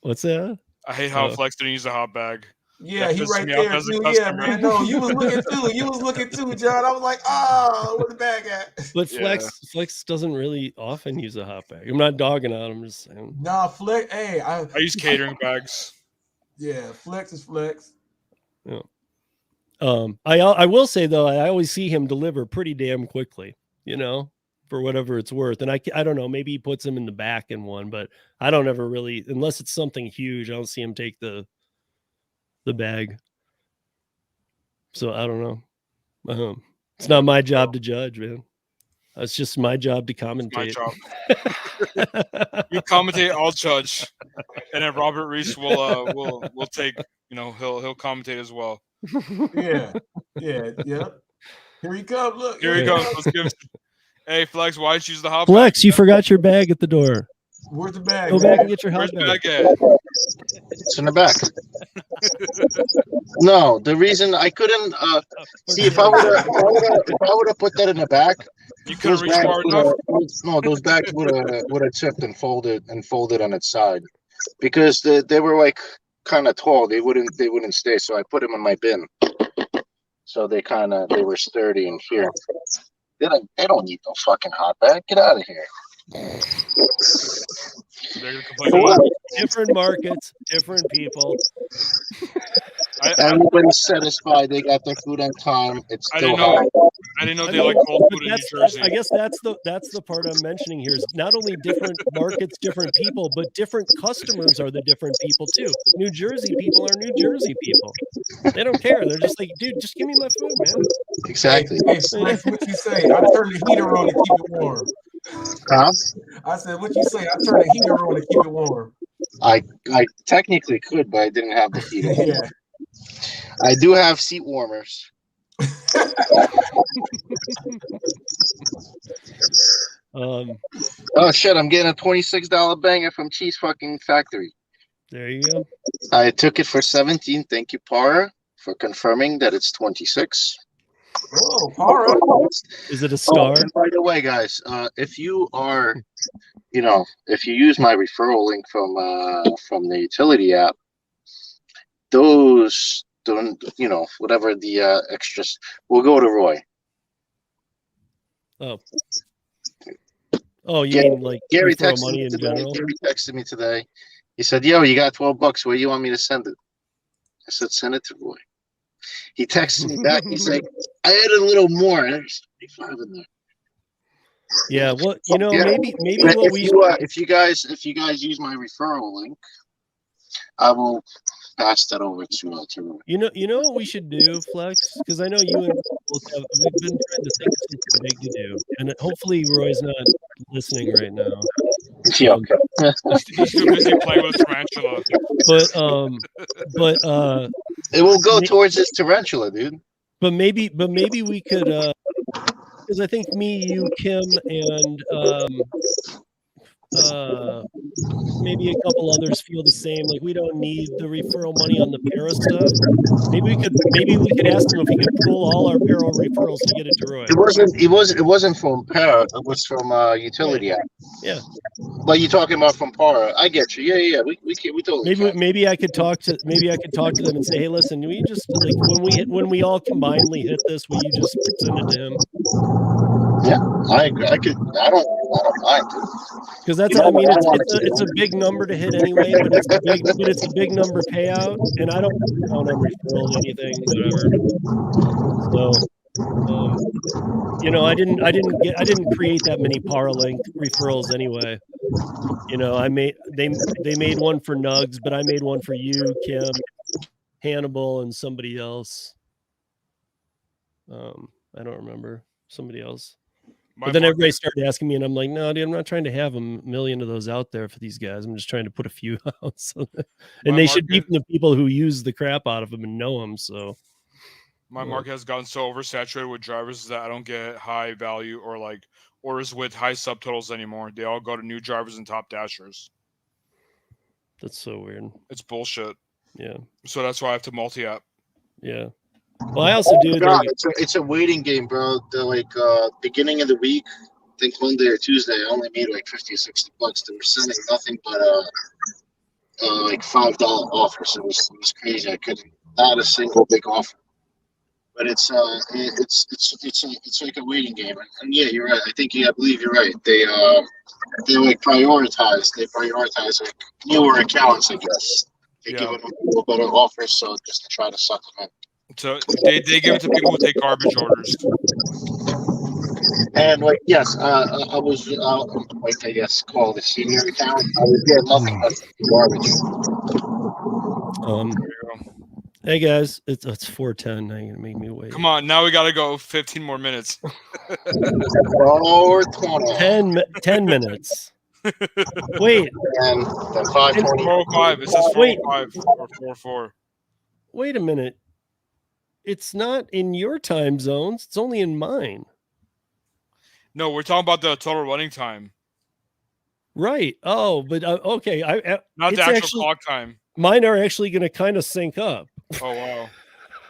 What's that? I hate how Flex didn't use a hot bag. Yeah, he right there too. Yeah, man. No, you was looking too. You was looking too, John. I was like, oh, where the bag at? But Flex doesn't really often use a hot bag. I'm not dogging on him. I'm just saying. Nah, Flex. Hey, I use catering bags. Yeah, Flex is Flex. Yeah. I will say though, I always see him deliver pretty damn quickly, for whatever it's worth. And I don't know, maybe he puts him in the back in one, but I don't ever really, unless it's something huge, I don't see him take the bag. So I don't know. It's not my job to judge, man. It's just my job to commentate. You commentate, I'll judge, and then Robert Reese will take. He'll commentate as well. Yeah. Here he comes. Look. Here he comes. Let's give. Hey, Flex, why did you use the hot Flex, you forgot your bag at the door. Where's the bag? Go man? back and get your Where's hot the bag. bag at? It's in the back. No, the reason I couldn't see if I would have put that in the back, You couldn't those reach bags far enough. those bags would have tipped and folded on its side because they were like kind of tall. They wouldn't stay. So I put them in my bin. So they were sturdy in here. They don't need no fucking hot bag. Get out of here. They're gonna complain. Different markets, different people. Everybody's satisfied. They got their food on time. It's still hot. I didn't know they like cold food in New Jersey. I guess that's the part I'm mentioning here is not only different markets, different people, but different customers are the different people too. New Jersey people are New Jersey people. They don't care. They're just like, dude, just give me my food, man. Exactly. Hey, Flex, what you say? I turn the heater on to keep it warm. Huh? I said, what you say? I turn the heater on to keep it warm. I technically could, but I didn't have the heater. Yeah. I do have seat warmers. Oh shit! I'm getting a $26 banger from Cheese Fucking Factory. There you go. I took it for 17. Thank you, Para, for confirming that it's 26. Oh, Para. Is it a star? And by the way, guys, if you use my referral link from the utility app, those don't, whatever the extras will go to Roy. Oh, you mean like Gary referral texted money me in today. general? Gary texted me today. He said, "Yo, you got $12. Where do you want me to send it?" I said, "Send it to Roy." He texted me back. He's like, "I added a little more. There's 25 in there." Yeah, well, maybe If what we if you guys use my referral link, I will pass that over to Roy. You know what we should do, Flex? Because I know you and both we've been trying to think of something big to do, and hopefully Roy's not listening right now. Yeah, okay. He's too busy playing with a tarantula. But it will go towards this tarantula, dude. But maybe we could because I think me, you, Kim, and maybe a couple others feel the same. Like we don't need the referral money on the para stuff. Maybe we could ask him if he could pull all our para referrals to get it to Roy. It wasn't from para. It was from utility app. Yeah. But you're talking about from para. I get you. Yeah. We totally. Maybe I could talk to them and say, hey, listen, we just like when we all combinedly hit this, will you just send it to him? Yeah, I agree. I don't mind. Because it's a big number to hit anyway, but it's a big number payout, and I don't count on referral anything, whatever. So, I didn't create that many Paralink referrals anyway. They made one for Nugs, but I made one for you, Kim, Hannibal, and somebody else. I don't remember, somebody else. But then everybody started asking me, and I'm like, no, dude, I'm not trying to have a million of those out there for these guys. I'm just trying to put a few out. And they should be from the people who use the crap out of them and know them. So my market has gotten so oversaturated with drivers that I don't get high value or like orders with high subtotals anymore. They all go to new drivers and top dashers. That's so weird. It's bullshit. Yeah. So that's why I have to multi-app. Yeah. Well, I also do. It's a waiting game, bro. The beginning of the week, I think Monday or Tuesday, I only made like $50 or $60. They were sending nothing but like $5 offers. It was crazy. I couldn't not a single big offer. But it's like a waiting game. And yeah, you're right. I believe you're right. They like prioritize. They prioritize like newer accounts, I guess. They give them a little better offers, so just to try to suck them in. So they give it to people who take garbage orders. And like, yes, I was like, I guess call the senior account. I was getting nothing but garbage. Hey guys, it's 4:10. Now you're gonna make me wait. Come on, now we gotta go 15 more minutes. Or 20. 10 minutes. Wait. And then 5:20. 4:05. It says 4:05 or 4:04. Wait a minute. It's not in your time zones. It's only in mine. No, we're talking about the total running time. Right. Oh, but okay. Not it's the actual actually, clock time. mine are actually going to kind of sync up. Oh wow.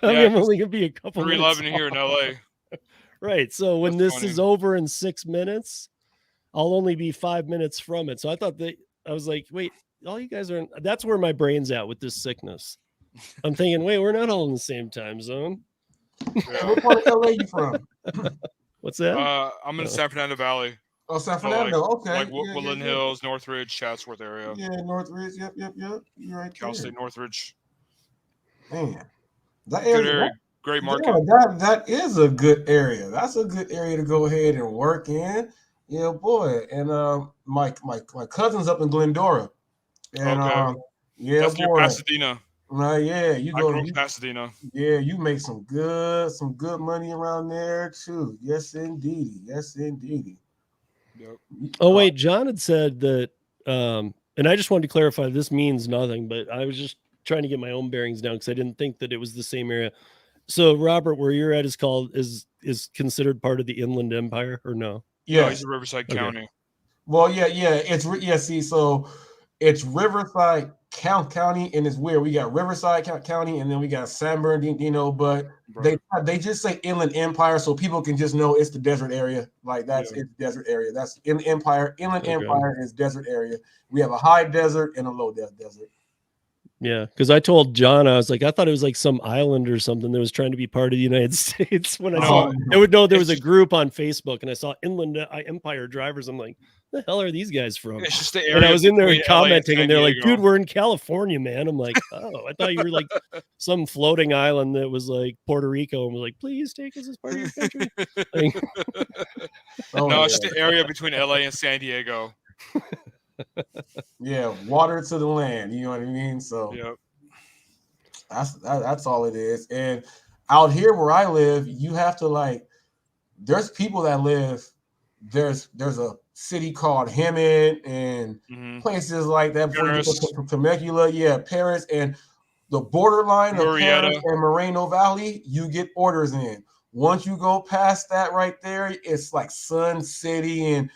I mean, Yeah, I'm only going to be a couple minutes 3:11 here in LA. Right. So when That's this funny. is over in 6 minutes, I'll only be 5 minutes from it. So I thought I was like, wait, all you guys are. That's where my brain's at with this sickness. I'm thinking, wait, we're not all in the same time zone. Hey, what part of LA you from? What's that? I'm in the San Fernando Valley. Oh, San So, like- Fernando. Okay. Like Yeah, Woodland yeah. Hills, Northridge, Chatsworth area. Yeah, Northridge. Yep. You're right Cal there. State Northridge. Man, that Good area. area. Great market. Yeah, that is a good area. That's a good area to go ahead and work in. Yeah, boy. And my cousin's up in Glendora. And Okay. yeah, That's near boy. Pasadena. Yeah, you I go. grew up in Pasadena. Yeah, you make some good money around there too. Yes, indeedy. Yes, indeedy. Yep. Oh, wait. John had said that, and I just wanted to clarify this means nothing, but I was just trying to get my own bearings down because I didn't think that it was the same area. So, Robert, where you're at is considered part of the Inland Empire or no? No, Yes. he's in Riverside Okay. County. Well, yeah. See, so it's Riverside County, and it's weird. We got Riverside County, and then we got San Bernardino, but Right. they just say Inland Empire, so people can just know it's the desert area. Like that's Yeah. it's desert area. That's Inland Empire. Inland Okay. Empire is desert area. We have a high desert and a low desert. Yeah, because I told John, I was like, I thought it was like some island or something that was trying to be part of the United States. When I saw, I would know there was a group on Facebook, and I saw Inland Empire drivers. I'm like, the hell are these guys from? It's just the area. And I was in there between LA commenting, San and they're like, Diego. dude, we're in California, man. I'm like, oh, I thought you were like some floating island that was like Puerto Rico, and was like, please take us as part of your country. Like, No, it's just the area between LA and San Diego. Yeah, water to the land. You know what I mean? So Yep. that's all it is. And out here where I live, you have to like. There's people that live. There's a city called Hemet and places like that before you get to Temecula. Yeah, Paris and the borderline of Paris and Moreno Valley. You get orders in. Once you go past that right there, it's like Sun City and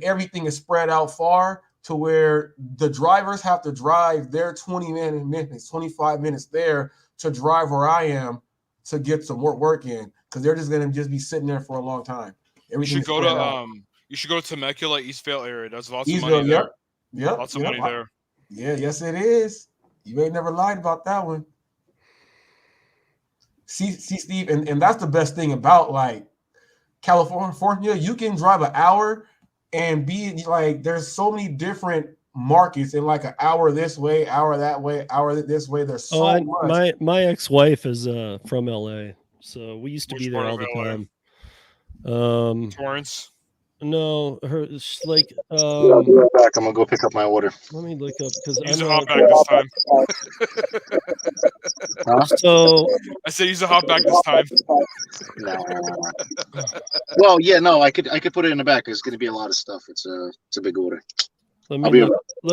everything is spread out far to where the drivers have to drive their 20 minutes, 25 minutes there to drive where I am to get some work in because they're just going to be sitting there for a long time. You should go to Temecula, Eastvale area. There's lots of money there. Yep. Lots of money there. Yeah, yes it is. You ain't never lied about that one. See, Steve, and that's the best thing about like California. You can drive an hour and be like, there's so many different markets in like an hour this way, hour that way, hour this way. There's so much. My ex-wife is from LA, so we used to be there all the time. Torrance. No, it's like I'm gonna go pick up my order. Let me look up because use a hot bag this time. So I said use a hot bag this time. No. Well, yeah, no, I could put it in the back. It's gonna be a lot of stuff. It's a big order. Let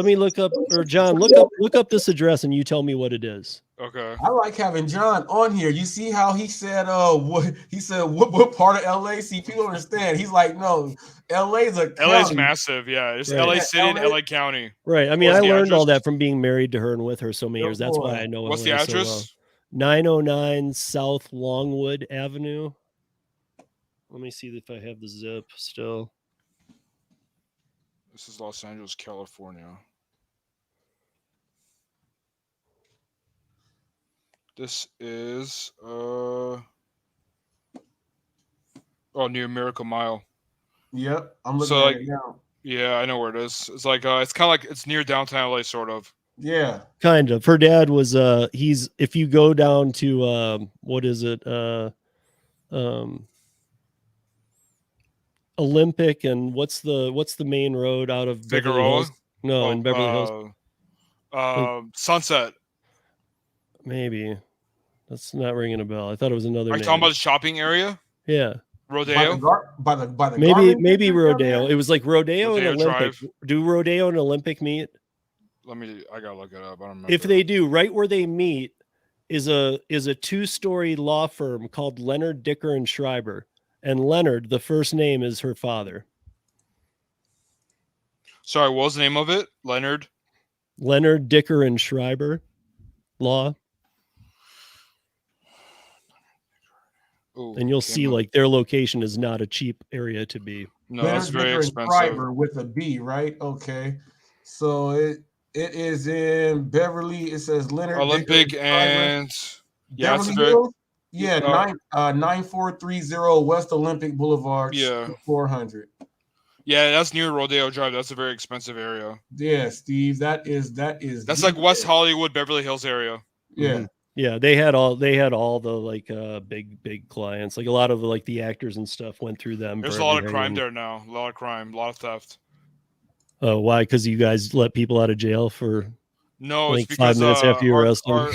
me look up, or John, look up this address and you tell me what it is. Okay. I like having John on here. You see how he said, what part of LA? See, people understand. He's like, no, LA's a county. LA's massive, yeah. It's LA City and LA County. Right. I mean, I learned all that from being married to her and with her so many years. That's why I know. What's LA the address? so well. 909 South Longwood Avenue. Let me see if I have the zip still. This is Los Angeles, California. This is near Miracle Mile. Yep, I'm looking at it now. Yeah, I know where it is. It's like it's kind of like it's near downtown LA, sort of. Yeah, kind of. Her dad was if you go down to what is it Olympic and what's the main road out of Figueroa? No, in Beverly Hills. Sunset. Maybe that's not ringing a bell. I thought it was another. Are you talking about the shopping area? Yeah, Rodeo. By the maybe Rodeo. It was like Rodeo and Olympic. Drive. Do Rodeo and Olympic meet? I gotta look it up. I don't remember. If they do, right where they meet is a 2-story law firm called Leonard, Dicker and Schreiber. And Leonard, the first name is her father. Sorry, what was the name of it? Leonard, Dicker, and Schreiber Law. Ooh, And you'll came see up. like their location is not a cheap area to be. No, that's very Dicker and expensive. Schreiber with a B, right? Okay. So it is in Beverly. It says Leonard Olympic Dicker and Schreiber. and yeah, it's Beverly a very Hills? Yeah, 9430 West Olympic Boulevard, Yeah. 400. yeah, that's near Rodeo Drive. That's a very expensive area. Yeah, Steve, that is That's the like West area. Hollywood, Beverly Hills area. Yeah. Mhm. Yeah, they had all the like big clients. Like a lot of like the actors and stuff went through them. There's for a lot of everything, crime and- there now. A lot of crime, a lot of theft. Oh, why? Because you guys let people out of jail for No, like it's because 5 minutes after you arrest them.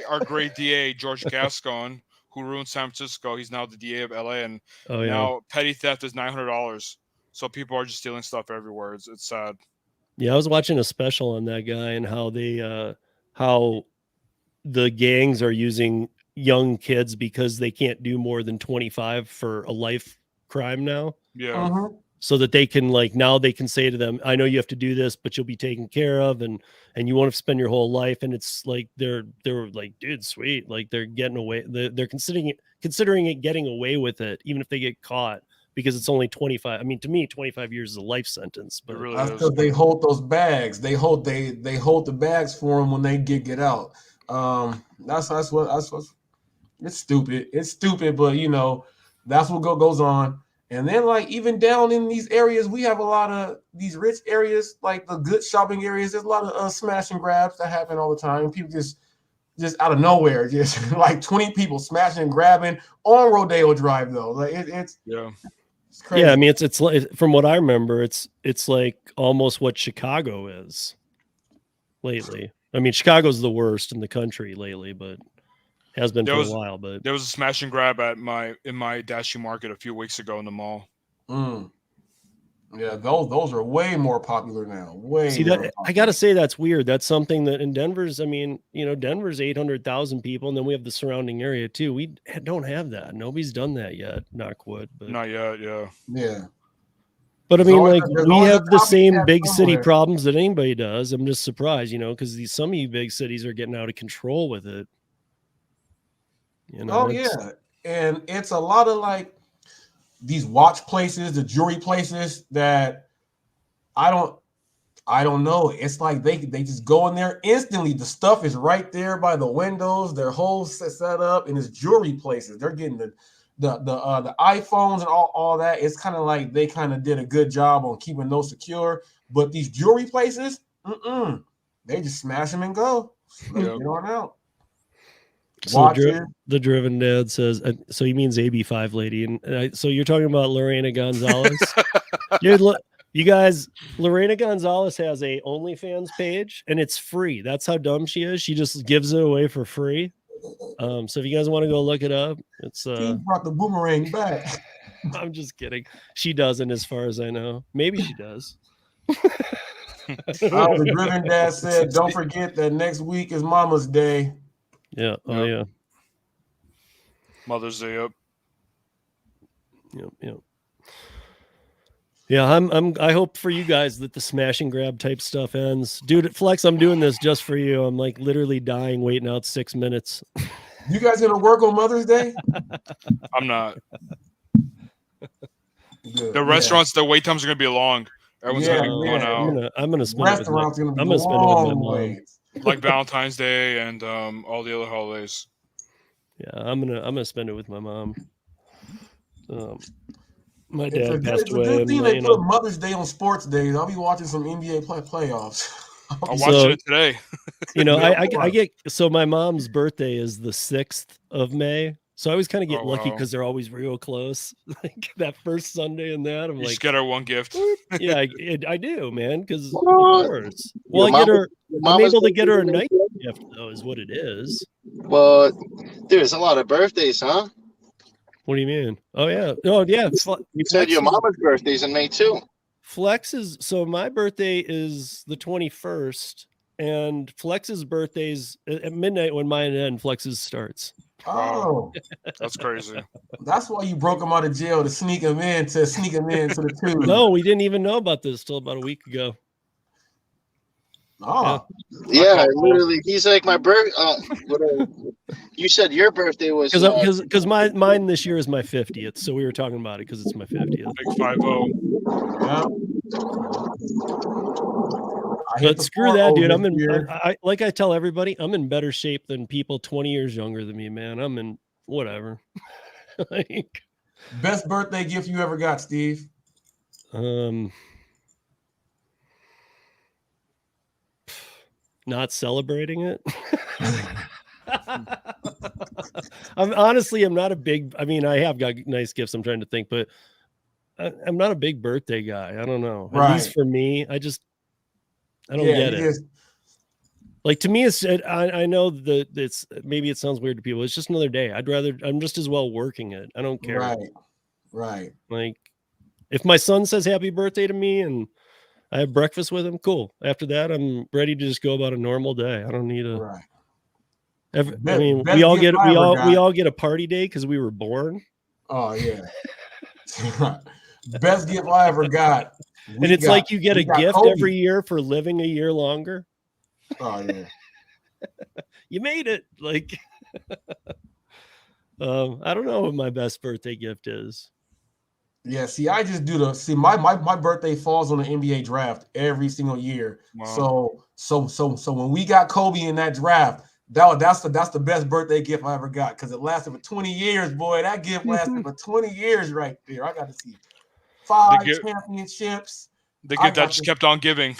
our great DA George Gascon, who ruined San Francisco, he's now the DA of LA, and Oh yeah. now petty theft is $900. So people are just stealing stuff everywhere. It's sad. Yeah, I was watching a special on that guy and how they how the gangs are using young kids because they can't do more than 25 for a life crime now. Yeah. Mhm. So that they can now they can say to them, I know you have to do this, but you'll be taken care of, and you want to spend your whole life. And it's like they're like, dude, sweet. Like they're getting away. They're considering it getting away with it, even if they get caught, because it's only 25. I mean, to me, 25 years is a life sentence. But really That's is. because they hold those bags. They hold the bags for them when they get out. That's what it's stupid. It's stupid, but that's what goes on. And then like even down in these areas, we have a lot of these rich areas, like the good shopping areas. There's a lot of smash and grabs that happen all the time. People just out of nowhere, just like 20 people smashing and grabbing on Rodeo Drive though. Like it's crazy. yeah, I mean, it's like, from what I remember, it's like almost what Chicago is lately. I mean, Chicago's the worst in the country lately, but has been for a while. But there was a smash and grab in my Dashi Market a few weeks ago in the mall. Yeah, those are way more popular now. See that I gotta say that's weird. That's something that in Denver's. I mean, Denver's 800,000 people, and then we have the surrounding area too. We don't have that. Nobody's done that yet. Knock wood. But not yet. Yeah. But I mean, like there's we always a have the same copycat big city somewhere. problems that anybody does. I'm just surprised, because some of you big cities are getting out of control with it. Yeah, and it's a lot of like these watch places, the jewelry places that I don't know. It's like they just go in there instantly. The stuff is right there by the windows. Their whole set up, and it's jewelry places. They're getting the iPhones and all that. It's kind of like they kind of did a good job on keeping those secure. But these jewelry places, they just smash them and go. Let's get on out. So the Driven Dad says, so he means AB5 lady. And so you're talking about Lorena Gonzalez. Dude, look, you guys, Lorena Gonzalez has a OnlyFans page and it's free. That's how dumb she is. She just gives it away for free. So if you guys want to go look it up, it's She brought the boomerang back. I'm just kidding. She doesn't, as far as I know. Maybe she does. The Driven Dad said, don't forget that next week is Mama's Day. Yeah. Oh, yeah. Mother's Day up. Yep. Yeah, I hope for you guys that the smash and grab type stuff ends. Dude, Flex, I'm doing this just for you. I'm like literally dying waiting out 6 minutes. You guys gonna work on Mother's Day? I'm not. Good. The restaurants, the wait times are gonna be long. Everyone's gonna be going out. I'm gonna spend Restaurants it with gonna be long my ways. Like Valentine's Day and all the other holidays. Yeah, I'm gonna spend it with my mom. My dad passed it's a away. good thing And, they put Mother's Day on sports days. I'll be watching some NBA playoffs. I'm watching it today. I get so my mom's birthday is the 6th of May. So I always kind of get lucky wow. because they're always real close. Like that first Sunday and that. I'm You like, just get her one gift. yeah, I do, man. Because of What? course. Well, I'm able to get her a night gift, though, is what it is. Well, there's a lot of birthdays, huh? What do you mean? Oh yeah. Oh yeah. You said your mama's birthday's in May too. Flex is so my birthday is the 21st, and Flex's birthday's at midnight when mine ends. Flex's starts. Oh, That's crazy. that's why you broke him out of jail to sneak him into the tube. No, we didn't even know about this till about a week ago. Oh, Yeah, literally, he's like my birth. You said your birthday was because mine this year is my 50th, so we were talking about it because it's my 50th. Big 5-0. yeah. But screw that, dude. I like I tell everybody, I'm in better shape than people 20 years younger than me, man. I'm in whatever. Like, best birthday gift you ever got, Steve? Not celebrating it. I'm not a big, I mean, I have got nice gifts. I'm trying to think, but I'm not a big birthday guy. I don't know. At least for me, I don't get it. Like, to me, I know that it's, maybe it sounds weird to people. It's just another day. I'm just as well working it. I don't care. Right. Like, if my son says happy birthday to me and I have breakfast with him, cool. After that, I'm ready to just go about a normal day. I don't need a. Right. I mean, we all get a party day because we were born. Oh yeah. Best gift I ever got. And it's like you get a gift every year for living a year longer. Oh yeah. You made it. Like, I don't know what my best birthday gift is. Yeah, see, I just do my birthday falls on the NBA draft every single year. Wow. So when we got Kobe in that draft, that's the best birthday gift I ever got because it lasted for 20 years, boy. That gift lasted for 20 years right there. I got to see 5 championships. The gift that just kept on giving.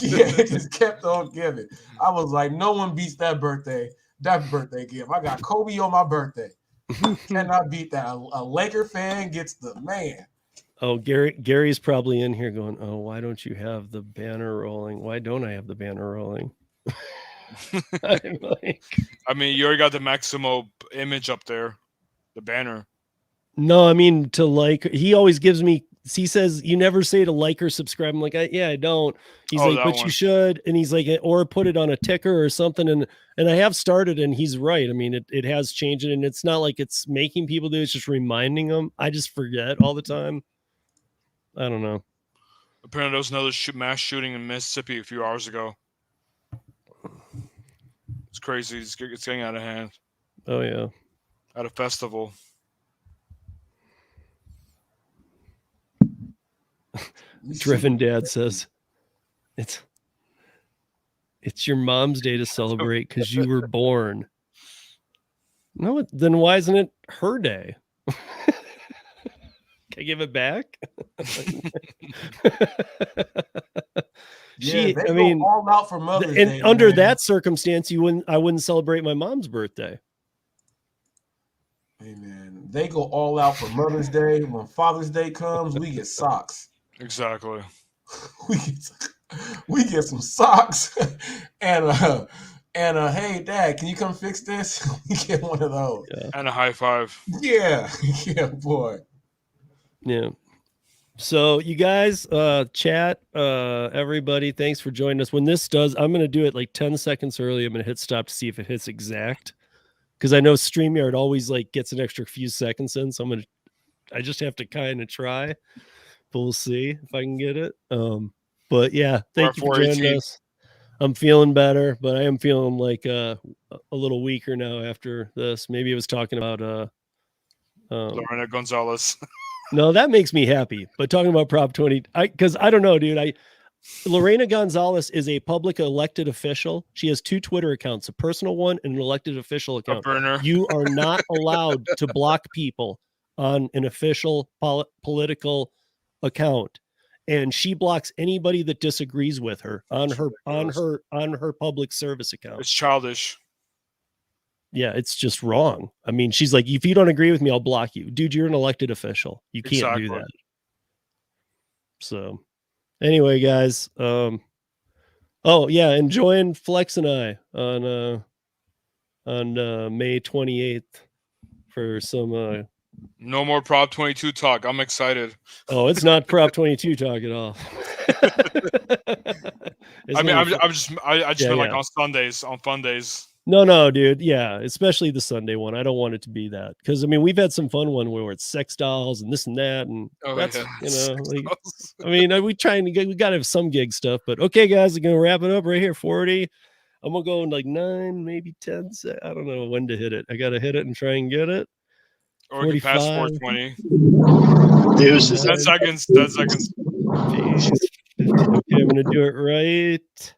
Yeah, it just kept on giving. I was like, no one beats that birthday gift. I got Kobe on my birthday. Cannot beat that. A Laker fan gets the man. Oh, Gary's probably in here going, oh, why don't you have the banner rolling? Why don't I have the banner rolling? I mean, you already got the Maximo image up there, the banner. No, I mean, to like, he always gives me, he says, you never say to like or subscribe. I'm like, I don't. He's like, but you should. And he's like, or put it on a ticker or something. And I have started, and he's right. I mean, it has changed, and it's not like it's making people do it. It's just reminding them. I just forget all the time. I don't know. Apparently, there was another mass shooting in Mississippi a few hours ago. It's crazy. It's getting out of hand. Oh, yeah. At a festival. Driven Dad says, it's your mom's day to celebrate because you were born. No, then why isn't it her day? Can I give it back? They go all out for Mother's Day. Under that circumstance, I wouldn't celebrate my mom's birthday. Hey man, they go all out for Mother's Day. When Father's Day comes, we get socks. Exactly. we get some socks and hey Dad, can you come fix this? We get one of those. Yeah. And a high five. Yeah, boy. Yeah. So you guys, chat, everybody, thanks for joining us. When this does, I'm going to do it like 10 seconds early. I'm going to hit stop to see if it hits exact. Because I know StreamYard always like gets an extra few seconds in. So I just have to kind of try. But we'll see if I can get it. But yeah, thank you for joining us. I'm feeling better, but I am feeling like a little weaker now after this. Maybe I was talking about Lorena Gonzalez. No, that makes me happy. But talking about Prop 20, because I don't know, dude. Lorena Gonzalez is a public elected official. She has 2 Twitter accounts, a personal one and an elected official account. A burner. You are not allowed to block people on an official political account. And she blocks anybody that disagrees with her on her public service account. It's childish. Yeah, it's just wrong. I mean, she's like, if you don't agree with me, I'll block you. Dude, you're an elected official. You can't do that. So anyway, guys, oh yeah, enjoying Flex and I on May 28th for some no more Prop 22 talk. I'm excited. Oh, it's not Prop 22 talk at all. I mean, I just meant like on Sundays, on Fundays. No, dude. Yeah, especially the Sunday one. I don't want it to be that because I mean we've had some fun one where it's sex dolls and this and that, and that's like, I mean we trying to get, we got to have some gig stuff. But okay, guys, I'm gonna wrap it up right here. 40. I'm gonna go in like 9, maybe 10. I don't know when to hit it. I gotta hit it and try and get it. Or we can pass 420. 10 seconds. 10 seconds. Jeez. 50. Okay, I'm gonna do it right